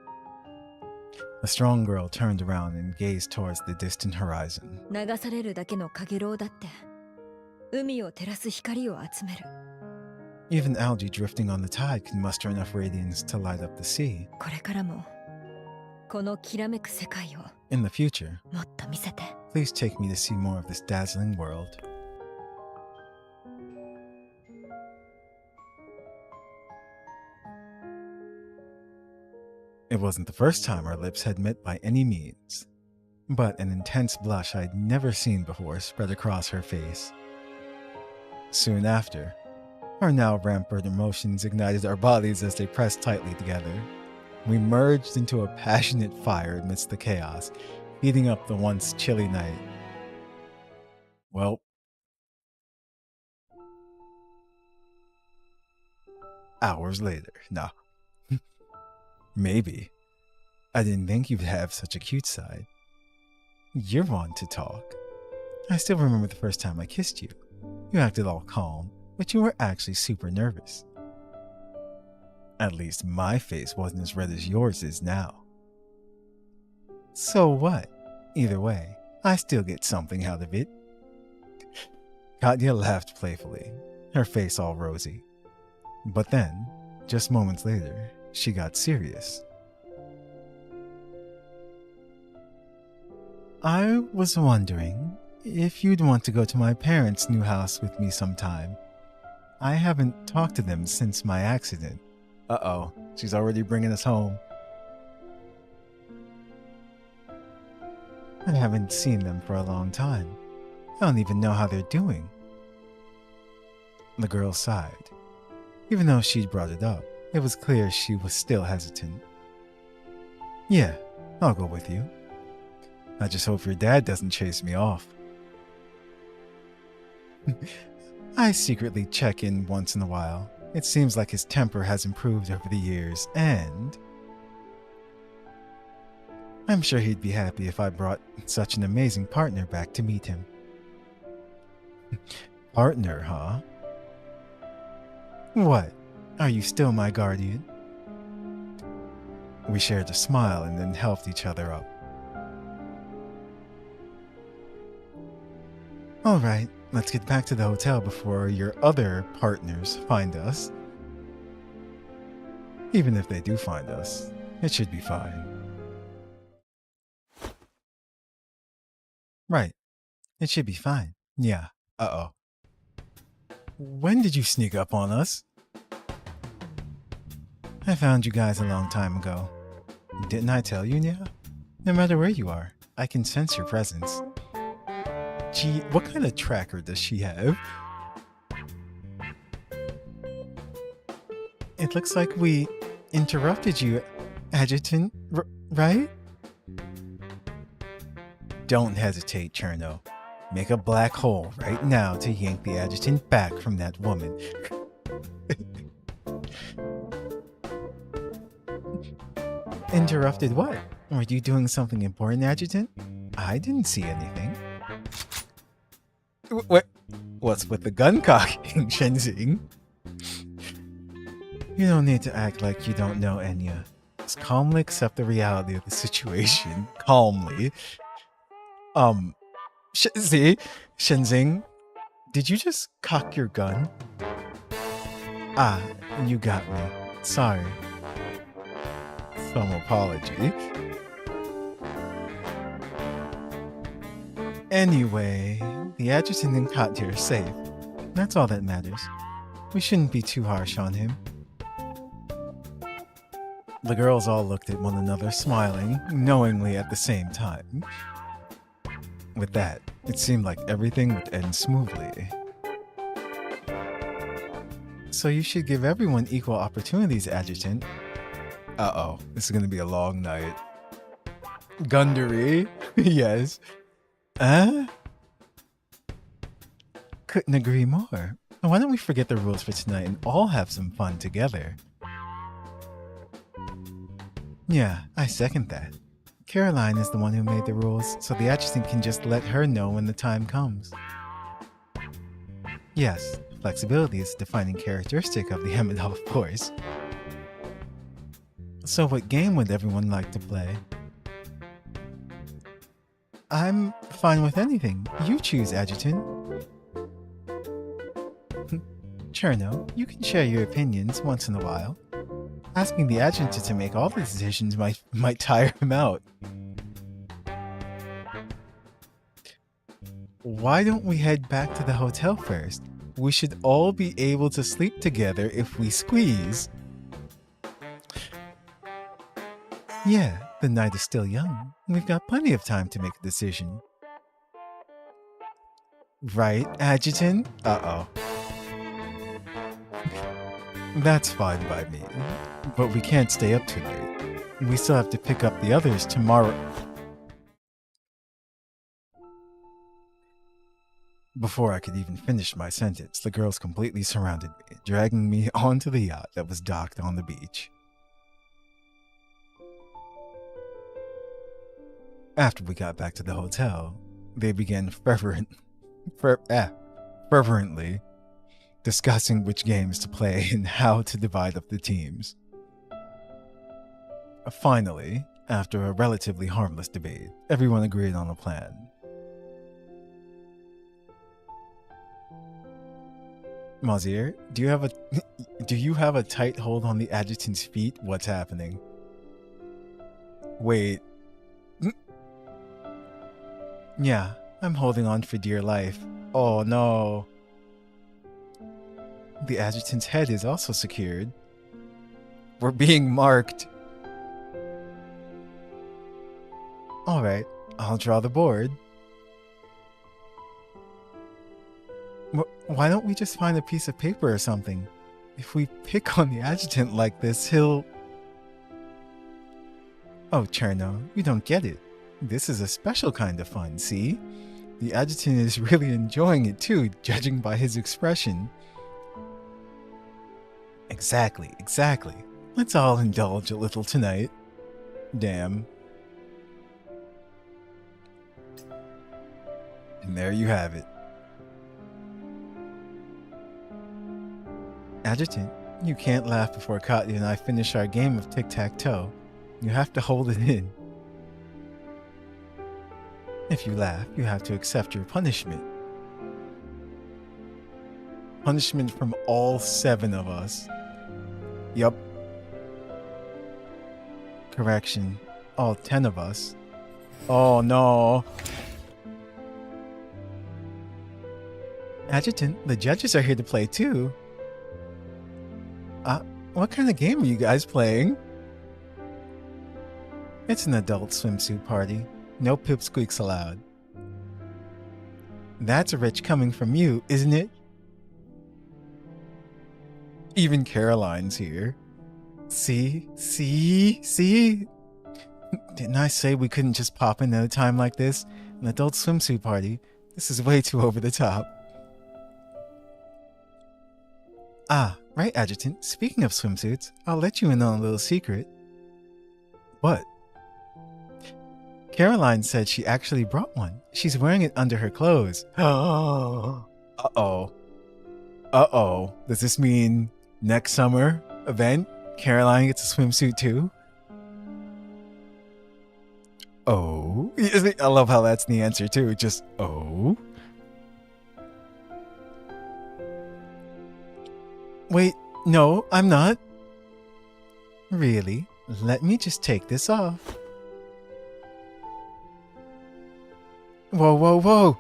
The strong girl turned around and gazed towards the distant horizon. 流されるだけのかげろうだって海を照らす光を集める Even algae drifting on the tide can muster enough radiance to light up the sea. これからもこのきらめく世界を In the future, もっと見せて please take me to see more of this dazzling world. It wasn't the first time our lips had met by any means, but an intense blush I'd never seen before spread across her face. Soon after, our now rampant emotions ignited our bodies as they pressed tightly together. We merged into a passionate fire amidst the chaos, heating up the once chilly night. Well, hours later. No. Maybe. I didn't think you'd have such a cute side. You're one to talk. I still remember the first time I kissed you. You acted all calm, but you were actually super nervous. At least my face wasn't as red as yours is now. So what? Either way, I still get something out of it. Katya laughed playfully, her face all rosy. But then, just moments later, she got serious. I was wondering if you'd want to go to my parents' new house with me sometime. I haven't talked to them since my accident. Uh-oh, she's already bringing us home. I haven't seen them for a long time. I don't even know how they're doing. The girl sighed. Even though she'd brought it up, it was clear she was still hesitant. Yeah, I'll go with you. I just hope your dad doesn't chase me off. I secretly check in once in a while. It seems like his temper has improved over the years, and I'm sure he'd be happy if I brought such an amazing partner back to meet him. Partner, huh? What? Are you still my guardian? We shared a smile and then helped each other up. All right, let's get back to the hotel before your other partners find us. Even if they do find us, it should be fine. Right, it should be fine. Yeah, uh-oh. When did you sneak up on us? I found you guys a long time ago. Didn't I tell you, Enya? No matter where you are, I can sense your presence. Gee, what kind of tracker does she have? It looks like we interrupted you, Adjutant, right? Don't hesitate, Cherno. Make a black hole right now to yank the Adjutant back from that woman. Interrupted what? Were you doing something important, Adjutant? I didn't see anything. What's with the gun cocking, Shenzing? You don't need to act like you don't know, Enya. Just calmly accept the reality of the situation. Calmly. Shenzing, did you just cock your gun? Ah, you got me. Sorry. Some apology. Anyway, the Adjutant and Katya are safe. That's all that matters. We shouldn't be too harsh on him. The girls all looked at one another, smiling, knowingly at the same time. With that, it seemed like everything would end smoothly. So you should give everyone equal opportunities, Adjutant. Uh-oh, this is gonna be a long night. Gundary? Yes. Couldn't agree more. Why don't we forget the rules for tonight and all have some fun together? Yeah, I second that. Caroline is the one who made the rules, so the adjutant can just let her know when the time comes. Yes, flexibility is a defining characteristic of the ML, of course. So what game would everyone like to play? I'm fine with anything. You choose, Adjutant. Cherno, you can share your opinions once in a while. Asking the adjutant to make all the decisions might tire him out. Why don't we head back to the hotel first? We should all be able to sleep together if we squeeze. Yeah, the night is still young. We've got plenty of time to make a decision. Right, Adjutant? Uh-oh. That's fine by me, but we can't stay up too late. We still have to pick up the others tomorrow. Before I could even finish my sentence, the girls completely surrounded me, dragging me onto the yacht that was docked on the beach. After we got back to the hotel, they began fervently discussing which games to play and how to divide up the teams. Finally, after a relatively harmless debate, everyone agreed on a plan. Mazier, do you have a tight hold on the adjutant's feet? What's happening? Wait. Yeah, I'm holding on for dear life. Oh no. The adjutant's head is also secured. We're being marked. Alright, I'll draw the board. Why don't we just find a piece of paper or something? If we pick on the adjutant like this, he'll... Oh, Cherno, you don't get it. This is a special kind of fun, see? The adjutant is really enjoying it too, judging by his expression. Exactly. Let's all indulge a little tonight. Damn. And there you have it. Adjutant, you can't laugh before Katya and I finish our game of tic-tac-toe. You have to hold it in. If you laugh, you have to accept your punishment. Punishment from all 7 of us. Yup. Correction, all 10 of us. Oh no. Adjutant, the judges are here to play too. What kind of game are you guys playing? It's an adult swimsuit party. No pipsqueaks allowed. That's rich coming from you, isn't it? Even Caroline's here. See? Didn't I say we couldn't just pop in at a time like this? An adult swimsuit party. This is way too over the top. Right, Adjutant. Speaking of swimsuits, I'll let you in on a little secret. What? Caroline said she actually brought one. She's wearing it under her clothes. Uh-oh. Does this mean next summer event, Caroline gets a swimsuit too? Oh. I love how that's the answer too. Just, oh. Wait, no, I'm not. Really? Let me just take this off. Whoa.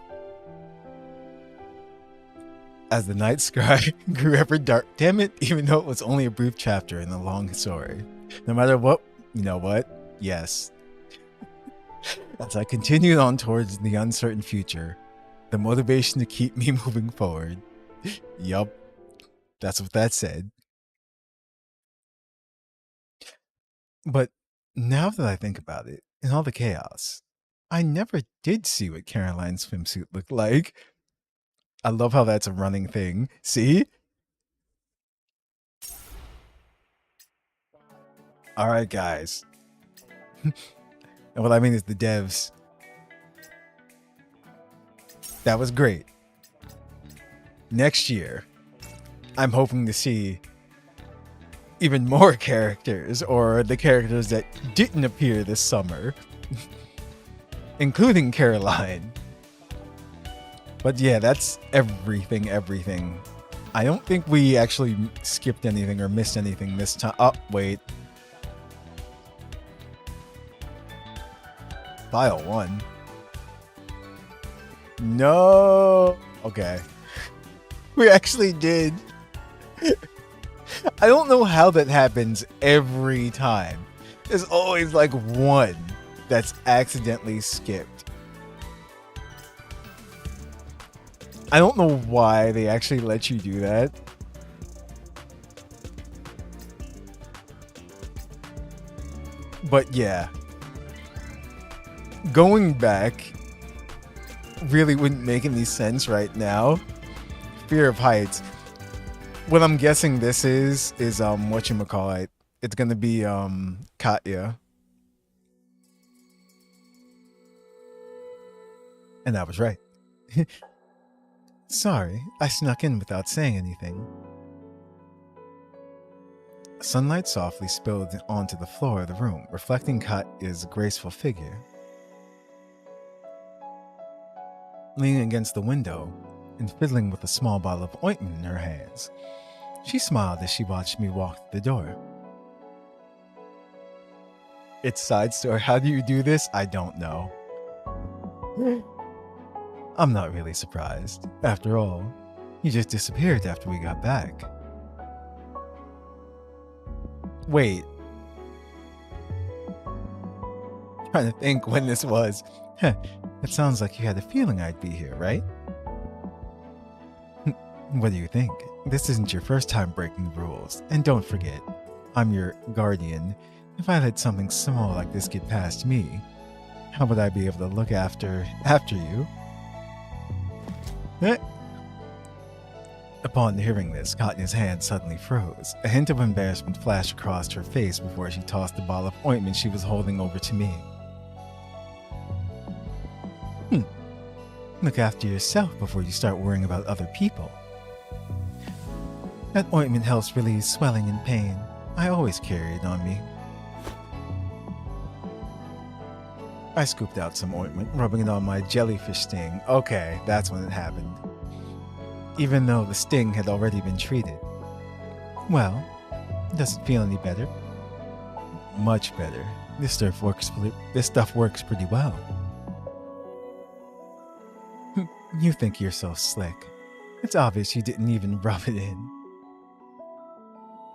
As the night sky grew ever dark, damn it, even though it was only a brief chapter in a long story. No matter what, you know what? Yes. As I continued on towards the uncertain future, the motivation to keep me moving forward. Yup. That's what that said. But now that I think about it, in all the chaos, I never did see what Caroline's swimsuit looked like. I love how that's a running thing. See? Alright, guys. And what I mean is the devs. That was great. Next year, I'm hoping to see even more characters, or the characters that didn't appear this summer, including Caroline. But yeah, that's everything. I don't think we actually skipped anything or missed anything this time. Oh, wait. File 1. No. Okay. We actually did. I don't know how that happens every time. There's always like one that's accidentally skipped. I don't know why they actually let you do that. But yeah. Going back really wouldn't make any sense right now. Fear of heights. What I'm guessing this is whatchamacallit. It's gonna be Katya. And I was right. Sorry, I snuck in without saying anything. Sunlight softly spilled onto the floor of the room, reflecting Katya's graceful figure. Leaning against the window and fiddling with a small bottle of ointment in her hands, she smiled as she watched me walk to the door. It's side story. How do you do this? I don't know. I'm not really surprised. After all, you just disappeared after we got back. Wait. Trying to think when this was. It sounds like you had a feeling I'd be here, right? What do you think? This isn't your first time breaking the rules. And don't forget, I'm your guardian. If I let something small like this get past me, how would I be able to look after you? Upon hearing this, Katya's hand suddenly froze. A hint of embarrassment flashed across her face before she tossed the bottle of ointment she was holding over to me. Look after yourself before you start worrying about other people. That ointment helps relieve swelling and pain. I always carry it on me. I scooped out some ointment, rubbing it on my jellyfish sting. Okay, that's when it happened. Even though the sting had already been treated. Well, does it feel any better? Much better. This stuff works pretty well. You think you're so slick. It's obvious you didn't even rub it in.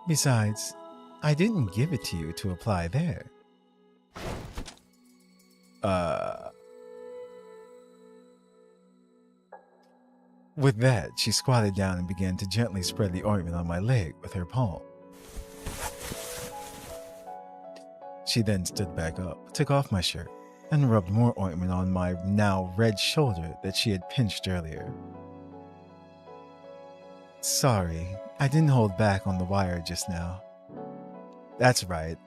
Besides, I didn't give it to you to apply there. With that, she squatted down and began to gently spread the ointment on my leg with her palm. She then stood back up, took off my shirt, and rubbed more ointment on my now red shoulder that she had pinched earlier. Sorry, I didn't hold back on the wire just now. That's right,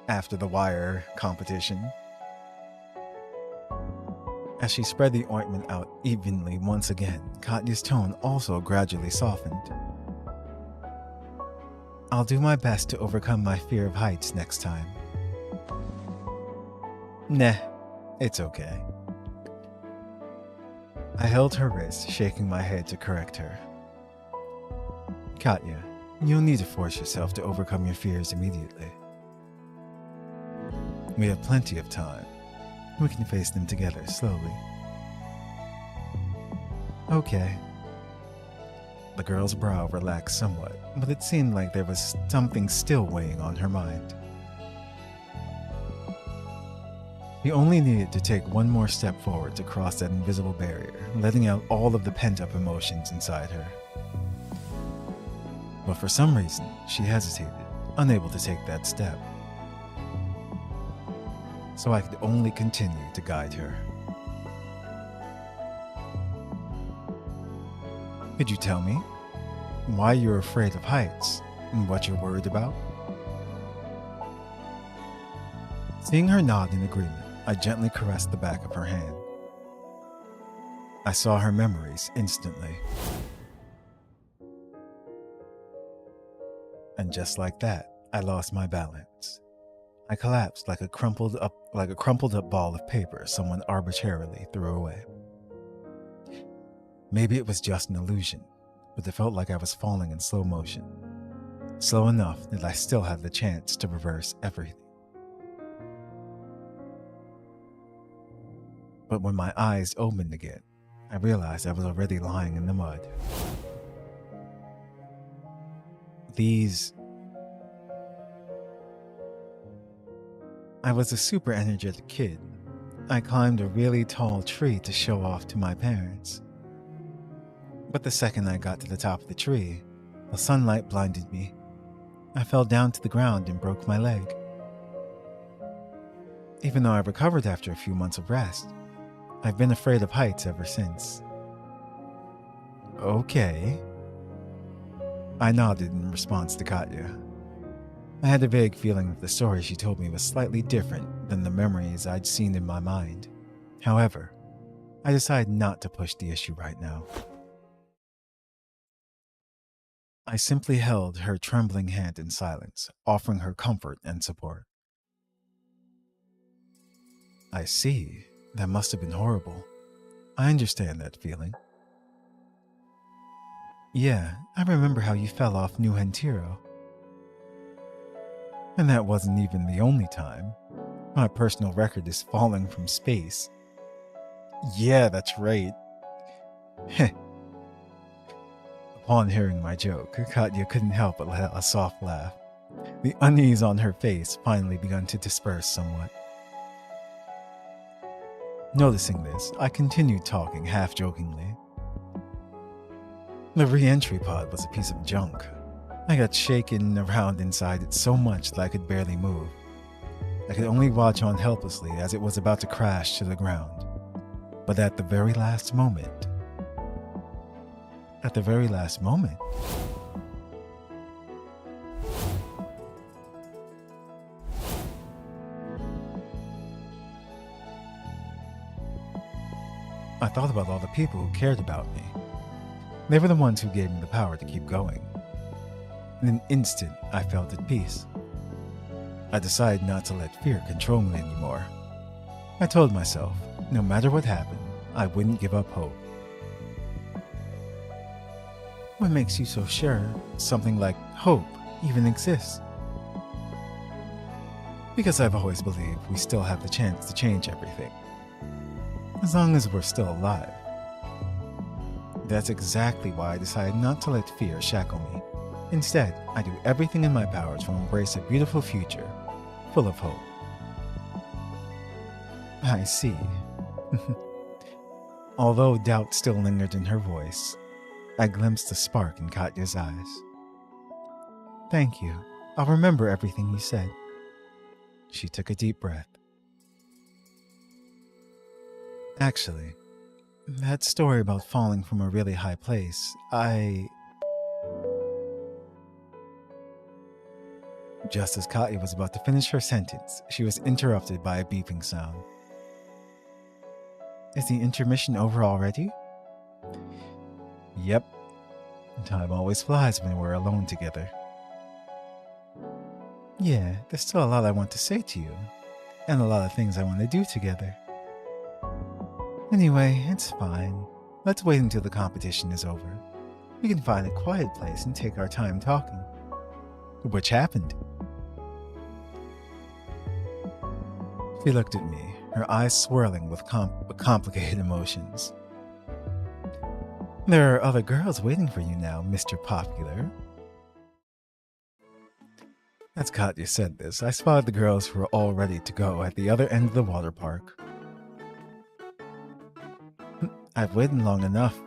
after the wire competition. As she spread the ointment out evenly once again, Katya's tone also gradually softened. I'll do my best to overcome my fear of heights next time. Nah, it's okay. I held her wrist, shaking my head to correct her. Katya, you'll need to force yourself to overcome your fears immediately. We have plenty of time. We can face them together slowly. Okay. The girl's brow relaxed somewhat, but it seemed like there was something still weighing on her mind. We only needed to take one more step forward to cross that invisible barrier, letting out all of the pent-up emotions inside her. But for some reason, she hesitated, unable to take that step. So I could only continue to guide her. Could you tell me why you're afraid of heights and what you're worried about? Seeing her nod in agreement, I gently caressed the back of her hand. I saw her memories instantly. And just like that, I lost my balance. I collapsed like a crumpled up ball of paper someone arbitrarily threw away. Maybe it was just an illusion, but it felt like I was falling in slow motion. Slow enough that I still had the chance to reverse everything. But when my eyes opened again, I realized I was already lying in the mud. I was a super energetic kid. I climbed a really tall tree to show off to my parents. But the second I got to the top of the tree, the sunlight blinded me. I fell down to the ground and broke my leg. Even though I recovered after a few months of rest, I've been afraid of heights ever since. Okay. I nodded in response to Katya. I had a vague feeling that the story she told me was slightly different than the memories I'd seen in my mind. However, I decided not to push the issue right now. I simply held her trembling hand in silence, offering her comfort and support. I see. That must have been horrible. I understand that feeling. Yeah, I remember how you fell off New Hentiro. And that wasn't even the only time. My personal record is falling from space. Yeah, that's right. Heh. Upon hearing my joke, Katya couldn't help but let out a soft laugh. The unease on her face finally begun to disperse somewhat. Noticing this, I continued talking half-jokingly. The re-entry pod was a piece of junk. I got shaken around inside it so much that I could barely move. I could only watch on helplessly as it was about to crash to the ground. But at the very last moment, I thought about all the people who cared about me. They were the ones who gave me the power to keep going. In an instant, I felt at peace. I decided not to let fear control me anymore. I told myself, no matter what happened, I wouldn't give up hope. What makes you so sure something like hope even exists? Because I've always believed we still have the chance to change everything. As long as we're still alive. That's exactly why I decided not to let fear shackle me. Instead, I do everything in my power to embrace a beautiful future, full of hope. I see. Although doubt still lingered in her voice, I glimpsed a spark in Katya's eyes. Thank you. I'll remember everything you said. She took a deep breath. Actually, that story about falling from a really high place, Just as Katya was about to finish her sentence, she was interrupted by a beeping sound. Is the intermission over already? Yep. Time always flies when we're alone together. Yeah, there's still a lot I want to say to you, and a lot of things I want to do together. Anyway, it's fine. Let's wait until the competition is over. We can find a quiet place and take our time talking. Which happened? She looked at me, her eyes swirling with complicated emotions. There are other girls waiting for you now, Mr. Popular. As Katya said this, I spotted the girls who were all ready to go at the other end of the water park. I've waited long enough.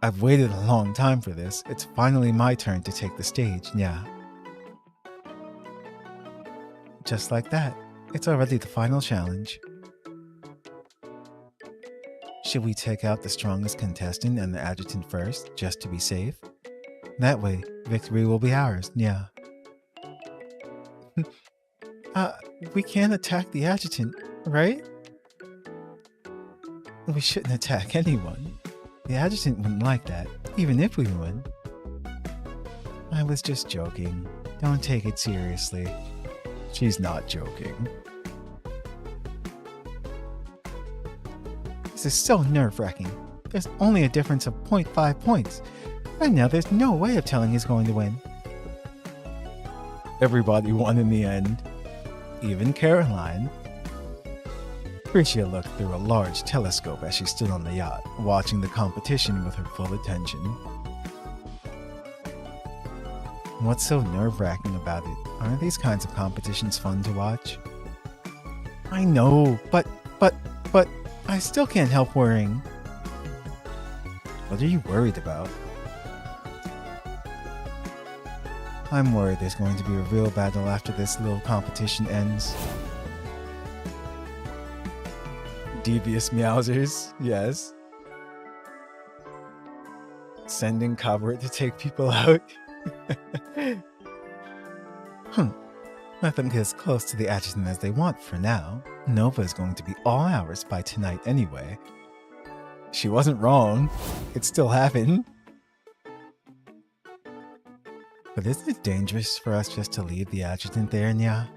I've waited a long time for this. It's finally my turn to take the stage, yeah. Just like that, it's already the final challenge. Should we take out the strongest contestant and the adjutant first, just to be safe? That way, victory will be ours, yeah. We can't attack the adjutant, right? We shouldn't attack anyone. The adjutant wouldn't like that, even if we win. I was just joking. Don't take it seriously. She's not joking. This is so nerve-wracking. There's only a difference of 0.5 points. Right now, there's no way of telling who's going to win. Everybody won in the end. Even Caroline. Tricia looked through a large telescope as she stood on the yacht, watching the competition with her full attention. What's so nerve-wracking about it? Aren't these kinds of competitions fun to watch? I know, but I still can't help worrying. What are you worried about? I'm worried there's going to be a real battle after this little competition ends. Devious meowsers, yes. Sending Cobwart to take people out. Let them get as close to the adjutant as they want for now. Nova is going to be all ours by tonight anyway. She wasn't wrong. It still happened. But isn't it dangerous for us just to leave the adjutant there, Enya?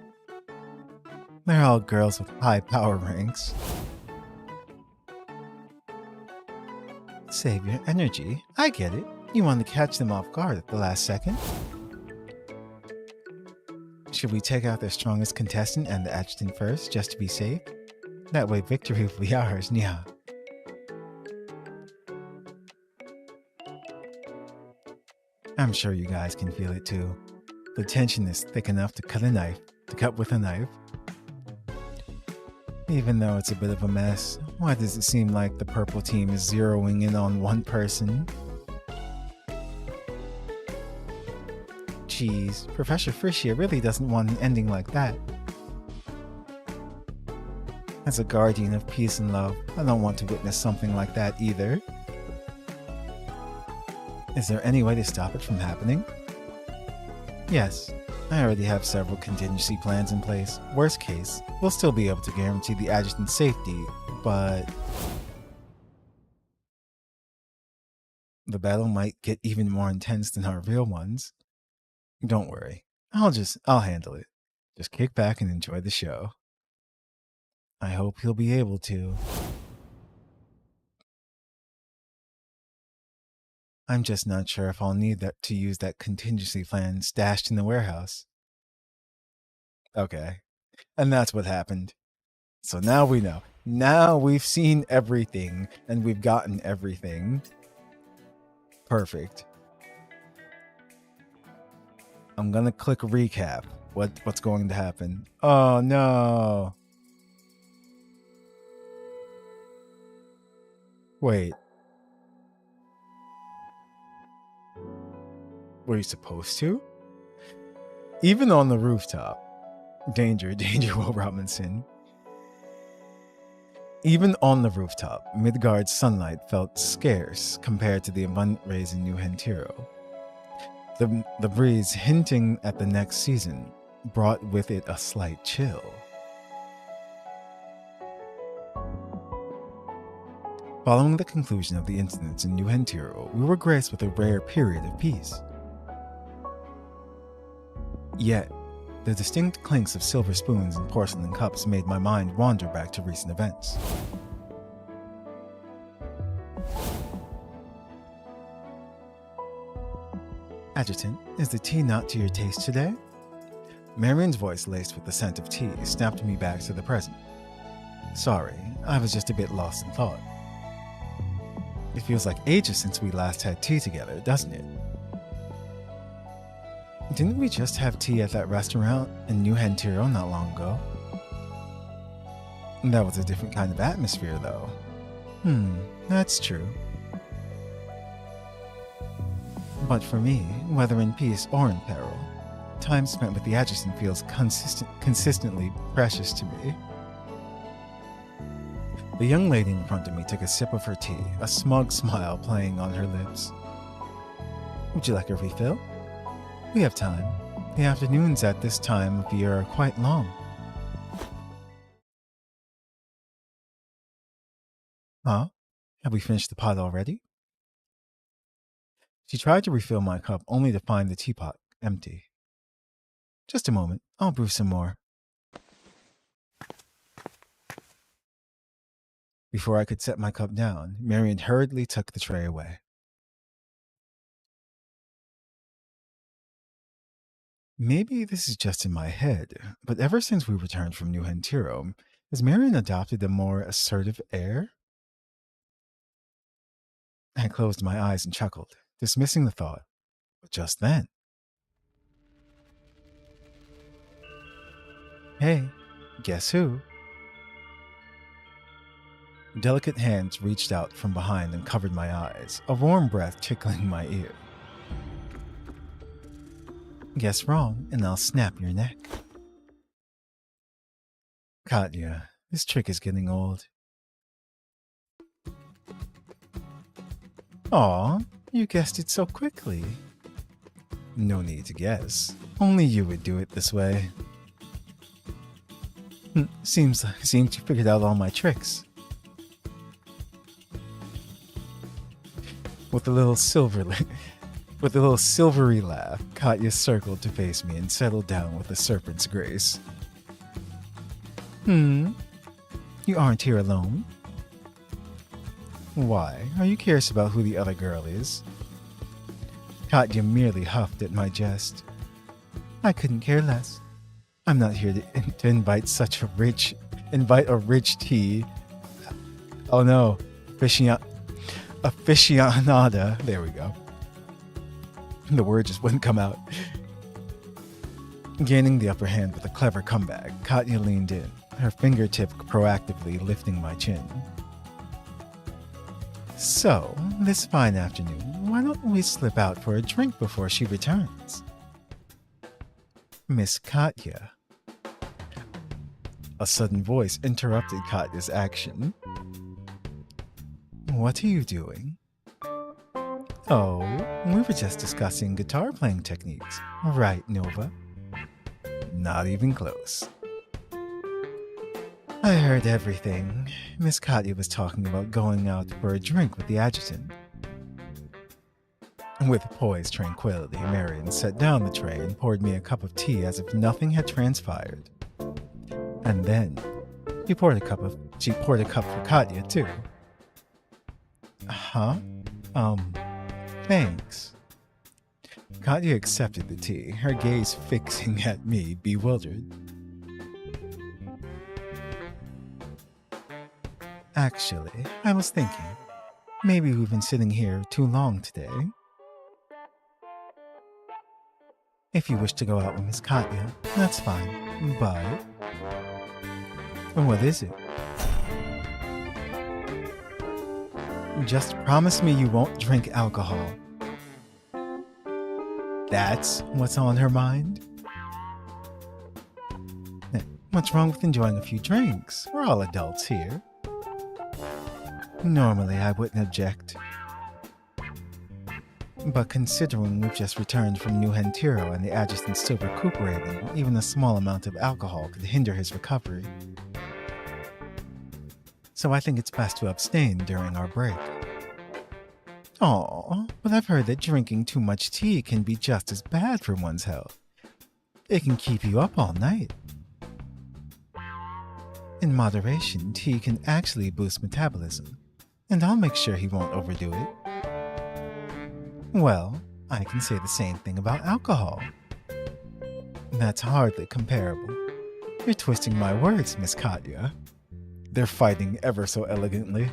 They're all girls with high power ranks. Save your energy. I get it. You want to catch them off guard at the last second. Should we take out their strongest contestant and the adjutant first, just to be safe? That way victory will be ours, yeah. I'm sure you guys can feel it too. The tension is thick enough to cut with a knife. Even though it's a bit of a mess, why does it seem like the purple team is zeroing in on one person? Jeez, Professor Frischia really doesn't want an ending like that. As a guardian of peace and love, I don't want to witness something like that either. Is there any way to stop it from happening? Yes, I already have several contingency plans in place. Worst case, we'll still be able to guarantee the adjutant's safety, but the battle might get even more intense than our real ones. Don't worry, I'll handle it. Just kick back and enjoy the show. I hope you'll be able to. I'm just not sure if I'll need to use that contingency plan stashed in the warehouse. Okay, and that's what happened. So now we know. Now we've seen everything, and we've gotten everything. Perfect. I'm gonna click recap. What's going to happen? Oh no. Wait. Were you supposed to? Even on the rooftop. Danger, Will Robinson. Even on the rooftop, Midgard's sunlight felt scarce compared to the abundant rays in New Hentiro. The breeze hinting at the next season brought with it a slight chill. Following the conclusion of the incidents in New Hentiro, we were graced with a rare period of peace. Yet, the distinct clinks of silver spoons and porcelain cups made my mind wander back to recent events. Adjutant, is the tea not to your taste today? Marion's voice, laced with the scent of tea, snapped me back to the present. Sorry, I was just a bit lost in thought. It feels like ages since we last had tea together, doesn't it? Didn't we just have tea at that restaurant in New Hentiro not long ago? That was a different kind of atmosphere, though. That's true. But for me, whether in peace or in peril, time spent with the adjutant feels consistently precious to me. The young lady in front of me took a sip of her tea, a smug smile playing on her lips. Would you like a refill? We have time. The afternoons at this time of year are quite long. Huh? Have we finished the pot already? She tried to refill my cup only to find the teapot empty. Just a moment, I'll brew some more. Before I could set my cup down, Marion hurriedly took the tray away. Maybe this is just in my head, but ever since we returned from New Hentiro, has Marion adopted a more assertive air? I closed my eyes and chuckled, dismissing the thought. But just then... Hey, guess who? Delicate hands reached out from behind and covered my eyes, a warm breath tickling my ear. Guess wrong, and I'll snap your neck. Katya, this trick is getting old. Aw, you guessed it so quickly. No need to guess. Only you would do it this way. Seems you figured out all my tricks. With a little silvery laugh, Katya circled to face me and settled down with a serpent's grace. You aren't here alone? Why? Are you curious about who the other girl is? Katya merely huffed at my jest. I couldn't care less. I'm not here to invite a rich tea. Oh no, aficionada. There we go. The word just wouldn't come out. Gaining the upper hand with a clever comeback, Katya leaned in, her fingertip proactively lifting my chin. So, this fine afternoon, why don't we slip out for a drink before she returns? Miss Katya. A sudden voice interrupted Katya's action. What are you doing? Oh, we were just discussing guitar playing techniques, right, Nova? Not even close. I heard everything. Miss Katya was talking about going out for a drink with the adjutant. With poised tranquility, Marion set down the tray and poured me a cup of tea as if nothing had transpired. And then, she poured a cup for Katya too. Huh? Thanks. Katya accepted the tea, her gaze fixing at me, bewildered. Actually, I was thinking, maybe we've been sitting here too long today. If you wish to go out with Miss Katya, that's fine, but... What is it? Just promise me you won't drink alcohol. That's what's on her mind? What's wrong with enjoying a few drinks? We're all adults here. Normally, I wouldn't object. But considering we've just returned from New Hentiro and the adjutant's still recuperating, even a small amount of alcohol could hinder his recovery. So I think it's best to abstain during our break. Aw, but I've heard that drinking too much tea can be just as bad for one's health. It can keep you up all night. In moderation, tea can actually boost metabolism, and I'll make sure he won't overdo it. Well, I can say the same thing about alcohol. That's hardly comparable. You're twisting my words, Miss Katya. They're fighting ever so elegantly.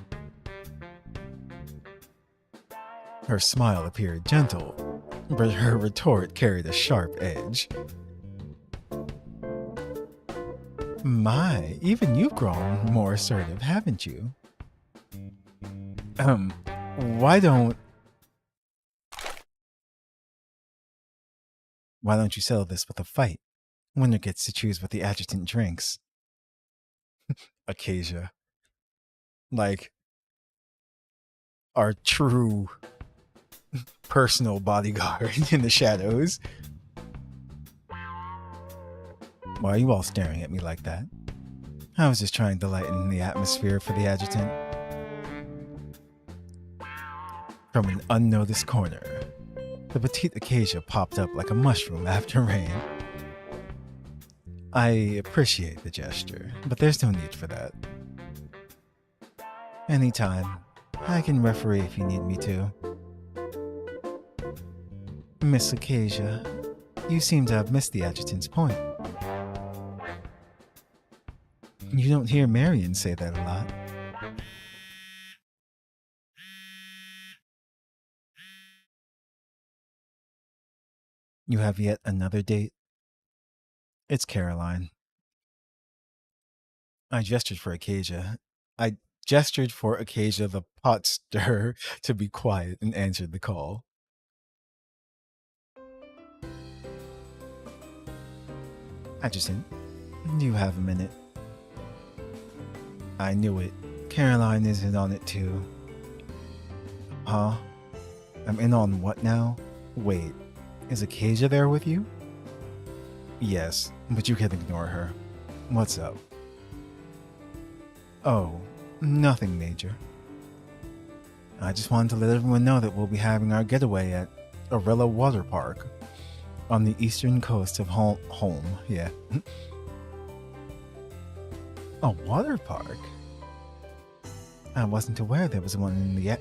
Her smile appeared gentle, but her retort carried a sharp edge. My, even you've grown more assertive, haven't you? Why don't... Why don't you settle this with a fight? Winner gets to choose what the adjutant drinks. Acacia. Like, our true personal bodyguard in the shadows. Why are you all staring at me like that? I was just trying to lighten the atmosphere for the adjutant. From an unnoticed corner, the petite acacia popped up like a mushroom after rain. I appreciate the gesture, but there's no need for that. Anytime. I can referee if you need me to. Miss Acacia, you seem to have missed the adjutant's point. You don't hear Marion say that a lot. You have yet another date? It's Caroline. I gestured for Acacia the pot stirrer to be quiet and answered the call. Adjutant, do you have a minute? I knew it. Caroline is in on it too. Huh? I'm in on what now? Wait, is Acacia there with you? Yes, but you can ignore her. What's up? Oh, nothing major. I just wanted to let everyone know that we'll be having our getaway at Arella Water Park on the eastern coast of home. Yeah. A water park? I wasn't aware there was one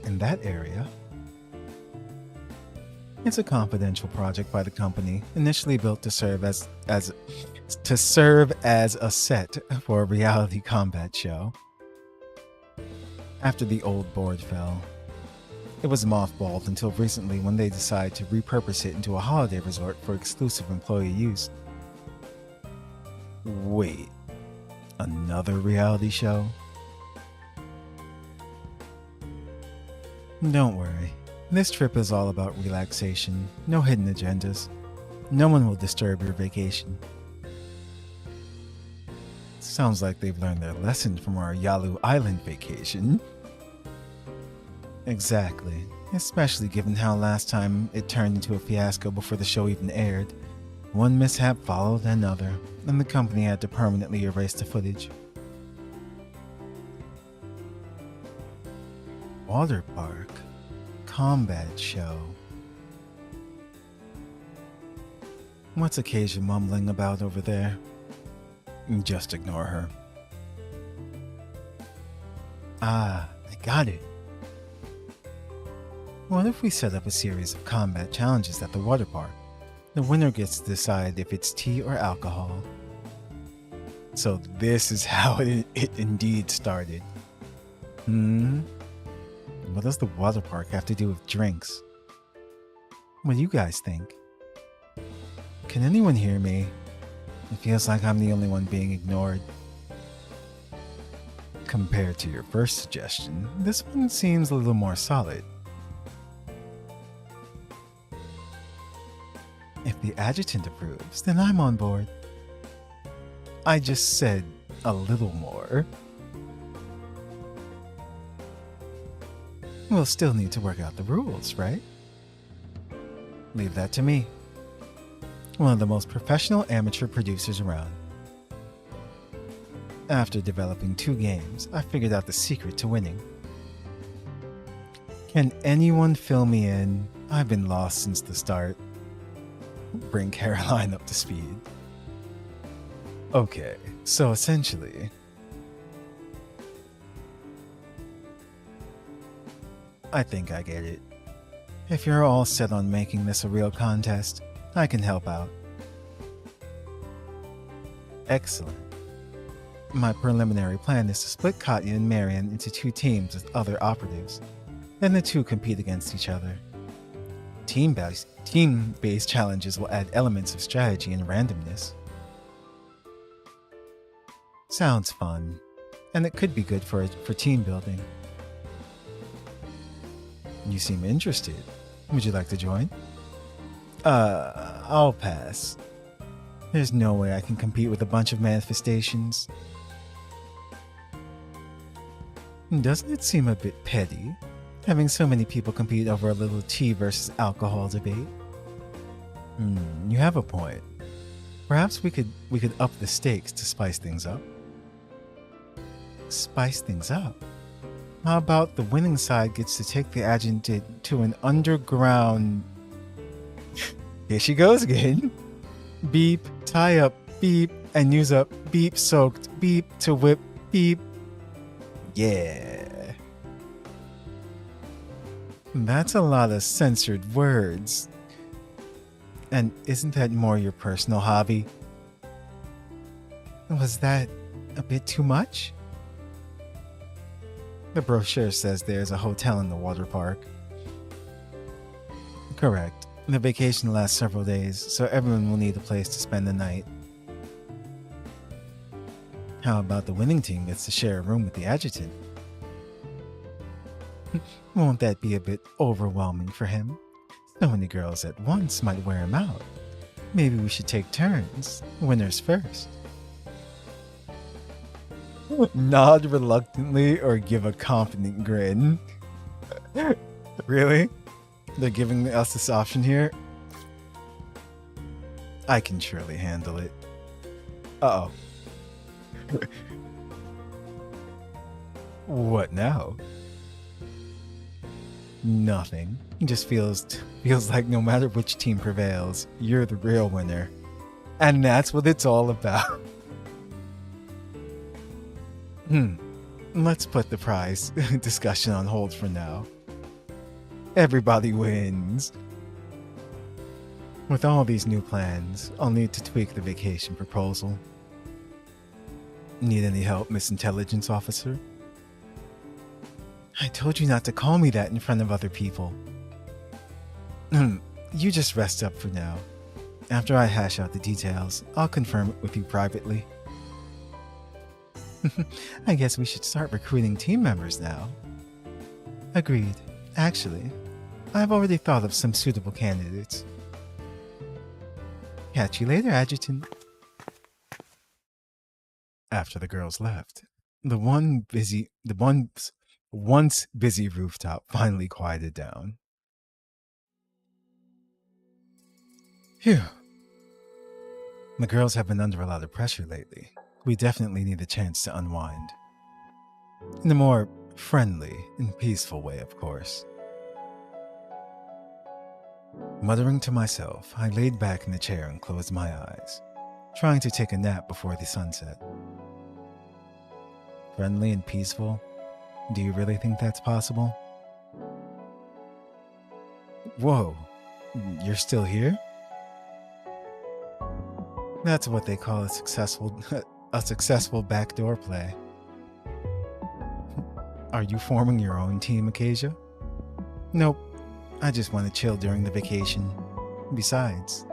in that area. It's a confidential project by the company, initially built to serve as a set for a reality combat show. After the old board fell, it was mothballed until recently when they decided to repurpose it into a holiday resort for exclusive employee use. Wait, another reality show? Don't worry. This trip is all about relaxation, no hidden agendas. No one will disturb your vacation. Sounds like they've learned their lesson from our Yalu Island vacation. Exactly, especially given how last time it turned into a fiasco before the show even aired. One mishap followed another, and the company had to permanently erase the footage. Water park. Combat show. What's Acacia mumbling about over there? Just ignore her. Ah, I got it. What if we set up a series of combat challenges at the water park? The winner gets to decide if it's tea or alcohol. So this is how it indeed started. What does the water park have to do with drinks? What do you guys think? Can anyone hear me? It feels like I'm the only one being ignored. Compared to your first suggestion, this one seems a little more solid. If the adjutant approves, then I'm on board. I just said a little more. We'll still need to work out the rules, right? Leave that to me. One of the most professional amateur producers around. After developing 2 games, I figured out the secret to winning. Can anyone fill me in? I've been lost since the start. Bring Caroline up to speed. Okay, so essentially, I think I get it. If you're all set on making this a real contest, I can help out. Excellent. My preliminary plan is to split Katya and Marion into 2 teams with other operatives. Then the 2 compete against each other. Team-based challenges will add elements of strategy and randomness. Sounds fun, and it could be good for team building. You seem interested. Would you like to join? I'll pass. There's no way I can compete with a bunch of manifestations. Doesn't it seem a bit petty, having so many people compete over a little tea versus alcohol debate? You have a point. Perhaps we could up the stakes to spice things up. Spice things up? How about the winning side gets to take the adjutant to an underground... Here she goes again. Beep, tie up, beep, and use up, beep, soaked, beep, to whip, beep. Yeah. That's a lot of censored words. And isn't that more your personal hobby? Was that a bit too much? The brochure says there's a hotel in the water park. Correct. The vacation lasts several days, so everyone will need a place to spend the night. How about the winning team gets to share a room with the adjutant? Won't that be a bit overwhelming for him? So many girls at once might wear him out. Maybe we should take turns. Winners first. Nod reluctantly or give a confident grin. Really? They're giving us this option here? I can surely handle it. Uh-oh. What now? Nothing. It just feels like no matter which team prevails, you're the real winner. And that's what it's all about. Let's put the prize discussion on hold for now. Everybody wins. With all these new plans, I'll need to tweak the vacation proposal. Need any help, Miss Intelligence Officer? I told you not to call me that in front of other people. You just rest up for now. After I hash out the details, I'll confirm it with you privately. I guess we should start recruiting team members now. Agreed. Actually, I've already thought of some suitable candidates. Catch you later, Adjutant. After the girls left, the once busy rooftop finally quieted down. Phew. The girls have been under a lot of pressure lately. We definitely need a chance to unwind. In a more friendly and peaceful way, of course. Muttering to myself, I laid back in the chair and closed my eyes, trying to take a nap before the sunset. Friendly and peaceful? Do you really think that's possible? Whoa, you're still here? That's what they call a successful backdoor play. Are you forming your own team, Acacia? Nope. I just want to chill during the vacation. Besides,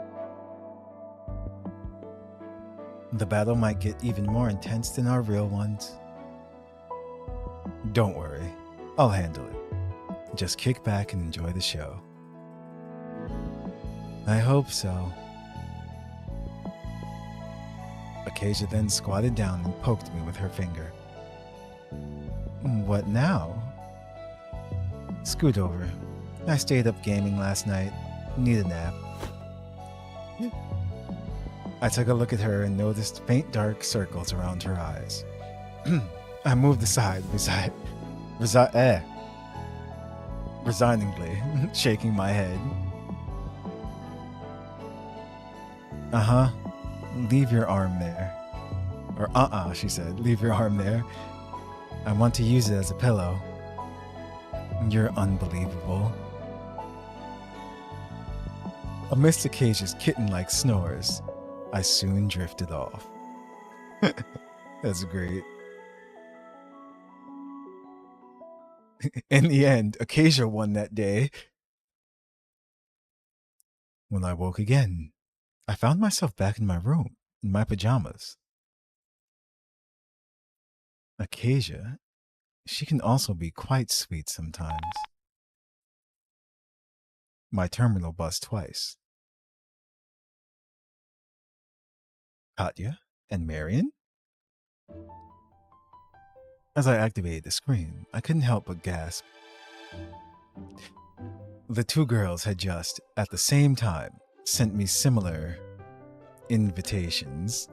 the battle might get even more intense than our real ones. Don't worry. I'll handle it. Just kick back and enjoy the show. I hope so. Acacia then squatted down and poked me with her finger. What now? Scoot over. I stayed up gaming last night. Need a nap. I took a look at her and noticed faint dark circles around her eyes. I moved aside, resigningly, shaking my head. Uh-huh. Leave your arm there. Or she said. Leave your arm there. I want to use it as a pillow. You're unbelievable. Amidst Acacia's kitten-like snores, I soon drifted off. That's great. In the end, Acacia won that day. When I woke again, I found myself back in my room, in my pajamas. Acacia, she can also be quite sweet sometimes. My terminal buzzed twice. Katya and Marion? As I activated the screen, I couldn't help but gasp. The two girls had just, at the same time, sent me similar invitations.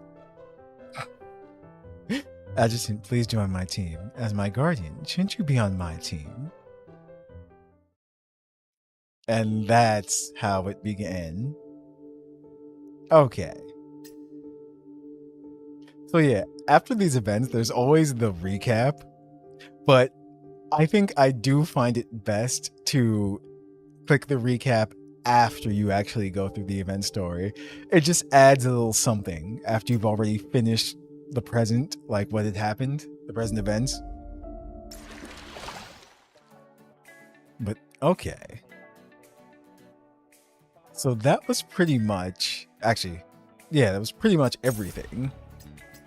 Adjutant, please join my team. As my guardian, shouldn't you be on my team? And that's how it began. Okay. So yeah, after these events, there's always the recap, but I think I do find it best to click the recap after you actually go through the event story. It just adds a little something after you've already finished the present, like what had happened, the present events. But okay. So that was pretty much, actually, yeah, that was pretty much everything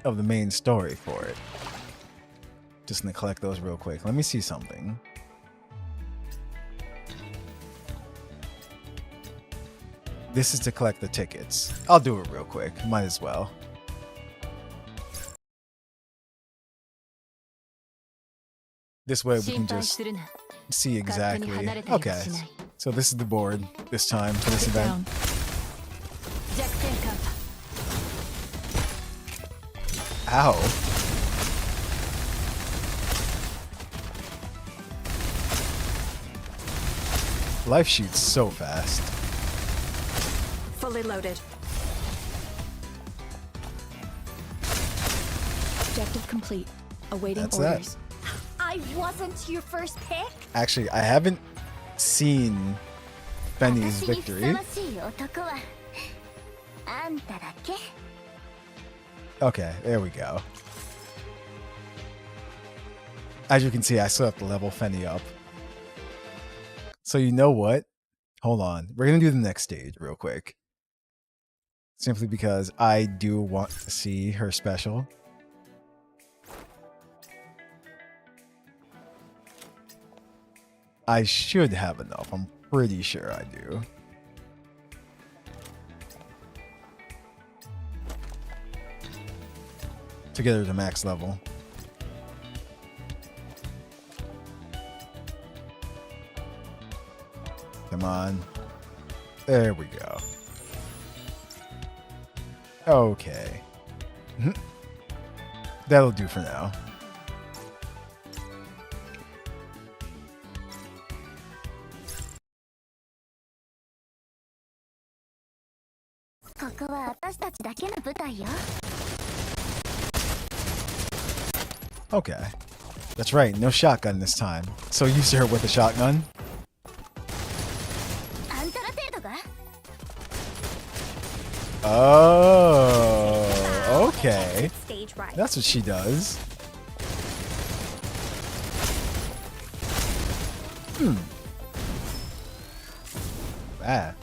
of the main story for it. Just gonna collect those real quick. Let me see something. This is to collect the tickets. I'll do it real quick. Might as well. This way we can just see exactly. Okay. So this is the board this time for this event. Ow. Life shoots so fast. Fully loaded. Objective complete. Awaiting That's orders. that. I wasn't your first pick. Actually, I haven't seen Benny's victory. Okay, there we go. As you can see, I still have to level Fenny up. So you know what? Hold on. We're going to do the next stage real quick. Simply because I do want to see her special. I should have enough. I'm pretty sure I do. To get her to max level. Come on. There we go. Okay. That'll do for now. Okay. That's right, no shotgun this time. So use her with a shotgun. Oh, okay. That's what she does. Ah.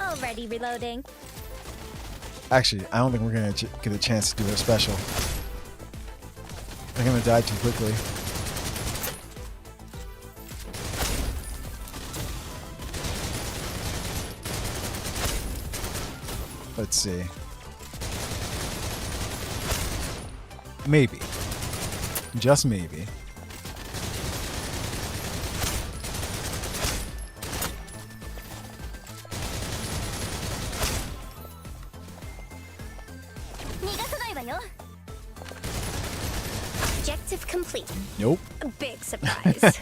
Already reloading. Actually, I don't think we're gonna get a chance to do a special. I'm gonna die too quickly. Let's see. Maybe. Just maybe. Objective complete. Nope. A big surprise.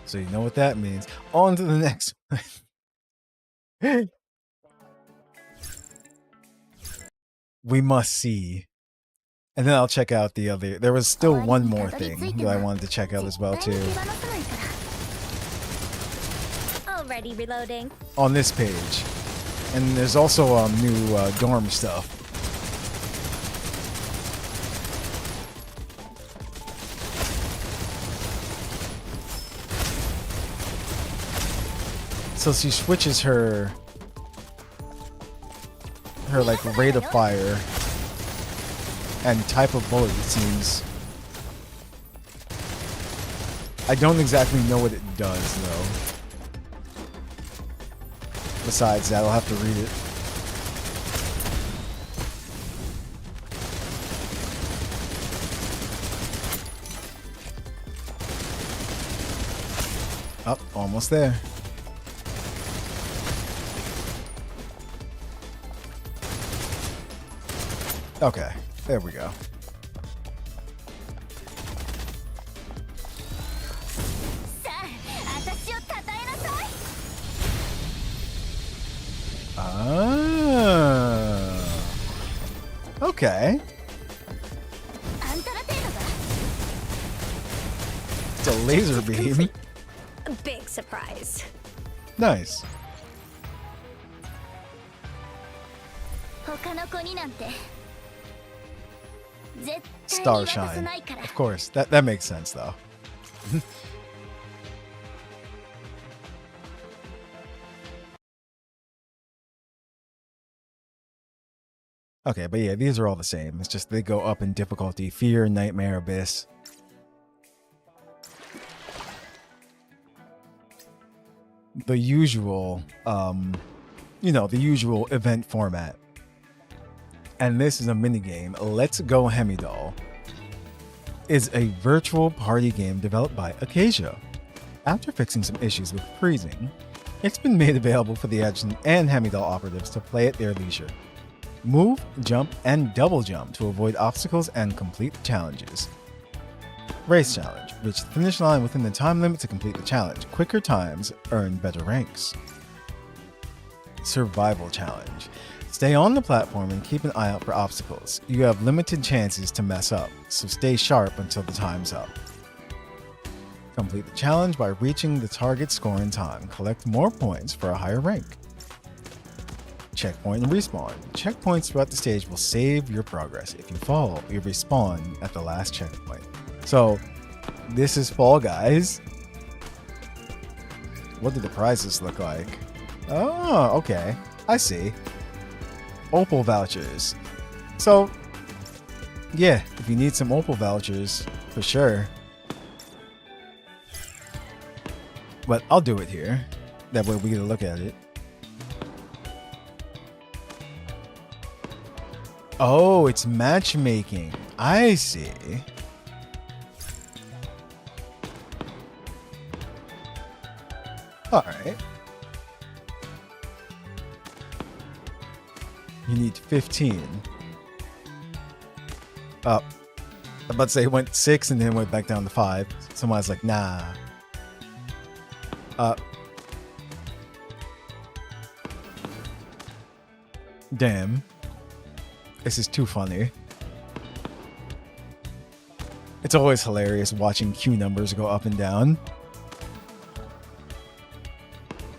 So you know what that means. On to the next. We must see. And then I'll check out the other. There was still one more thing that I wanted to check out as well too. Already reloading. On this page. And there's also new dorm stuff. So she switches her her like rate of fire and type of bullet seems. I don't exactly know what it does though. Besides that, I'll have to read it. Oh, almost there. Okay, there we go. Ah. Okay. It's a laser beam. A big surprise. Nice. Starshine. Of course. That makes sense though. Okay, but yeah, these are all the same. It's just they go up in difficulty. Fear, Nightmare, Abyss. The usual, you know, the usual event format. And this is a minigame. Let's Go Hemidoll is a virtual party game developed by Acacia. After fixing some issues with freezing, it's been made available for the Edge and Hemidoll operatives to play at their leisure. Move, jump, and double jump to avoid obstacles and complete challenges. Race challenge. Reach the finish line within the time limit to complete the challenge. Quicker times earn better ranks. Survival challenge. Stay on the platform and keep an eye out for obstacles. You have limited chances to mess up, so stay sharp until the time's up. Complete the challenge by reaching the target score in time. Collect more points for a higher rank. Checkpoint and respawn. Checkpoints throughout the stage will save your progress. If you fall, you respawn at the last checkpoint. So, this is Fall Guys. What do the prizes look like? Oh, okay. I see. Opal vouchers. So, yeah, if you need some Opal vouchers, for sure. But I'll do it here. That way we get a look at it. Oh, it's matchmaking. I see. Alright. You need 15. I'm about to say it went 6 and then went back down to 5. Someone's like, nah. Damn. This is too funny. It's always hilarious watching queue numbers go up and down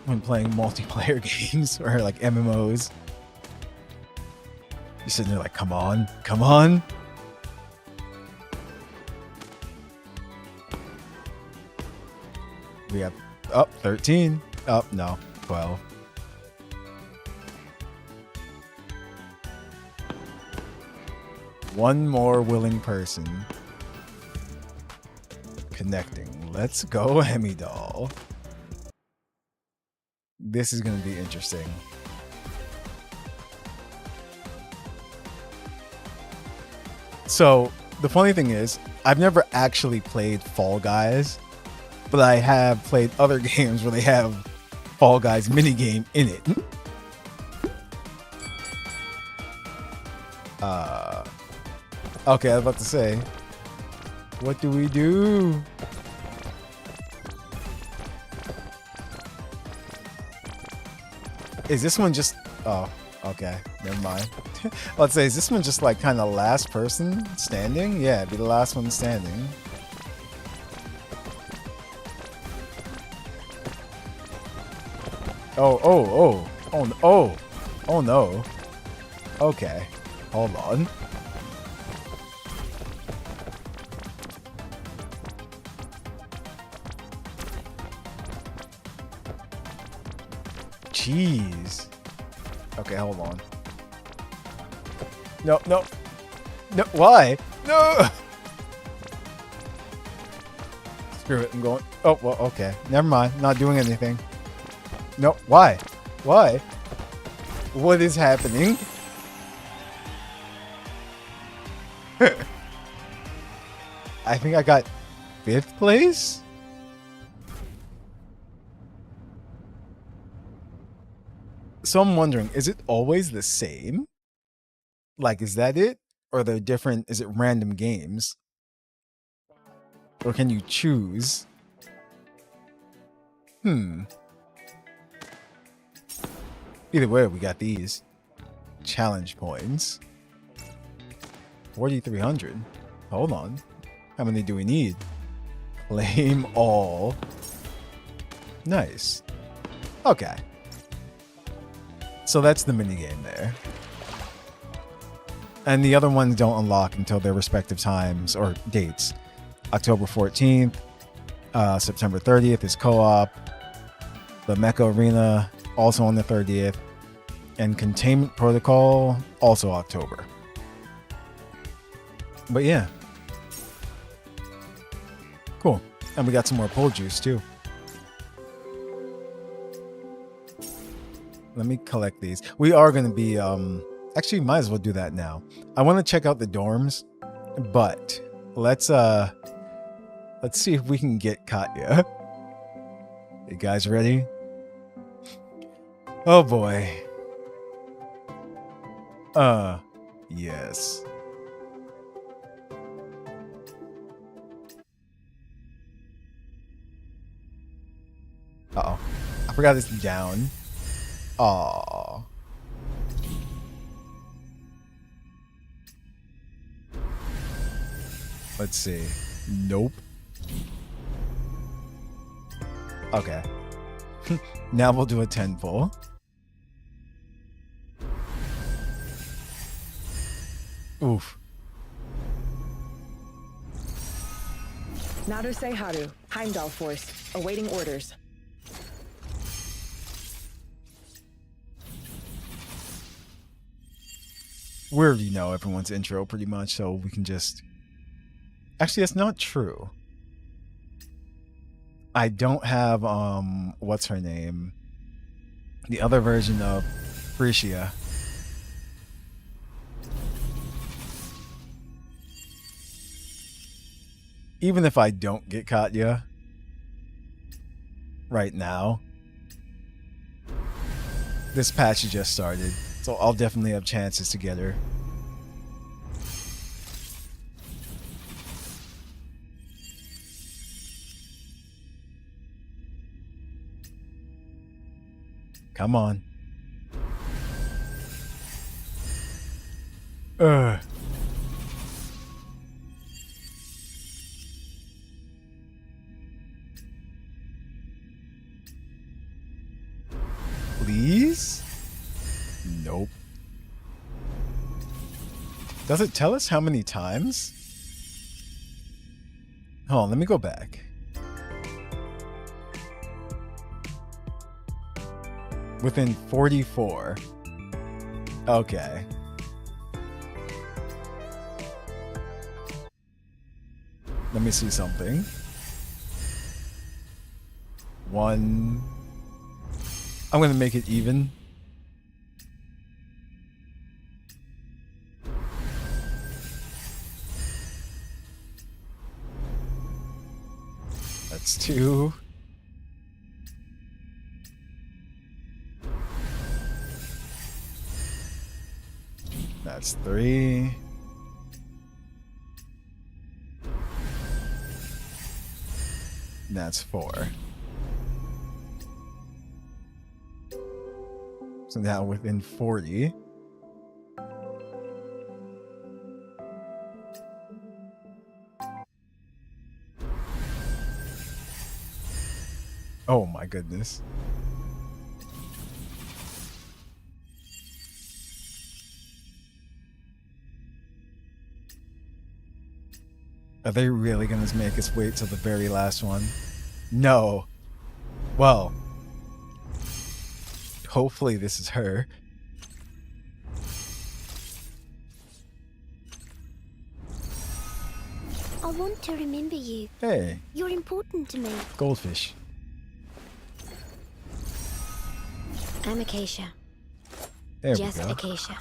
when playing multiplayer games or like MMOs. You're sitting there like, come on, come on. We have 13. No, 12. One more willing person. Connecting. Let's go, Hemidoll. This is going to be interesting. So, the funny thing is, I've never actually played Fall Guys, but I have played other games where they have Fall Guys minigame in it. Okay, I was about to say, what do we do? Is this one just... Oh, okay. Never mind. Let's say, is this one just like kind of last person standing? Yeah, it'd be the last one standing. Oh no. Okay. Hold on. Jeez. Okay, hold on. No, no. No, why? No! Screw it, I'm going. Oh, well, okay. Never mind. Not doing anything. No, why? Why? What is happening? I think I got 5th place? So I'm wondering, is it always the same? Like, is that it? Or are there different, is it random games? Or can you choose? Either way, we got these. Challenge points. 4,300. Hold on. How many do we need? Claim all. Nice. Okay. So that's the minigame there. And the other ones don't unlock until their respective times or dates. October 14th, September 30th is co-op. The Mecha Arena, also on the 30th. And Containment Protocol, also October. But yeah. Cool. And we got some more pole juice too. Let me collect these. We are going to be, actually might as well do that now. I want to check out the dorms, but let's see if we can get Katya. You guys ready? Oh boy. Yes. Uh-oh. I forgot it's down. Aww. Let's see. Nope. Okay. Now we'll do a 10 pull. Oof. Naruse Haru, Heimdall Force, awaiting orders. We already know everyone's intro pretty much, so we can just... Actually, that's not true. I don't have, what's her name? The other version of Frisia. Even if I don't get Katya right now, this patch just started, so I'll definitely have chances to get her. Come on. Ugh. Please? Nope. Does it tell us how many times? Hold on, let me go back. Within 44. Okay. Let me see something. 1. I'm gonna make it even. That's 2. That's 3. That's 4. So now within 40. Oh my goodness. Are they really gonna make us wait till the very last one? No. Well, hopefully this is her. I want to remember you. Hey, You're important to me. goldfish. I'm Acacia. There Just we go. Acacia.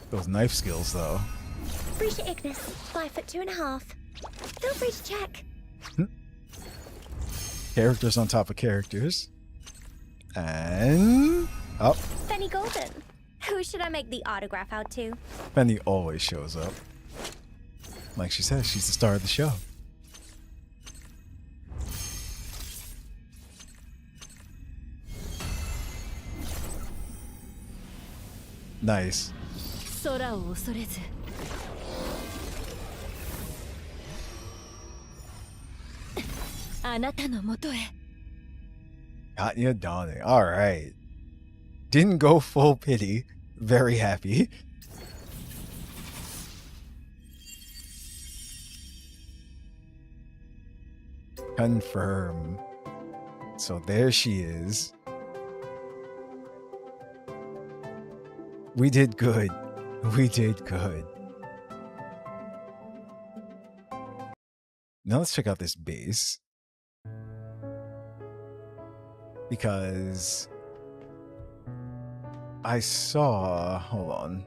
Those knife skills, though. Bridget Ignis, 5'2.5". Feel free to check. Characters on top of characters. And... oh, Penny Golden. Who should I make the autograph out to? Penny always shows up. Like she says, she's the star of the show. Nice. 空を恐れず あなたのもとへ Katya Dawning. Alright. Didn't go full pity. Very happy. Confirm. So there she is. We did good. We did good. Now let's check out this base. Because I saw, hold on.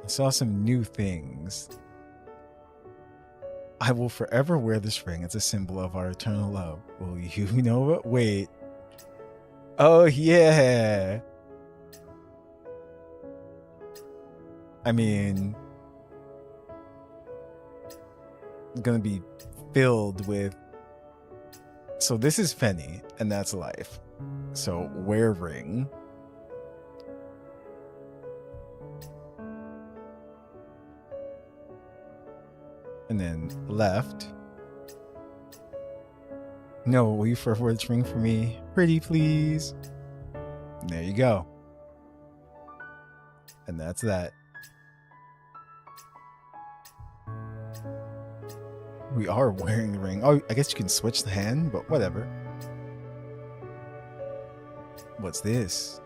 I saw some new things. I will forever wear this ring as a symbol of our eternal love. Will you know what? Wait. Oh, yeah. I mean, gonna be filled with. So this is Fenny, and that's life. So wear ring. And then left. No, will you forever this ring for me? Pretty, please. And there you go. And that's that. We are wearing the ring. Oh, I guess you can switch the hand, but whatever. What's this?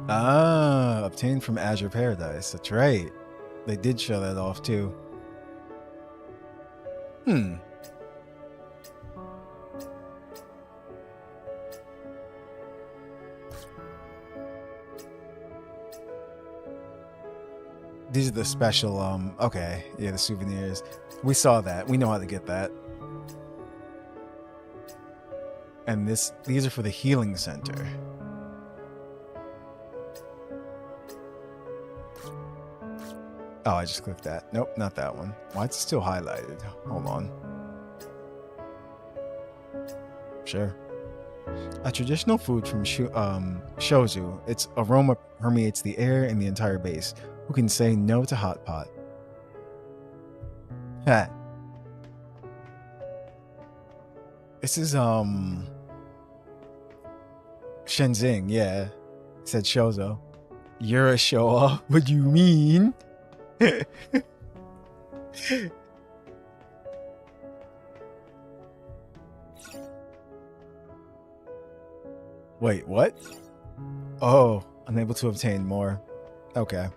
Ah, obtained from Azure Paradise. That's right. They did show that off too. These are the special, okay. Yeah, the souvenirs. We saw that. We know how to get that. And these are for the healing center. Oh, I just clicked that. Nope, not that one. Why it's still highlighted? Hold on. Sure. A traditional food from Shozu. Its aroma permeates the air and the entire base. Who can say no to hot pot? Ha. This is Shenzing, yeah. Said Shozo. You're a show off. What do you mean? Wait, what? Oh, unable to obtain more. Okay.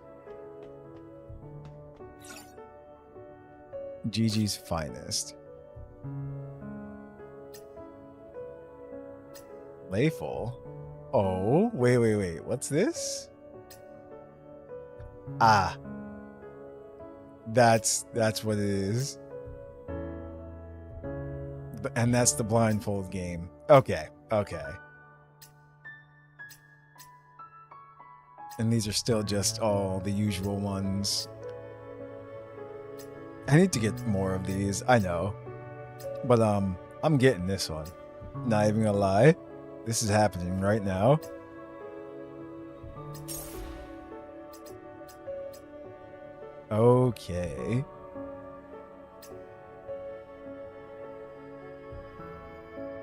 Gigi's finest. Playful? Oh, wait. What's this? Ah. That's what it is. And that's the blindfold game. Okay. And these are still just all the usual ones. I need to get more of these, I know. But I'm getting this one. Not even gonna lie. This is happening right now. Okay.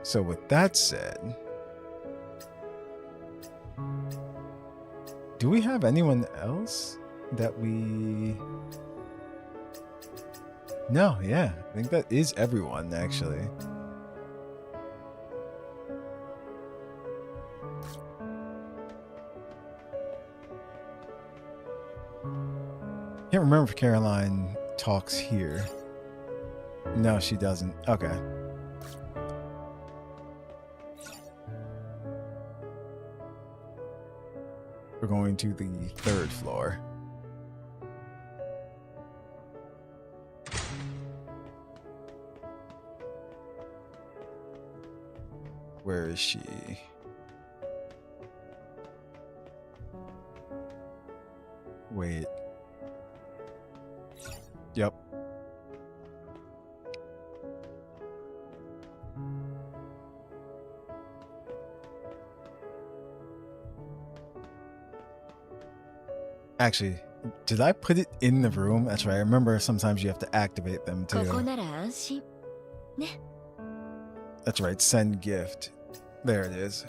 So with that said, do we have anyone else that we... No, yeah. I think that is everyone, actually. Can't remember if Caroline talks here. No, she doesn't. Okay. We're going to the 3rd floor. Where is she? Wait. Yep. Actually, did I put it in the room? That's right. I remember sometimes you have to activate them ここ too. なら安心。 That's right. Send gift. There it is.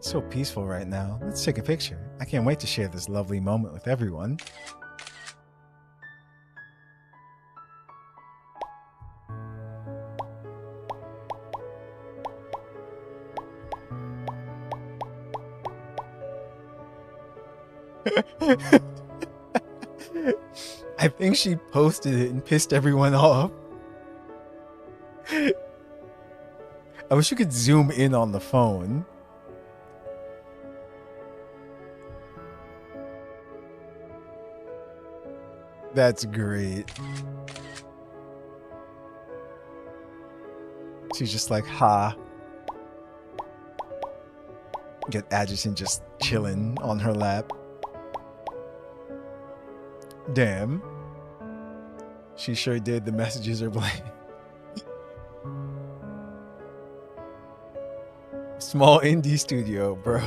So peaceful right now. Let's take a picture. I can't wait to share this lovely moment with everyone. I think she posted it and pissed everyone off. I wish you could zoom in on the phone. That's great. She's just like, ha. Get Adjacent just chilling on her lap. Damn. She sure did. The messages are blank. Small indie studio, bro.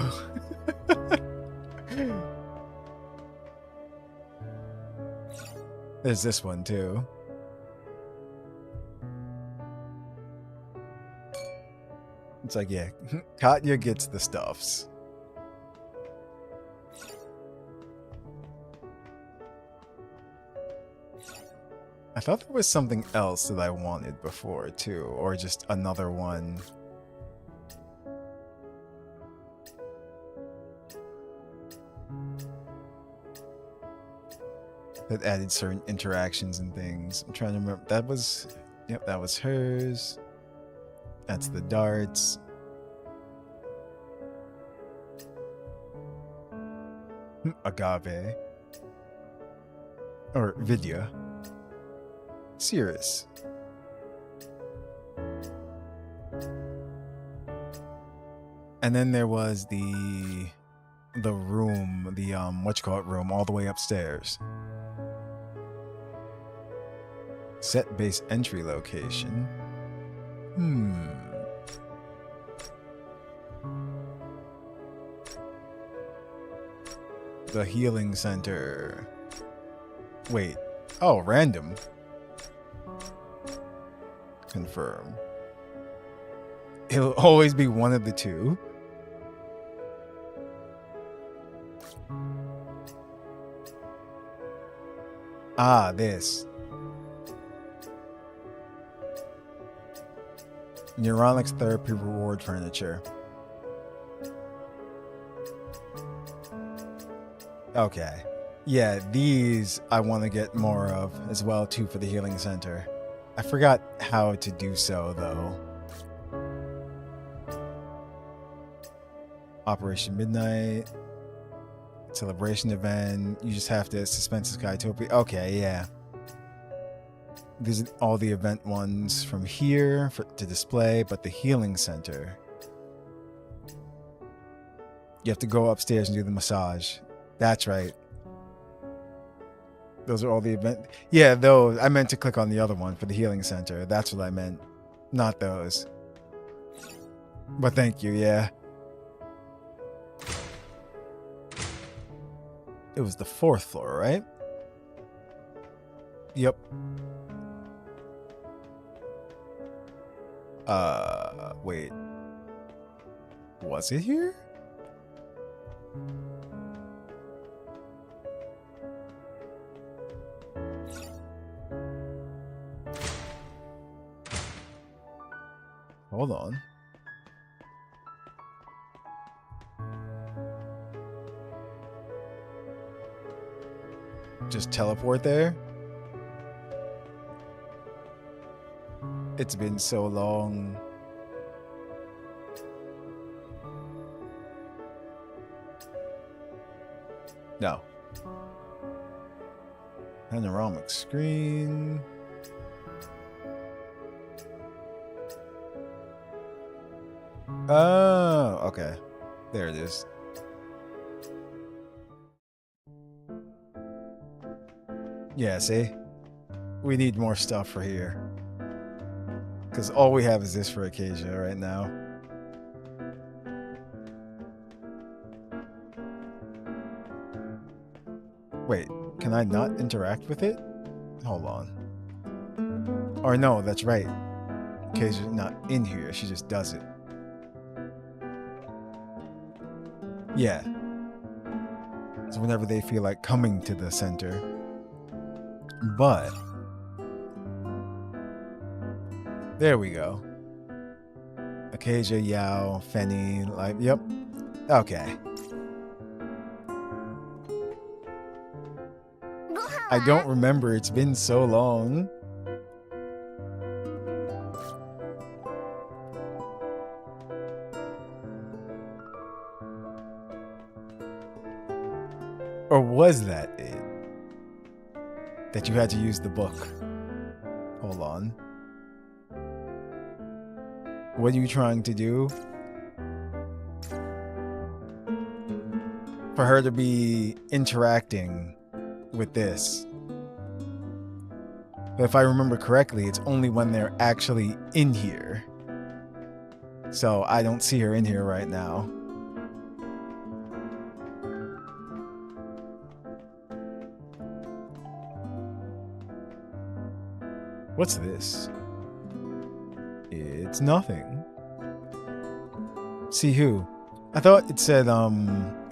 There's this one too. It's like, yeah, Katya gets the stuffs. I thought there was something else that I wanted before too, or just another one. That added certain interactions and things. I'm trying to remember. That was, yep, that was hers. That's the darts. Agave. Or Vidya. Cirrus. And then there was the room, the whatchamacallit room all the way upstairs. Set base entry location. The healing center. Wait. Oh, random. Confirm. It'll always be one of the two. Ah, this. Neuronics therapy reward furniture. Okay. Yeah, these I want to get more of as well too for the healing center. I forgot how to do so though. Operation Midnight. Celebration event. You just have to suspend Skytopia. Okay, yeah. These are all the event ones from here to display, but the healing center. You have to go upstairs and do the massage. That's right. Those are all the event. Yeah, those. I meant to click on the other one for the healing center. That's what I meant. Not those. But thank you, yeah. It was the 4th floor, right? Yep. Wait. Was it here? Hold on. Just teleport there? It's been so long. No. Panoramic screen. Oh, okay. There it is. Yeah, see? We need more stuff for here. Because all we have is this for Acacia right now. Wait, can I not interact with it? Hold on. Or no, that's right. Acacia's not in here, she just does it. Yeah. So whenever they feel like coming to the center. But there we go. Acacia, Yao, Fenny, like, yep. Okay. I don't remember, it's been so long. Or was that it? That you had to use the book? Hold on. What are you trying to do? For her to be interacting with this. But if I remember correctly, it's only when they're actually in here. So I don't see her in here right now. What's this? It's nothing. See who? I thought it said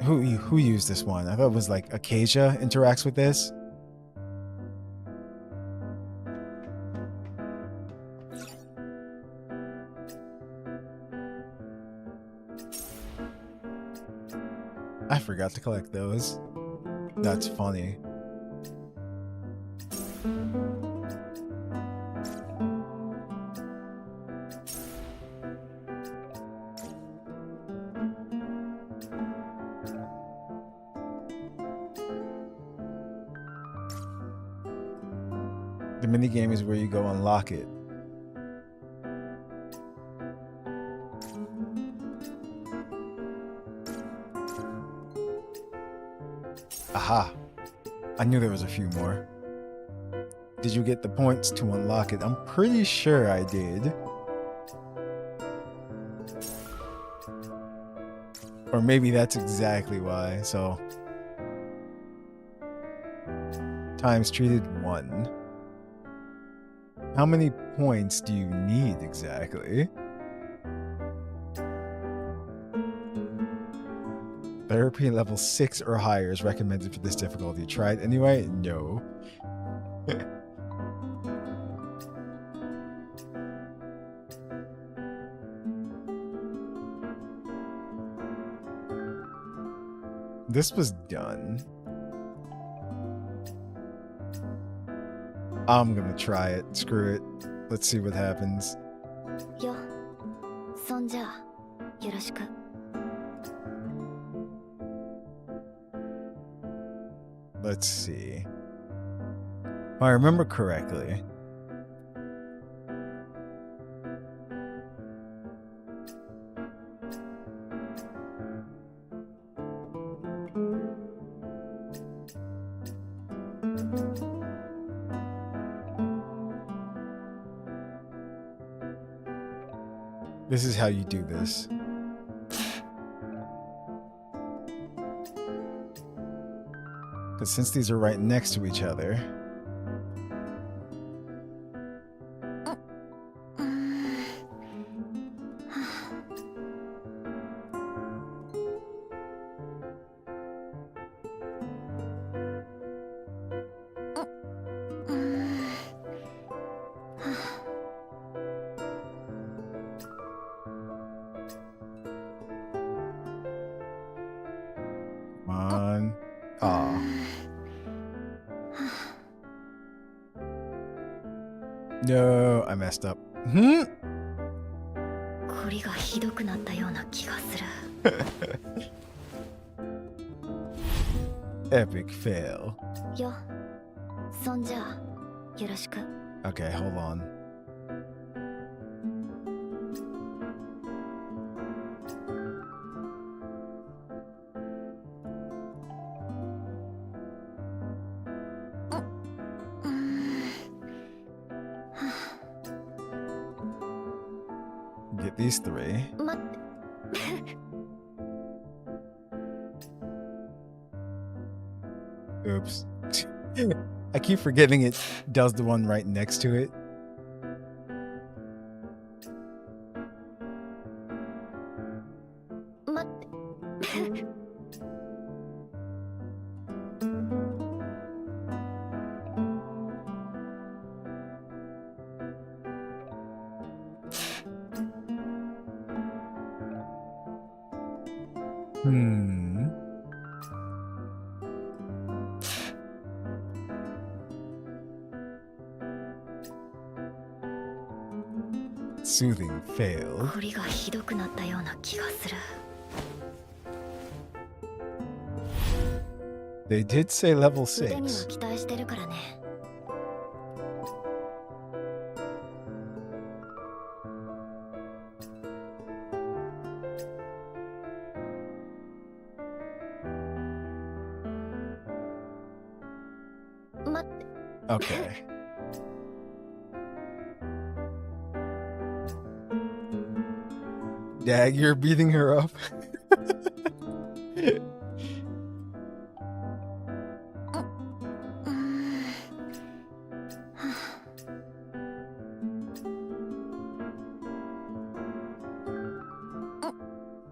who used this one? I thought it was like Acacia interacts with this. I forgot to collect those. That's funny. The minigame is where you go unlock it. Aha! I knew there was a few more. Did you get the points to unlock it? I'm pretty sure I did. Or maybe that's exactly why, so... Times treated 1. How many points do you need exactly? Therapy level 6 or higher is recommended for this difficulty. Try it anyway? No. This was done. I'm gonna try it. Screw it. Let's see what happens. よ、そんじゃよろしく。Let's see. If I remember correctly. This is how you do this. Because since these are right next to each other, come on. Aw. No, I messed up. Hmm? こりがひどくなったような気がする。Epic fail. よ、そんじゃよろしく。 Okay, hold on. Get these 3. 待って。 Oops. I keep forgetting it does the one right next to it. Hmm. Soothing failed. こりがひどくなったような気がする。 They did say level 腕には 6. 期待してるからね。 待って。 Okay. Dag, you're beating her up.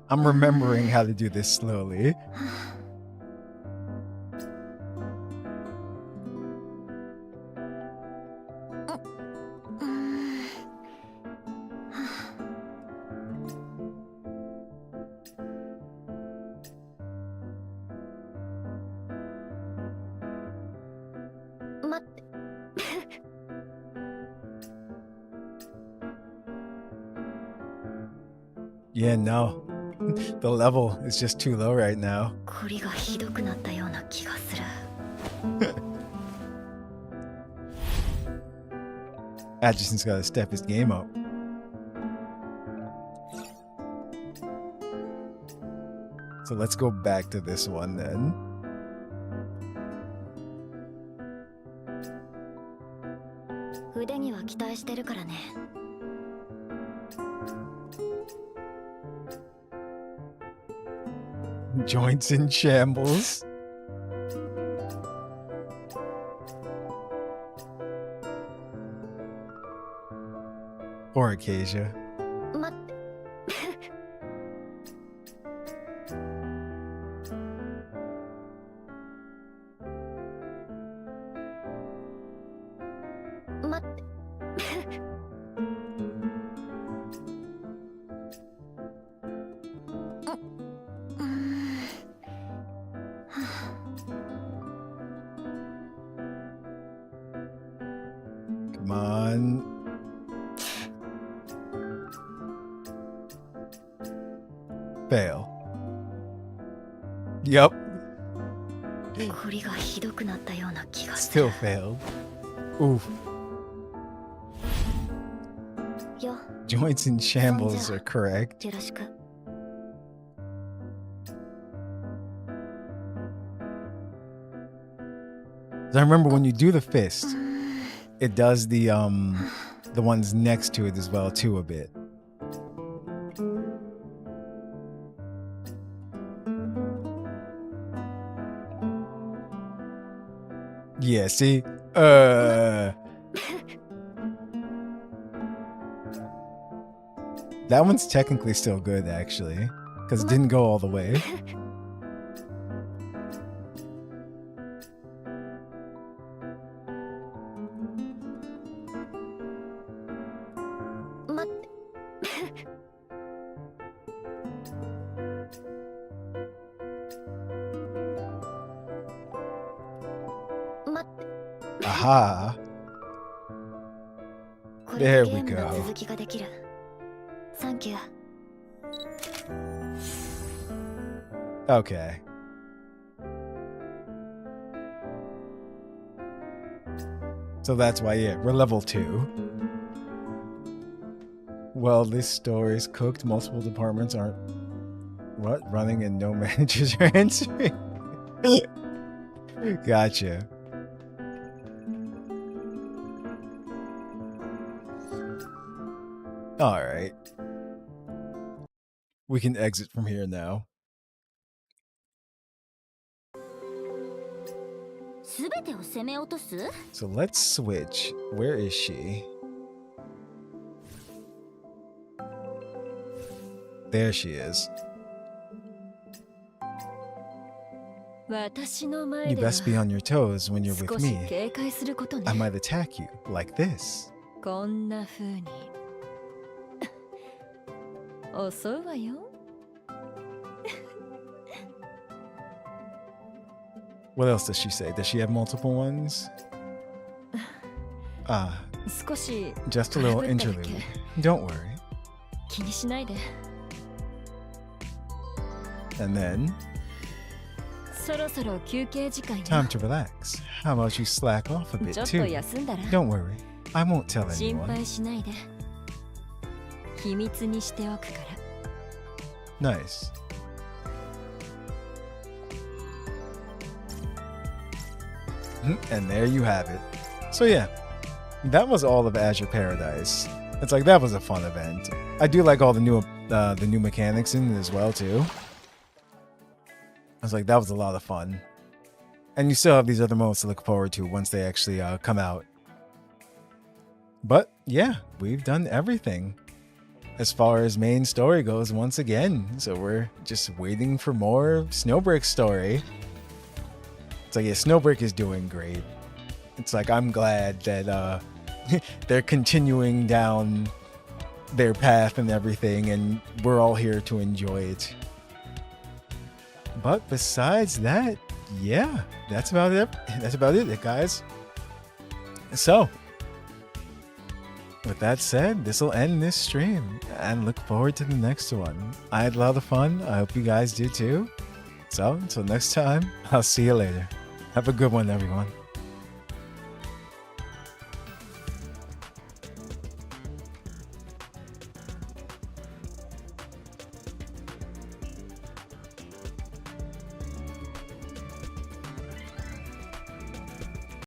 I'm remembering how to do this slowly. Yeah, no. The level is just too low right now. こりがひどくなったような気がする。 Atchison's got to step his game up. So let's go back to this one then. Joints in shambles. Poor Acacia. 待って。 待って。 Come on. Fail. Yup. こりがひどくなったような気がす Still る。 failed. Oof. よ、 Joints in shambles are correct. よろしく。 I remember when you do the fist, it does the ones next to it as well too a bit. Yeah, see? That one's technically still good actually, because it didn't go all the way. Aha. There ゲ we ームの go. 続きができる。サンキュー。 Okay. So that's why, yeah, we're level 2. Well, this store is cooked. Multiple departments aren't running and no managers are answering. Gotcha. All right. We can exit from here now. すべてを攻め落とす？ So let's switch. Where is she? There she is. 私の前 You では best be on your toes when you're with 少し me. 警戒することね I。might attack you like this. こんな風に襲うわよ。 What else does she say? Does she have multiple ones? Ah, 少し just a little 空振っただけ。 interlude. Don't worry. 気にしないで。 And then, そろそろ休憩時間よ。 time to relax. How about you slack off a bit ちょっと too? 休んだら。 Don't worry. I won't tell 心 anyone. 配しないで。秘密にしておくから。 Nice. And there you have it. So yeah, that was all of Azure Paradise. It's like that was a fun event. I do like all the new mechanics in it as well too. I was like, that was a lot of fun. And you still have these other modes to look forward to once they actually come out. But yeah, we've done everything as far as main story goes once again. So we're just waiting for more Snowbreak story. It's like, yeah, Snowbreak is doing great. It's like, I'm glad that they're continuing down their path and everything, and we're all here to enjoy it. But besides that, yeah, that's about it. That's about it, guys. So, with that said, this will end this stream, and look forward to the next one. I had a lot of fun. I hope you guys did too. So, until next time, I'll see you later. Have a good one, everyone.